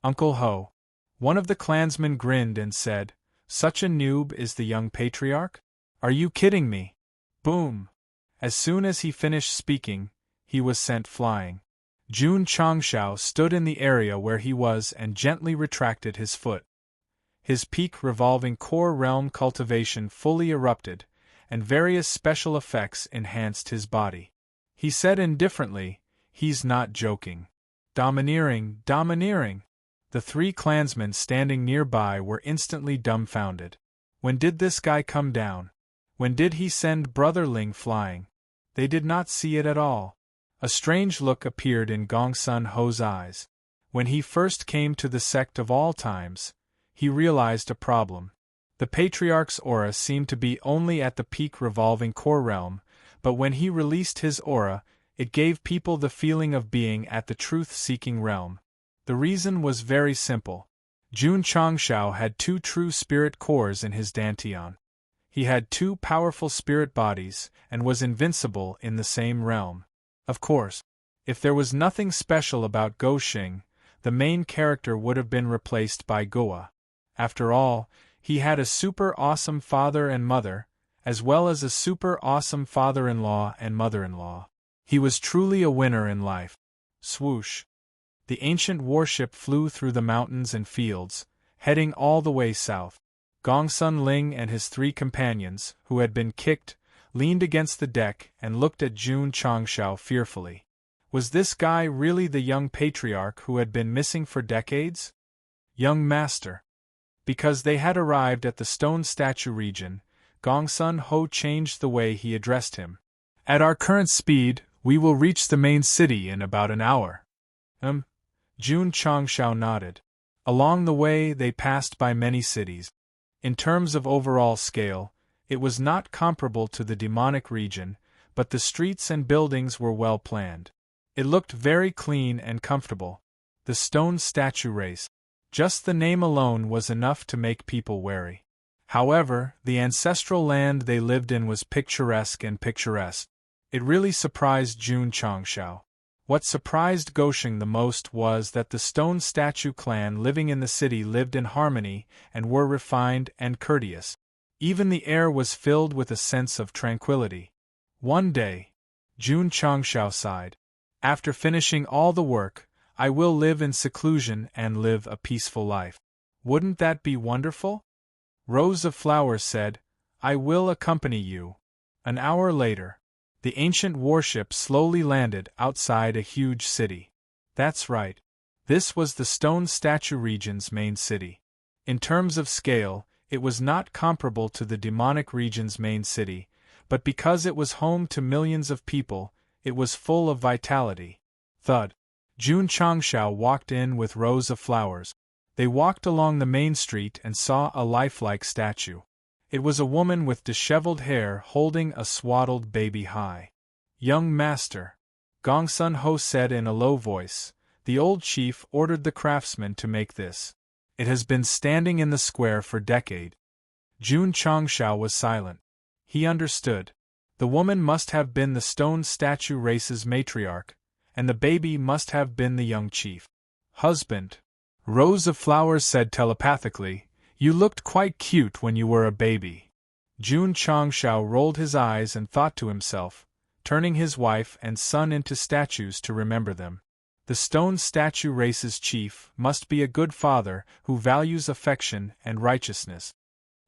"Uncle Ho." One of the clansmen grinned and said, "Such a noob is the young patriarch? Are you kidding me?" Boom! As soon as he finished speaking, he was sent flying. Jun Changshao stood in the area where he was and gently retracted his foot. His peak revolving core realm cultivation fully erupted, and various special effects enhanced his body. He said indifferently, "He's not joking. Domineering. The 3 clansmen standing nearby were instantly dumbfounded. When did this guy come down? When did he send Brother Ling flying? They did not see it at all. A strange look appeared in Gong Sun Ho's eyes. When he first came to the sect of all times, he realized a problem. The patriarch's aura seemed to be only at the peak revolving core realm, but when he released his aura, it gave people the feeling of being at the truth-seeking realm. The reason was very simple. Jun Changshao had 2 true spirit cores in his dantian. He had 2 powerful spirit bodies, and was invincible in the same realm. Of course, if there was nothing special about Go Xing, the main character would have been replaced by Goa. After all, he had a super awesome father and mother, as well as a super awesome father-in-law and mother-in-law. He was truly a winner in life. Swoosh! The ancient warship flew through the mountains and fields, heading all the way south. Gong Sun Ling and his 3 companions, who had been kicked, leaned against the deck and looked at Jun Changshao fearfully. Was this guy really the young patriarch who had been missing for decades? "Young master." Because they had arrived at the stone statue region, Gong Sun Ho changed the way he addressed him. "At our current speed, we will reach the main city in about an hour." Jun Changshao nodded. Along the way they passed by many cities. In terms of overall scale, it was not comparable to the demonic region, but the streets and buildings were well planned. It looked very clean and comfortable. The stone statue race. Just the name alone was enough to make people wary. However, the ancestral land they lived in was picturesque. It really surprised Jun Changshao. What surprised Go Xing the most was that the stone statue clan living in the city lived in harmony and were refined and courteous. Even the air was filled with a sense of tranquility. One day, Jun Changshao sighed. "After finishing all the work, I will live in seclusion and live a peaceful life. Wouldn't that be wonderful?" Rose of Flowers said, "I will accompany you." An hour later, the ancient warship slowly landed outside a huge city. That's right. This was the stone statue region's main city. In terms of scale, it was not comparable to the demonic region's main city, but because it was home to millions of people, it was full of vitality. Thud. Jun Changshao walked in with Rose of Flowers. They walked along the main street and saw a lifelike statue. It was a woman with disheveled hair holding a swaddled baby high. "Young master," Gong Sun Ho said in a low voice, "the old chief ordered the craftsman to make this. It has been standing in the square for decades." Jun Changshao was silent. He understood. The woman must have been the stone statue race's matriarch, and the baby must have been the young chief. "Husband," Rose of Flowers said telepathically, "you looked quite cute when you were a baby." Jun Changshao rolled his eyes and thought to himself, turning his wife and son into statues to remember them. The stone statue race's chief must be a good father who values affection and righteousness.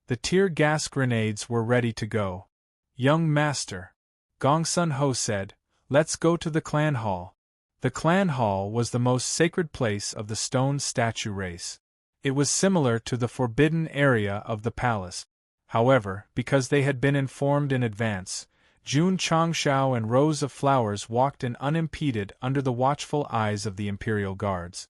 The tear gas grenades were ready to go. "Young master," Gong Sun Ho said, "let's go to the clan hall." The clan hall was the most sacred place of the stone statue race. It was similar to the forbidden area of the palace. However, because they had been informed in advance, Jun Changshao and rows of flowers walked in unimpeded under the watchful eyes of the imperial guards.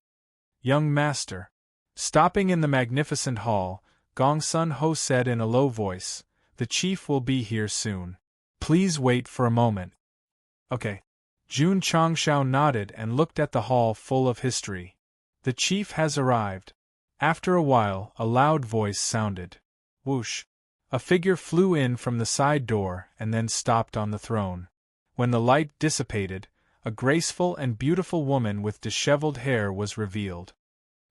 Young master. Stopping in the magnificent hall, Gongsun Ho said in a low voice, "The chief will be here soon. Please wait for a moment." Okay. Jun Changshao nodded and looked at the hall full of history. "The chief has arrived." After a while, a loud voice sounded. Whoosh! A figure flew in from the side door and then stopped on the throne. When the light dissipated, a graceful and beautiful woman with disheveled hair was revealed.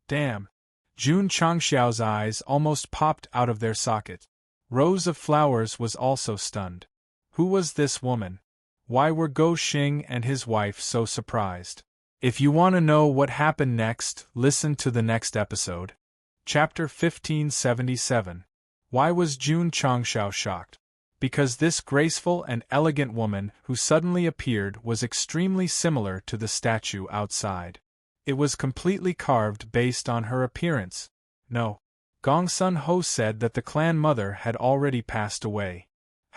Damn! Jun Changxiao's eyes almost popped out of their socket. Rose of Flowers was also stunned. Who was this woman? Why were Go Xing and his wife so surprised? If you want to know what happened next, listen to the next episode. Chapter 1577. Why was Jun Changxiao shocked? Because this graceful and elegant woman who suddenly appeared was extremely similar to the statue outside. It was completely carved based on her appearance. No. Gongsun Ho said that the clan mother had already passed away.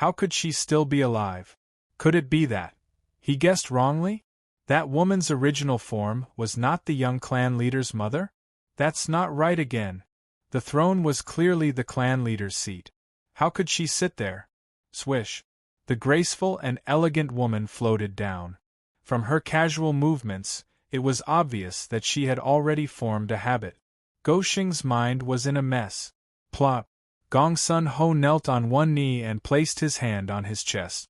How could she still be alive? Could it be that he guessed wrongly? That woman's original form was not the young clan leader's mother? That's not right again. The throne was clearly the clan leader's seat. How could she sit there? Swish! The graceful and elegant woman floated down. From her casual movements, it was obvious that she had already formed a habit. Go Xing's mind was in a mess. Plop! Gongsun Ho knelt on one knee and placed his hand on his chest.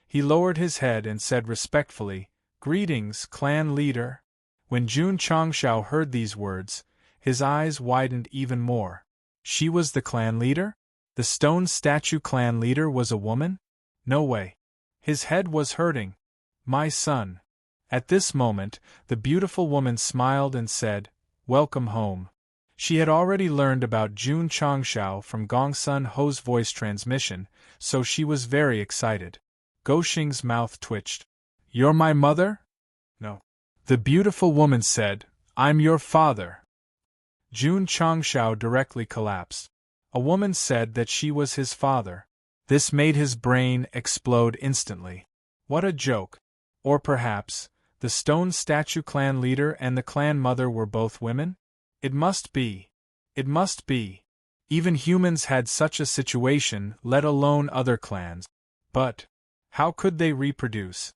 He lowered his head and said respectfully, "Greetings, clan leader." When Jun Changxiao heard these words, his eyes widened even more. She was the clan leader? The stone statue clan leader was a woman? No way. His head was hurting. "My son." At this moment, the beautiful woman smiled and said, "Welcome home." She had already learned about Jun Changxiao from Gongsun Ho's voice transmission, so she was very excited. Go Xing's mouth twitched. "You're my mother?" "No." The beautiful woman said, "I'm your father." Jun Changxiao directly collapsed. A woman said that she was his father. This made his brain explode instantly. What a joke! Or perhaps, the stone statue clan leader and the clan mother were both women? It must be. It must be. Even humans had such a situation, let alone other clans. But how could they reproduce?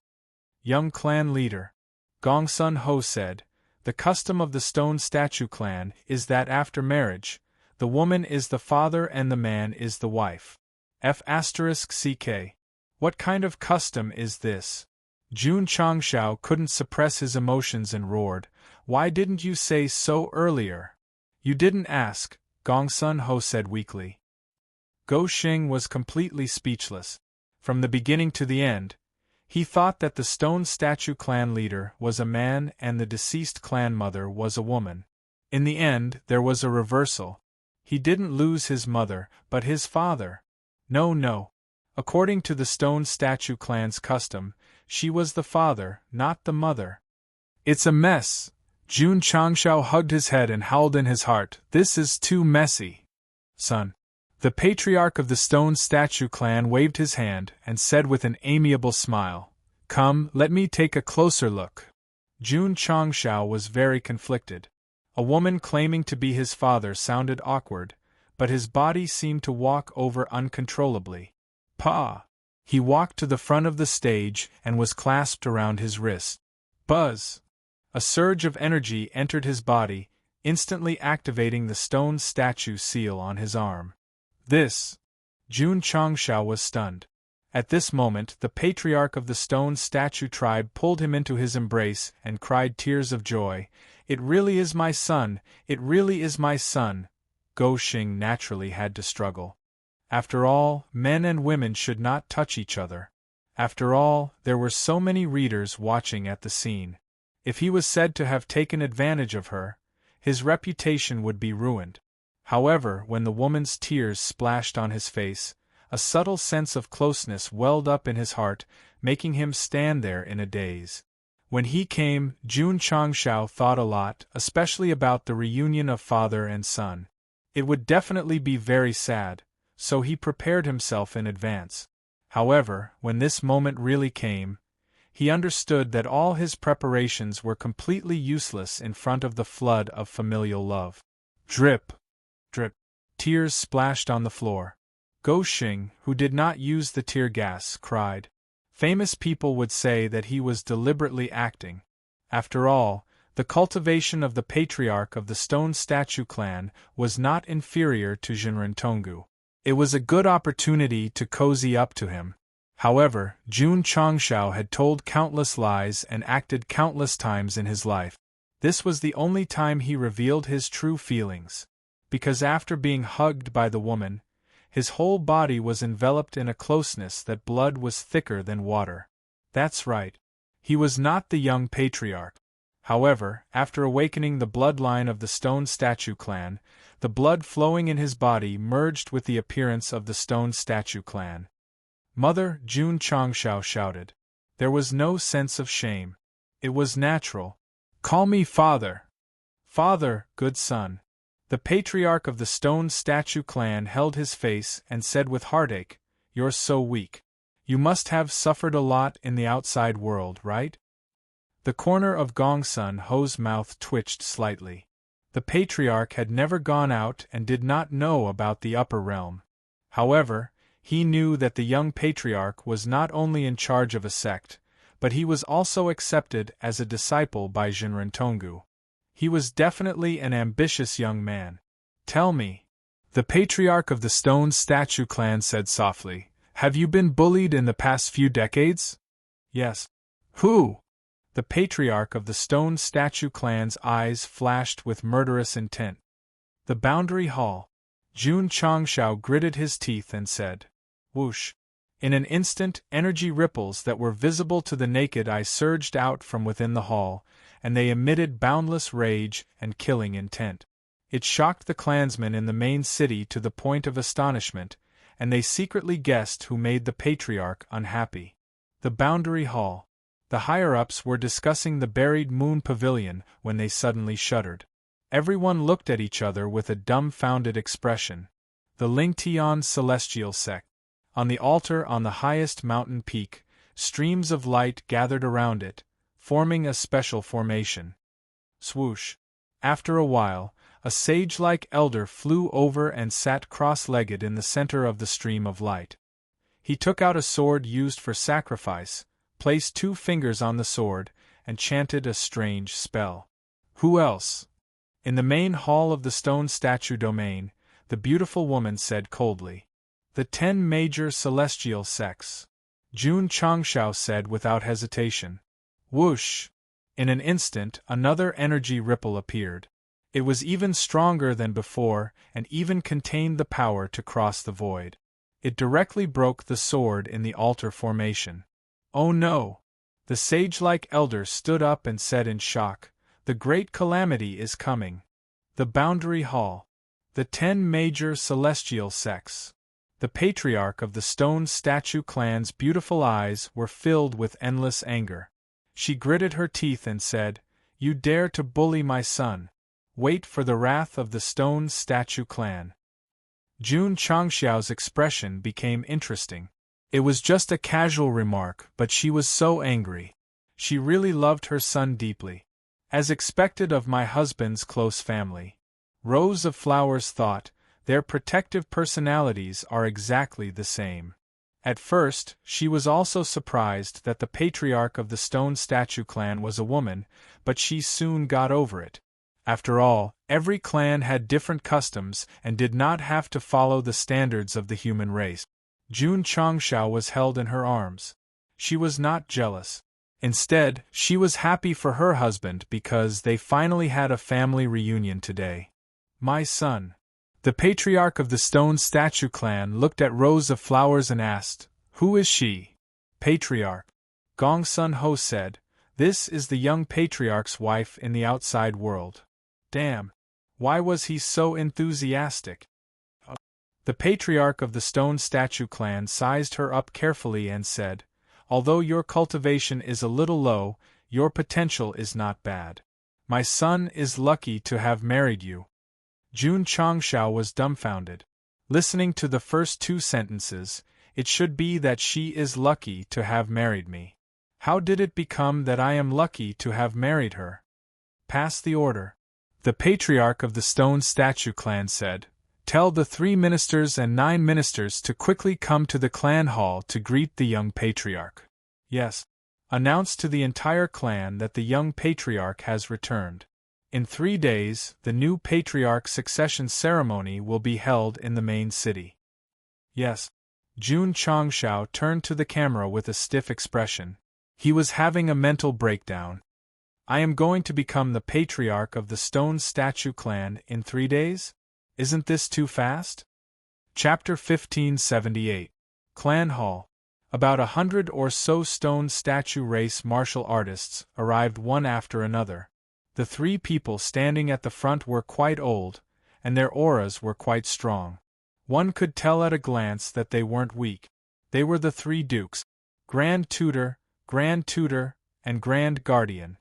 Young clan leader. Gongsun Ho said, "The custom of the stone statue clan is that after marriage, the woman is the father and the man is the wife. F***ck. What kind of custom is this?" Jun Changxiao couldn't suppress his emotions and roared, "Why didn't you say so earlier?" "You didn't ask," Gongsun Ho said weakly. Go Xing was completely speechless. From the beginning to the end, he thought that the stone statue clan leader was a man and the deceased clan mother was a woman. In the end, there was a reversal. He didn't lose his mother, but his father. No. According to the stone statue clan's custom, she was the father, not the mother. "It's a mess." Jun Changxiao hugged his head and howled in his heart, "This is too messy." "Son." The patriarch of the stone statue clan waved his hand and said with an amiable smile, "Come, let me take a closer look." Jun Changxiao was very conflicted. A woman claiming to be his father sounded awkward, but his body seemed to walk over uncontrollably. Pa! He walked to the front of the stage and was clasped around his wrist. Buzz! A surge of energy entered his body, instantly activating the stone statue seal on his arm. This! Jun Changxiao was stunned. At this moment, the patriarch of the stone statue tribe pulled him into his embrace and cried tears of joy, "It really is my son! It really is my son!" Go Xing naturally had to struggle. After all, men and women should not touch each other. After all, there were so many readers watching at the scene. If he was said to have taken advantage of her, his reputation would be ruined. However, when the woman's tears splashed on his face, a subtle sense of closeness welled up in his heart, making him stand there in a daze. When he came, Jun Changxiao thought a lot, especially about the reunion of father and son. It would definitely be very sad, so he prepared himself in advance. However, when this moment really came, he understood that all his preparations were completely useless in front of the flood of familial love. Drip! Drip! Tears splashed on the floor. Go Xing, who did not use the tear gas, cried. Famous people would say that he was deliberately acting. After all, the cultivation of the patriarch of the stone statue clan was not inferior to Jinrentonggu. It was a good opportunity to cozy up to him. However, Jun Changshao had told countless lies and acted countless times in his life. This was the only time he revealed his true feelings. Because after being hugged by the woman, his whole body was enveloped in a closeness that blood was thicker than water. That's right. He was not the young patriarch. However, after awakening the bloodline of the stone statue clan, the blood flowing in his body merged with the appearance of the stone statue clan. Mother, Jun Changshao shouted. There was no sense of shame. It was natural. Call me father. Father, good son. The patriarch of the stone statue clan held his face and said with heartache, You're so weak. You must have suffered a lot in the outside world, right? The corner of Gongsun Ho's mouth twitched slightly. The patriarch had never gone out and did not know about the upper realm. However, he knew that the young patriarch was not only in charge of a sect, but he was also accepted as a disciple by Jinrentonggu. He was definitely an ambitious young man. Tell me. The patriarch of the stone statue clan said softly, Have you been bullied in the past few decades? Yes. Who? The patriarch of the stone statue clan's eyes flashed with murderous intent. The Boundary Hall. Jun Changshao gritted his teeth and said, Whoosh. In an instant, energy ripples that were visible to the naked eye surged out from within the hall, and they emitted boundless rage and killing intent. It shocked the clansmen in the main city to the point of astonishment, and they secretly guessed who made the patriarch unhappy. The Boundary Hall. The higher-ups were discussing the buried moon pavilion when they suddenly shuddered. Everyone looked at each other with a dumbfounded expression. The Lingtian celestial sect. On the altar on the highest mountain peak, streams of light gathered around it, forming a special formation. Swoosh! After a while, a sage-like elder flew over and sat cross-legged in the center of the stream of light. He took out a sword used for sacrifice, placed 2 fingers on the sword, and chanted a strange spell. Who else? In the main hall of the stone statue domain, the beautiful woman said coldly. The 10 major celestial sects. Jun Changshao said without hesitation. Whoosh! In an instant, another energy ripple appeared. It was even stronger than before, and even contained the power to cross the void. It directly broke the sword in the altar formation. Oh no! The sage-like elder stood up and said in shock, The great calamity is coming. The Boundary Hall. The 10 major celestial sects. The patriarch of the stone statue clan's beautiful eyes were filled with endless anger. She gritted her teeth and said, You dare to bully my son. Wait for the wrath of the stone statue clan. Jun Changshao's expression became interesting. It was just a casual remark, but she was so angry. She really loved her son deeply. As expected of my husband's close family. Rose of Flowers thought, their protective personalities are exactly the same. At first, she was also surprised that the patriarch of the stone statue clan was a woman, but she soon got over it. After all, every clan had different customs and did not have to follow the standards of the human race. Jun Changshao was held in her arms. She was not jealous. Instead, she was happy for her husband because they finally had a family reunion today. My son. The patriarch of the stone statue clan looked at Rose of Flowers and asked, Who is she? Patriarch. Gong Sun Ho said, This is the young patriarch's wife in the outside world. Damn. Why was he so enthusiastic? The patriarch of the stone statue clan sized her up carefully and said, Although your cultivation is a little low, your potential is not bad. My son is lucky to have married you. Jun Changshao was dumbfounded. Listening to the first two sentences, it should be that she is lucky to have married me. How did it become that I am lucky to have married her? Pass the order. The patriarch of the stone statue clan said, "Tell the 3 ministers and 9 ministers to quickly come to the clan hall to greet the young patriarch." Yes. Announce to the entire clan that the young patriarch has returned. In 3 days, the new patriarch succession ceremony will be held in the main city. Yes. Jun Changshao turned to the camera with a stiff expression. He was having a mental breakdown. I am going to become the patriarch of the stone statue clan in 3 days? Isn't this too fast? Chapter 1578. Clan Hall. About 100 or so stone statue race martial artists arrived one after another. The 3 people standing at the front were quite old, and their auras were quite strong. One could tell at a glance that they weren't weak. They were the 3 dukes, Grand Tutor, and Grand Guardian.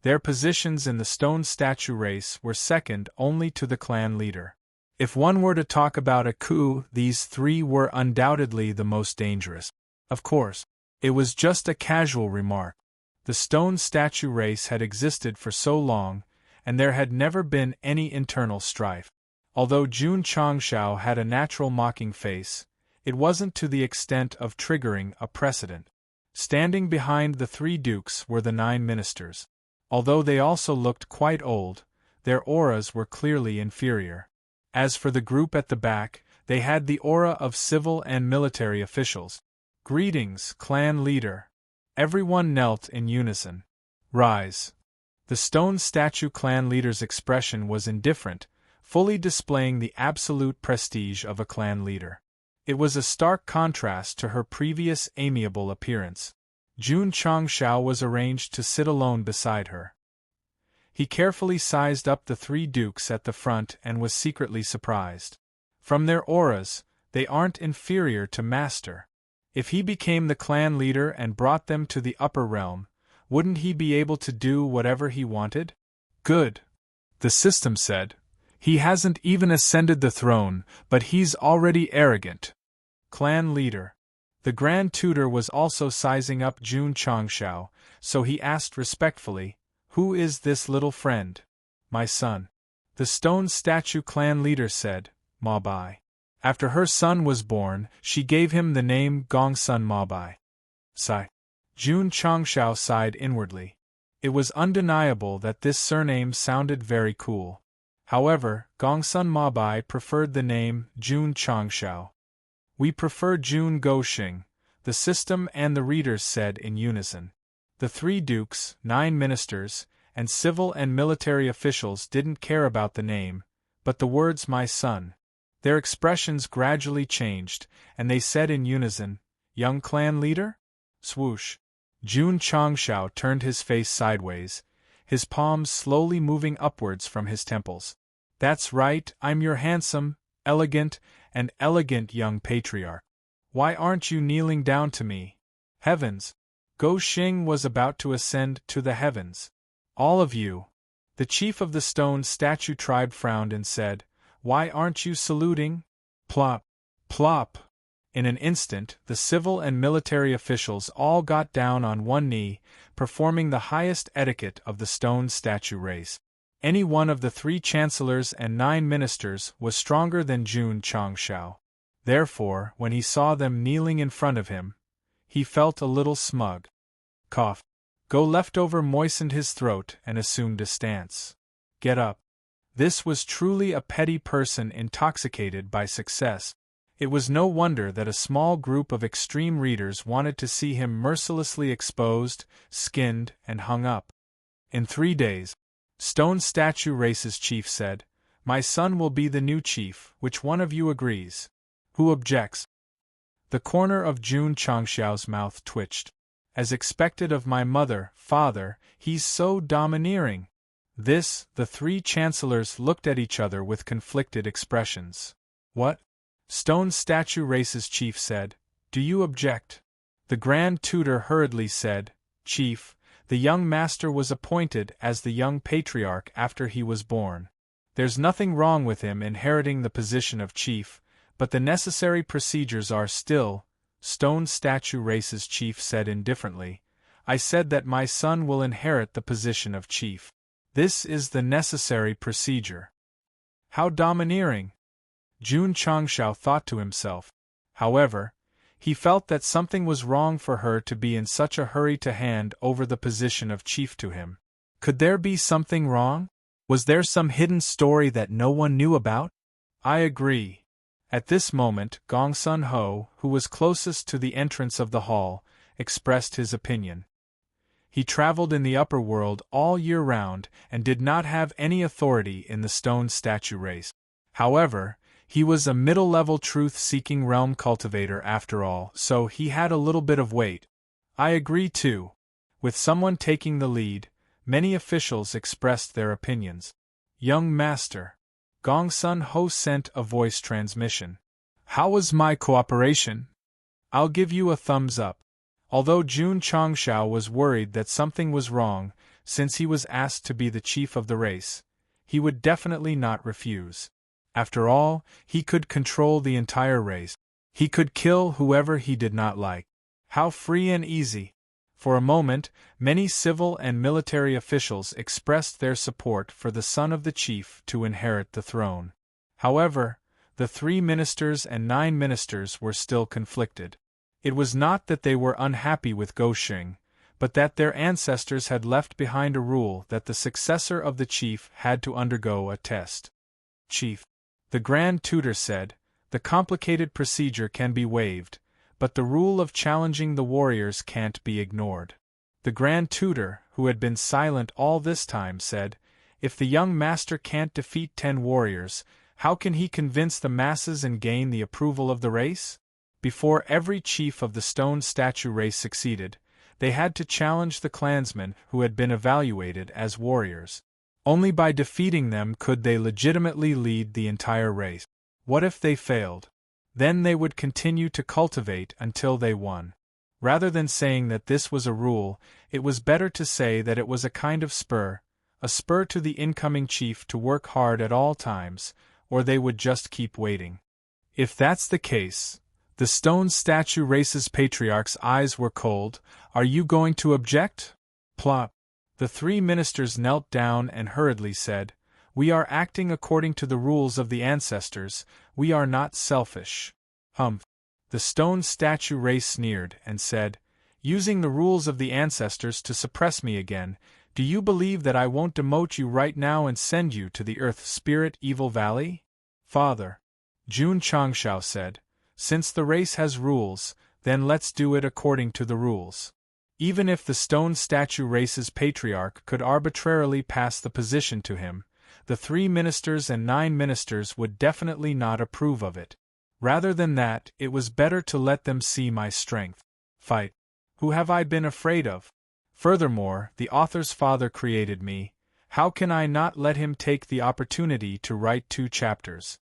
Their positions in the stone statue race were second only to the clan leader. If one were to talk about a coup, these 3 were undoubtedly the most dangerous. Of course, it was just a casual remark. The stone statue race had existed for so long, and there had never been any internal strife. Although Jun Changshao had a natural mocking face, it wasn't to the extent of triggering a precedent. Standing behind the 3 dukes were the 9 ministers. Although they also looked quite old, their auras were clearly inferior. As for the group at the back, they had the aura of civil and military officials. Greetings, clan leader. Everyone knelt in unison. Rise. The stone statue clan leader's expression was indifferent, fully displaying the absolute prestige of a clan leader. It was a stark contrast to her previous amiable appearance. Jun Changshao was arranged to sit alone beside her. He carefully sized up the 3 dukes at the front and was secretly surprised. From their auras, they aren't inferior to Master. If he became the clan leader and brought them to the upper realm, wouldn't he be able to do whatever he wanted? Good. The system said. He hasn't even ascended the throne, but he's already arrogant. Clan leader. The Grand Tutor was also sizing up Jun Changshao, so he asked respectfully, "Who is this little friend?" "My son." The stone statue clan leader said, "Ma Bai." After her son was born, she gave him the name Gongsun Ma Bai. Sigh. Jun Changshao sighed inwardly. It was undeniable that this surname sounded very cool. However, Gongsun Ma Bai preferred the name Jun Changshao. "We prefer Jun Goxing," the system and the readers said in unison. The 3 dukes, 9 ministers, and civil and military officials didn't care about the name, but the words "my son." Their expressions gradually changed, and they said in unison, "Young clan leader?" Swoosh. Jun Changshao turned his face sideways, his palms slowly moving upwards from his temples. "That's right, I'm your handsome, elegant young patriarch. Why aren't you kneeling down to me? Heavens! Go Xing was about to ascend to the heavens. All of you." The chief of the stone statue tribe frowned and said, "Why aren't you saluting?" Plop! Plop! In an instant, the civil and military officials all got down on one knee, performing the highest etiquette of the stone statue race. Any one of the 3 chancellors and 9 ministers was stronger than Jun Changshao. Therefore, when he saw them kneeling in front of him, he felt a little smug. Cough. Go Leftover moistened his throat and assumed a stance. Get up. This was truly a petty person intoxicated by success. It was no wonder that a small group of extreme readers wanted to see him mercilessly exposed, skinned, and hung up. In 3 days, Stone Statue Race's chief said, "My son will be the new chief. Which one of you agrees? Who objects?" The corner of Jun Changshao's mouth twitched. "As expected of my mother, father, he's so domineering." The 3 chancellors looked at each other with conflicted expressions. "What?" Stone Statue Race's chief said, "Do you object?" The Grand Tutor hurriedly said, "Chief, the young master was appointed as the young patriarch after he was born. There's nothing wrong with him inheriting the position of chief, but the necessary procedures are still, Stone Statue Race's chief said indifferently. I said that my son will inherit the position of chief. This is the necessary procedure. How domineering! Jun Changshao thought to himself. However, he felt that something was wrong for her to be in such a hurry to hand over the position of chief to him. Could there be something wrong? Was there some hidden story that no one knew about? I agree. At this moment, Gong Sun Ho, who was closest to the entrance of the hall, expressed his opinion. He traveled in the upper world all year round and did not have any authority in the stone statue race. However, he was a middle-level truth-seeking realm cultivator after all, so he had a little bit of weight. I agree too. With someone taking the lead, many officials expressed their opinions. Young Master. Gong Sun Ho sent a voice transmission. How was my cooperation? I'll give you a thumbs up. Although Jun Changshao was worried that something was wrong, since he was asked to be the chief of the race, he would definitely not refuse. After all, he could control the entire race. He could kill whoever he did not like. How free and easy! For a moment, many civil and military officials expressed their support for the son of the chief to inherit the throne. However, the 3 ministers and 9 ministers were still conflicted. It was not that they were unhappy with Goshing, but that their ancestors had left behind a rule that the successor of the chief had to undergo a test. Chief, the Grand Tutor said, the complicated procedure can be waived, but the rule of challenging the warriors can't be ignored. The Grand Tutor, who had been silent all this time, said, if the young master can't defeat 10 warriors, how can he convince the masses and gain the approval of the race? Before every chief of the stone statue race succeeded, they had to challenge the clansmen who had been evaluated as warriors. Only by defeating them could they legitimately lead the entire race. What if they failed? Then they would continue to cultivate until they won. Rather than saying that this was a rule, it was better to say that it was a kind of spur, a spur to the incoming chief to work hard at all times, or they would just keep waiting. If that's the case, the stone statue race's patriarch's eyes were cold. Are you going to object? Plop. The 3 ministers knelt down and hurriedly said, we are acting according to the rules of the ancestors, we are not selfish. Humph. The stone statue race sneered and said, using the rules of the ancestors to suppress me again, do you believe that I won't demote you right now and send you to the Earth Spirit Evil Valley? Father. Jun Changshao said, since the race has rules, then let's do it according to the rules. Even if the stone statue race's patriarch could arbitrarily pass the position to him, the 3 ministers and 9 ministers would definitely not approve of it. Rather than that, it was better to let them see my strength. Fight. Who have I been afraid of? Furthermore, the author's father created me. How can I not let him take the opportunity to write 2 chapters?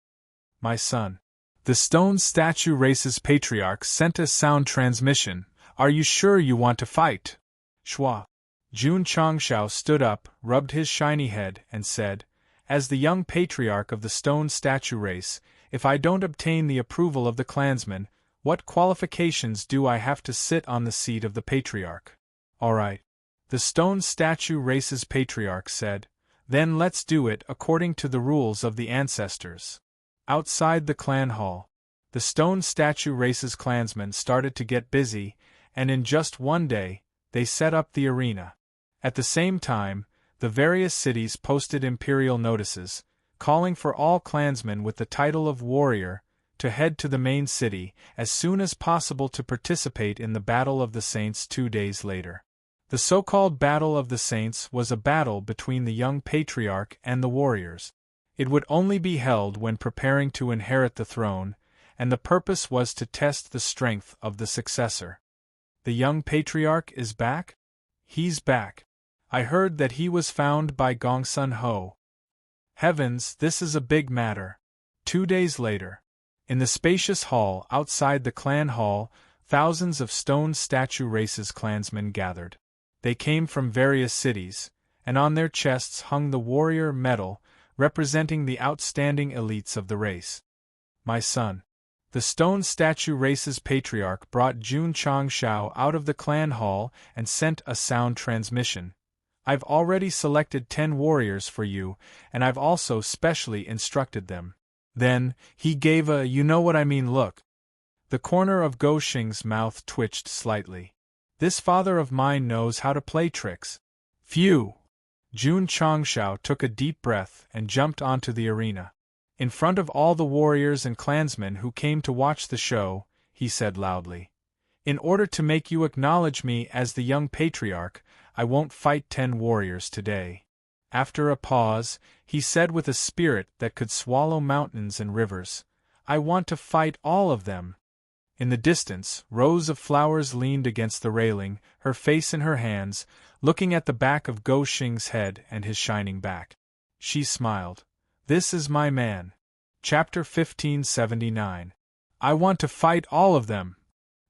My son. The stone statue race's patriarch sent a sound transmission. Are you sure you want to fight? Shua. Jun Changshao stood up, rubbed his shiny head, and said, as the young patriarch of the stone statue race, if I don't obtain the approval of the clansmen, what qualifications do I have to sit on the seat of the patriarch? All right. The stone statue race's patriarch said, then let's do it according to the rules of the ancestors. Outside the clan hall, the stone statue race's clansmen started to get busy, and in just one day, they set up the arena. At the same time, the various cities posted imperial notices, calling for all clansmen with the title of warrior to head to the main city as soon as possible to participate in the Battle of the Saints 2 days later. The so-called Battle of the Saints was a battle between the young patriarch and the warriors. It would only be held when preparing to inherit the throne, and the purpose was to test the strength of the successor. The young patriarch is back? He's back. I heard that he was found by Gong Sun Ho. Heavens, this is a big matter. 2 days later, in the spacious hall outside the clan hall, thousands of stone statue race's clansmen gathered. They came from various cities, and on their chests hung the warrior medal, representing the outstanding elites of the race. My son. The stone statue race's patriarch brought Jun Changshao out of the clan hall and sent a sound transmission. I've already selected 10 warriors for you, and I've also specially instructed them. Then, he gave a you-know-what-I-mean look. The corner of Gou Xing's mouth twitched slightly. This father of mine knows how to play tricks. Phew! Jun Changshao took a deep breath and jumped onto the arena. In front of all the warriors and clansmen who came to watch the show, he said loudly, "In order to make you acknowledge me as the young patriarch, I won't fight 10 warriors today." After a pause, he said with a spirit that could swallow mountains and rivers, "I want to fight all of them." In the distance, Rose of Flowers leaned against the railing, her face in her hands, looking at the back of Gou Xing's head and his shining back. She smiled. "This is my man." Chapter 1579. I want to fight all of them.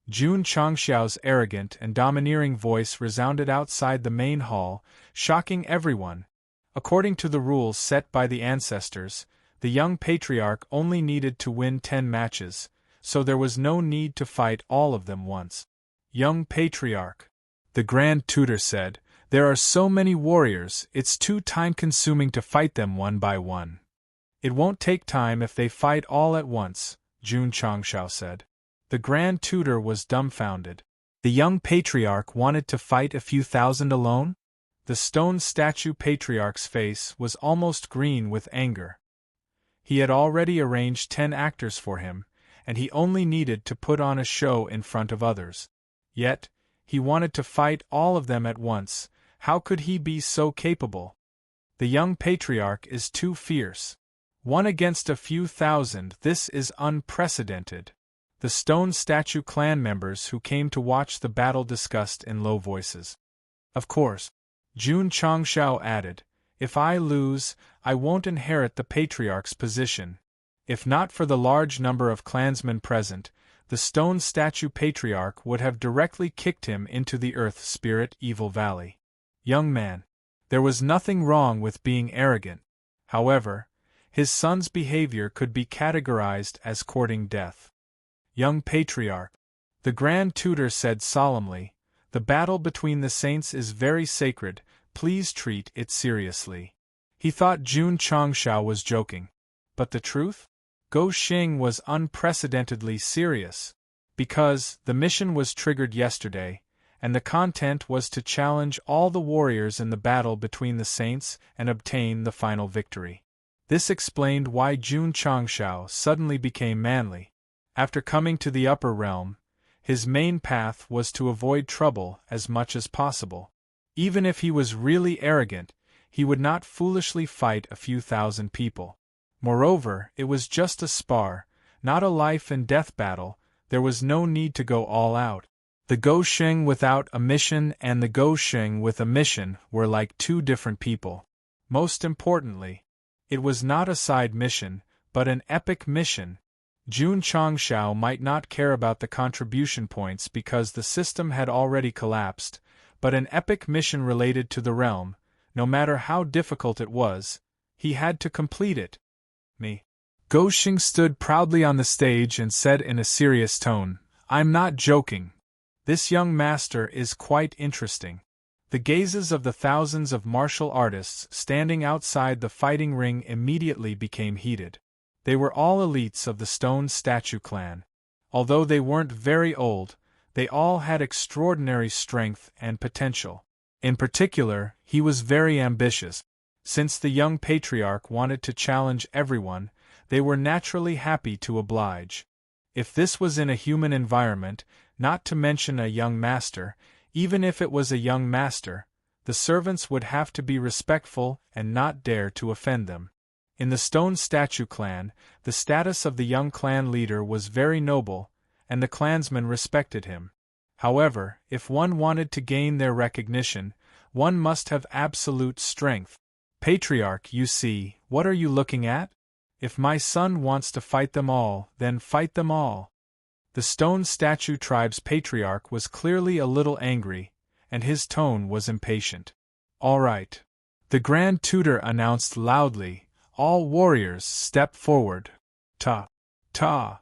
Jun Changxiao's arrogant and domineering voice resounded outside the main hall, shocking everyone. According to the rules set by the ancestors, the young patriarch only needed to win 10 matches, so there was no need to fight all of them once. "Young patriarch," the Grand Tutor said, "there are so many warriors, it's too time-consuming to fight them one by one." "It won't take time if they fight all at once," Jun Changshao said. The Grand Tutor was dumbfounded. The young patriarch wanted to fight a few thousand alone? The stone statue patriarch's face was almost green with anger. He had already arranged 10 actors for him, and he only needed to put on a show in front of others. Yet, he wanted to fight all of them at once. How could he be so capable? The young patriarch is too fierce. One against a few thousand, this is unprecedented. The stone statue clan members who came to watch the battle discussed in low voices. Of course, Jun Changshao added, "If I lose, I won't inherit the patriarch's position." If not for the large number of clansmen present, the stone statue patriarch would have directly kicked him into the Earth Spirit Evil Valley. Young man. There was nothing wrong with being arrogant. However, his son's behavior could be categorized as courting death. Young patriarch. The Grand Tutor said solemnly, "The battle between the saints is very sacred, please treat it seriously." He thought Jun Changshao was joking. But the truth? Gou Xing was unprecedentedly serious. Because the mission was triggered yesterday, and the content was to challenge all the warriors in the battle between the saints and obtain the final victory. This explained why Jun Changshao suddenly became manly. After coming to the upper realm, his main path was to avoid trouble as much as possible. Even if he was really arrogant, he would not foolishly fight a few thousand people. Moreover, it was just a spar, not a life-and-death battle. There was no need to go all out. The Gou Xing without a mission and the Gou Xing with a mission were like 2 different people. Most importantly, it was not a side mission, but an epic mission. Jun Changshao might not care about the contribution points because the system had already collapsed, but an epic mission related to the realm, no matter how difficult it was, he had to complete it. Me. Gou Xing stood proudly on the stage and said in a serious tone, "I'm not joking. This young master is quite interesting." The gazes of the thousands of martial artists standing outside the fighting ring immediately became heated. They were all elites of the stone statue clan. Although they weren't very old, they all had extraordinary strength and potential. In particular, he was very ambitious. Since the young patriarch wanted to challenge everyone, they were naturally happy to oblige. If this was in a human environment, not to mention a young master, even if it was a young master, the servants would have to be respectful and not dare to offend them. In the stone statue clan, the status of the young clan leader was very noble, and the clansmen respected him. However, if one wanted to gain their recognition, one must have absolute strength. Patriarch, you see, what are you looking at? If my son wants to fight them all, then fight them all. The stone statue tribe's patriarch was clearly a little angry, and his tone was impatient. All right. The Grand Tutor announced loudly, "All warriors step forward." Ta. Ta.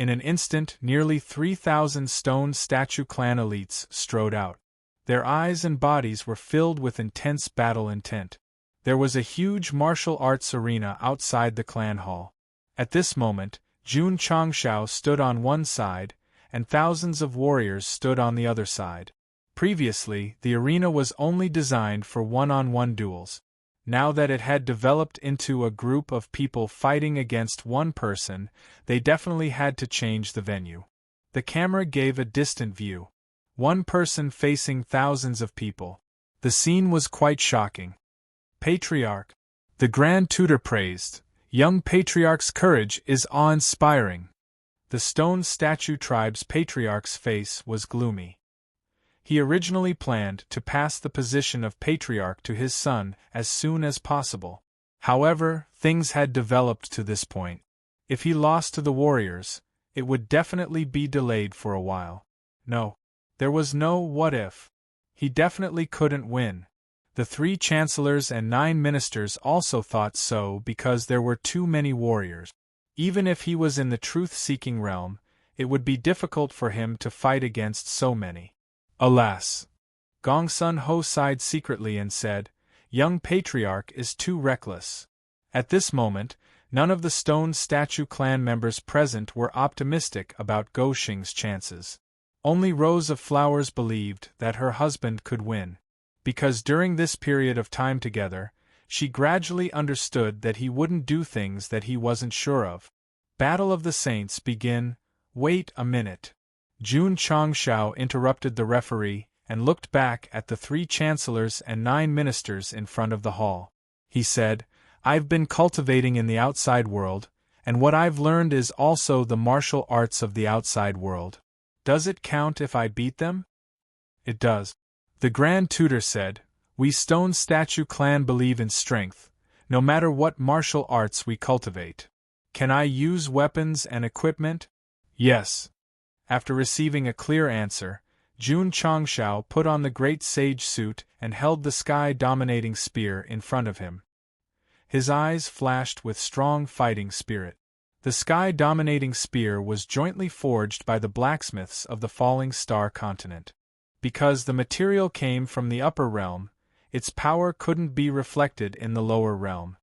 In an instant, nearly 3,000 stone statue clan elites strode out. Their eyes and bodies were filled with intense battle intent. There was a huge martial arts arena outside the clan hall. At this moment, Jun Changshao stood on one side, and thousands of warriors stood on the other side. Previously, the arena was only designed for one-on-one duels. Now that it had developed into a group of people fighting against one person, they definitely had to change the venue. The camera gave a distant view. One person facing thousands of people. The scene was quite shocking. Patriarch. The Grand Tutor praised, "Young Patriarch's courage is awe-inspiring." The stone statue tribe's patriarch's face was gloomy. He originally planned to pass the position of patriarch to his son as soon as possible. However, things had developed to this point. If he lost to the warriors, it would definitely be delayed for a while. No. There was no what if. He definitely couldn't win. The 3 chancellors and 9 ministers also thought so because there were too many warriors. Even if he was in the truth-seeking realm, it would be difficult for him to fight against so many. Alas! Gongsun Ho sighed secretly and said, "Young Patriarch is too reckless." At this moment, none of the stone statue clan members present were optimistic about Go Xing's chances. Only Rose of Flowers believed that her husband could win. Because during this period of time together, she gradually understood that he wouldn't do things that he wasn't sure of. Battle of the Saints begin. Wait a minute. Jun Changshao interrupted the referee and looked back at the 3 chancellors and 9 ministers in front of the hall. He said, "I've been cultivating in the outside world, and what I've learned is also the martial arts of the outside world. Does it count if I beat them?" "It does." The Grand Tutor said, "We Stone Statue Clan believe in strength, no matter what martial arts we cultivate. Can I use weapons and equipment?" "Yes." After receiving a clear answer, Jun Changshao put on the great sage suit and held the sky-dominating spear in front of him. His eyes flashed with strong fighting spirit. The sky-dominating spear was jointly forged by the blacksmiths of the Falling Star continent. Because the material came from the upper realm, its power couldn't be reflected in the lower realm.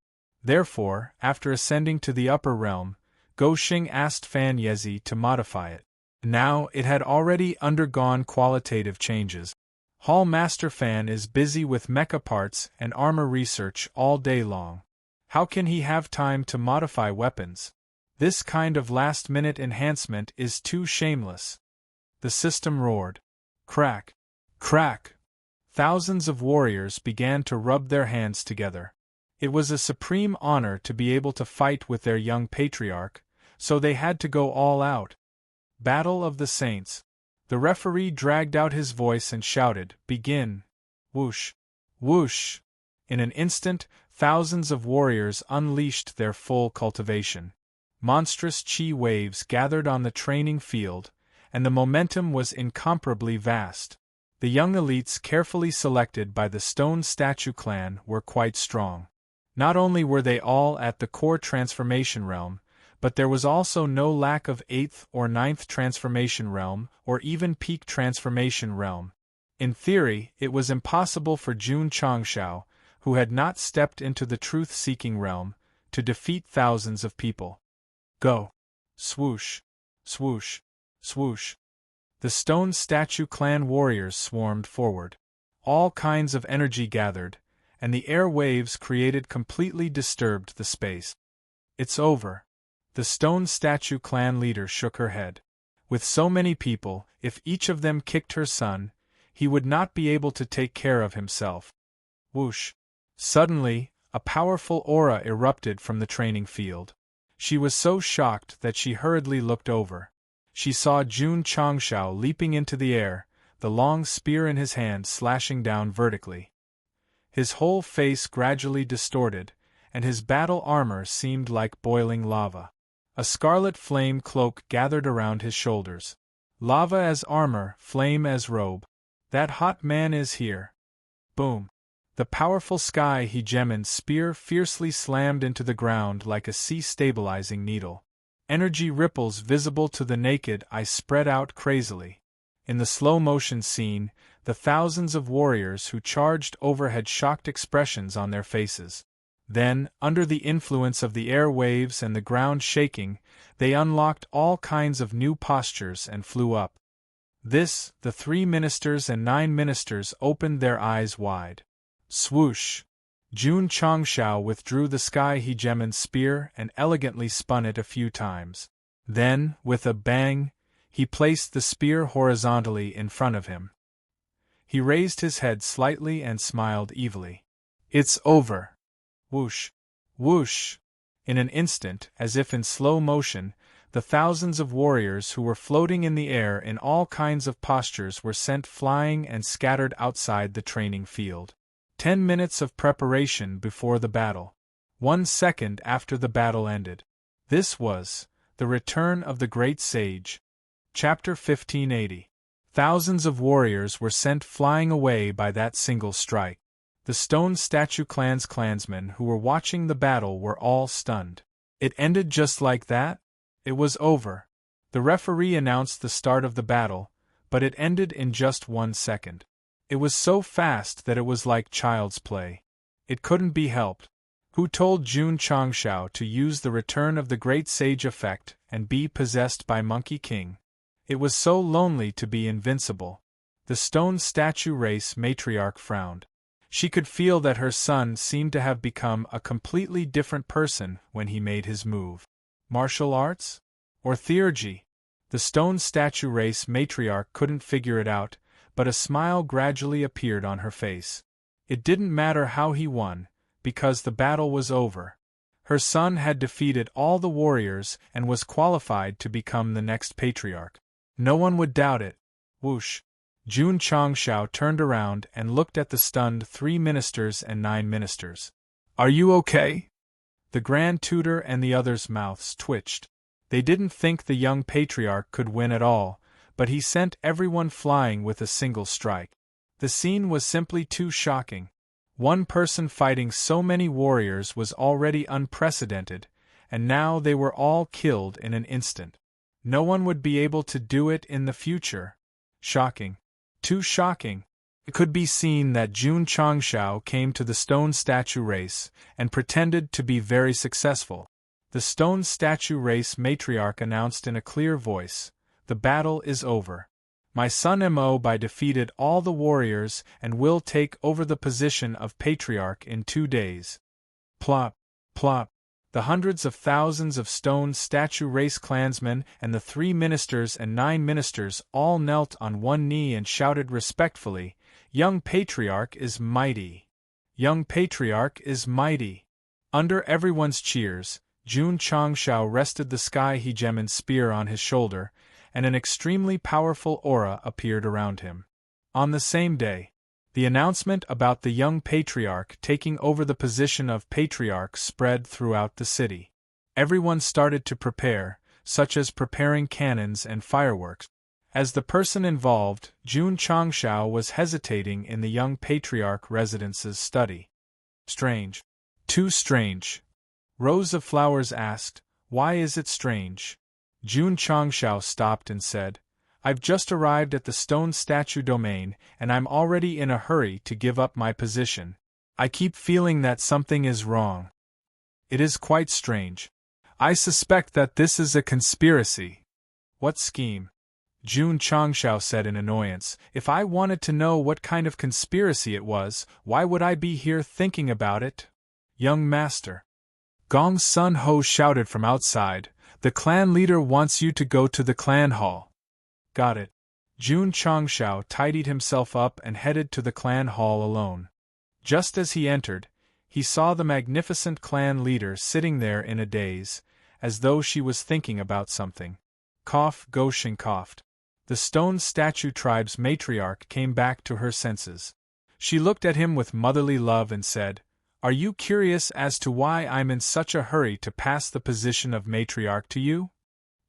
Therefore, after ascending to the upper realm, Go Xing asked Fan Yezi to modify it. Now it had already undergone qualitative changes. Hall Master Fan is busy with mecha parts and armor research all day long. How can he have time to modify weapons? This kind of last-minute enhancement is too shameless. The system roared. Crack! Crack! Thousands of warriors began to rub their hands together. It was a supreme honor to be able to fight with their young patriarch, so they had to go all out. Battle of the Saints. The referee dragged out his voice and shouted, "Begin!" Whoosh! Whoosh! In an instant, thousands of warriors unleashed their full cultivation. Monstrous chi waves gathered on the training field, and the momentum was incomparably vast. The young elites carefully selected by the Stone Statue Clan were quite strong. Not only were they all at the core transformation realm, but there was also no lack of 8th or 9th transformation realm or even peak transformation realm. In theory, it was impossible for Jun Changshao, who had not stepped into the truth-seeking realm, to defeat thousands of people. Go! Swoosh! Swoosh! Swoosh! The Stone Statue Clan warriors swarmed forward. All kinds of energy gathered, and the air waves created completely disturbed the space. "It's over." The Stone Statue Clan leader shook her head. With so many people, if each of them kicked her son, he would not be able to take care of himself. Whoosh! Suddenly, a powerful aura erupted from the training field. She was so shocked that she hurriedly looked over. She saw Jun Changshao leaping into the air, the long spear in his hand slashing down vertically. His whole face gradually distorted, and his battle armor seemed like boiling lava. A scarlet flame cloak gathered around his shoulders. Lava as armor, flame as robe. That hot man is here. Boom! The powerful sky hegemon's spear fiercely slammed into the ground like a sea-stabilizing needle. energy ripples visible to the naked eye spread out crazily. In the slow-motion scene, the thousands of warriors who charged over had shocked expressions on their faces. Then, under the influence of the air waves and the ground shaking, they unlocked all kinds of new postures and flew up. The 3 ministers and 9 ministers opened their eyes wide. Swoosh! Jun Changshao withdrew the sky hegemon's spear and elegantly spun it a few times. Then, with a bang, he placed the spear horizontally in front of him. He raised his head slightly and smiled evilly. It's over. Whoosh! Whoosh! In an instant, as if in slow motion, the thousands of warriors who were floating in the air in all kinds of postures were sent flying and scattered outside the training field. 10 minutes of preparation before the battle. 1 second after the battle ended. This was the return of the great sage. Chapter 1580. Thousands of warriors were sent flying away by that single strike. The stone statue clan's clansmen who were watching the battle were all stunned. It ended just like that? It was over. The referee announced the start of the battle, but it ended in just 1 second. It was so fast that it was like child's play. It couldn't be helped. Who told Jun Changshao to use the return of the great sage effect and be possessed by Monkey King? It was so lonely to be invincible. The stone statue race matriarch frowned. She could feel that her son seemed to have become a completely different person when he made his move. Martial arts? Or theurgy? The stone statue race matriarch couldn't figure it out, but a smile gradually appeared on her face. It didn't matter how he won, because the battle was over. Her son had defeated all the warriors and was qualified to become the next patriarch. No one would doubt it. Whoosh! Jun Changshao turned around and looked at the stunned 3 ministers and 9 ministers. Are you okay? The Grand Tutor and the others' mouths twitched. They didn't think the young patriarch could win at all, but he sent everyone flying with a single strike. The scene was simply too shocking. One person fighting so many warriors was already unprecedented, and now they were all killed in an instant. No one would be able to do it in the future. Shocking. Too shocking. It could be seen that Jun Changshao came to the stone statue race and pretended to be very successful. The stone statue race matriarch announced in a clear voice, "The battle is over. My son Mo by defeated all the warriors and will take over the position of patriarch in 2 days." Plop, plop. The hundreds of thousands of stone statue race clansmen and the 3 ministers and 9 ministers all knelt on one knee and shouted respectfully, "Young patriarch is mighty! Young patriarch is mighty!" Under everyone's cheers, Jun Changshao rested the sky hegemon's spear on his shoulder, and an extremely powerful aura appeared around him. On the same day, the announcement about the young patriarch taking over the position of patriarch spread throughout the city. Everyone started to prepare, such as preparing cannons and fireworks. As the person involved, Jun Changshao was hesitating in the young patriarch residence's study. Strange. Too strange. Rose of Flowers asked, "Why is it strange?" Jun Changshao stopped and said, "I've just arrived at the stone statue domain, and I'm already in a hurry to give up my position. I keep feeling that something is wrong. It is quite strange. I suspect that this is a conspiracy." "What scheme?" Jun Changshao said in annoyance. "If I wanted to know what kind of conspiracy it was, why would I be here thinking about it?" "Young master." Gong's son Ho shouted from outside, "The clan leader wants you to go to the clan hall." "Got it." Jun Changshao tidied himself up and headed to the clan hall alone. Just as he entered, he saw the magnificent clan leader sitting there in a daze, as though she was thinking about something. Goshin coughed. The stone statue tribe's matriarch came back to her senses. She looked at him with motherly love and said, "Are you curious as to why I'm in such a hurry to pass the position of matriarch to you?"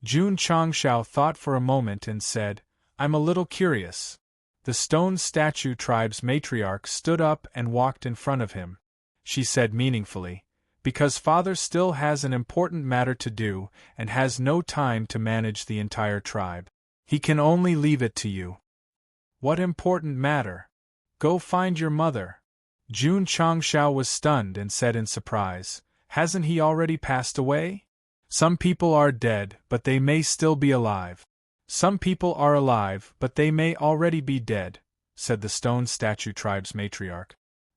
Jun Changshao thought for a moment and said, "I'm a little curious." The stone statue tribe's matriarch stood up and walked in front of him. She said meaningfully, Because father still has an important matter to do and has no time to manage the entire tribe. He can only leave it to you. What important matter? Go find your mother. Jun Changshao was stunned and said in surprise, hasn't he already passed away? Some people are dead, but they may still be alive. Some people are alive, but they may already be dead, said the Stone Statue Tribe's matriarch.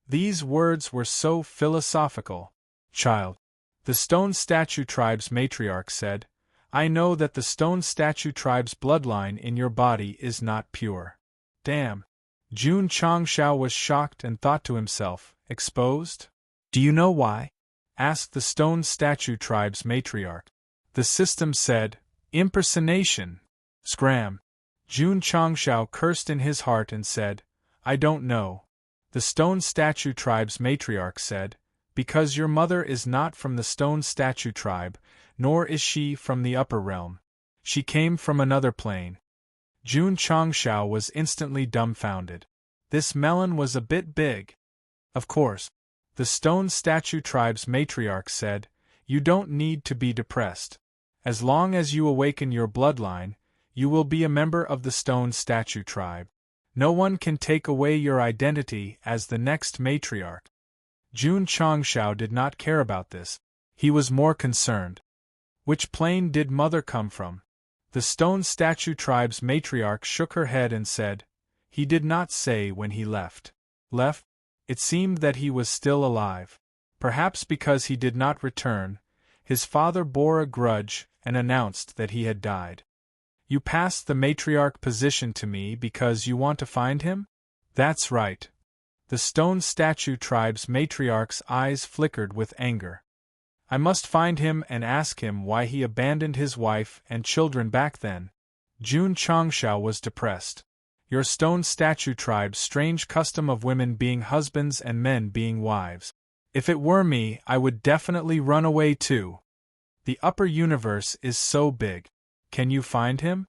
These words were so philosophical. Child, the Stone Statue Tribe's matriarch said, I know that the Stone Statue Tribe's bloodline in your body is not pure. Damn. Jun Changshao was shocked and thought to himself, exposed? Do you know why? Asked the Stone Statue Tribe's matriarch. The system said, impersonation. Scram. Jun Changshao cursed in his heart and said, I don't know. The Stone Statue Tribe's matriarch said, because your mother is not from the Stone Statue Tribe, nor is she from the upper realm. She came from another plane. Jun Changshao was instantly dumbfounded. This melon was a bit big. Of course. The Stone Statue Tribe's matriarch said, you don't need to be depressed. As long as you awaken your bloodline, you will be a member of the Stone Statue Tribe. No one can take away your identity as the next matriarch. Jun Changshao did not care about this. He was more concerned. Which plane did mother come from? The Stone Statue Tribe's matriarch shook her head and said, he did not say when he left. Left? It seemed that he was still alive. Perhaps because he did not return, his father bore a grudge and announced that he had died. You passed the matriarch position to me because you want to find him? That's right. The Stone Statue Tribe's matriarch's eyes flickered with anger. I must find him and ask him why he abandoned his wife and children back then. Jun Changshao was depressed. Your Stone Statue Tribe's strange custom of women being husbands and men being wives. If it were me, I would definitely run away too. The upper universe is so big. Can you find him?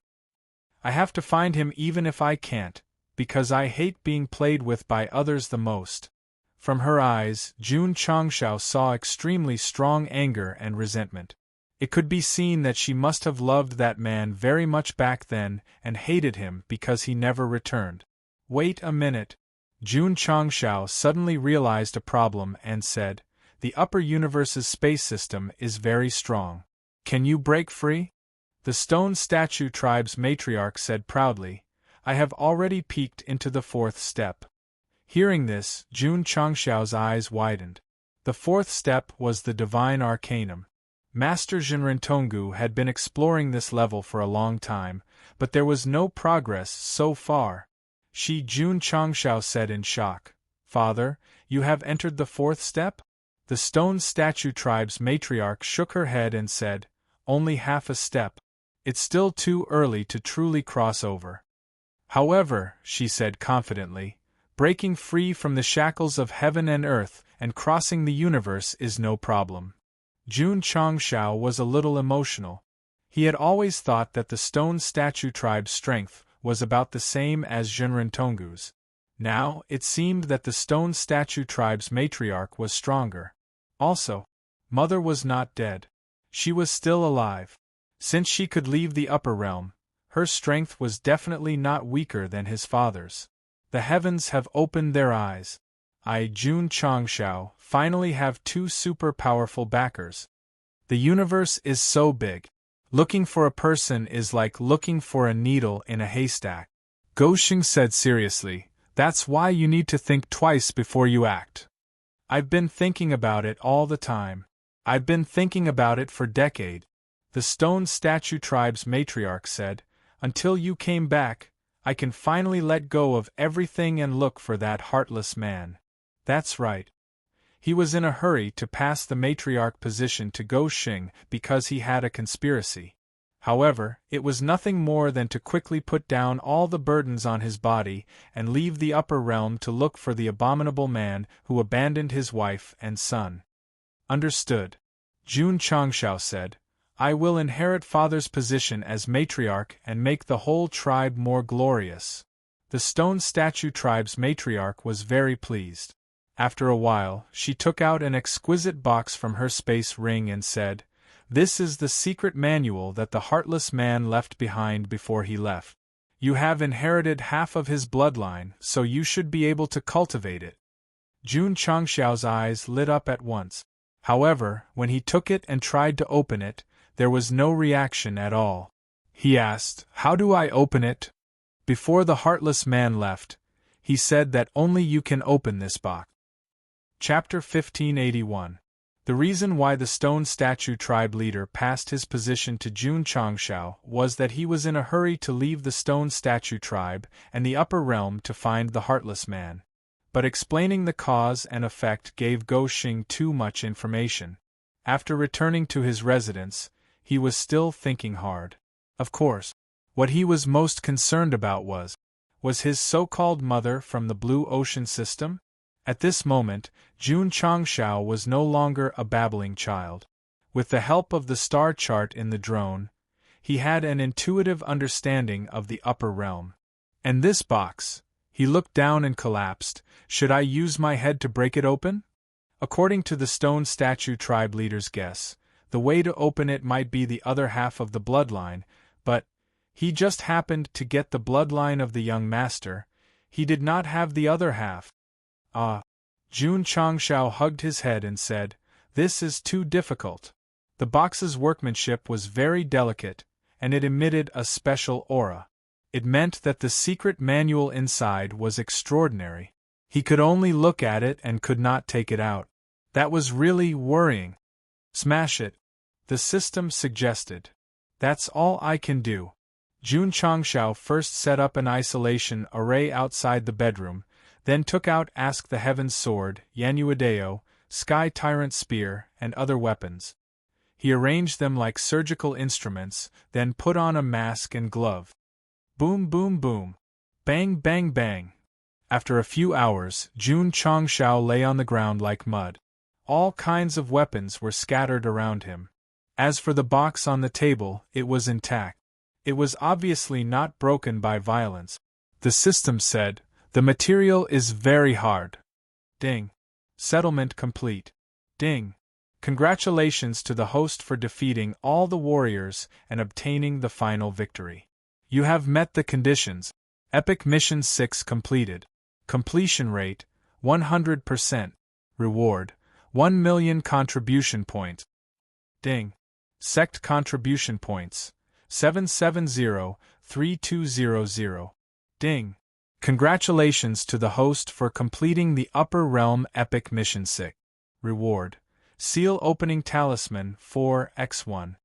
I have to find him even if I can't, because I hate being played with by others the most. From her eyes, Jun Changshao saw extremely strong anger and resentment. It could be seen that she must have loved that man very much back then and hated him because he never returned. Wait a minute. Jun Changshao suddenly realized a problem and said, the upper universe's space system is very strong. Can you break free? The Stone Statue Tribe's matriarch said proudly, I have already peeked into the fourth step. Hearing this, Jun Changshao's eyes widened. The fourth step was the Divine Arcanum. Master Jinrentonggu had been exploring this level for a long time, but there was no progress so far. Jun Changshao said in shock, Father, you have entered the fourth step? The Stone Statue Tribe's matriarch shook her head and said, Only half a step. It's still too early to truly cross over. However, she said confidently, breaking free from the shackles of heaven and earth and crossing the universe is no problem. Jun Changshao was a little emotional. He had always thought that the Stone Statue Tribe's strength was about the same as Jinrentonggu's. Now, it seemed that the Stone Statue Tribe's matriarch was stronger. Also, Mother was not dead. She was still alive. Since she could leave the upper realm, her strength was definitely not weaker than his father's. The heavens have opened their eyes. I, Jun Changshao, finally have two super powerful backers. The universe is so big. Looking for a person is like looking for a needle in a haystack. Goshing said seriously, that's why you need to think twice before you act. I've been thinking about it all the time. I've been thinking about it for decades. The Stone Statue Tribe's matriarch said, Until you came back, I can finally let go of everything and look for that heartless man. That's right. He was in a hurry to pass the matriarch position to Go Xing because he had a conspiracy. However, it was nothing more than to quickly put down all the burdens on his body and leave the upper realm to look for the abominable man who abandoned his wife and son. Understood. Jun Changshao said, I will inherit father's position as matriarch and make the whole tribe more glorious. The Stone Statue Tribe's matriarch was very pleased. After a while, she took out an exquisite box from her space ring and said, "This is the secret manual that the heartless man left behind before he left. You have inherited half of his bloodline, so you should be able to cultivate it." Jun Changxiao's eyes lit up at once. However, when he took it and tried to open it, there was no reaction at all. He asked, "How do I open it?" Before the heartless man left, he said that only you can open this box. Chapter 1581. The reason why the Stone Statue tribe leader passed his position to Jun Changxiao was that he was in a hurry to leave the Stone Statue tribe and the upper realm to find the heartless man. But explaining the cause and effect gave Go Xing too much information. After returning to his residence, he was still thinking hard. Of course, what he was most concerned about was his so-called mother from the Blue Ocean system? At this moment, Jun Changxiao was no longer a babbling child. With the help of the star chart in the drone, he had an intuitive understanding of the upper realm. And this box, he looked down and collapsed. Should I use my head to break it open? According to the Stone Statue tribe leader's guess, the way to open it might be the other half of the bloodline, but he just happened to get the bloodline of the young master. He did not have the other half. Jun Changxiao hugged his head and said, "This is too difficult." The box's workmanship was very delicate, and it emitted a special aura. It meant that the secret manual inside was extraordinary. He could only look at it and could not take it out. That was really worrying. "Smash it," the system suggested. "That's all I can do." Jun Changxiao first set up an isolation array outside the bedroom, then took out Ask the Heavens sword, Yanuadeo, Sky Tyrant spear, and other weapons. He arranged them like surgical instruments, then put on a mask and glove. Boom boom boom. Bang bang bang. After a few hours, Jun Changxiao lay on the ground like mud. All kinds of weapons were scattered around him. As for the box on the table, it was intact. It was obviously not broken by violence. The system said, "The material is very hard." Ding. Settlement complete. Ding. Congratulations to the host for defeating all the warriors and obtaining the final victory. You have met the conditions. Epic Mission 6 completed. Completion rate, 100%. Reward, 1 million contribution points. Ding. Sect contribution points, 770-3200. Ding. Congratulations to the host for completing the Upper Realm Epic Mission 6. Reward, Seal Opening Talisman 4x1.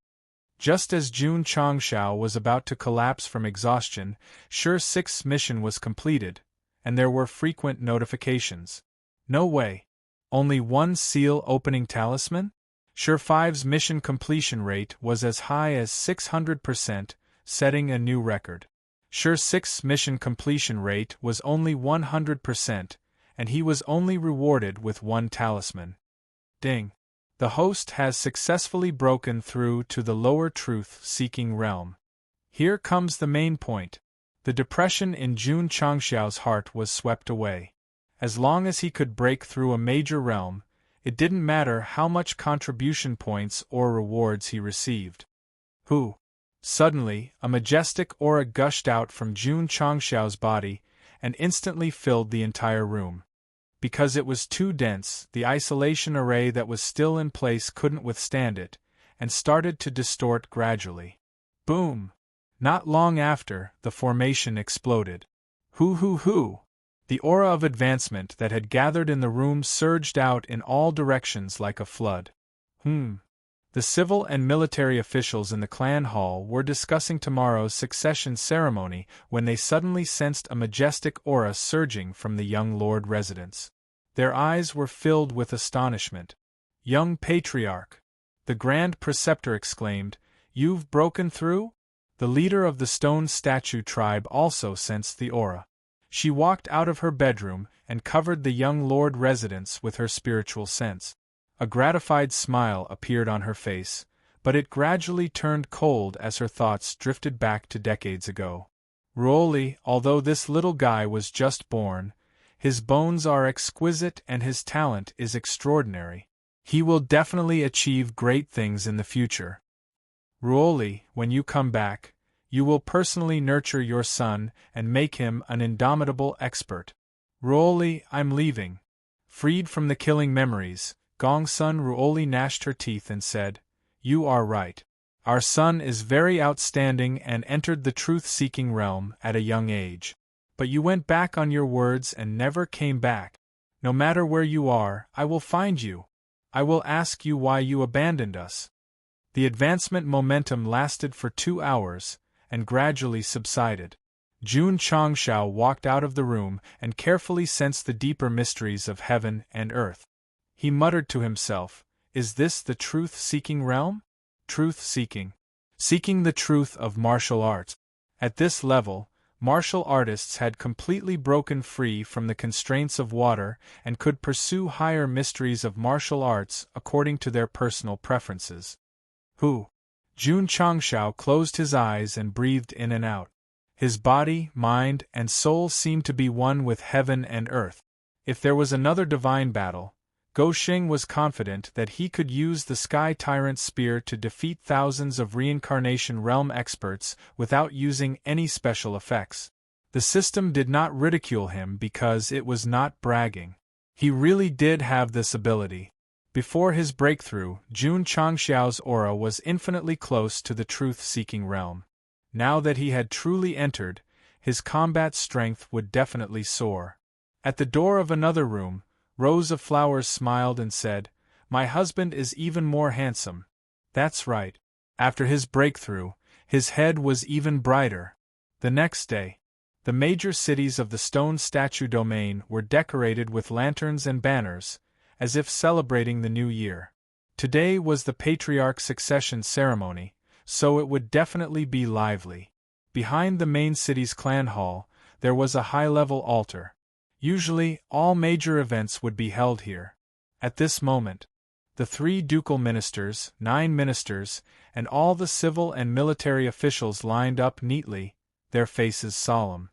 Just as Jun Changxiao was about to collapse from exhaustion, Sure 6's mission was completed, and there were frequent notifications. No way. Only one seal opening talisman? Sure 5's mission completion rate was as high as 600%, setting a new record. Sure 6's mission completion rate was only 100%, and he was only rewarded with one talisman. Ding. The host has successfully broken through to the lower truth-seeking realm. Here comes the main point. The depression in Jun Changxiao's heart was swept away. As long as he could break through a major realm, it didn't matter how much contribution points or rewards he received. Suddenly, a majestic aura gushed out from Jun Changxiao's body and instantly filled the entire room. Because it was too dense, the isolation array that was still in place couldn't withstand it, and started to distort gradually. Boom! Not long after, the formation exploded. Hoo! The aura of advancement that had gathered in the room surged out in all directions like a flood. The civil and military officials in the clan hall were discussing tomorrow's succession ceremony when they suddenly sensed a majestic aura surging from the young lord residence. Their eyes were filled with astonishment. "Young Patriarch!" the Grand Preceptor exclaimed, "You've broken through?" The leader of the Stone Statue tribe also sensed the aura. She walked out of her bedroom and covered the young lord residence with her spiritual sense. A gratified smile appeared on her face, but it gradually turned cold as her thoughts drifted back to decades ago. Although this little guy was just born, His bones are exquisite and his talent is extraordinary. He will definitely achieve great things in the future. Ruoli, when you come back, you will personally nurture your son and make him an indomitable expert. Ruoli, I'm leaving. Freed from the killing memories, Gongsun Ruoli gnashed her teeth and said, You are right. Our son is very outstanding and entered the truth-seeking realm at a young age. But you went back on your words and never came back. No matter where you are, I will find you. I will ask you why you abandoned us. The advancement momentum lasted for 2 hours, and gradually subsided. Jun Changshao walked out of the room and carefully sensed the deeper mysteries of heaven and earth. He muttered to himself, Is this the truth-seeking realm? Truth-seeking. Seeking the truth of martial arts. At this level, martial artists had completely broken free from the constraints of water and could pursue higher mysteries of martial arts according to their personal preferences. Jun Changshao closed his eyes and breathed in and out. His body, mind, and soul seemed to be one with heaven and earth. If there was another divine battle, Go Xing was confident that he could use the Sky Tyrant's spear to defeat thousands of reincarnation realm experts without using any special effects. The system did not ridicule him because it was not bragging. He really did have this ability. Before his breakthrough, Jun Changxiao's aura was infinitely close to the truth-seeking realm. Now that he had truly entered, his combat strength would definitely soar. At the door of another room, Rose of Flowers smiled and said, My husband is even more handsome. That's right. After his breakthrough, his head was even brighter. The next day, the major cities of the stone statue domain were decorated with lanterns and banners, as if celebrating the new year. Today was the patriarch succession ceremony, so it would definitely be lively. Behind the main city's clan hall, there was a high-level altar. Usually, all major events would be held here. At this moment, the 3 ducal ministers, 9 ministers, and all the civil and military officials lined up neatly, their faces solemn.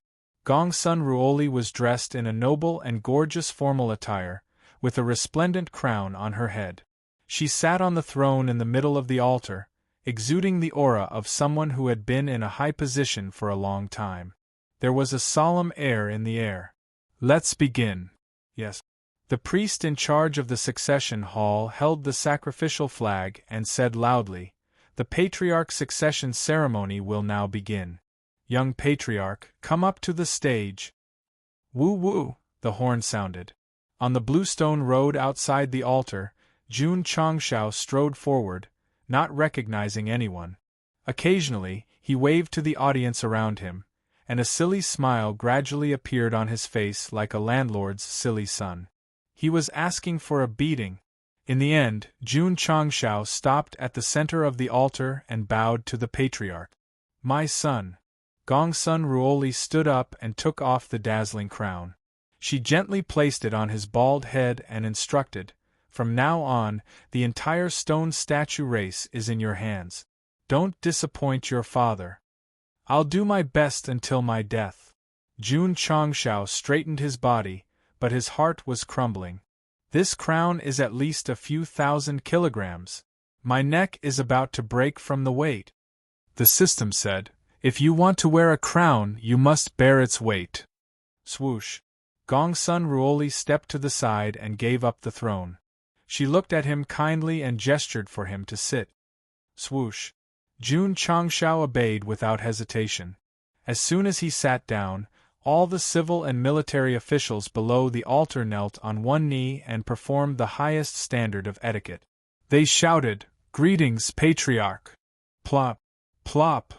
Gongsun Ruoli was dressed in a noble and gorgeous formal attire, with a resplendent crown on her head. She sat on the throne in the middle of the altar, exuding the aura of someone who had been in a high position for a long time. There was a solemn air in the air. Let's begin. Yes. The priest in charge of the succession hall held the sacrificial flag and said loudly, The patriarch succession ceremony will now begin. Young patriarch, come up to the stage. Woo woo, the horn sounded. On the bluestone road outside the altar, Jun Changshao strode forward, not recognizing anyone. Occasionally, he waved to the audience around him, and a silly smile gradually appeared on his face like a landlord's silly son. He was asking for a beating. In the end, Jun Changshao stopped at the center of the altar and bowed to the patriarch. My son. Gongsun Ruoli stood up and took off the dazzling crown. She gently placed it on his bald head and instructed, From now on, the entire stone statue race is in your hands. Don't disappoint your father. I'll do my best until my death. Jun Changshao straightened his body, but his heart was crumbling. This crown is at least a few thousand kilograms. My neck is about to break from the weight. The system said, If you want to wear a crown, you must bear its weight. Swoosh. Gongsun Ruoli stepped to the side and gave up the throne. She looked at him kindly and gestured for him to sit. Swoosh. Jun Changshao obeyed without hesitation. As soon as he sat down, all the civil and military officials below the altar knelt on one knee and performed the highest standard of etiquette. They shouted, Greetings, Patriarch! Plop! Plop!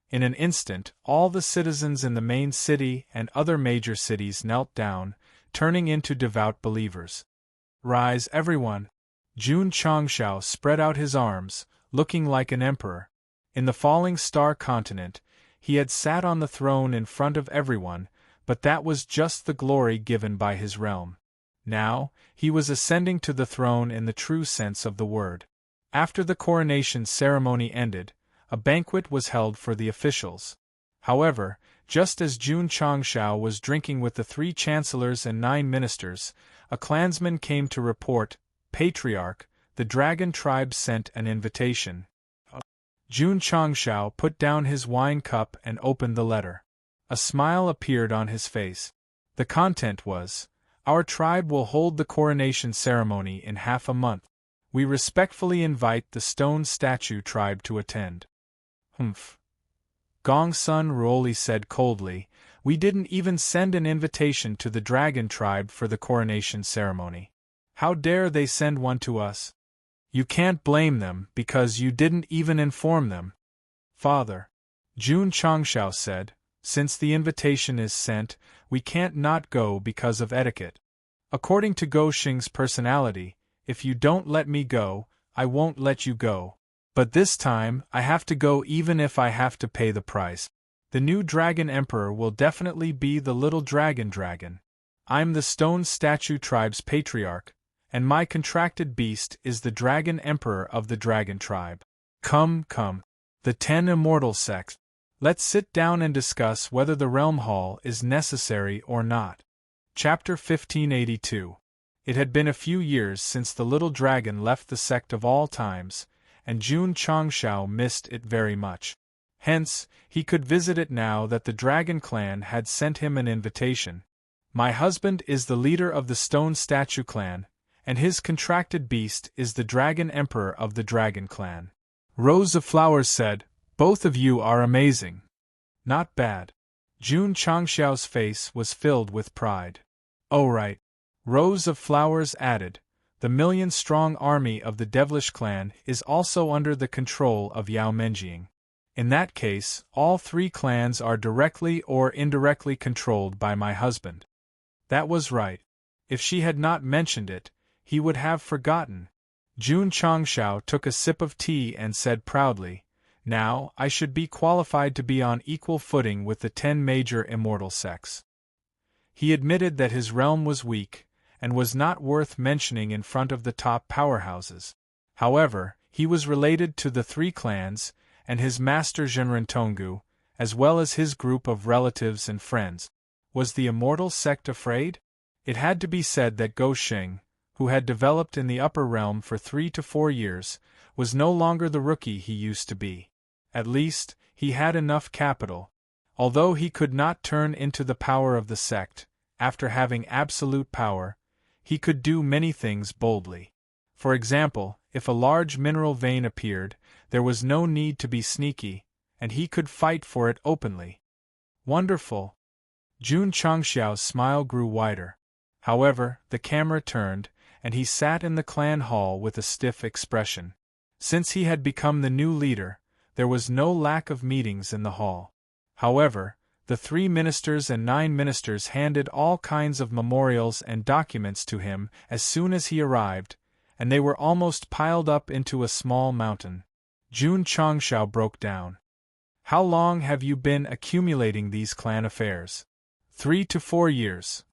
In an instant, all the citizens in the main city and other major cities knelt down, turning into devout believers. Rise, everyone! Jun Changshao spread out his arms, looking like an emperor. In the falling star continent, he had sat on the throne in front of everyone, but that was just the glory given by his realm. Now, he was ascending to the throne in the true sense of the word. After the coronation ceremony ended, a banquet was held for the officials. However, Just as Jun Changshao was drinking with the 3 chancellors and 9 ministers, a clansman came to report, "Patriarch, the dragon tribe sent an invitation." Jun Changshao put down his wine cup and opened the letter. A smile appeared on his face. The content was, "Our tribe will hold the coronation ceremony in half a month. We respectfully invite the Stone Statue tribe to attend." "Humph," Gongsun Ruoli said coldly, "we didn't even send an invitation to the dragon tribe for the coronation ceremony. How dare they send one to us?" "You can't blame them, because you didn't even inform them." "Father," Jun Changshao said, "since the invitation is sent, we can't not go because of etiquette. According to Go Xing's personality, if you don't let me go, I won't let you go. But this time, I have to go even if I have to pay the price. The new Dragon Emperor will definitely be the little dragon. I'm the Stone Statue tribe's patriarch, and my contracted beast is the Dragon Emperor of the Dragon tribe. Come, the 10 immortal sects. Let's sit down and discuss whether the Realm Hall is necessary or not." Chapter 1582. It had been a few years since the little dragon left the sect of all times, and Jun Changshao missed it very much. Hence, he could visit it now that the Dragon Clan had sent him an invitation. "My husband is the leader of the Stone Statue clan, and his contracted beast is the Dragon Emperor of the Dragon Clan." Rose of Flowers said, "Both of you are amazing." "Not bad." Jun Changshao's face was filled with pride. "Oh right." Rose of Flowers added, "The million-strong army of the Devilish clan is also under the control of Yao Menjing. In that case, all 3 clans are directly or indirectly controlled by my husband." That was right. If she had not mentioned it, he would have forgotten. Jun Changshao took a sip of tea and said proudly, "Now, I should be qualified to be on equal footing with the 10 major immortal sects." He admitted that his realm was weak, and was not worth mentioning in front of the top powerhouses. However, he was related to the 3 clans, and his master Zhenren, as well as his group of relatives and friends. Was the immortal sect afraid? It had to be said that Go Xing, who had developed in the upper realm for 3 to 4 years, was no longer the rookie he used to be. At least, he had enough capital. Although he could not turn into the power of the sect, after having absolute power, he could do many things boldly. For example, if a large mineral vein appeared, there was no need to be sneaky, and he could fight for it openly. Wonderful! Jun Changxiao's smile grew wider. However, the camera turned, and he sat in the clan hall with a stiff expression. Since he had become the new leader, there was no lack of meetings in the hall. However, the 3 ministers and 9 ministers handed all kinds of memorials and documents to him as soon as he arrived, and they were almost piled up into a small mountain. Jun Changxiao broke down. "How long have you been accumulating these clan affairs?" 3 to 4 years.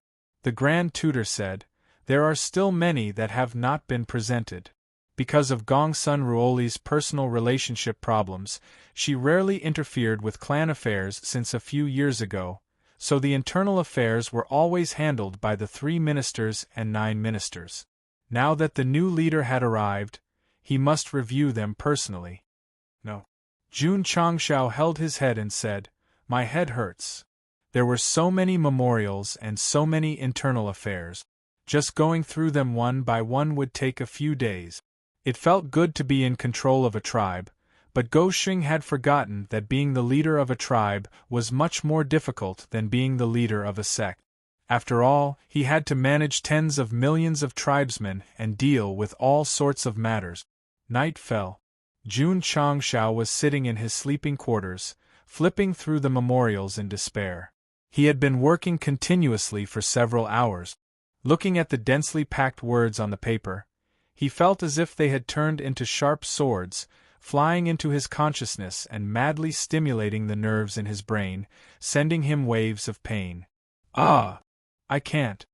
The Grand Tutor said, "There are still many that have not been presented." Because of Gongsun Ruoli's personal relationship problems, she rarely interfered with clan affairs since a few years ago, so the internal affairs were always handled by the 3 ministers and 9 ministers. Now that the new leader had arrived, he must review them personally. "No." Jun Changxiao held his head and said, "My head hurts. There were so many memorials and so many internal affairs. Just going through them one by one would take a few days." It felt good to be in control of a tribe, but Go Xing had forgotten that being the leader of a tribe was much more difficult than being the leader of a sect. After all, he had to manage tens of millions of tribesmen and deal with all sorts of matters. Night fell. Jun Changxiao was sitting in his sleeping quarters, flipping through the memorials in despair. He had been working continuously for several hours. Looking at the densely packed words on the paper, he felt as if they had turned into sharp swords, flying into his consciousness and madly stimulating the nerves in his brain, sending him waves of pain. "Ah! I can't."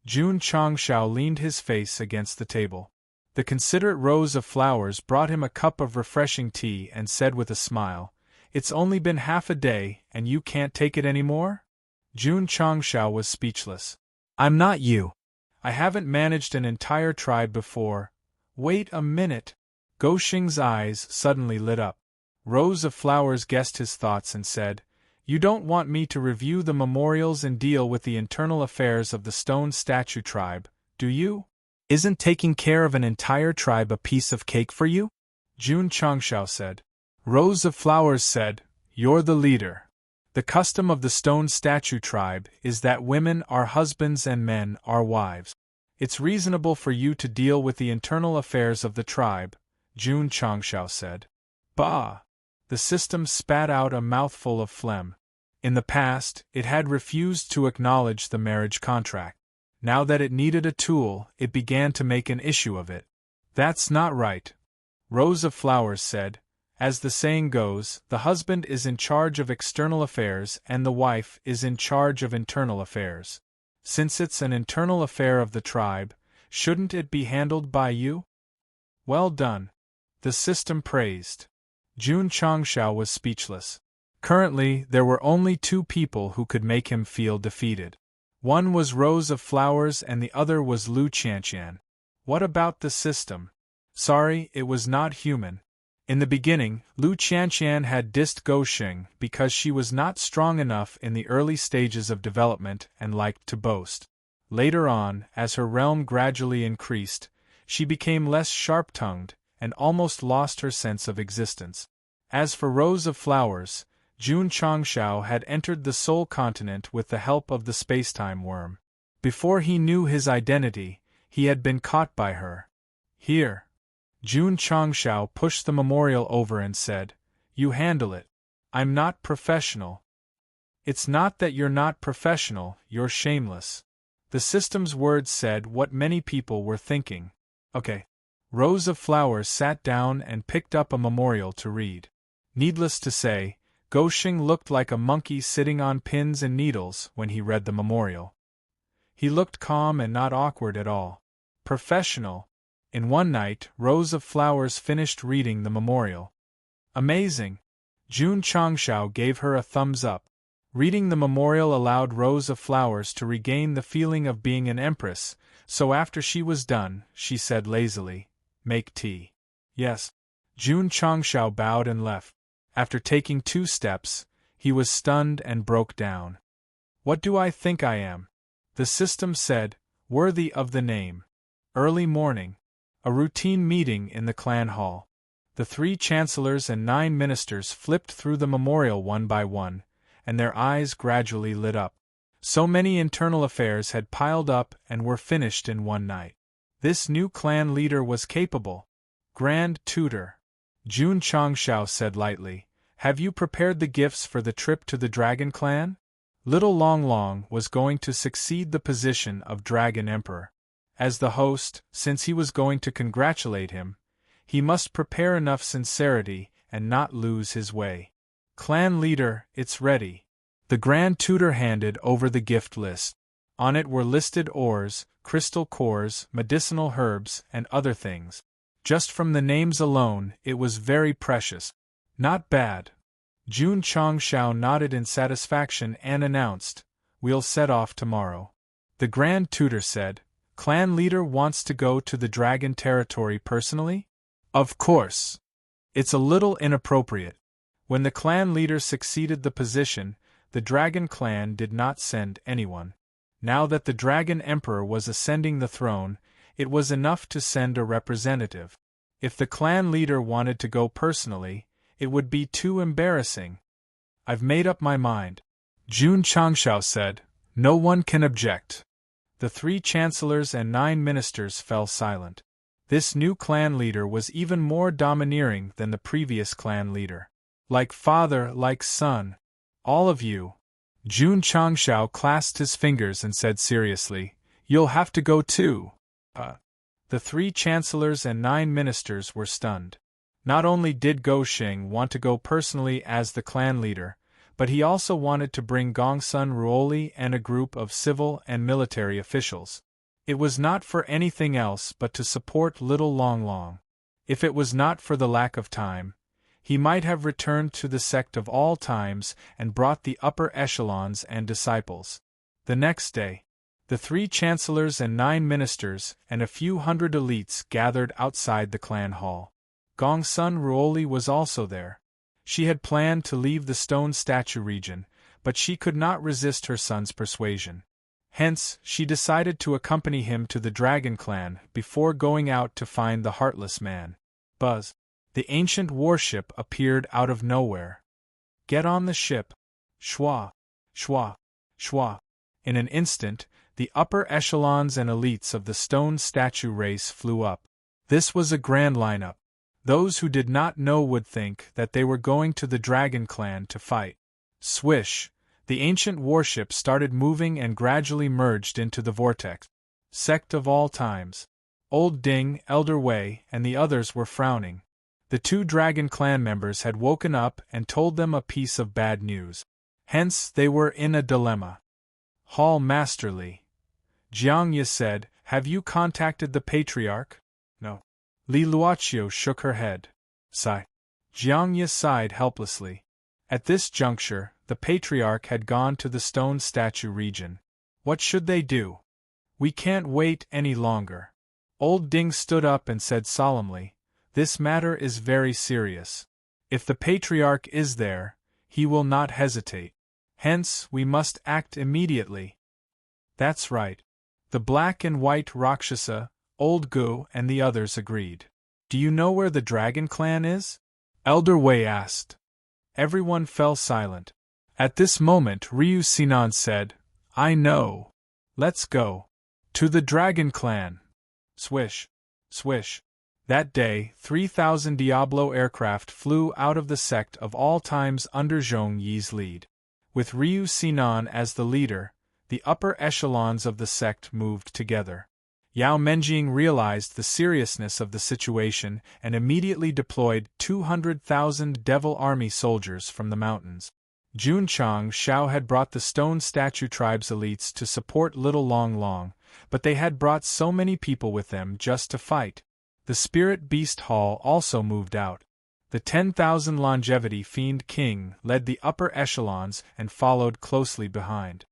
Jun Changxiao leaned his face against the table. The considerate Rose of Flowers brought him a cup of refreshing tea and said with a smile, It's only been half a day, and you can't take it anymore? Jun Changshao was speechless. I'm not you. I haven't managed an entire tribe before. Wait a minute. Go Xing's eyes suddenly lit up. Rose of Flowers guessed his thoughts and said, You don't want me to review the memorials and deal with the internal affairs of the stone statue tribe, do you? Isn't taking care of an entire tribe a piece of cake for you? Jun Changshao said. Rose of Flowers said, You're the leader. The custom of the stone statue tribe is that women are husbands and men are wives. It's reasonable for you to deal with the internal affairs of the tribe, Jun Changshao said. Bah! The system spat out a mouthful of phlegm. In the past, it had refused to acknowledge the marriage contract. Now that it needed a tool, it began to make an issue of it. That's not right. Rose of Flowers said, As the saying goes, the husband is in charge of external affairs and the wife is in charge of internal affairs. Since it's an internal affair of the tribe, shouldn't it be handled by you? Well done. The system praised. Jun Changshao was speechless. Currently, there were only two people who could make him feel defeated. One was Rose of Flowers and the other was Lu Qianqian. What about the system? Sorry, it was not human. In the beginning, Lu Qianqian had dissed Go Xing because she was not strong enough in the early stages of development and liked to boast. Later on, as her realm gradually increased, she became less sharp-tongued and almost lost her sense of existence. As for Rose of Flowers, Jun Changshao had entered the Soul Continent with the help of the spacetime worm. Before he knew his identity, he had been caught by her. Here. Jun Changshao pushed the memorial over and said, You handle it. I'm not professional. It's not that you're not professional, you're shameless. The system's words said what many people were thinking. Okay. Rose of Flowers sat down and picked up a memorial to read. Needless to say, Go Xing looked like a monkey sitting on pins and needles when he read the memorial. He looked calm and not awkward at all. Professional. In one night, Rose of Flowers finished reading the memorial. Amazing. Jun Changshao gave her a thumbs up. Reading the memorial allowed Rose of Flowers to regain the feeling of being an empress, so after she was done, she said lazily, Make tea. Yes. Jun Changshao bowed and left. After taking 2 steps, he was stunned and broke down. What do I think I am? The system said, Worthy of the name. Early morning. A routine meeting in the clan hall. The 3 chancellors and 9 ministers flipped through the memorial one by one, and their eyes gradually lit up. So many internal affairs had piled up and were finished in one night. This new clan leader was capable. Grand Tutor. Jun Changshao said lightly, Have you prepared the gifts for the trip to the Dragon Clan? Little Long Long was going to succeed the position of Dragon Emperor. As the host, since he was going to congratulate him, he must prepare enough sincerity and not lose his way. Clan leader, it's ready. The Grand Tutor handed over the gift list. On it were listed ores, crystal cores, medicinal herbs, and other things. Just from the names alone, it was very precious. Not bad. Jun Changshao nodded in satisfaction and announced, We'll set off tomorrow. The Grand Tutor said, Clan leader wants to go to the dragon territory personally? Of course. It's a little inappropriate. When the clan leader succeeded the position, the Dragon Clan did not send anyone. Now that the Dragon Emperor was ascending the throne, it was enough to send a representative. If the clan leader wanted to go personally, it would be too embarrassing. I've made up my mind. Jun Changshao said, No one can object. The 3 chancellors and 9 ministers fell silent. This new clan leader was even more domineering than the previous clan leader. Like father, like son. All of you. Jun Changshao clasped his fingers and said seriously, You'll have to go too. The 3 chancellors and 9 ministers were stunned. Not only did Go Xing want to go personally as the clan leader, but he also wanted to bring Gongsun Ruoli and a group of civil and military officials. It was not for anything else but to support Little Long Long. If it was not for the lack of time, he might have returned to the sect of all times and brought the upper echelons and disciples. The next day, the 3 chancellors and 9 ministers and a few hundred elites gathered outside the clan hall. Gongsun Ruoli was also there. She had planned to leave the stone statue region, but she could not resist her son's persuasion. Hence, she decided to accompany him to the Dragon Clan before going out to find the Heartless Man. Buzz. The ancient warship appeared out of nowhere. Get on the ship. Schwa. Schwa. Schwa. In an instant, the upper echelons and elites of the stone statue race flew up. This was a grand lineup. Those who did not know would think that they were going to the Dragon Clan to fight. Swish! The ancient warship started moving and gradually merged into the vortex. Sect of all times. Old Ding, Elder Wei, and the others were frowning. The 2 Dragon Clan members had woken up and told them a piece of bad news. Hence, they were in a dilemma. Hall Masterly. Jiang Ye said, "Have you contacted the Patriarch?" "No." Li Luoqiu shook her head. Sigh. Jiang Ye sighed helplessly. At this juncture, the Patriarch had gone to the stone statue region. What should they do? "We can't wait any longer." Old Ding stood up and said solemnly, "This matter is very serious. If the Patriarch is there, he will not hesitate. Hence, we must act immediately." "That's right." The black and white Rakshasa, Old Gu, and the others agreed. "Do you know where the Dragon Clan is?" Elder Wei asked. Everyone fell silent. At this moment Ryu Sinan said, "I know. Let's go. To the Dragon Clan." Swish. Swish. That day, 3,000 Diablo aircraft flew out of the sect of all times under Zhong Yi's lead. With Ryu Sinan as the leader, the upper echelons of the sect moved together. Yao Menjing realized the seriousness of the situation and immediately deployed 200,000 Devil Army soldiers from the mountains. Junchang Shao had brought the Stone Statue Tribe's elites to support Little Long Long, but they had brought so many people with them just to fight. The Spirit Beast Hall also moved out. The 10,000 Longevity Fiend King led the upper echelons and followed closely behind.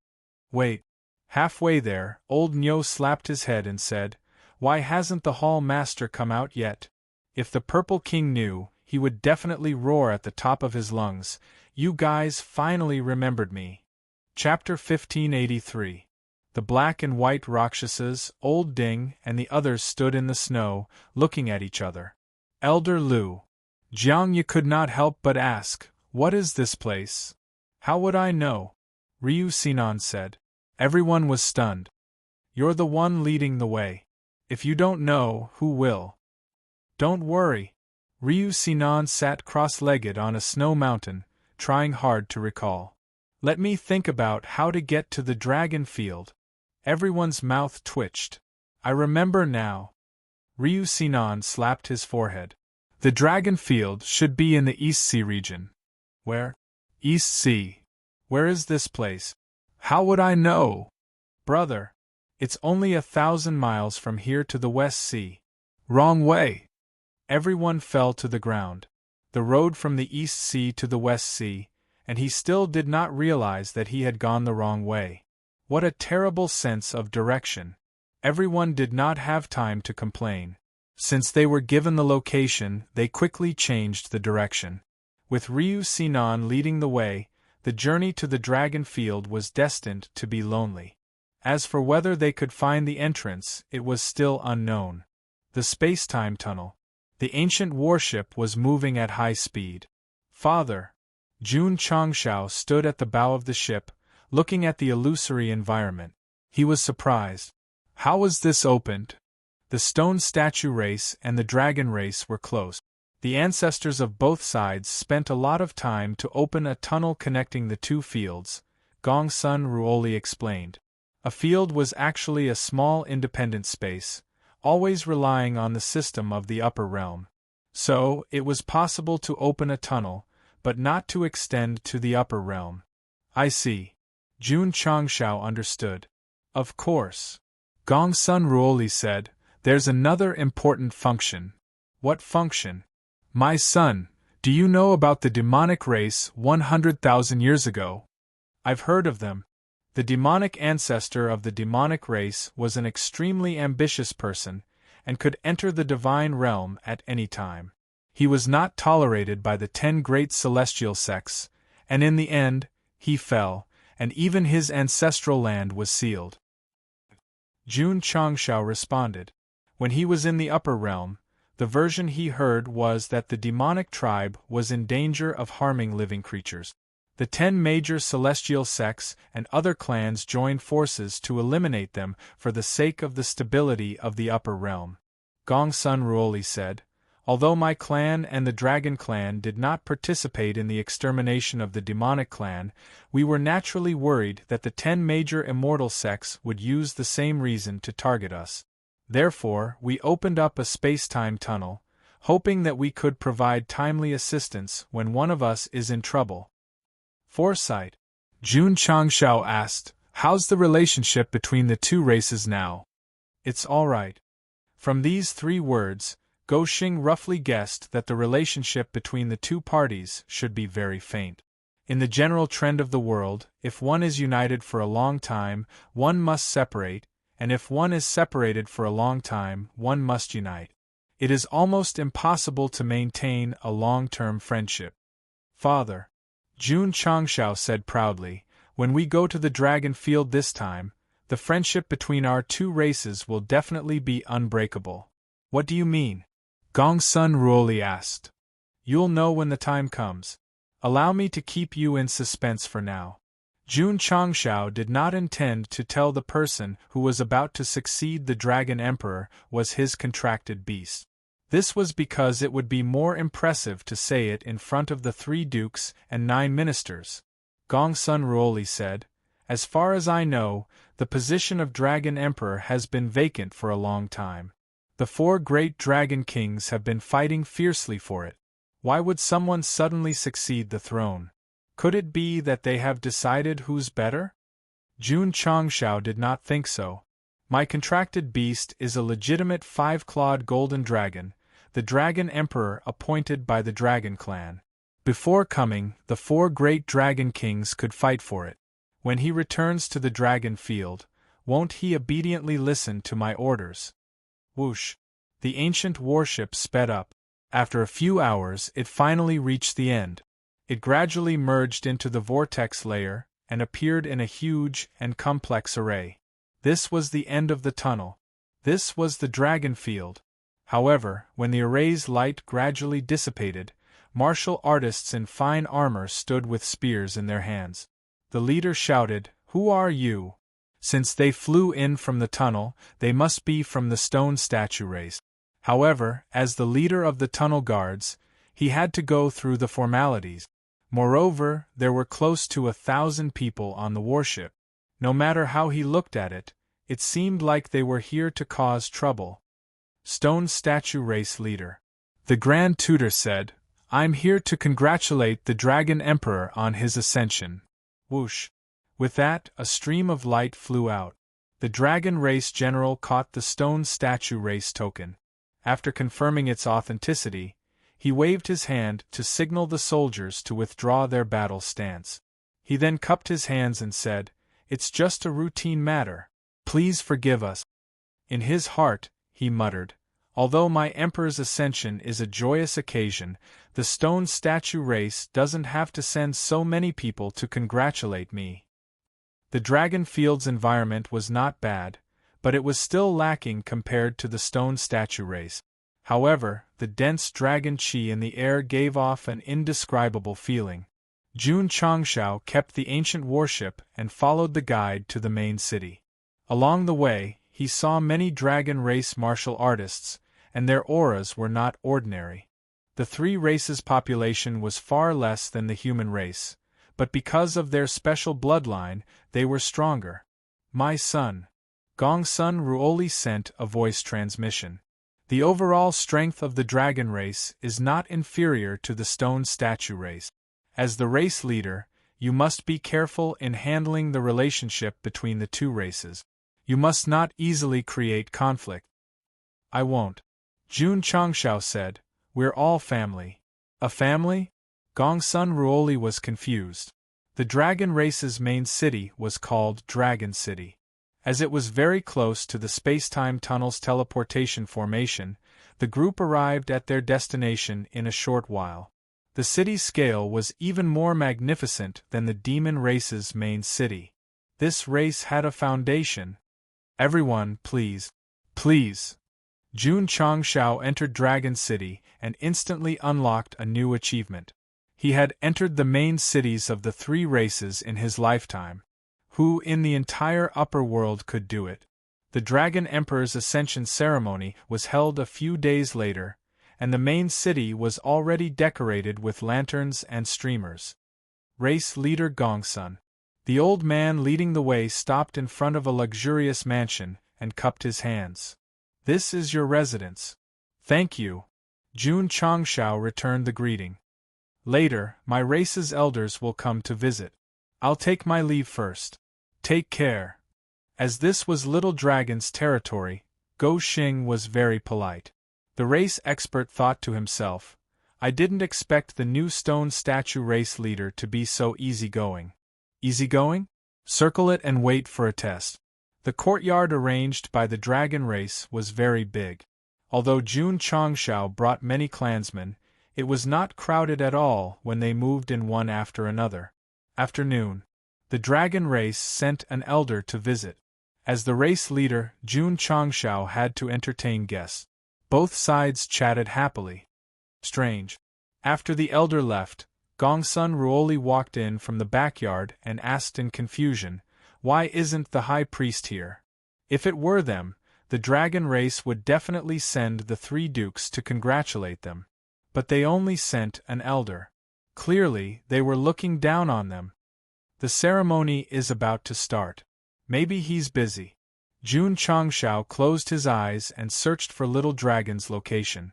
Wait. Halfway there, old Nyo slapped his head and said, "Why hasn't the Hall Master come out yet? If the Purple King knew, he would definitely roar at the top of his lungs, 'You guys finally remembered me.'" Chapter 1583. The black and white Rakshasas, Old Ding, and the others stood in the snow, looking at each other. Elder Lu. Jiang Ye could not help but ask, "What is this place?" "How would I know?" Ryu Sinan said. Everyone was stunned. "You're the one leading the way. If you don't know, who will?" "Don't worry." Ryu Sinan sat cross-legged on a snow mountain, trying hard to recall. "Let me think about how to get to the dragon field." Everyone's mouth twitched. "I remember now." Ryu Sinan slapped his forehead. "The dragon field should be in the East Sea region." "Where?" "East Sea. Where is this place?" "How would I know?" "Brother. It's only 1,000 miles from here to the West Sea." "Wrong way." Everyone fell to the ground. The road from the East Sea to the West Sea, and he still did not realize that he had gone the wrong way. What a terrible sense of direction. Everyone did not have time to complain. Since they were given the location, they quickly changed the direction. With Ryu Sinan leading the way, the journey to the dragon field was destined to be lonely. As for whether they could find the entrance, it was still unknown. The space-time tunnel. The ancient warship was moving at high speed. "Father." Jun Changshao stood at the bow of the ship, looking at the illusory environment. He was surprised. How was this opened? The stone statue race and the dragon race were close. The ancestors of both sides spent a lot of time to open a tunnel connecting the two fields, Gongsun Ruoli explained. A field was actually a small independent space, always relying on the system of the upper realm. So, it was possible to open a tunnel, but not to extend to the upper realm. "I see." Jun Changshao understood. "Of course." Gongsun Ruoli said, "There's another important function." "What function?" "My son, Do you know about the demonic race 100,000 years ago? I've heard of them. The demonic ancestor of the demonic race was an extremely ambitious person, and could enter the divine realm at any time. He was not tolerated by the 10 great celestial sects, and in the end, he fell, and even his ancestral land was sealed. Jun Changshao responded. When he was in the upper realm, the version he heard was that the demonic tribe was in danger of harming living creatures. The 10 major celestial sects and other clans joined forces to eliminate them for the sake of the stability of the upper realm. Gongsun Ruoli said, "Although my clan and the Dragon clan did not participate in the extermination of the demonic clan, we were naturally worried that the 10 major immortal sects would use the same reason to target us. Therefore, we opened up a space-time tunnel, hoping that we could provide timely assistance when one of us is in trouble." Foresight. Jun Changshao asked, "How's the relationship between the two races now?" "It's all right." From these 3 words, Goxing roughly guessed that the relationship between the two parties should be very faint. In the general trend of the world, if one is united for a long time, one must separate, and if one is separated for a long time, one must unite. It is almost impossible to maintain a long-term friendship. "Father," Jun Changshao said proudly, "when we go to the dragon field this time, the friendship between our two races will definitely be unbreakable." "What do you mean?" Gongsun Ruoli asked. "You'll know when the time comes. Allow me to keep you in suspense for now." Jun Changshao did not intend to tell the person who was about to succeed the Dragon Emperor was his contracted beast. This was because it would be more impressive to say it in front of the 3 dukes and 9 ministers. Gongsun Ruoli said, "As far as I know, the position of Dragon Emperor has been vacant for a long time. The 4 great Dragon Kings have been fighting fiercely for it. Why would someone suddenly succeed the throne? Could it be that they have decided who's better?" Jun Changshao did not think so. "My contracted beast is a legitimate 5-clawed golden dragon, the Dragon Emperor appointed by the Dragon clan. Before coming, the 4 great Dragon Kings could fight for it. When he returns to the dragon field, won't he obediently listen to my orders?" Whoosh! The ancient warship sped up. After a few hours, it finally reached the end. It gradually merged into the vortex layer and appeared in a huge and complex array. This was the end of the tunnel. This was the dragon field. However, when the array's light gradually dissipated, martial artists in fine armor stood with spears in their hands. The leader shouted, "Who are you?" Since they flew in from the tunnel, they must be from the stone statue race. However, as the leader of the tunnel guards, he had to go through the formalities. Moreover, there were close to 1,000 people on the warship. No matter how he looked at it, it seemed like they were here to cause trouble. Stone statue race leader. The Grand Tutor said, "I'm here to congratulate the Dragon Emperor on his ascension." Whoosh! With that, a stream of light flew out. The Dragon Race General caught the stone statue race token. After confirming its authenticity, he waved his hand to signal the soldiers to withdraw their battle stance. He then cupped his hands and said, "It's just a routine matter. Please forgive us." In his heart, he muttered, "Although my Emperor's ascension is a joyous occasion, the stone statue race doesn't have to send so many people to congratulate me." The dragon field's environment was not bad, but it was still lacking compared to the stone statue race. However, the dense dragon chi in the air gave off an indescribable feeling. Jun Changshao kept the ancient warship and followed the guide to the main city. Along the way, he saw many dragon race martial artists, and their auras were not ordinary. The 3 races' population was far less than the human race, but because of their special bloodline, they were stronger. "My son." Gongsun Ruoli sent a voice transmission. "The overall strength of the dragon race is not inferior to the stone statue race. As the race leader, you must be careful in handling the relationship between the 2 races. You must not easily create conflict." "I won't." Jun Changshao said, "We're all family. A family? Gongsun Ruoli was confused. The dragon race's main city was called Dragon City. As it was very close to the space-time tunnel's teleportation formation, the group arrived at their destination in a short while. The city's scale was even more magnificent than the demon race's main city. This race had a foundation. Everyone, please. Please. Jun Changshao entered Dragon City and instantly unlocked a new achievement. He had entered the main cities of the three races in his lifetime. Who in the entire upper world could do it? The Dragon Emperor's Ascension ceremony was held a few days later, and the main city was already decorated with lanterns and streamers. Race leader Gongsun. The old man leading the way stopped in front of a luxurious mansion and cupped his hands. This is your residence. Thank you. Jun Changshao returned the greeting. Later, my race's elders will come to visit. I'll take my leave first. Take care. As this was Little Dragon's territory, Go Xing was very polite. The race expert thought to himself, I didn't expect the new stone statue race leader to be so easygoing. Easygoing? Circle it and wait for a test. The courtyard arranged by the dragon race was very big. Although Jun Changshao brought many clansmen, it was not crowded at all when they moved in one after another. Afternoon. The dragon race sent an elder to visit. As the race leader, Jun Changshao had to entertain guests. Both sides chatted happily. Strange. After the elder left, Gongsun Ruoli walked in from the backyard and asked in confusion, why isn't the high priest here? If it were them, the dragon race would definitely send the three dukes to congratulate them. But they only sent an elder. Clearly, they were looking down on them. The ceremony is about to start. Maybe he's busy. Jun Changshao closed his eyes and searched for Little Dragon's location.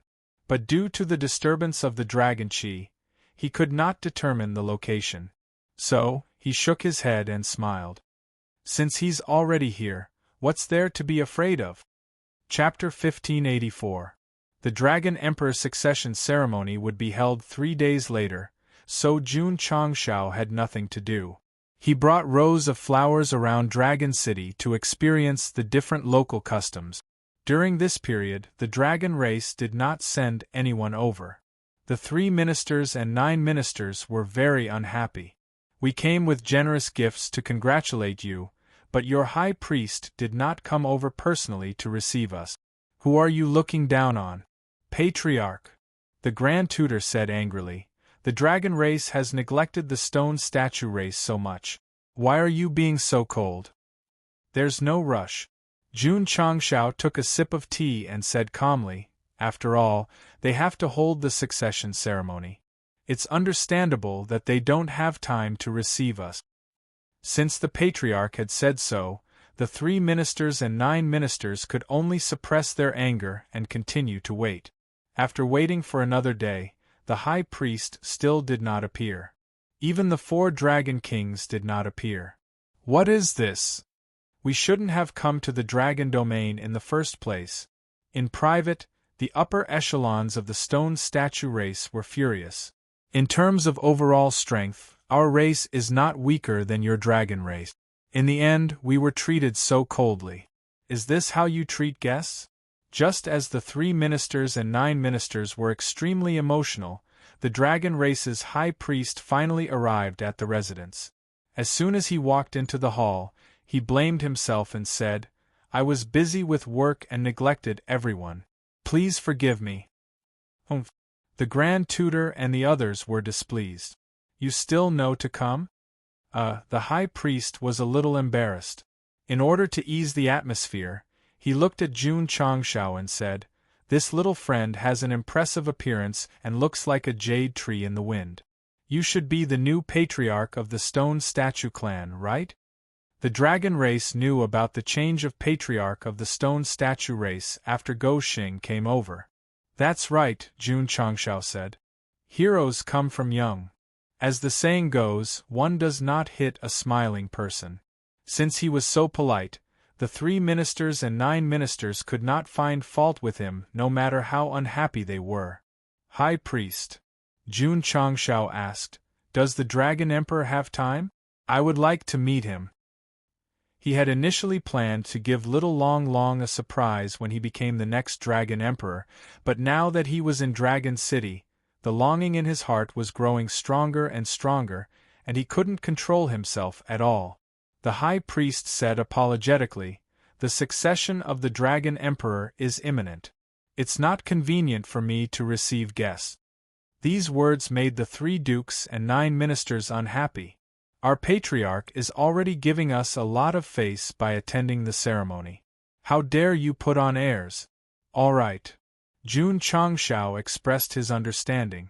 But due to the disturbance of the dragon chi, he could not determine the location. So, he shook his head and smiled. Since he's already here, what's there to be afraid of? Chapter 1584. The Dragon Emperor's succession ceremony would be held 3 days later, so Jun Changshao had nothing to do. He brought rows of flowers around Dragon City to experience the different local customs. During this period, the dragon race did not send anyone over. The 3 ministers and 9 ministers were very unhappy. We came with generous gifts to congratulate you, but your high priest did not come over personally to receive us. Who are you looking down on? Patriarch. The Grand Tutor said angrily. The dragon race has neglected the stone statue race so much. Why are you being so cold? There's no rush. Jun Changshao took a sip of tea and said calmly, after all, they have to hold the succession ceremony. It's understandable that they don't have time to receive us. Since the Patriarch had said so, the 3 ministers and 9 ministers could only suppress their anger and continue to wait. After waiting for another day, the high priest still did not appear. Even the 4 dragon kings did not appear. What is this? We shouldn't have come to the dragon domain in the first place. In private, the upper echelons of the stone statue race were furious. In terms of overall strength, our race is not weaker than your dragon race. In the end, we were treated so coldly. Is this how you treat guests? Just as the 3 ministers and 9 ministers were extremely emotional, the dragon race's high priest finally arrived at the residence. As soon as he walked into the hall, he blamed himself and said, I was busy with work and neglected everyone. Please forgive me. The Grand Tutor and the others were displeased. You still know to come? The high priest was a little embarrassed. In order to ease the atmosphere, he looked at Jun Changshao and said, This little friend has an impressive appearance and looks like a jade tree in the wind. You should be the new patriarch of the stone statue clan, right? The dragon race knew about the change of patriarch of the stone statue race after Go Xing came over. That's right, Jun Changshao said. Heroes come from young. As the saying goes, one does not hit a smiling person. Since he was so polite, the 3 ministers and 9 ministers could not find fault with him no matter how unhappy they were. High Priest. Jun Changshao asked. Does the Dragon Emperor have time? I would like to meet him. He had initially planned to give Little Long Long a surprise when he became the next Dragon Emperor, but now that he was in Dragon City, the longing in his heart was growing stronger and stronger, and he couldn't control himself at all. The High Priest said apologetically, "The succession of the Dragon Emperor is imminent. It's not convenient for me to receive guests." These words made the 3 dukes and 9 ministers unhappy. "Our patriarch is already giving us a lot of face by attending the ceremony. How dare you put on airs?" "All right." Jun Changshao expressed his understanding.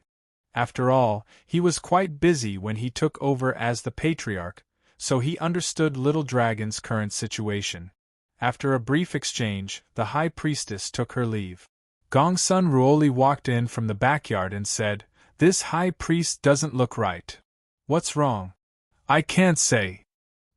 After all, he was quite busy when he took over as the patriarch, so he understood Little Dragon's current situation. After a brief exchange, the High Priestess took her leave. Gongsun Ruoli walked in from the backyard and said, "This High Priest doesn't look right. What's wrong?" "I can't say."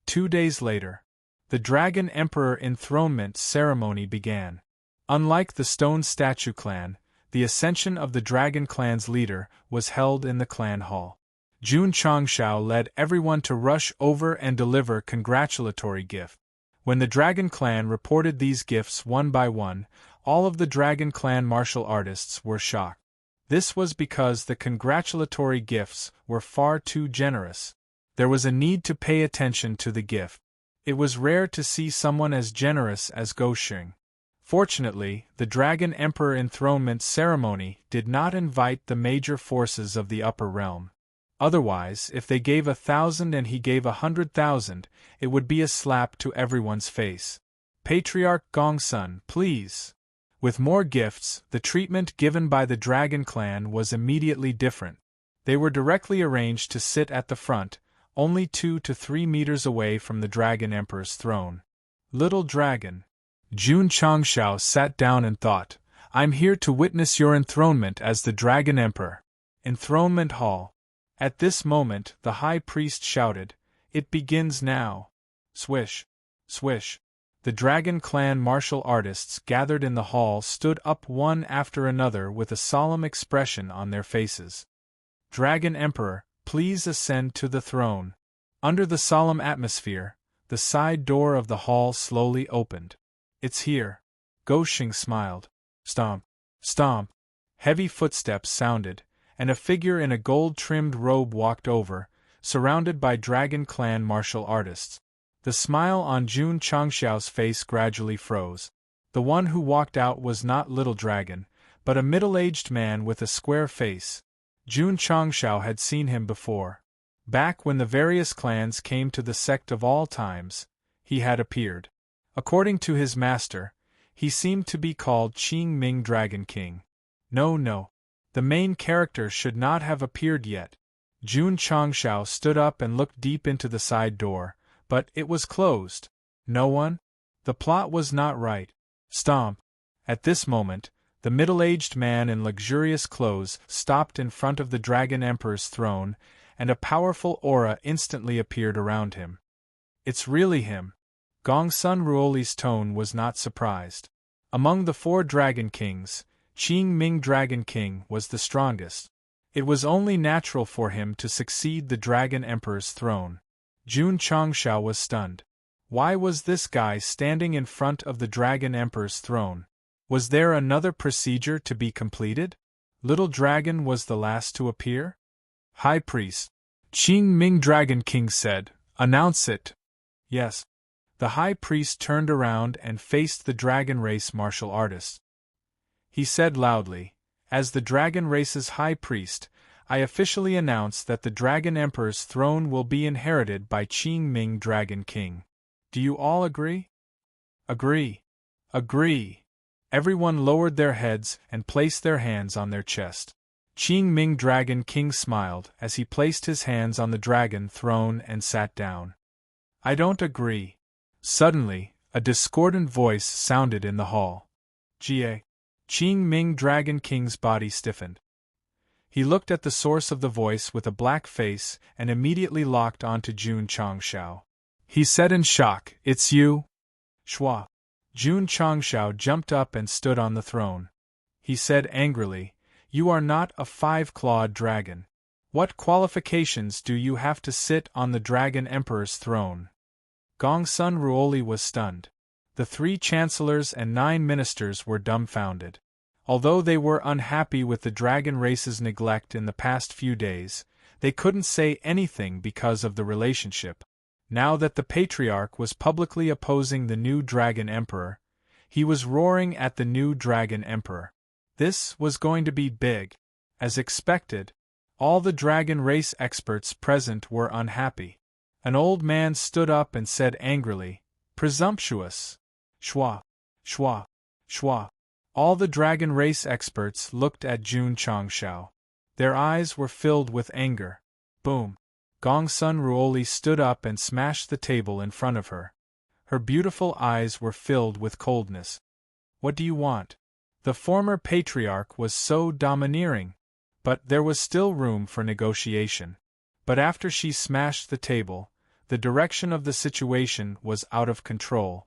2 days later, the Dragon Emperor enthronement ceremony began. Unlike the Stone Statue clan, the ascension of the Dragon clan's leader was held in the clan hall. Jun Changshao led everyone to rush over and deliver congratulatory gifts. When the Dragon clan reported these gifts one by one, all of the Dragon clan martial artists were shocked. This was because the congratulatory gifts were far too generous. There was a need to pay attention to the gift. It was rare to see someone as generous as Goshing. Fortunately, the Dragon Emperor enthronement ceremony did not invite the major forces of the upper realm. Otherwise, if they gave 1,000 and he gave 100,000, it would be a slap to everyone's face. "Patriarch Gongsun, please." With more gifts, the treatment given by the Dragon clan was immediately different. They were directly arranged to sit at the front, only 2 to 3 meters away from the Dragon Emperor's throne. Little Dragon. Jun Changshao sat down and thought, "I'm here to witness your enthronement as the Dragon Emperor." Enthronement Hall. At this moment, the High Priest shouted, "It begins now." Swish. Swish. The Dragon clan martial artists gathered in the hall stood up one after another with a solemn expression on their faces. "Dragon Emperor, please ascend to the throne." Under the solemn atmosphere, the side door of the hall slowly opened. "It's here." Goshing smiled. Stomp. Stomp. Heavy footsteps sounded, and a figure in a gold-trimmed robe walked over, surrounded by Dragon clan martial artists. The smile on Jun Changshao's face gradually froze. The one who walked out was not Little Dragon, but a middle-aged man with a square face. Jun Changshao had seen him before. Back when the various clans came to the Sect of all times, he had appeared. According to his master, he seemed to be called Qing Ming Dragon King. No. The main character should not have appeared yet. Jun Changshao stood up and looked deep into the side door, but it was closed. No one? The plot was not right. Stomp. At this moment, the middle-aged man in luxurious clothes stopped in front of the Dragon Emperor's throne, and a powerful aura instantly appeared around him. "It's really him." Gongsun Ruoli's tone was not surprised. Among the 4 Dragon Kings, Qing Ming Dragon King was the strongest. It was only natural for him to succeed the Dragon Emperor's throne. Jun Changshao was stunned. Why was this guy standing in front of the Dragon Emperor's throne? Was there another procedure to be completed? Little Dragon was the last to appear? High Priest. Qing Ming Dragon King said, "Announce it." Yes. The High Priest turned around and faced the Dragon Race martial artists. He said loudly, "As the Dragon Race's High Priest, I officially announce that the Dragon Emperor's throne will be inherited by Qing Ming Dragon King. Do you all agree?" "Agree. Agree." Everyone lowered their heads and placed their hands on their chest. Qing Ming Dragon King smiled as he placed his hands on the dragon throne and sat down. "I don't agree." Suddenly, a discordant voice sounded in the hall. "Ga." Qing Ming Dragon King's body stiffened. He looked at the source of the voice with a black face and immediately locked onto Jun Changshao. He said in shock, "It's you?" "Shua." Jun Changshao jumped up and stood on the throne. He said angrily, You are not a five-clawed dragon. What qualifications do you have to sit on the Dragon Emperor's throne? Gongsun Ruoli was stunned. The 3 chancellors and 9 ministers were dumbfounded. Although they were unhappy with the dragon race's neglect in the past few days, they couldn't say anything because of the relationship. Now that the patriarch was publicly opposing the new Dragon Emperor, he was roaring at the new Dragon Emperor. This was going to be big. As expected, all the dragon race experts present were unhappy. An old man stood up and said angrily, "Presumptuous! Shwa! Shwa! Shwa!" All the dragon race experts looked at Jun Changshao. Their eyes were filled with anger. Boom! Gongsun Ruoli stood up and smashed the table in front of her. Her beautiful eyes were filled with coldness. "What do you want?" The former patriarch was so domineering. But there was still room for negotiation. But after she smashed the table, the direction of the situation was out of control.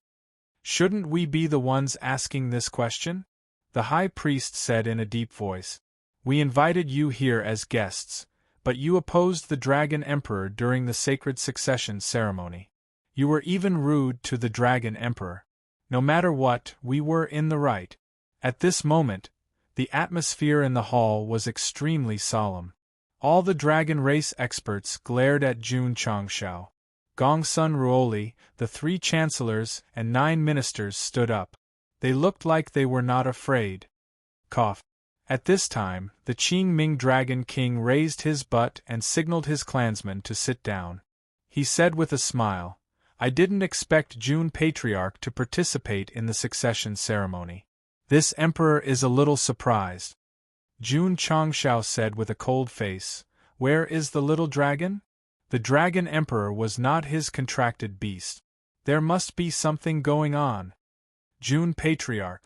"Shouldn't we be the ones asking this question?" the high priest said in a deep voice. "We invited you here as guests, but you opposed the Dragon Emperor during the sacred succession ceremony. You were even rude to the Dragon Emperor. No matter what, we were in the right." At this moment, the atmosphere in the hall was extremely solemn. All the dragon race experts glared at Jun Changshao. Gongsun Ruoli, the 3 chancellors, and 9 ministers stood up. They looked like they were not afraid. Cough. At this time, the Qing Ming Dragon King raised his butt and signaled his clansmen to sit down. He said with a smile, "I didn't expect Jun Patriarch to participate in the succession ceremony. This emperor is a little surprised." Jun Changshao said with a cold face, "Where is the little dragon?" The Dragon Emperor was not his contracted beast. There must be something going on. Jun Patriarch.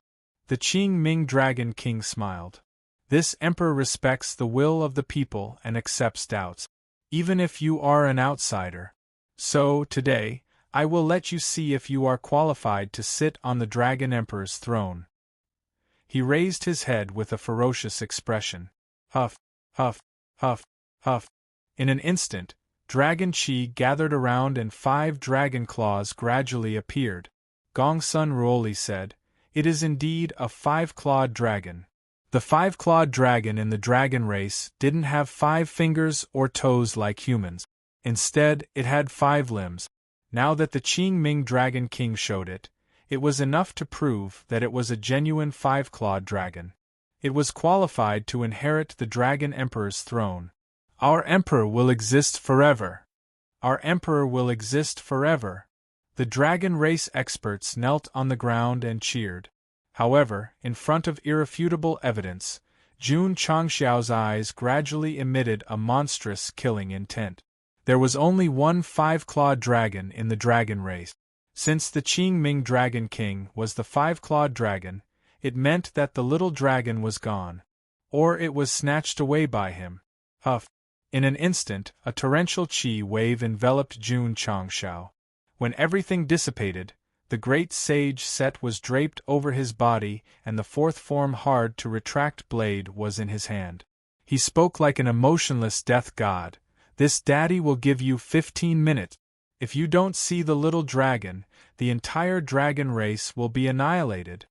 The Qing Ming Dragon King smiled. "This emperor respects the will of the people and accepts doubts, even if you are an outsider. So, today, I will let you see if you are qualified to sit on the Dragon Emperor's throne." He raised his head with a ferocious expression. Huff, huff, huff, huff. In an instant, dragon chi gathered around and 5 dragon claws gradually appeared. Gongsun Ruoli said, "It is indeed a 5-clawed dragon." The 5-clawed dragon in the dragon race didn't have 5 fingers or toes like humans. Instead, it had 5 limbs. Now that the Qing Ming Dragon King showed it, it was enough to prove that it was a genuine 5-clawed dragon. It was qualified to inherit the Dragon Emperor's throne. "Our emperor will exist forever. Our emperor will exist forever." The dragon race experts knelt on the ground and cheered. However, in front of irrefutable evidence, Jun Changshao's eyes gradually emitted a monstrous killing intent. There was only one 5-clawed dragon in the dragon race. Since the Qing Ming Dragon King was the 5-clawed dragon, it meant that the little dragon was gone. Or it was snatched away by him. Huff! In an instant, a torrential qi wave enveloped Jun Changshao. When everything dissipated, the great sage Set was draped over his body and the 4th form hard to retract blade was in his hand. He spoke like an emotionless death god. "This daddy will give you 15 minutes. If you don't see the little dragon, the entire dragon race will be annihilated."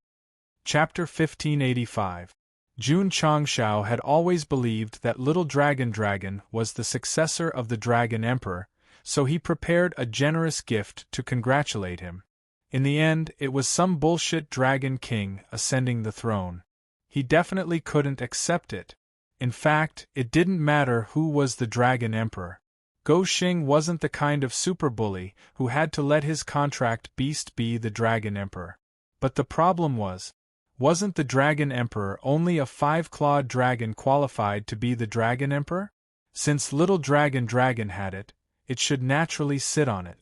Chapter 1585. Jun Changshao had always believed that Little Dragon was the successor of the Dragon Emperor, so he prepared a generous gift to congratulate him. In the end, it was some bullshit Dragon King ascending the throne. He definitely couldn't accept it. In fact, it didn't matter who was the Dragon Emperor. Go Xing wasn't the kind of super bully who had to let his contract beast be the Dragon Emperor. But the problem wasn't the Dragon Emperor only a 5-clawed dragon qualified to be the Dragon Emperor? Since Little Dragon had it, it should naturally sit on it.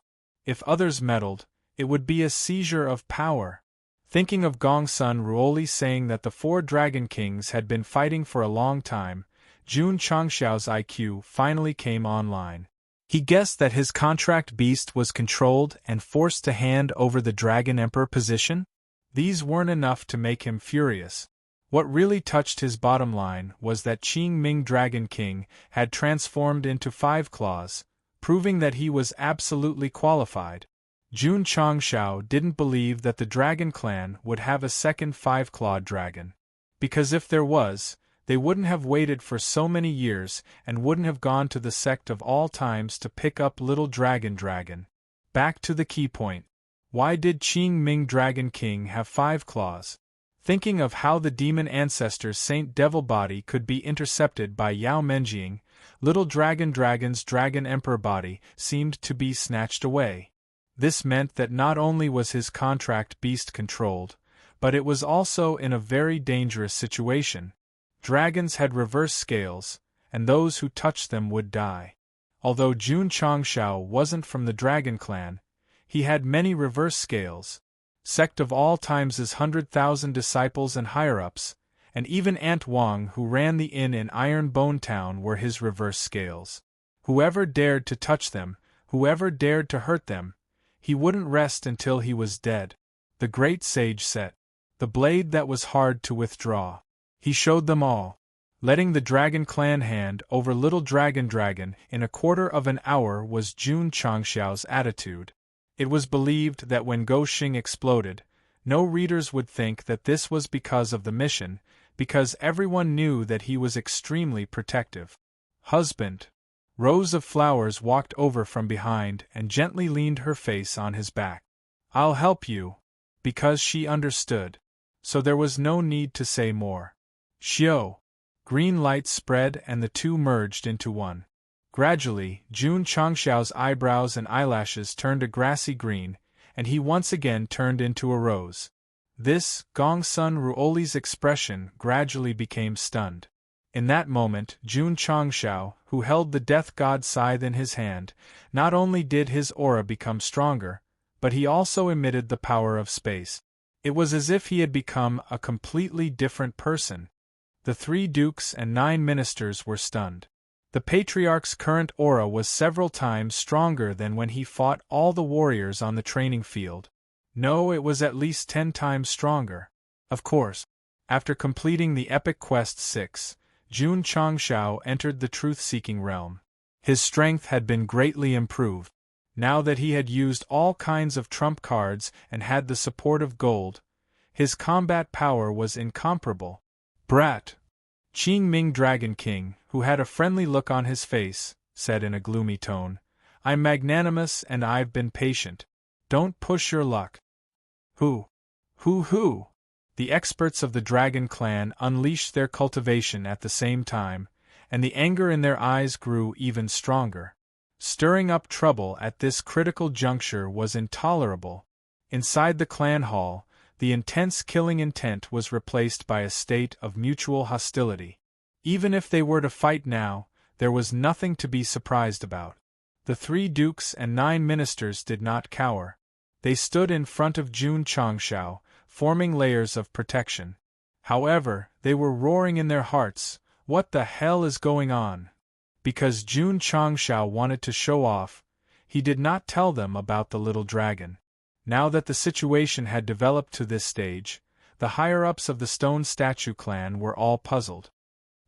If others meddled, it would be a seizure of power. Thinking of Gongsun Ruoli saying that the 4 Dragon Kings had been fighting for a long time, Jun Changshao's IQ finally came online. He guessed that his contract beast was controlled and forced to hand over the Dragon Emperor position? These weren't enough to make him furious. What really touched his bottom line was that Qing Ming Dragon King had transformed into 5 claws, proving that he was absolutely qualified. Jun Changshao didn't believe that the Dragon Clan would have a second 5-clawed dragon. Because if there was, they wouldn't have waited for so many years and wouldn't have gone to the Sect of all times to pick up Little Dragon. Back to the key point. Why did Qing Ming Dragon King have 5 claws? Thinking of how the demon ancestor's Saint Devil body could be intercepted by Yao Menjing, Little Dragon's Dragon Emperor body seemed to be snatched away. This meant that not only was his contract beast controlled, but it was also in a very dangerous situation. Dragons had reverse scales, and those who touched them would die. Although Jun Changshao wasn't from the Dragon Clan, he had many reverse scales. Sect of all times' 100,000 disciples and higher-ups, and even Aunt Wang who ran the inn in Iron Bone Town were his reverse scales. Whoever dared to touch them, whoever dared to hurt them, he wouldn't rest until he was dead. The great sage set the blade that was hard to withdraw. He showed them all, letting the Dragon Clan hand over Little Dragon in a quarter of an hour was Jun Changshao's attitude. It was believed that when Go Xing exploded, no readers would think that this was because of the mission, because everyone knew that he was extremely protective. Husband. Rose of Flowers walked over from behind and gently leaned her face on his back. I'll help you. Because she understood. So there was no need to say more. Xiao. Green light spread and the two merged into one. Gradually, Jun Changshao's eyebrows and eyelashes turned a grassy green, and he once again turned into a rose. This, Gongsun Ruoli's expression gradually became stunned. In that moment, Jun Changshao, who held the death god scythe in his hand, not only did his aura become stronger, but he also emitted the power of space. It was as if he had become a completely different person. The 3 dukes and 9 ministers were stunned. The Patriarch's current aura was several times stronger than when he fought all the warriors on the training field. No, it was at least 10 times stronger. Of course, after completing the epic quest 6, Jun Changshao entered the truth-seeking realm. His strength had been greatly improved. Now that he had used all kinds of trump cards and had the support of gold, his combat power was incomparable. Brat! Qing Ming Dragon King, who had a friendly look on his face, said in a gloomy tone, I'm magnanimous and I've been patient. Don't push your luck. Who? The experts of the Dragon Clan unleashed their cultivation at the same time, and the anger in their eyes grew even stronger. Stirring up trouble at this critical juncture was intolerable. Inside the clan hall, the intense killing intent was replaced by a state of mutual hostility. Even if they were to fight now, there was nothing to be surprised about. The 3 dukes and 9 ministers did not cower. They stood in front of Jun Changshao, forming layers of protection. However, they were roaring in their hearts, what the hell is going on? Because Jun Changshao wanted to show off, he did not tell them about the little dragon. Now that the situation had developed to this stage, the higher-ups of the Stone Statue clan were all puzzled.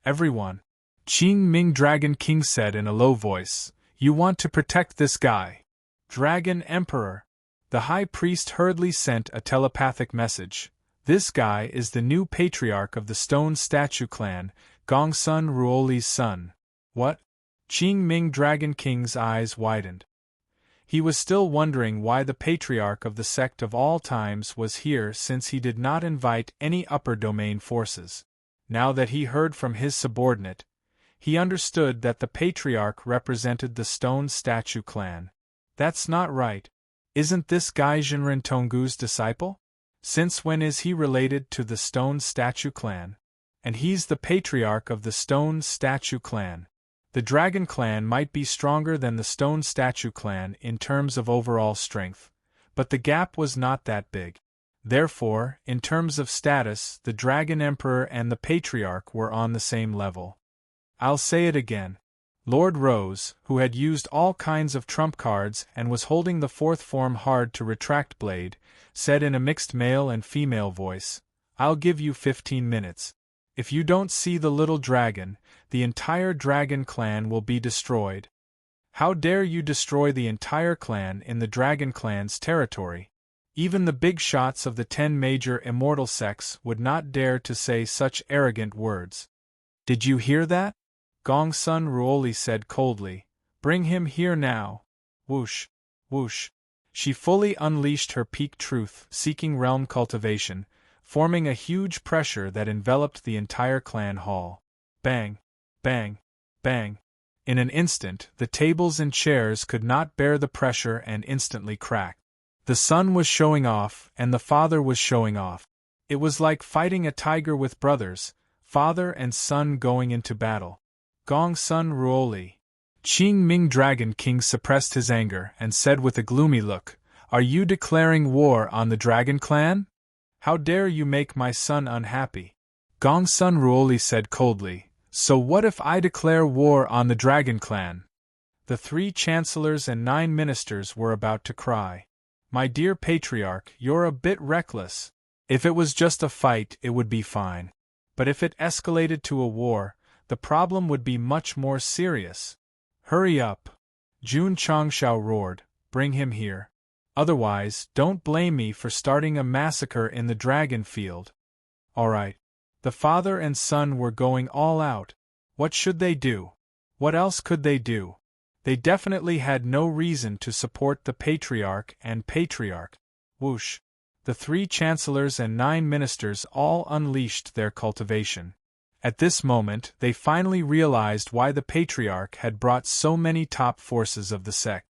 Everyone, Qing Ming Dragon King said in a low voice, you want to protect this guy. Dragon Emperor. The High Priest hurriedly sent a telepathic message. This guy is the new patriarch of the Stone Statue clan, Gongsun Ruoli's son. What? Qing Ming Dragon King's eyes widened. He was still wondering why the patriarch of the Sect of all times was here since he did not invite any upper domain forces. Now that he heard from his subordinate, he understood that the patriarch represented the Stone Statue clan. That's not right. Isn't this guy Jinren Tonggu's disciple? Since when is he related to the Stone Statue clan? And he's the patriarch of the Stone Statue clan. The Dragon Clan might be stronger than the Stone Statue clan in terms of overall strength, but the gap was not that big. Therefore, in terms of status, the Dragon Emperor and the Patriarch were on the same level. I'll say it again. Lord Rose, who had used all kinds of trump cards and was holding the 4th form hard to retract blade, said in a mixed male and female voice, I'll give you 15 minutes. If you don't see the little dragon, the entire dragon clan will be destroyed. How dare you destroy the entire clan in the dragon clan's territory? Even the big shots of the 10 major immortal sects would not dare to say such arrogant words. Did you hear that? Gongsun Ruoli said coldly. Bring him here now. Whoosh, whoosh. She fully unleashed her peak truth-seeking realm cultivation, forming a huge pressure that enveloped the entire clan hall. Bang, bang, bang. In an instant, the tables and chairs could not bear the pressure and instantly cracked. The son was showing off, and the father was showing off. It was like fighting a tiger with brothers, father and son going into battle. Gongsun Ruoli. Qing Ming Dragon King suppressed his anger and said with a gloomy look, "Are you declaring war on the Dragon Clan? How dare you make my son unhappy?" Gongsun Ruoli said coldly, "So what if I declare war on the Dragon Clan?" The 3 chancellors and 9 ministers were about to cry. "My dear patriarch, you're a bit reckless. If it was just a fight, it would be fine. But if it escalated to a war, the problem would be much more serious." "Hurry up!" Jun Changshao roared. "Bring him here. Otherwise, don't blame me for starting a massacre in the dragon field." All right. The father and son were going all out. What should they do? What else could they do? They definitely had no reason to support the patriarch and patriarch. Whoosh! The 3 chancellors and 9 ministers all unleashed their cultivation. At this moment, they finally realized why the patriarch had brought so many top forces of the sect.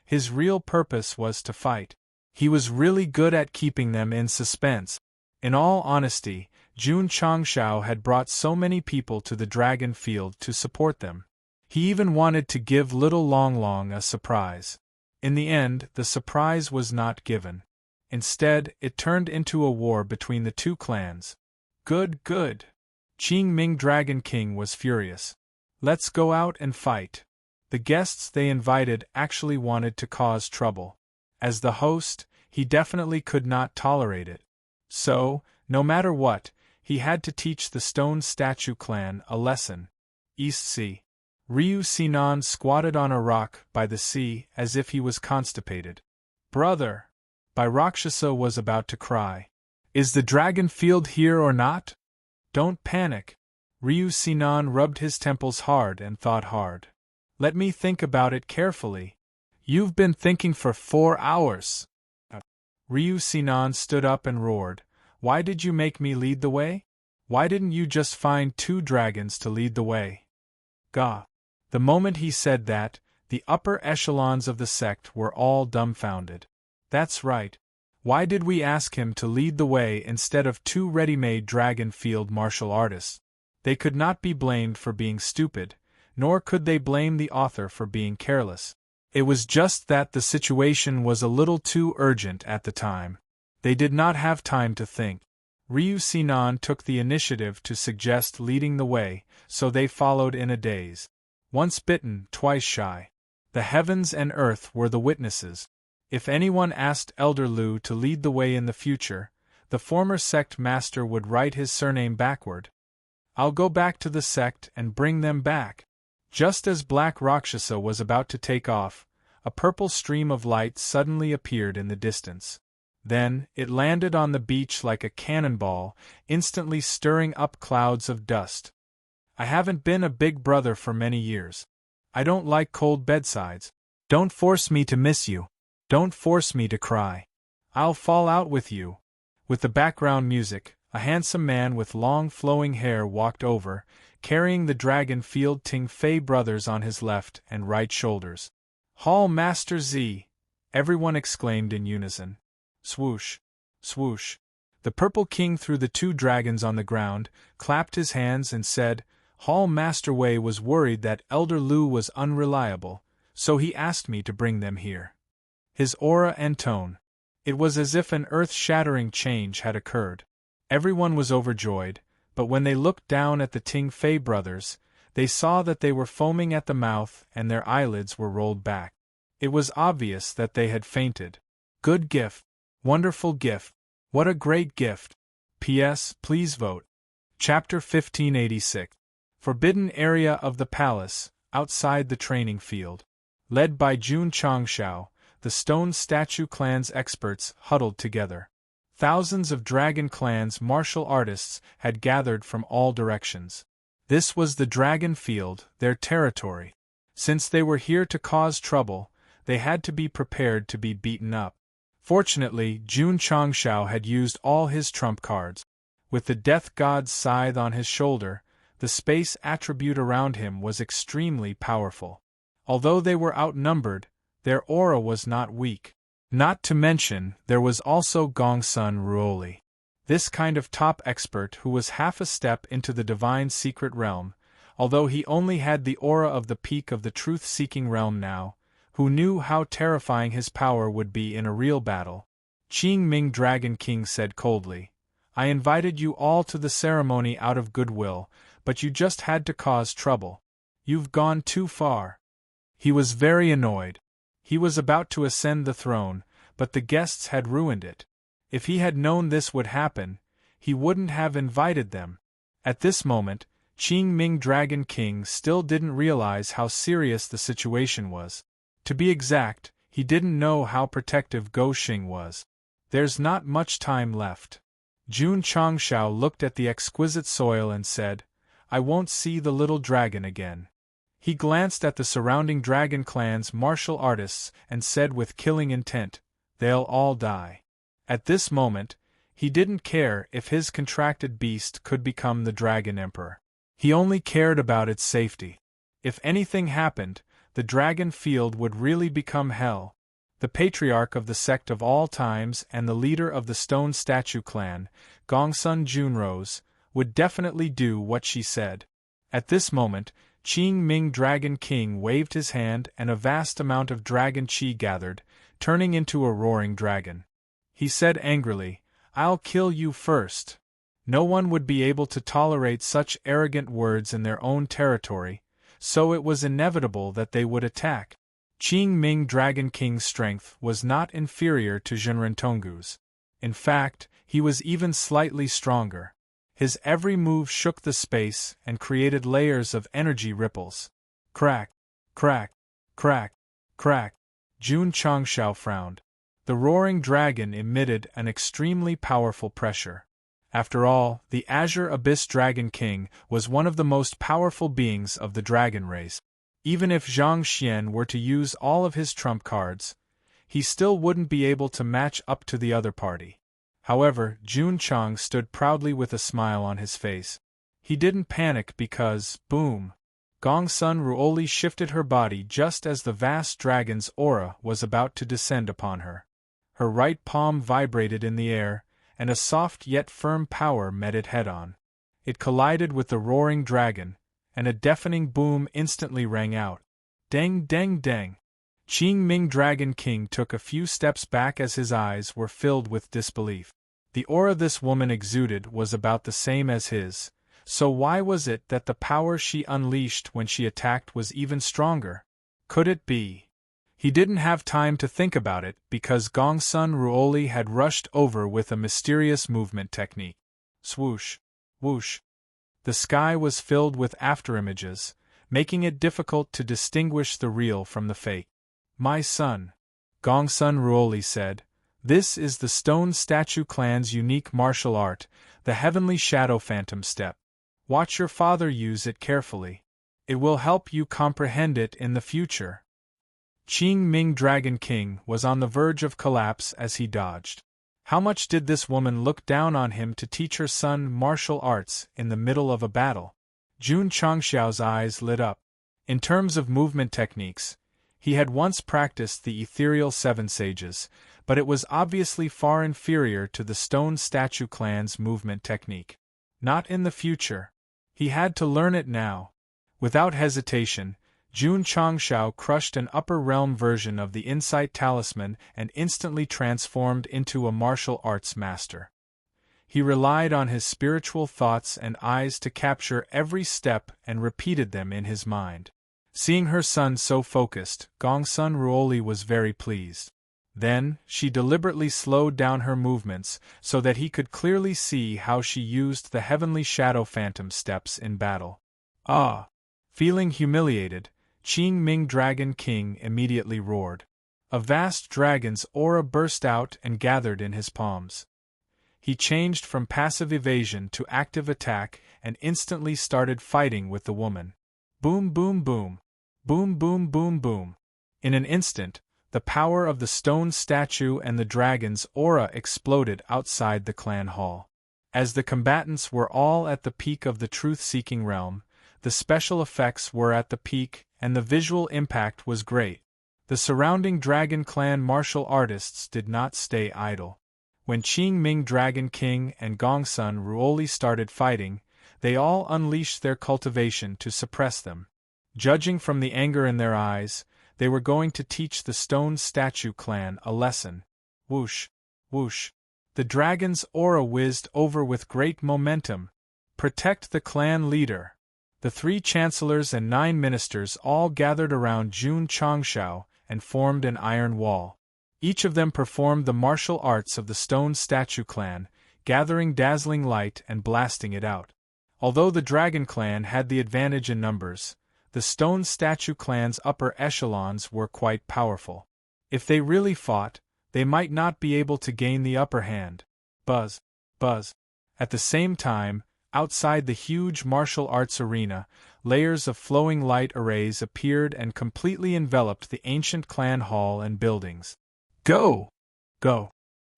His real purpose was to fight. He was really good at keeping them in suspense. In all honesty, Jun Changshao had brought so many people to the dragon field to support them. He even wanted to give little Long Long a surprise. In the end, the surprise was not given. Instead, it turned into a war between the 2 clans. Good, good. Qing Ming Dragon King was furious. Let's go out and fight. The guests they invited actually wanted to cause trouble. As the host, he definitely could not tolerate it. So, no matter what, he had to teach the Stone Statue clan a lesson. East Sea. Ryu Sinan squatted on a rock by the sea as if he was constipated. "Brother!" Bai Rakshasa was about to cry. "Is the dragon field here or not?" "Don't panic." Ryu Sinan rubbed his temples hard and thought hard. "Let me think about it carefully." "You've been thinking for 4 hours." Ryu Sinan stood up and roared. "Why did you make me lead the way? Why didn't you just find 2 dragons to lead the way?" Gah! The moment he said that, the upper echelons of the sect were all dumbfounded. That's right. Why did we ask him to lead the way instead of 2 ready-made dragon field martial artists? They could not be blamed for being stupid, nor could they blame the author for being careless. It was just that the situation was a little too urgent at the time. They did not have time to think. Ryu Sinan took the initiative to suggest leading the way, so they followed in a daze. Once bitten, twice shy. The heavens and earth were the witnesses. If anyone asked Elder Lu to lead the way in the future, the former sect master would write his surname backward. "I'll go back to the sect and bring them back." Just as Black Rakshasa was about to take off, a purple stream of light suddenly appeared in the distance. Then, it landed on the beach like a cannonball, instantly stirring up clouds of dust. "I haven't been a big brother for many years. I don't like cold bedsides. Don't force me to miss you. Don't force me to cry. I'll fall out with you." With the background music, a handsome man with long flowing hair walked over, carrying the dragon field Ting Fei brothers on his left and right shoulders. "Hall Master Z!" everyone exclaimed in unison. Swoosh! Swoosh! The Purple King threw the 2 dragons on the ground, clapped his hands and said, "Hall Master Wei was worried that Elder Lu was unreliable, so he asked me to bring them here." His aura and tone. It was as if an earth-shattering change had occurred. Everyone was overjoyed, but when they looked down at the Ting Fei brothers, they saw that they were foaming at the mouth and their eyelids were rolled back. It was obvious that they had fainted. Good gift. Wonderful gift. What a great gift. P.S. Please vote. Chapter 1586. Forbidden Area of the Palace, outside the training field. Led by Jun Changshao, the Stone Statue Clan's experts huddled together. Thousands of Dragon Clan's martial artists had gathered from all directions. This was the Dragon Field, their territory. Since they were here to cause trouble, they had to be prepared to be beaten up. Fortunately, Jun Changshao had used all his trump cards. With the Death God's scythe on his shoulder, the space attribute around him was extremely powerful. Although they were outnumbered, their aura was not weak. Not to mention, there was also Gongsun Ruoli. This kind of top expert who was half a step into the divine secret realm, although he only had the aura of the peak of the truth-seeking realm now, who knew how terrifying his power would be in a real battle. Qing Ming Dragon King said coldly, "I invited you all to the ceremony out of goodwill, but you just had to cause trouble. You've gone too far." He was very annoyed. He was about to ascend the throne, but the guests had ruined it. If he had known this would happen, he wouldn't have invited them. At this moment, Qing Ming Dragon King still didn't realize how serious the situation was. To be exact, he didn't know how protective Go Xing was. There's not much time left. Jun Changshao looked at the exquisite soil and said, "I won't see the little dragon again." He glanced at the surrounding Dragon Clan's martial artists and said with killing intent, "They'll all die." At this moment, he didn't care if his contracted beast could become the Dragon Emperor. He only cared about its safety. If anything happened, the Dragon Field would really become hell. The patriarch of the Sect of all times and the leader of the Stone Statue Clan, Gongsun Junrose, would definitely do what she said. At this moment, Qing Ming Dragon King waved his hand and a vast amount of dragon chi gathered, turning into a roaring dragon. He said angrily, "I'll kill you first." No one would be able to tolerate such arrogant words in their own territory, so it was inevitable that they would attack. Qing Ming Dragon King's strength was not inferior to Zhenrentongu's. In fact, he was even slightly stronger. His every move shook the space and created layers of energy ripples. Crack, crack, crack, crack. Jun Changshao frowned. The roaring dragon emitted an extremely powerful pressure. After all, the Azure Abyss Dragon King was one of the most powerful beings of the dragon race. Even if Zhang Xian were to use all of his trump cards, he still wouldn't be able to match up to the other party. However, Jun Chang stood proudly with a smile on his face. He didn't panic because, boom! Gongsun Ruoli shifted her body just as the vast dragon's aura was about to descend upon her. Her right palm vibrated in the air, and a soft yet firm power met it head-on. It collided with the roaring dragon, and a deafening boom instantly rang out. Deng deng deng! Qing Ming Dragon King took a few steps back as his eyes were filled with disbelief. The aura this woman exuded was about the same as his, so why was it that the power she unleashed when she attacked was even stronger? Could it be? He didn't have time to think about it because Gongsun Ruoli had rushed over with a mysterious movement technique. Swoosh, whoosh. The sky was filled with afterimages, making it difficult to distinguish the real from the fake. "My son," Gongsun Ruoli said, "this is the Stone Statue Clan's unique martial art, the Heavenly Shadow Phantom Step. Watch your father use it carefully. It will help you comprehend it in the future." Qing Ming Dragon King was on the verge of collapse as he dodged. How much did this woman look down on him to teach her son martial arts in the middle of a battle? Jun Changshao's eyes lit up. In terms of movement techniques, he had once practiced the ethereal Seven Sages, but it was obviously far inferior to the Stone Statue Clan's movement technique. Not in the future. He had to learn it now. Without hesitation, Jun Changshao crushed an upper realm version of the Insight Talisman and instantly transformed into a martial arts master. He relied on his spiritual thoughts and eyes to capture every step and repeated them in his mind. Seeing her son so focused, Gongsun Ruoli was very pleased. Then, she deliberately slowed down her movements so that he could clearly see how she used the heavenly shadow phantom steps in battle. Ah! Feeling humiliated, Qing Ming Dragon King immediately roared. A vast dragon's aura burst out and gathered in his palms. He changed from passive evasion to active attack and instantly started fighting with the woman. Boom boom boom. Boom boom boom boom. In an instant, the power of the stone statue and the dragon's aura exploded outside the clan hall. As the combatants were all at the peak of the truth-seeking realm, the special effects were at the peak and the visual impact was great. The surrounding Dragon Clan martial artists did not stay idle. When Qing Ming Dragon King and Gongsun Ruoli started fighting, they all unleashed their cultivation to suppress them. Judging from the anger in their eyes, they were going to teach the Stone Statue clan a lesson. Whoosh, whoosh. The dragon's aura whizzed over with great momentum. Protect the clan leader. The 3 chancellors and 9 ministers all gathered around Jun Changshao and formed an iron wall. Each of them performed the martial arts of the Stone Statue clan, gathering dazzling light and blasting it out. Although the Dragon clan had the advantage in numbers, the Stone Statue clan's upper echelons were quite powerful. If they really fought, they might not be able to gain the upper hand. Buzz, buzz. At the same time, outside the huge martial arts arena, layers of flowing light arrays appeared and completely enveloped the ancient clan hall and buildings. Go! Go!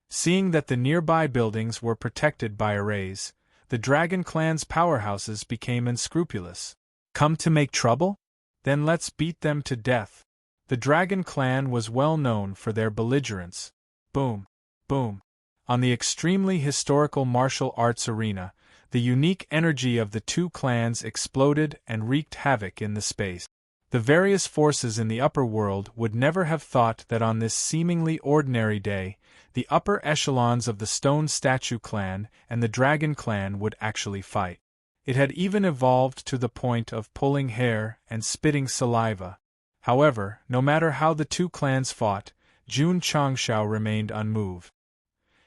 Seeing that the nearby buildings were protected by arrays, the Dragon clan's powerhouses became unscrupulous. Come to make trouble? Then let's beat them to death. The Dragon clan was well known for their belligerence. Boom, boom. On the extremely historical martial arts arena, the unique energy of the 2 clans exploded and wreaked havoc in the space. The various forces in the upper world would never have thought that on this seemingly ordinary day, the upper echelons of the Stone Statue clan and the Dragon clan would actually fight. It had even evolved to the point of pulling hair and spitting saliva. However, no matter how the 2 clans fought, Jun Changshao remained unmoved.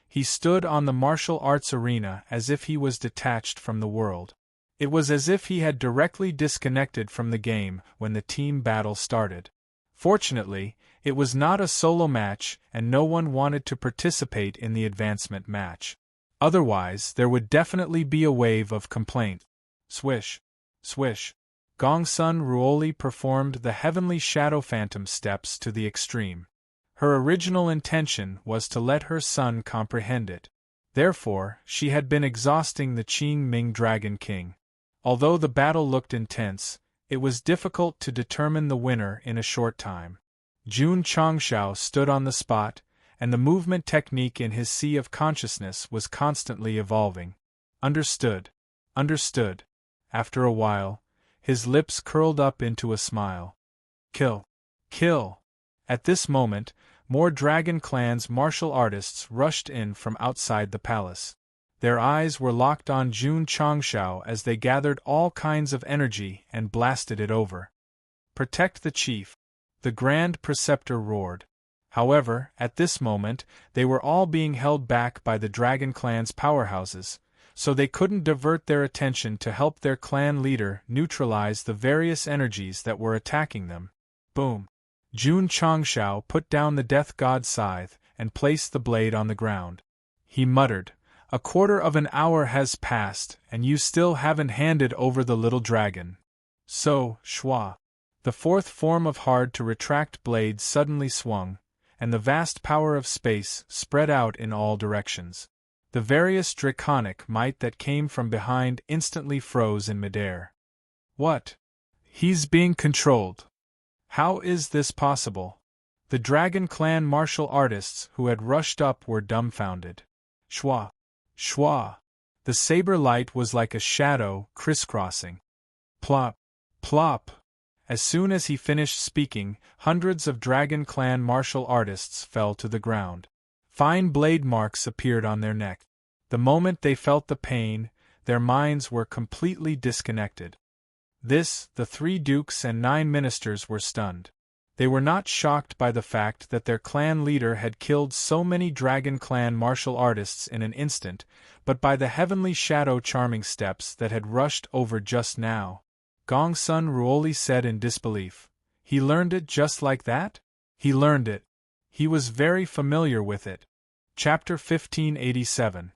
He stood on the martial arts arena as if he was detached from the world. It was as if he had directly disconnected from the game when the team battle started. Fortunately, it was not a solo match and no one wanted to participate in the advancement match. Otherwise, there would definitely be a wave of complaint. Swish, swish. Gongsun Ruoli performed the heavenly shadow phantom steps to the extreme. Her original intention was to let her son comprehend it. Therefore, she had been exhausting the Qing Ming Dragon King. Although the battle looked intense, it was difficult to determine the winner in a short time. Jun Changshao stood on the spot, and the movement technique in his sea of consciousness was constantly evolving. Understood. Understood. After a while, his lips curled up into a smile. Kill. Kill. At this moment, more Dragon Clan's martial artists rushed in from outside the palace. Their eyes were locked on Jun Changshao as they gathered all kinds of energy and blasted it over. Protect the chief, the Grand Preceptor roared. However, at this moment, they were all being held back by the Dragon Clan's powerhouses, so they couldn't divert their attention to help their clan leader neutralize the various energies that were attacking them. Boom! Jun Changshao put down the Death God scythe and placed the blade on the ground. He muttered, "A quarter of an hour has passed, and you still haven't handed over the little dragon." So, Shua. The 4th form of hard-to-retract blade suddenly swung, and the vast power of space spread out in all directions. The various draconic might that came from behind instantly froze in midair. What? He's being controlled. How is this possible? The Dragon Clan martial artists who had rushed up were dumbfounded. Shwa! Shwa! The saber light was like a shadow, crisscrossing. Plop! Plop! As soon as he finished speaking, hundreds of Dragon Clan martial artists fell to the ground. Fine blade marks appeared on their neck. The moment they felt the pain, their minds were completely disconnected. The 3 dukes and 9 ministers were stunned. They were not shocked by the fact that their clan leader had killed so many Dragon Clan martial artists in an instant, but by the heavenly shadow charming steps that had rushed over just now. Gongsun Ruoli said in disbelief. He learned it just like that? He learned it. He was very familiar with it. Chapter 1587.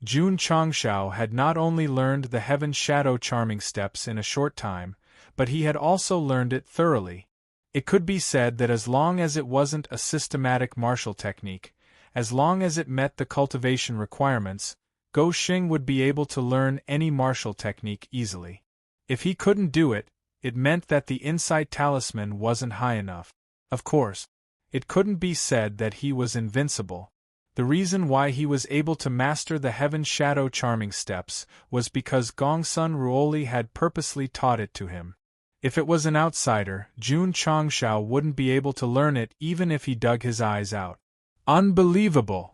Jun Changshao had not only learned the heaven shadow charming steps in a short time, but he had also learned it thoroughly. It could be said that as long as it wasn't a systematic martial technique, as long as it met the cultivation requirements, Go Xing would be able to learn any martial technique easily. If he couldn't do it, it meant that the insight talisman wasn't high enough. Of course, it couldn't be said that he was invincible. The reason why he was able to master the heaven shadow charming steps was because Gongsun Ruoli had purposely taught it to him. If it was an outsider, Jun Changshao wouldn't be able to learn it even if he dug his eyes out. Unbelievable!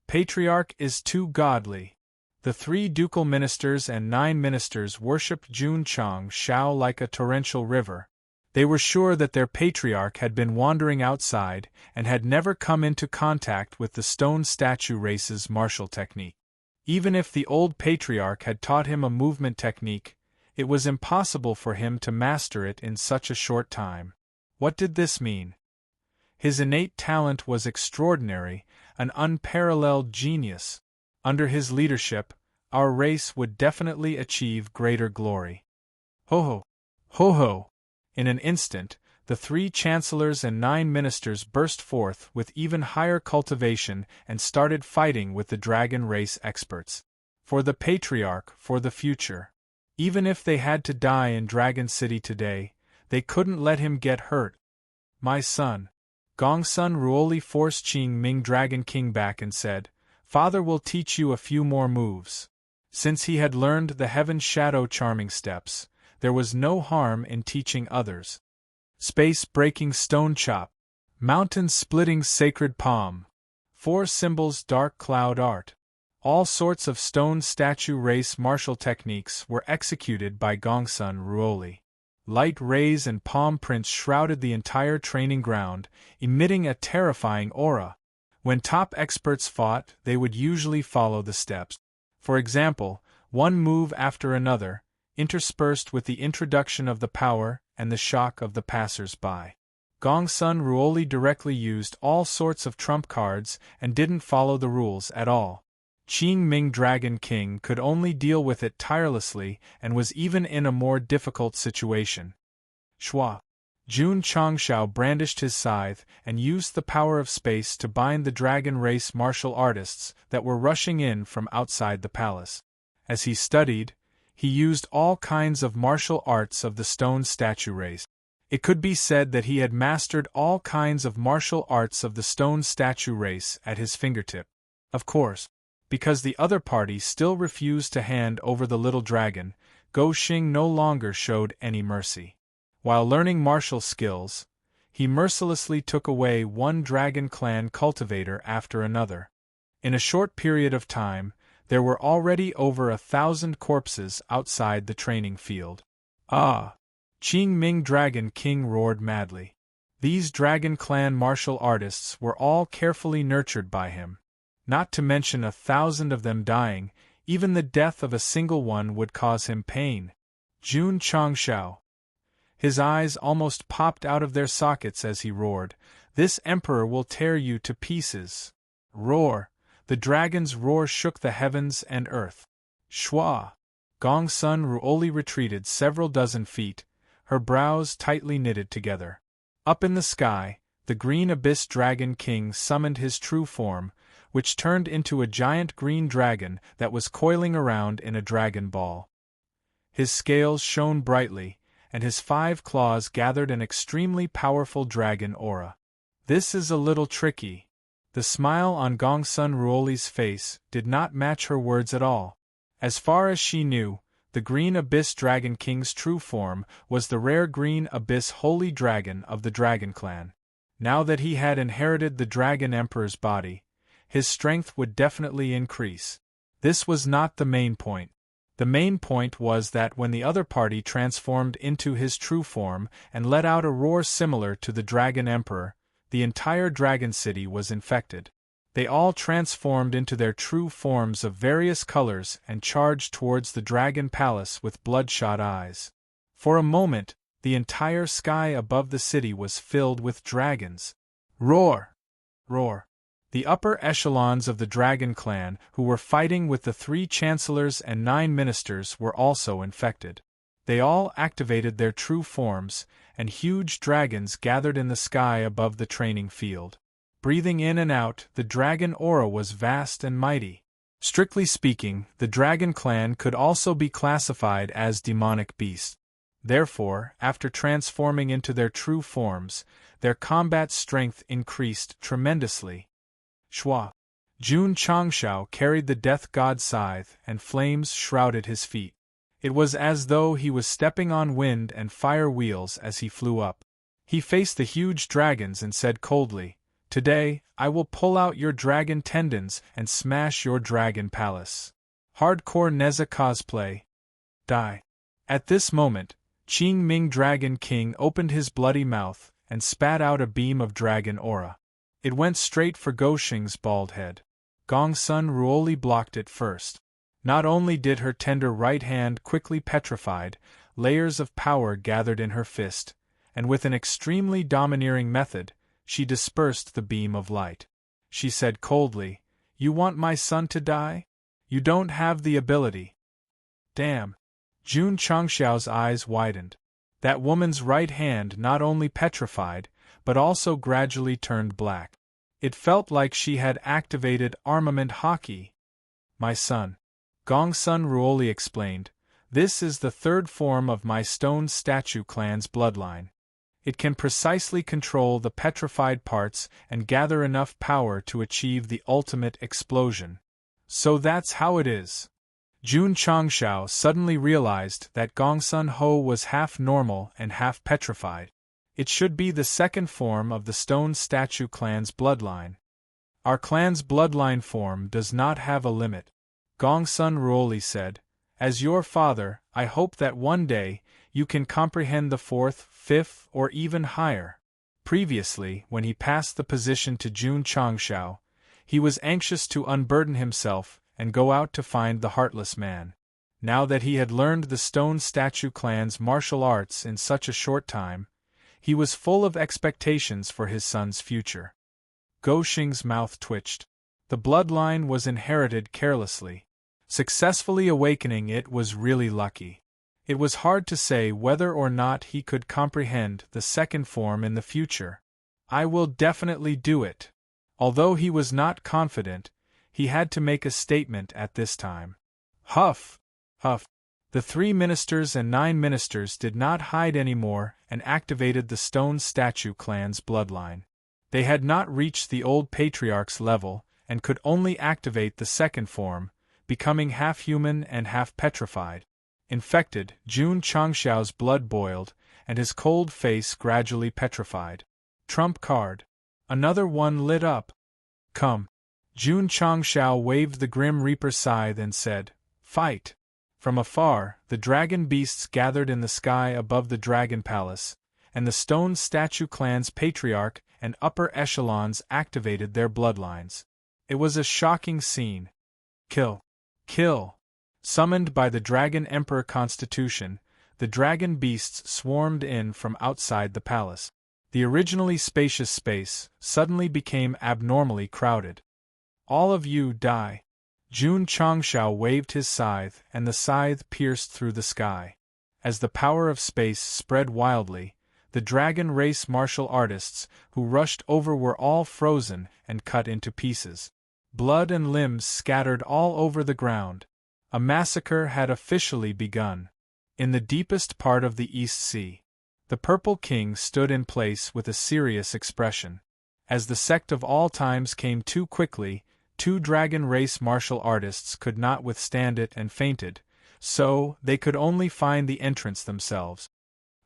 Patriarch is too godly. The 3 ducal ministers and 9 ministers worshipped Jun Changshao like a torrential river. They were sure that their patriarch had been wandering outside and had never come into contact with the stone statue race's martial technique. Even if the old patriarch had taught him a movement technique, it was impossible for him to master it in such a short time. What did this mean? His innate talent was extraordinary, an unparalleled genius. Under his leadership, our race would definitely achieve greater glory. Ho ho! Ho ho! In an instant, the 3 chancellors and 9 ministers burst forth with even higher cultivation and started fighting with the dragon race experts. For the patriarch, for the future. Even if they had to die in Dragon City today, they couldn't let him get hurt. My son. Gongsun Ruoli forced Qing Ming Dragon King back and said, Father will teach you a few more moves. Since he had learned the heaven shadow charming steps, there was no harm in teaching others. Space-breaking stone chop. Mountain-splitting sacred palm. 4 symbols dark cloud art. All sorts of stone statue race martial techniques were executed by Gongsun Ruoli. Light rays and palm prints shrouded the entire training ground, emitting a terrifying aura. When top experts fought, they would usually follow the steps. For example, one move after another, interspersed with the introduction of the power and the shock of the passers-by. Gongsun Ruoli directly used all sorts of trump cards and didn't follow the rules at all. Qing Ming Dragon King could only deal with it tirelessly and was even in a more difficult situation. Shua. Jun Changshao brandished his scythe and used the power of space to bind the dragon race martial artists that were rushing in from outside the palace. As he studied, he used all kinds of martial arts of the stone statue race. It could be said that he had mastered all kinds of martial arts of the stone statue race at his fingertip. Of course, because the other party still refused to hand over the little dragon, Go Xing no longer showed any mercy. While learning martial skills, he mercilessly took away one dragon clan cultivator after another. In a short period of time, there were already over 1,000 corpses outside the training field. Ah! Qing Ming Dragon King roared madly. These dragon clan martial artists were all carefully nurtured by him. Not to mention 1,000 of them dying, even the death of a single one would cause him pain. Jun Changshao. His eyes almost popped out of their sockets as he roared, This emperor will tear you to pieces. Roar! The dragon's roar shook the heavens and earth. Shua! Gongsun Ruoli retreated several dozen feet, her brows tightly knitted together. Up in the sky, the green abyss dragon king summoned his true form, which turned into a giant green dragon that was coiling around in a dragon ball. His scales shone brightly, and his 5 claws gathered an extremely powerful dragon aura. This is a little tricky. The smile on Gongsun Ruoli's face did not match her words at all. As far as she knew, the Green Abyss Dragon King's true form was the rare Green Abyss Holy Dragon of the Dragon Clan. Now that he had inherited the Dragon Emperor's body, his strength would definitely increase. This was not the main point. The main point was that when the other party transformed into his true form and let out a roar similar to the Dragon Emperor, the entire Dragon City was infected. They all transformed into their true forms of various colors and charged towards the Dragon Palace with bloodshot eyes. For a moment, the entire sky above the city was filled with dragons. Roar! Roar! The upper echelons of the Dragon Clan, who were fighting with the 3 chancellors and 9 ministers, were also infected. They all activated their true forms, and huge dragons gathered in the sky above the training field. Breathing in and out, the dragon aura was vast and mighty. Strictly speaking, the Dragon Clan could also be classified as demonic beasts. Therefore, after transforming into their true forms, their combat strength increased tremendously. Shua. Jun Changshao carried the death god scythe, and flames shrouded his feet. It was as though he was stepping on wind and fire wheels as he flew up. He faced the huge dragons and said coldly, "Today, I will pull out your dragon tendons and smash your dragon palace." Hardcore Neza cosplay. Die. At this moment, Qing Ming Dragon King opened his bloody mouth and spat out a beam of dragon aura. It went straight for Goshing's bald head. Gongsun Ruoli blocked it first. Not only did her tender right hand quickly petrified, layers of power gathered in her fist, and with an extremely domineering method, she dispersed the beam of light. She said coldly, "You want my son to die? You don't have the ability." Damn. Jun Changxiao's eyes widened. That woman's right hand not only petrified, but also gradually turned black. It felt like she had activated armament hockey. "My son," Gongsun Ruoli explained, "this is the 3rd form of my stone statue clan's bloodline. It can precisely control the petrified parts and gather enough power to achieve the ultimate explosion. So that's how it is." Jun Changshao suddenly realized that Gongsun Ho was half normal and half petrified. It should be the 2nd form of the stone statue clan's bloodline. "Our clan's bloodline form does not have a limit," Gongsun Ruoli said. "As your father, I hope that one day, you can comprehend the 4th, 5th, or even higher." Previously, when he passed the position to Jun Changshao, he was anxious to unburden himself and go out to find the Heartless Man. Now that he had learned the Stone Statue clan's martial arts in such a short time, he was full of expectations for his son's future. Goshing's mouth twitched. The bloodline was inherited carelessly. Successfully awakening it was really lucky. It was hard to say whether or not he could comprehend the 2nd form in the future. "I will definitely do it." Although he was not confident, he had to make a statement at this time. Huff! Huff! The 3 ministers and 9 ministers did not hide anymore and activated the Stone Statue clan's bloodline. They had not reached the old patriarch's level and could only activate the 2nd form, becoming half human and half petrified. Infected, Jun Changxiao's blood boiled, and his cold face gradually petrified. Trump card. Another one lit up. "Come." Jun Changxiao waved the Grim Reaper scythe and said, "Fight." From afar, the dragon beasts gathered in the sky above the Dragon Palace, and the Stone Statue clan's patriarch and upper echelons activated their bloodlines. It was a shocking scene. Kill! Kill! Summoned by the Dragon Emperor Constitution, the dragon beasts swarmed in from outside the palace. The originally spacious space suddenly became abnormally crowded. "All of you die." Jun Changshao waved his scythe, and the scythe pierced through the sky. As the power of space spread wildly, the dragon race martial artists who rushed over were all frozen and cut into pieces. Blood and limbs scattered all over the ground. A massacre had officially begun. In the deepest part of the East Sea, the Purple King stood in place with a serious expression. As the Sect of all times came too quickly, 2 dragon race martial artists could not withstand it and fainted, so they could only find the entrance themselves.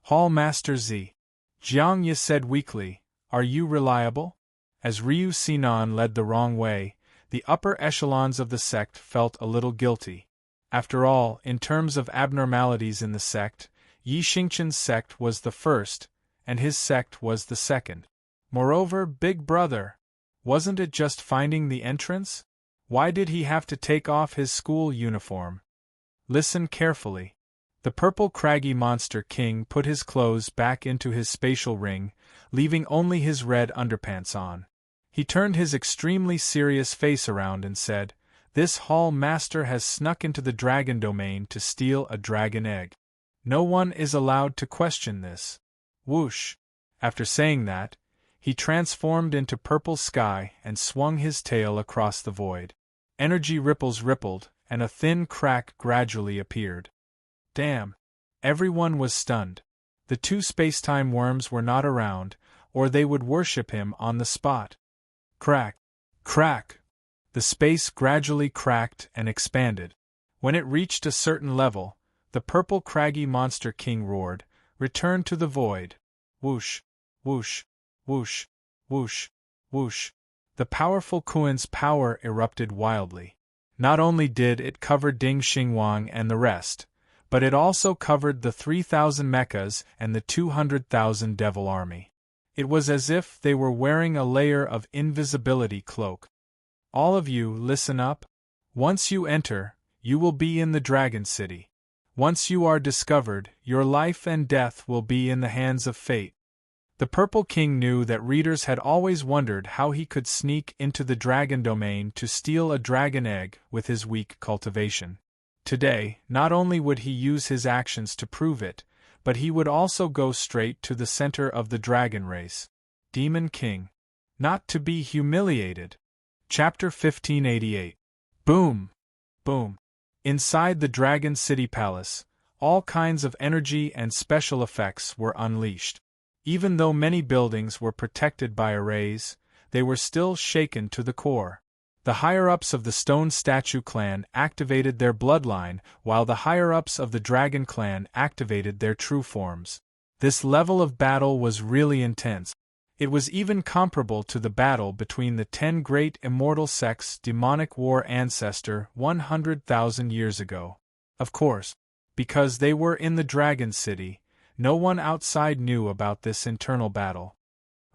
"Hall Master Z." Jiang Ye said weakly, "Are you reliable?" As Ryu Sinan led the wrong way, the upper echelons of the sect felt a little guilty. After all, in terms of abnormalities in the sect, Yi Xingqian's sect was the first, and his sect was the second. Moreover, Big Brother, wasn't it just finding the entrance? Why did he have to take off his school uniform? Listen carefully. The purple craggy monster king put his clothes back into his spatial ring, leaving only his red underpants on. He turned his extremely serious face around and said, "This hall master has snuck into the dragon domain to steal a dragon egg. No one is allowed to question this." Whoosh! After saying that, he transformed into purple sky and swung his tail across the void. Energy ripples rippled, and a thin crack gradually appeared. Damn! Everyone was stunned. The two spacetime worms were not around, or they would worship him on the spot. Crack! Crack! The space gradually cracked and expanded. When it reached a certain level, the purple craggy monster king roared, "Return to the void." Whoosh! Whoosh! Whoosh! Whoosh! Whoosh! The powerful Kuan's power erupted wildly. Not only did it cover Ding Xingwang and the rest, but it also covered the 3,000 mechas and the 200,000 devil army. It was as if they were wearing a layer of invisibility cloak. All of you, listen up. Once you enter, you will be in the Dragon City. Once you are discovered, your life and death will be in the hands of fate. The Purple King knew that readers had always wondered how he could sneak into the dragon domain to steal a dragon egg with his weak cultivation. Today, not only would he use his actions to prove it, but he would also go straight to the center of the dragon race. Demon King. Not to be humiliated. Chapter 1588. Boom! Boom! Inside the Dragon City Palace, all kinds of energy and special effects were unleashed. Even though many buildings were protected by arrays, they were still shaken to the core. The higher-ups of the Stone Statue clan activated their bloodline, while the higher-ups of the Dragon clan activated their true forms. This level of battle was really intense. It was even comparable to the battle between the 10 great immortal sects' demonic war ancestor 100,000 years ago. Of course, because they were in the Dragon City, no one outside knew about this internal battle.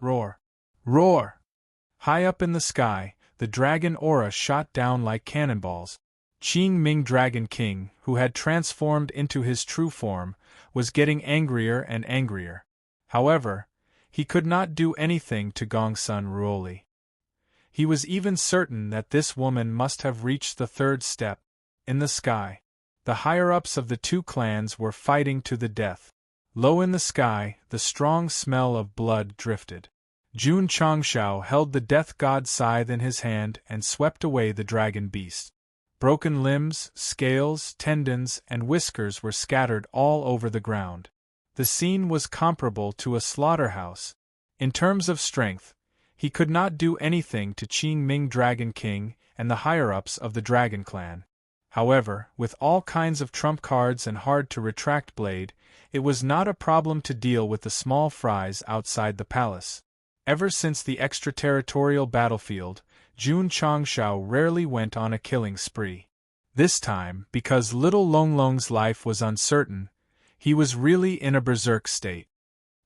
Roar! Roar! High up in the sky, the dragon aura shot down like cannonballs. Qing Ming Dragon King, who had transformed into his true form, was getting angrier and angrier. However, he could not do anything to Gongsun Ruoli. He was even certain that this woman must have reached the third step. In the sky, the higher-ups of the two clans were fighting to the death. Low in the sky, the strong smell of blood drifted. Jun Changshao held the death god scythe in his hand and swept away the dragon beast. Broken limbs, scales, tendons, and whiskers were scattered all over the ground. The scene was comparable to a slaughterhouse. In terms of strength, he could not do anything to Qing Ming Dragon King and the higher-ups of the Dragon Clan. However, with all kinds of trump cards and hard-to-retract blade, it was not a problem to deal with the small fries outside the palace. Ever since the extraterritorial battlefield, Jun Changshao rarely went on a killing spree. This time, because little Longlong's life was uncertain, he was really in a berserk state.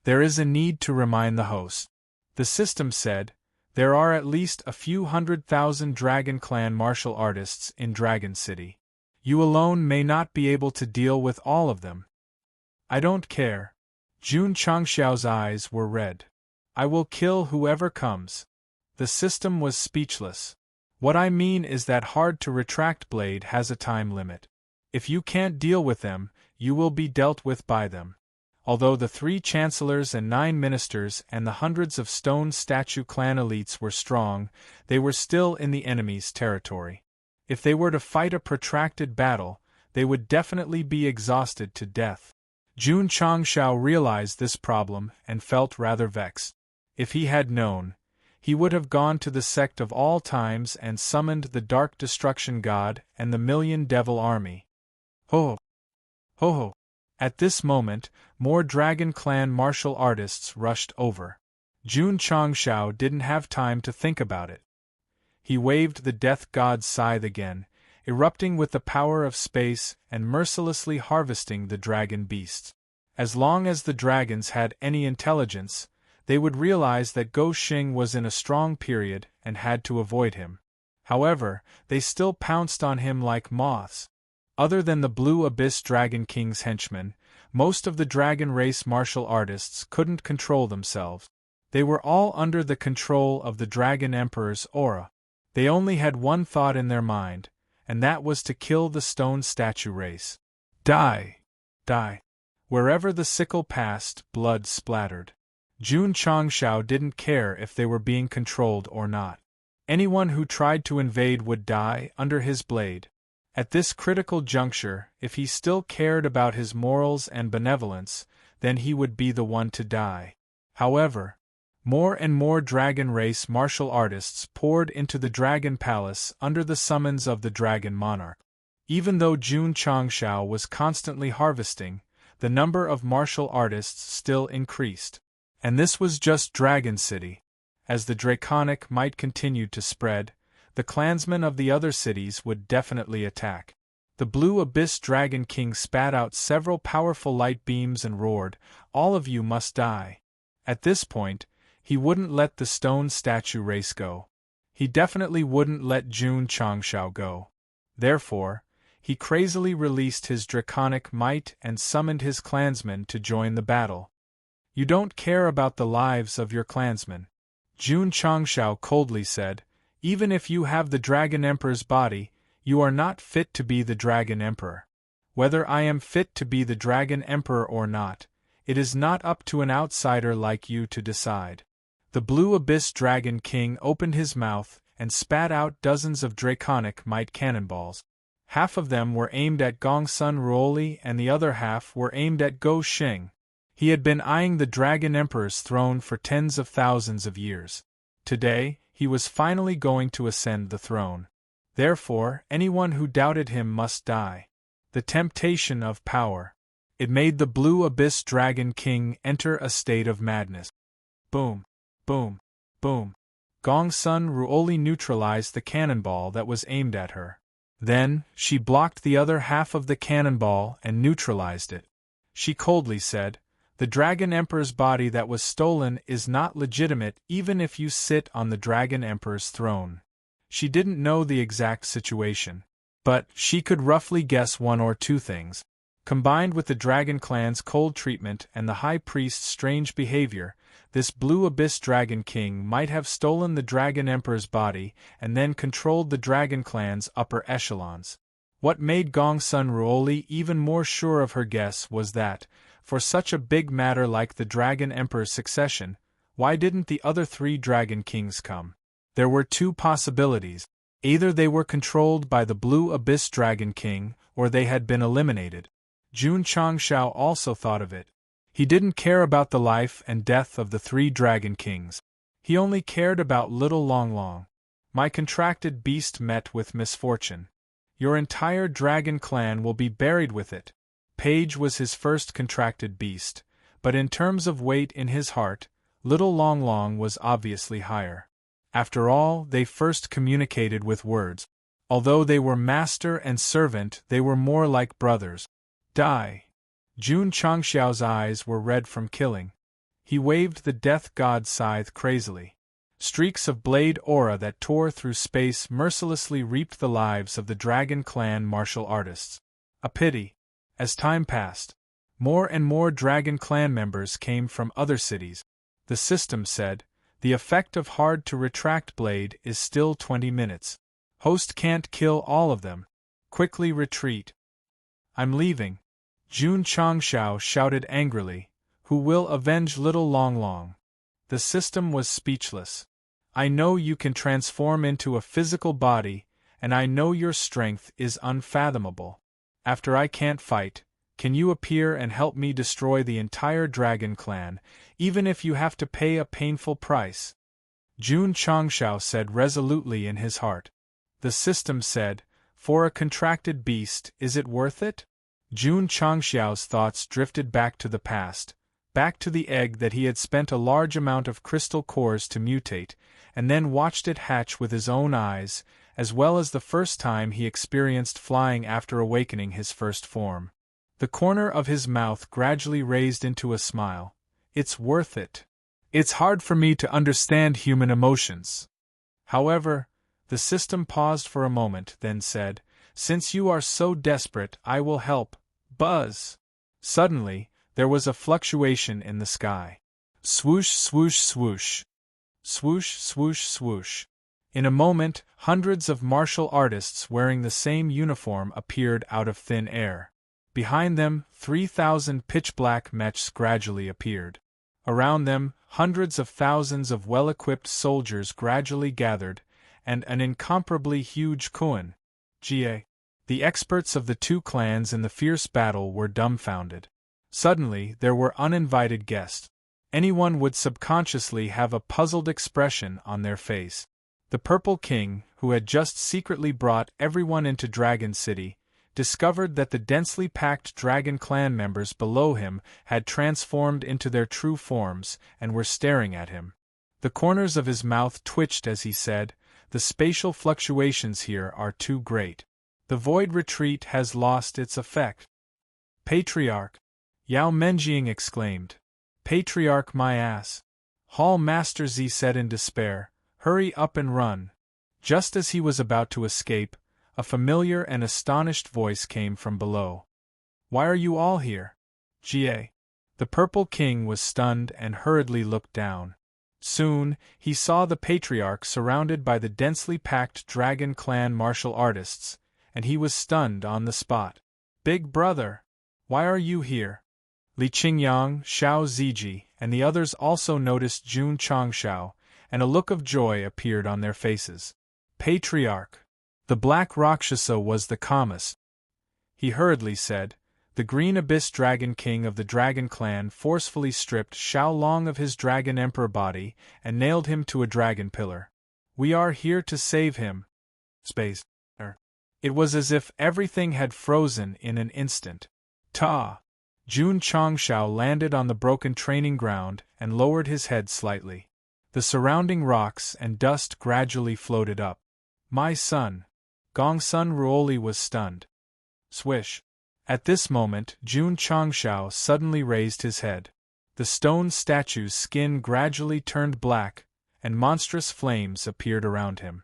There is a need to remind the host. The system said, there are at least a few 100,000 Dragon Clan martial artists in Dragon City. You alone may not be able to deal with all of them. I don't care. Jun Changshao's eyes were red. I will kill whoever comes. The system was speechless. What I mean is that hard-to-retract blade has a time limit. If you can't deal with them, you will be dealt with by them. Although the 3 chancellors and 9 ministers and the hundreds of Stone Statue clan elites were strong, they were still in the enemy's territory. If they were to fight a protracted battle, they would definitely be exhausted to death. Jun Changshao realized this problem and felt rather vexed. If he had known, he would have gone to the Sect of all times and summoned the Dark Destruction God and the Million Devil Army. Ho! Ho ho! At this moment, more Dragon Clan martial artists rushed over. Jun Changshao didn't have time to think about it. He waved the Death God's scythe again, erupting with the power of space and mercilessly harvesting the dragon beasts. As long as the dragons had any intelligence, they would realize that Go Xing was in a strong period and had to avoid him. However, they still pounced on him like moths. Other than the Blue Abyss Dragon King's henchmen, most of the dragon race martial artists couldn't control themselves. They were all under the control of the Dragon Emperor's aura. They only had one thought in their mind, and that was to kill the stone statue race. Die! Die! Wherever the sickle passed, blood splattered. Jun Changshao didn't care if they were being controlled or not. Anyone who tried to invade would die under his blade. At this critical juncture, if he still cared about his morals and benevolence, then he would be the one to die. However, more and more dragon race martial artists poured into the Dragon Palace under the summons of the Dragon Monarch. Even though Jun Changshao was constantly harvesting, the number of martial artists still increased. And this was just Dragon City. As the draconic might continued to spread, the clansmen of the other cities would definitely attack. The Blue Abyss Dragon King spat out several powerful light beams and roared, "All of you must die." At this point, he wouldn't let the stone statue race go. He definitely wouldn't let Jun Changshao go. Therefore, he crazily released his draconic might and summoned his clansmen to join the battle. "You don't care about the lives of your clansmen," Jun Changshao coldly said. "Even if you have the Dragon Emperor's body, you are not fit to be the Dragon Emperor. Whether I am fit to be the Dragon Emperor or not, it is not up to an outsider like you to decide." The Blue Abyss Dragon King opened his mouth and spat out dozens of draconic might cannonballs. Half of them were aimed at Gongsun Ruoli and the other half were aimed at Go Xing. He had been eyeing the Dragon Emperor's throne for tens of thousands of years. Today, he was finally going to ascend the throne. Therefore, anyone who doubted him must die. The temptation of power. It made the Blue Abyss Dragon King enter a state of madness. Boom! Boom! Boom! Gongsun Ruoli neutralized the cannonball that was aimed at her. Then, she blocked the other half of the cannonball and neutralized it. She coldly said, "The Dragon Emperor's body that was stolen is not legitimate even if you sit on the Dragon Emperor's throne." She didn't know the exact situation, but she could roughly guess one or two things. Combined with the Dragon Clan's cold treatment and the High Priest's strange behavior, this Blue Abyss Dragon King might have stolen the Dragon Emperor's body and then controlled the Dragon Clan's upper echelons. What made Gongsun Ruoli even more sure of her guess was that, for such a big matter like the Dragon Emperor's succession, why didn't the other three Dragon Kings come? There were two possibilities. Either they were controlled by the Blue Abyss Dragon King, or they had been eliminated. Jun Changshao also thought of it. He didn't care about the life and death of the three Dragon Kings. He only cared about little Long Long. "My contracted beast met with misfortune. Your entire dragon clan will be buried with it." Page was his first contracted beast, but in terms of weight in his heart, little Long Long was obviously higher. After all, they first communicated with words. Although they were master and servant, they were more like brothers. "Die!" Jun Changshao's eyes were red from killing. He waved the death god scythe crazily. Streaks of blade aura that tore through space mercilessly reaped the lives of the Dragon Clan martial artists. A pity. As time passed, more and more Dragon Clan members came from other cities. The system said, "The effect of hard-to-retract blade is still 20 minutes. Host can't kill all of them. Quickly retreat." "I'm leaving," Jun Changshao shouted angrily. "Who will avenge little Long Long?" The system was speechless. "I know you can transform into a physical body, and I know your strength is unfathomable. After I can't fight, can you appear and help me destroy the entire Dragon Clan, even if you have to pay a painful price?" Jun Changshao said resolutely in his heart. The system said, "For a contracted beast, is it worth it?" Jun Changshao's thoughts drifted back to the past, back to the egg that he had spent a large amount of crystal cores to mutate, and then watched it hatch with his own eyes, as well as the first time he experienced flying after awakening his first form. The corner of his mouth gradually raised into a smile. It's worth it. It's hard for me to understand human emotions. However, the system paused for a moment, then said, "Since you are so desperate, I will help." Buzz! Suddenly, there was a fluctuation in the sky. Swoosh, swoosh, swoosh. Swoosh, swoosh, swoosh. In a moment, hundreds of martial artists wearing the same uniform appeared out of thin air. Behind them, 3,000 pitch-black mechs gradually appeared. Around them, hundreds of thousands of well-equipped soldiers gradually gathered, and an incomparably huge Kuan. The experts of the two clans in the fierce battle were dumbfounded. Suddenly, there were uninvited guests. Anyone would subconsciously have a puzzled expression on their face. The Purple King, who had just secretly brought everyone into Dragon City, discovered that the densely packed Dragon Clan members below him had transformed into their true forms and were staring at him. The corners of his mouth twitched as he said, "The spatial fluctuations here are too great. The void retreat has lost its effect." "Patriarch!" Yao Menjing exclaimed. "Patriarch, my ass!" Hall Master Z said in despair, "Hurry up and run." Just as he was about to escape, a familiar and astonished voice came from below. "Why are you all here?" The Purple King was stunned and hurriedly looked down. Soon, he saw the Patriarch surrounded by the densely packed Dragon Clan martial artists, and he was stunned on the spot. "Big brother! Why are you here?" Li Qingyang, Xiao Ziji, and the others also noticed Jun Changshao, and a look of joy appeared on their faces. "Patriarch!" The Black Rakshasa was the calmest. He hurriedly said, "The Green Abyss Dragon King of the Dragon Clan forcefully stripped Xiao Long of his Dragon Emperor body and nailed him to a dragon pillar. We are here to save him." It was as if everything had frozen in an instant. Jun Changshao landed on the broken training ground and lowered his head slightly. The surrounding rocks and dust gradually floated up. "My son." Gongsun Ruoli was stunned. Swish. At this moment, Jun Changshao suddenly raised his head. The stone statue's skin gradually turned black, and monstrous flames appeared around him.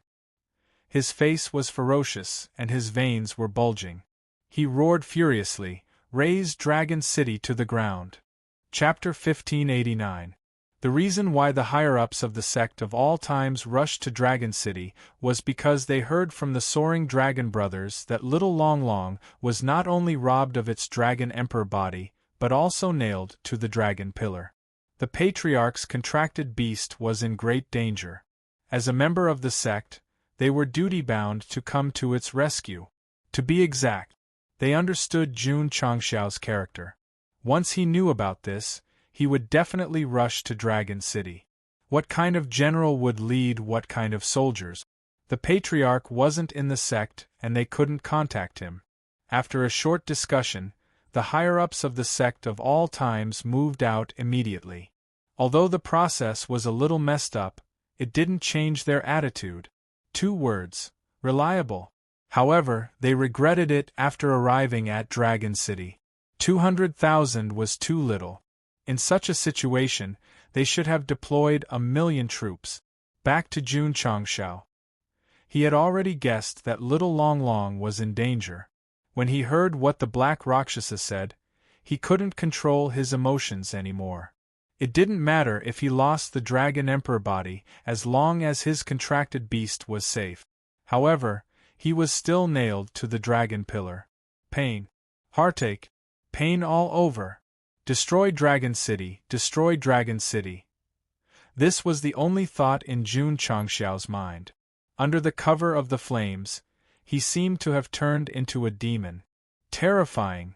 His face was ferocious, and his veins were bulging. He roared furiously, "Raze Dragon City to the ground." Chapter 1589. The reason why the higher-ups of the Sect of all times rushed to Dragon City was because they heard from the soaring Dragon Brothers that Little Long Long was not only robbed of its Dragon Emperor body, but also nailed to the Dragon Pillar. The Patriarch's contracted beast was in great danger. As a member of the Sect, they were duty-bound to come to its rescue. To be exact, they understood Jun Changshao's character. Once he knew about this, he would definitely rush to Dragon City. What kind of general would lead what kind of soldiers? The Patriarch wasn't in the Sect and they couldn't contact him. After a short discussion, the higher-ups of the Sect of all times moved out immediately. Although the process was a little messed up, it didn't change their attitude. 2 words: reliable. However, they regretted it after arriving at Dragon City. 200,000 was too little. In such a situation, they should have deployed 1,000,000 troops. Back to Jun Changshao. He had already guessed that Little Long Long was in danger. When he heard what the Black Rakshasa said, he couldn't control his emotions anymore. It didn't matter if he lost the Dragon Emperor body as long as his contracted beast was safe. However, he was still nailed to the Dragon Pillar. Pain. Heartache. Pain all over. Destroy Dragon City, destroy Dragon City. This was the only thought in Jun Changshao's mind. Under the cover of the flames, he seemed to have turned into a demon. Terrifying,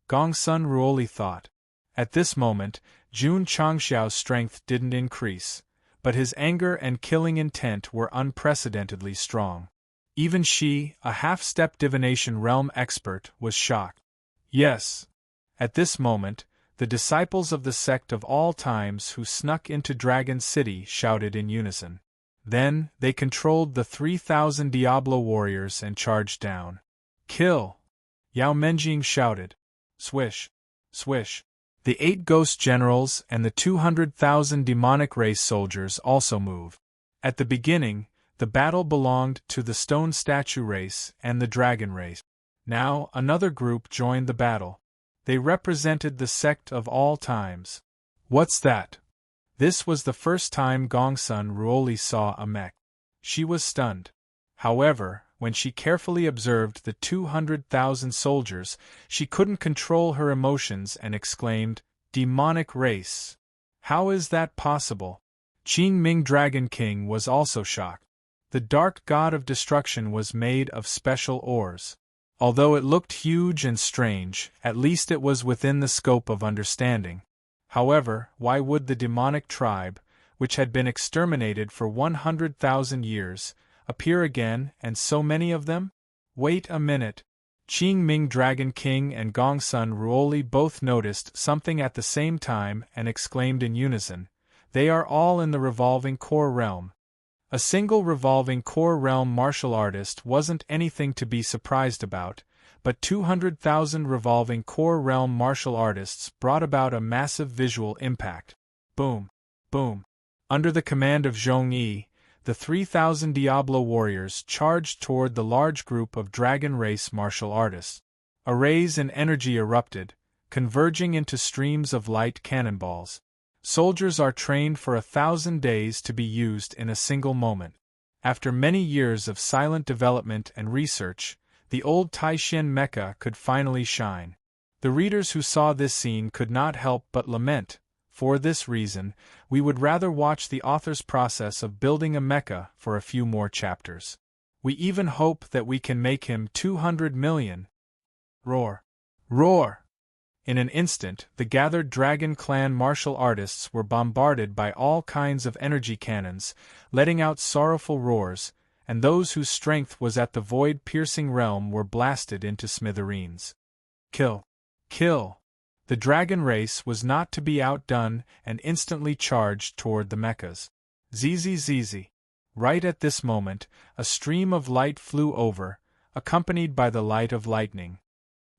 Gongsun Ruoli thought. At this moment, Jun Changshao's strength didn't increase, but his anger and killing intent were unprecedentedly strong. Even she, a half-step divination realm expert, was shocked. Yes. At this moment, The disciples of the sect of all times who snuck into Dragon City shouted in unison. Then, they controlled the 3,000 Diablo warriors and charged down. Kill! Yao Menjing shouted. Swish! Swish! The 8 ghost generals and the 200,000 demonic race soldiers also moved. At the beginning, the battle belonged to the stone statue race and the dragon race. Now, another group joined the battle. They represented the sect of all times. What's that? This was the first time Gongsun Ruoli saw a mech. She was stunned. However, when she carefully observed the 200,000 soldiers, she couldn't control her emotions and exclaimed, "Demonic race! How is that possible?" Qing Ming Dragon King was also shocked. The dark god of destruction was made of special ores. Although it looked huge and strange, at least it was within the scope of understanding. However, why would the demonic tribe, which had been exterminated for 100,000 years, appear again, and so many of them? Wait a minute. Qing Ming Dragon King and Gongsun Ruoli both noticed something at the same time and exclaimed in unison, "They are all in the revolving core realm." A single revolving core realm martial artist wasn't anything to be surprised about, but 200,000 revolving core realm martial artists brought about a massive visual impact. Boom! Boom! Under the command of Zhong Yi, the 3,000 Diablo warriors charged toward the large group of dragon race martial artists. Arrays and energy erupted, converging into streams of light cannonballs. Soldiers are trained for 1,000 days to be used in a single moment. After many years of silent development and research, the old Taishan mecha could finally shine. The readers who saw this scene could not help but lament. For this reason, we would rather watch the author's process of building a mecha for a few more chapters. We even hope that we can make him 200 million. Roar! Roar! In an instant, the gathered Dragon Clan martial artists were bombarded by all kinds of energy cannons, letting out sorrowful roars, and those whose strength was at the void-piercing realm were blasted into smithereens. Kill! Kill! The dragon race was not to be outdone and instantly charged toward the mechas. Zzz. Right at this moment, a stream of light flew over, accompanied by the light of lightning.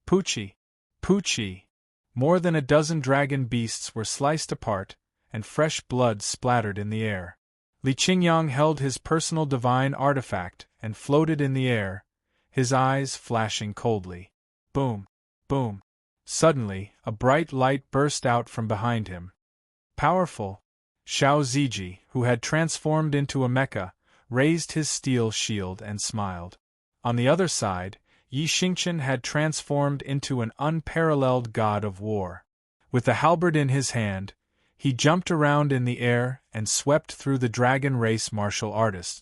Poochie! Poochie! More than a dozen dragon beasts were sliced apart, and fresh blood splattered in the air. Li Qingyang held his personal divine artifact and floated in the air, his eyes flashing coldly. Boom! Boom! Suddenly, a bright light burst out from behind him. Powerful! Xiao Ziji, who had transformed into a mecha, raised his steel shield and smiled. On the other side, Yi Xingchen had transformed into an unparalleled god of war. With the halberd in his hand, he jumped around in the air and swept through the dragon race martial artists.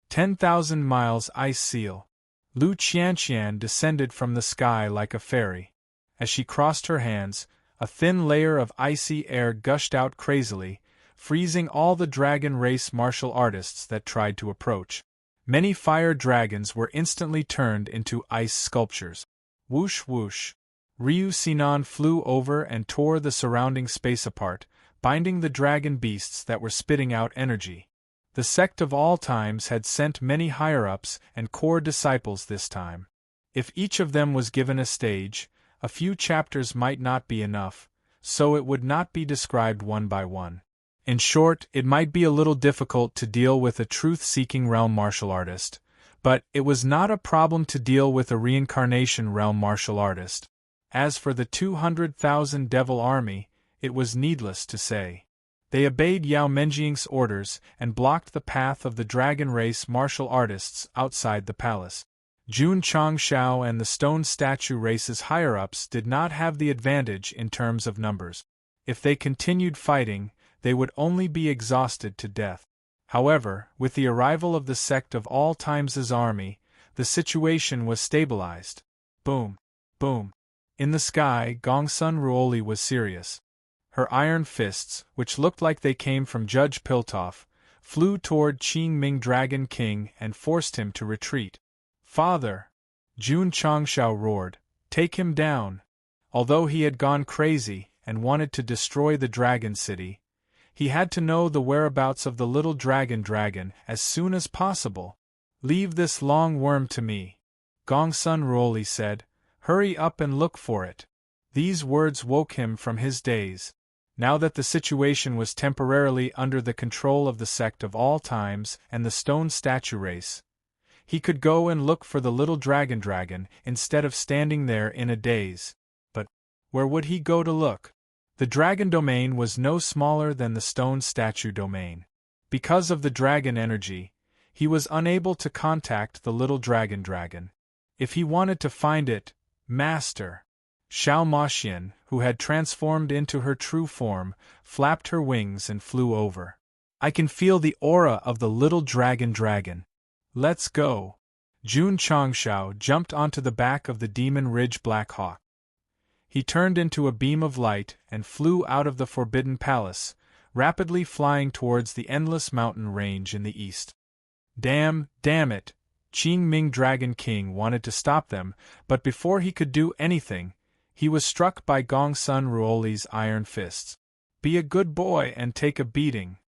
10,000 miles ice seal. Lu Qianqian descended from the sky like a fairy. As she crossed her hands, a thin layer of icy air gushed out crazily, freezing all the dragon race martial artists that tried to approach. Many fire dragons were instantly turned into ice sculptures. Whoosh whoosh! Ryu Sinan flew over and tore the surrounding space apart, binding the dragon beasts that were spitting out energy. The sect of all times had sent many higher-ups and core disciples this time. If each of them was given a stage, a few chapters might not be enough, so it would not be described one by one. In short, it might be a little difficult to deal with a truth-seeking realm martial artist, but it was not a problem to deal with a reincarnation realm martial artist. As for the 200,000 devil army, it was needless to say. They obeyed Yao Menjing's orders and blocked the path of the dragon race martial artists outside the palace. Jun Changshao and the stone statue race's higher-ups did not have the advantage in terms of numbers. If they continued fighting, they would only be exhausted to death. However, with the arrival of the sect of all times' army, the situation was stabilized. Boom! Boom! In the sky, Gongsun Ruoli was serious. Her iron fists, which looked like they came from Judge Piltoff, flew toward Qing Ming Dragon King and forced him to retreat. "Father!" Jun Changshao roared, "Take him down!" Although he had gone crazy, and wanted to destroy the Dragon City. He had to know the whereabouts of the little dragon as soon as possible. "Leave this long worm to me," Gongsun Ruoli said. "Hurry up and look for it." These words woke him from his daze. Now that the situation was temporarily under the control of the Sect of all times and the stone statue race, he could go and look for the little dragon instead of standing there in a daze. But where would he go to look? The dragon domain was no smaller than the stone statue domain. Because of the dragon energy, he was unable to contact the little dragon. If he wanted to find it, Master Xiao Moxian, who had transformed into her true form, flapped her wings and flew over. "I can feel the aura of the little dragon. Let's go." Jun Changshao jumped onto the back of the Demon Ridge Black Hawk. He turned into a beam of light and flew out of the Forbidden Palace, rapidly flying towards the endless mountain range in the east. Damn it! Qing Ming Dragon King wanted to stop them, but before he could do anything, he was struck by Gongsun Ruoli's iron fists. "Be a good boy and take a beating.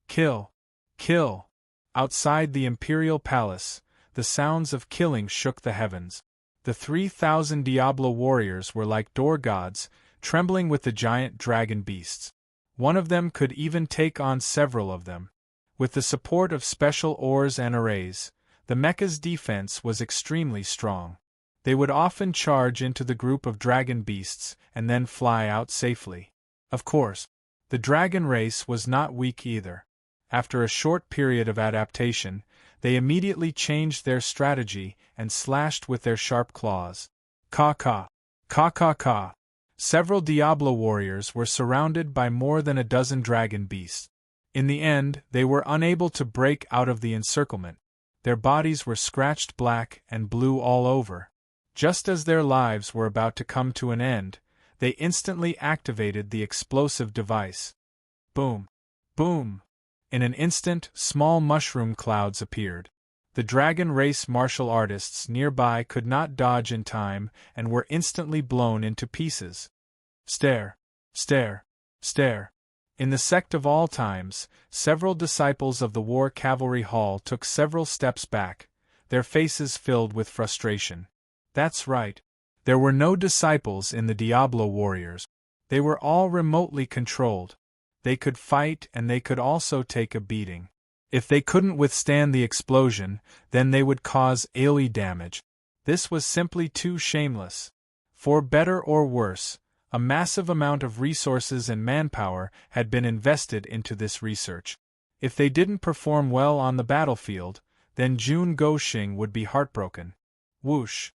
Kill! Kill!" Outside the Imperial Palace, the sounds of killing shook the heavens. The 3,000 Diablo warriors were like door gods, trembling with the giant dragon beasts. One of them could even take on several of them. With the support of special ores and arrays, the mecha's defense was extremely strong. They would often charge into the group of dragon beasts and then fly out safely. Of course, the dragon race was not weak either. After a short period of adaptation, they immediately changed their strategy and slashed with their sharp claws. Ka. Several Diablo warriors were surrounded by more than a dozen dragon beasts. In the end, they were unable to break out of the encirclement. Their bodies were scratched black and blue all over. Just as their lives were about to come to an end, they instantly activated the explosive device. Boom! Boom! In an instant, small mushroom clouds appeared. The dragon race martial artists nearby could not dodge in time and were instantly blown into pieces. Stare! In the Sect of all times, several disciples of the War Cavalry Hall took several steps back, their faces filled with frustration. That's right. There were no disciples in the Diablo warriors. They were all remotely controlled. They could fight and they could also take a beating. If they couldn't withstand the explosion, then they would cause AoE damage. This was simply too shameless. For better or worse, a massive amount of resources and manpower had been invested into this research. If they didn't perform well on the battlefield, then Jun Goxing would be heartbroken. Whoosh!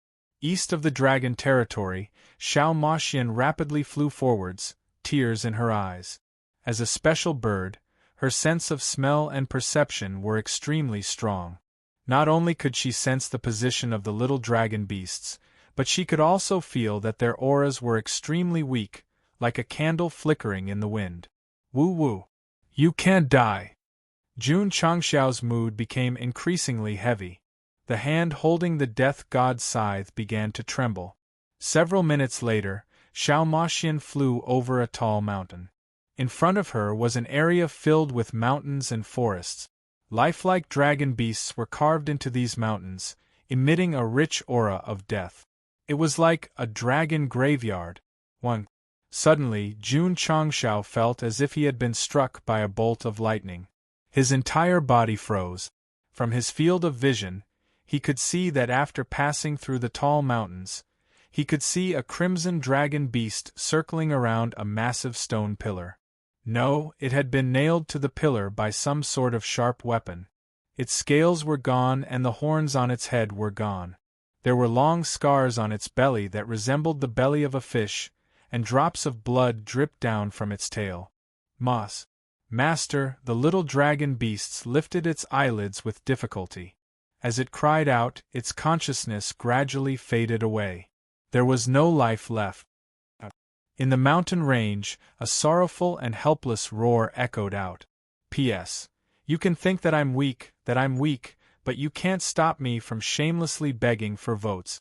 East of the dragon territory, Xiao Moxian rapidly flew forwards, tears in her eyes. As a special bird, her sense of smell and perception were extremely strong. Not only could she sense the position of the little dragon beasts, but she could also feel that their auras were extremely weak, like a candle flickering in the wind. Woo! You can't die! Jun Changshao's mood became increasingly heavy. The hand holding the death god's scythe began to tremble. Several minutes later, Xiao Moxian flew over a tall mountain. In front of her was an area filled with mountains and forests. Lifelike dragon beasts were carved into these mountains, emitting a rich aura of death. It was like a dragon graveyard. Suddenly, Jun Changshao felt as if he had been struck by a bolt of lightning. His entire body froze. From his field of vision, he could see that after passing through the tall mountains, he could see a crimson dragon beast circling around a massive stone pillar. No, it had been nailed to the pillar by some sort of sharp weapon. Its scales were gone and the horns on its head were gone. There were long scars on its belly that resembled the belly of a fish, and drops of blood dripped down from its tail. Master, the little dragon beast lifted its eyelids with difficulty. As it cried out, its consciousness gradually faded away. There was no life left. In the mountain range, a sorrowful and helpless roar echoed out. P.S. You can think that I'm weak, but you can't stop me from shamelessly begging for votes.